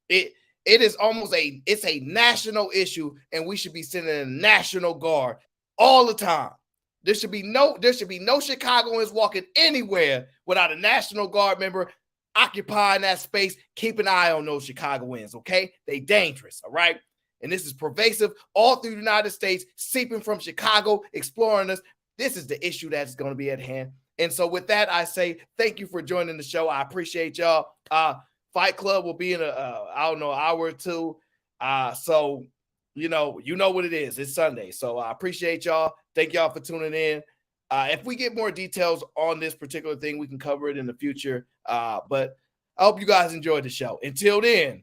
It is almost a national issue, and we should be sending a National Guard all the time. There should be no Chicagoans walking anywhere without a National Guard member occupying that space. Keep an eye on those Chicagoans, okay? They dangerous, all right? And this is pervasive all through the United States, seeping from Chicago, exploring us. This is the issue that's going to be at hand. And so with that, I say thank you for joining the show. I appreciate y'all. Fight Club will be in an hour or two. So you know what it is. It's Sunday. So I appreciate y'all. Thank y'all for tuning in. If we get more details on this particular thing, we can cover it in the future. But I hope you guys enjoyed the show. Until then,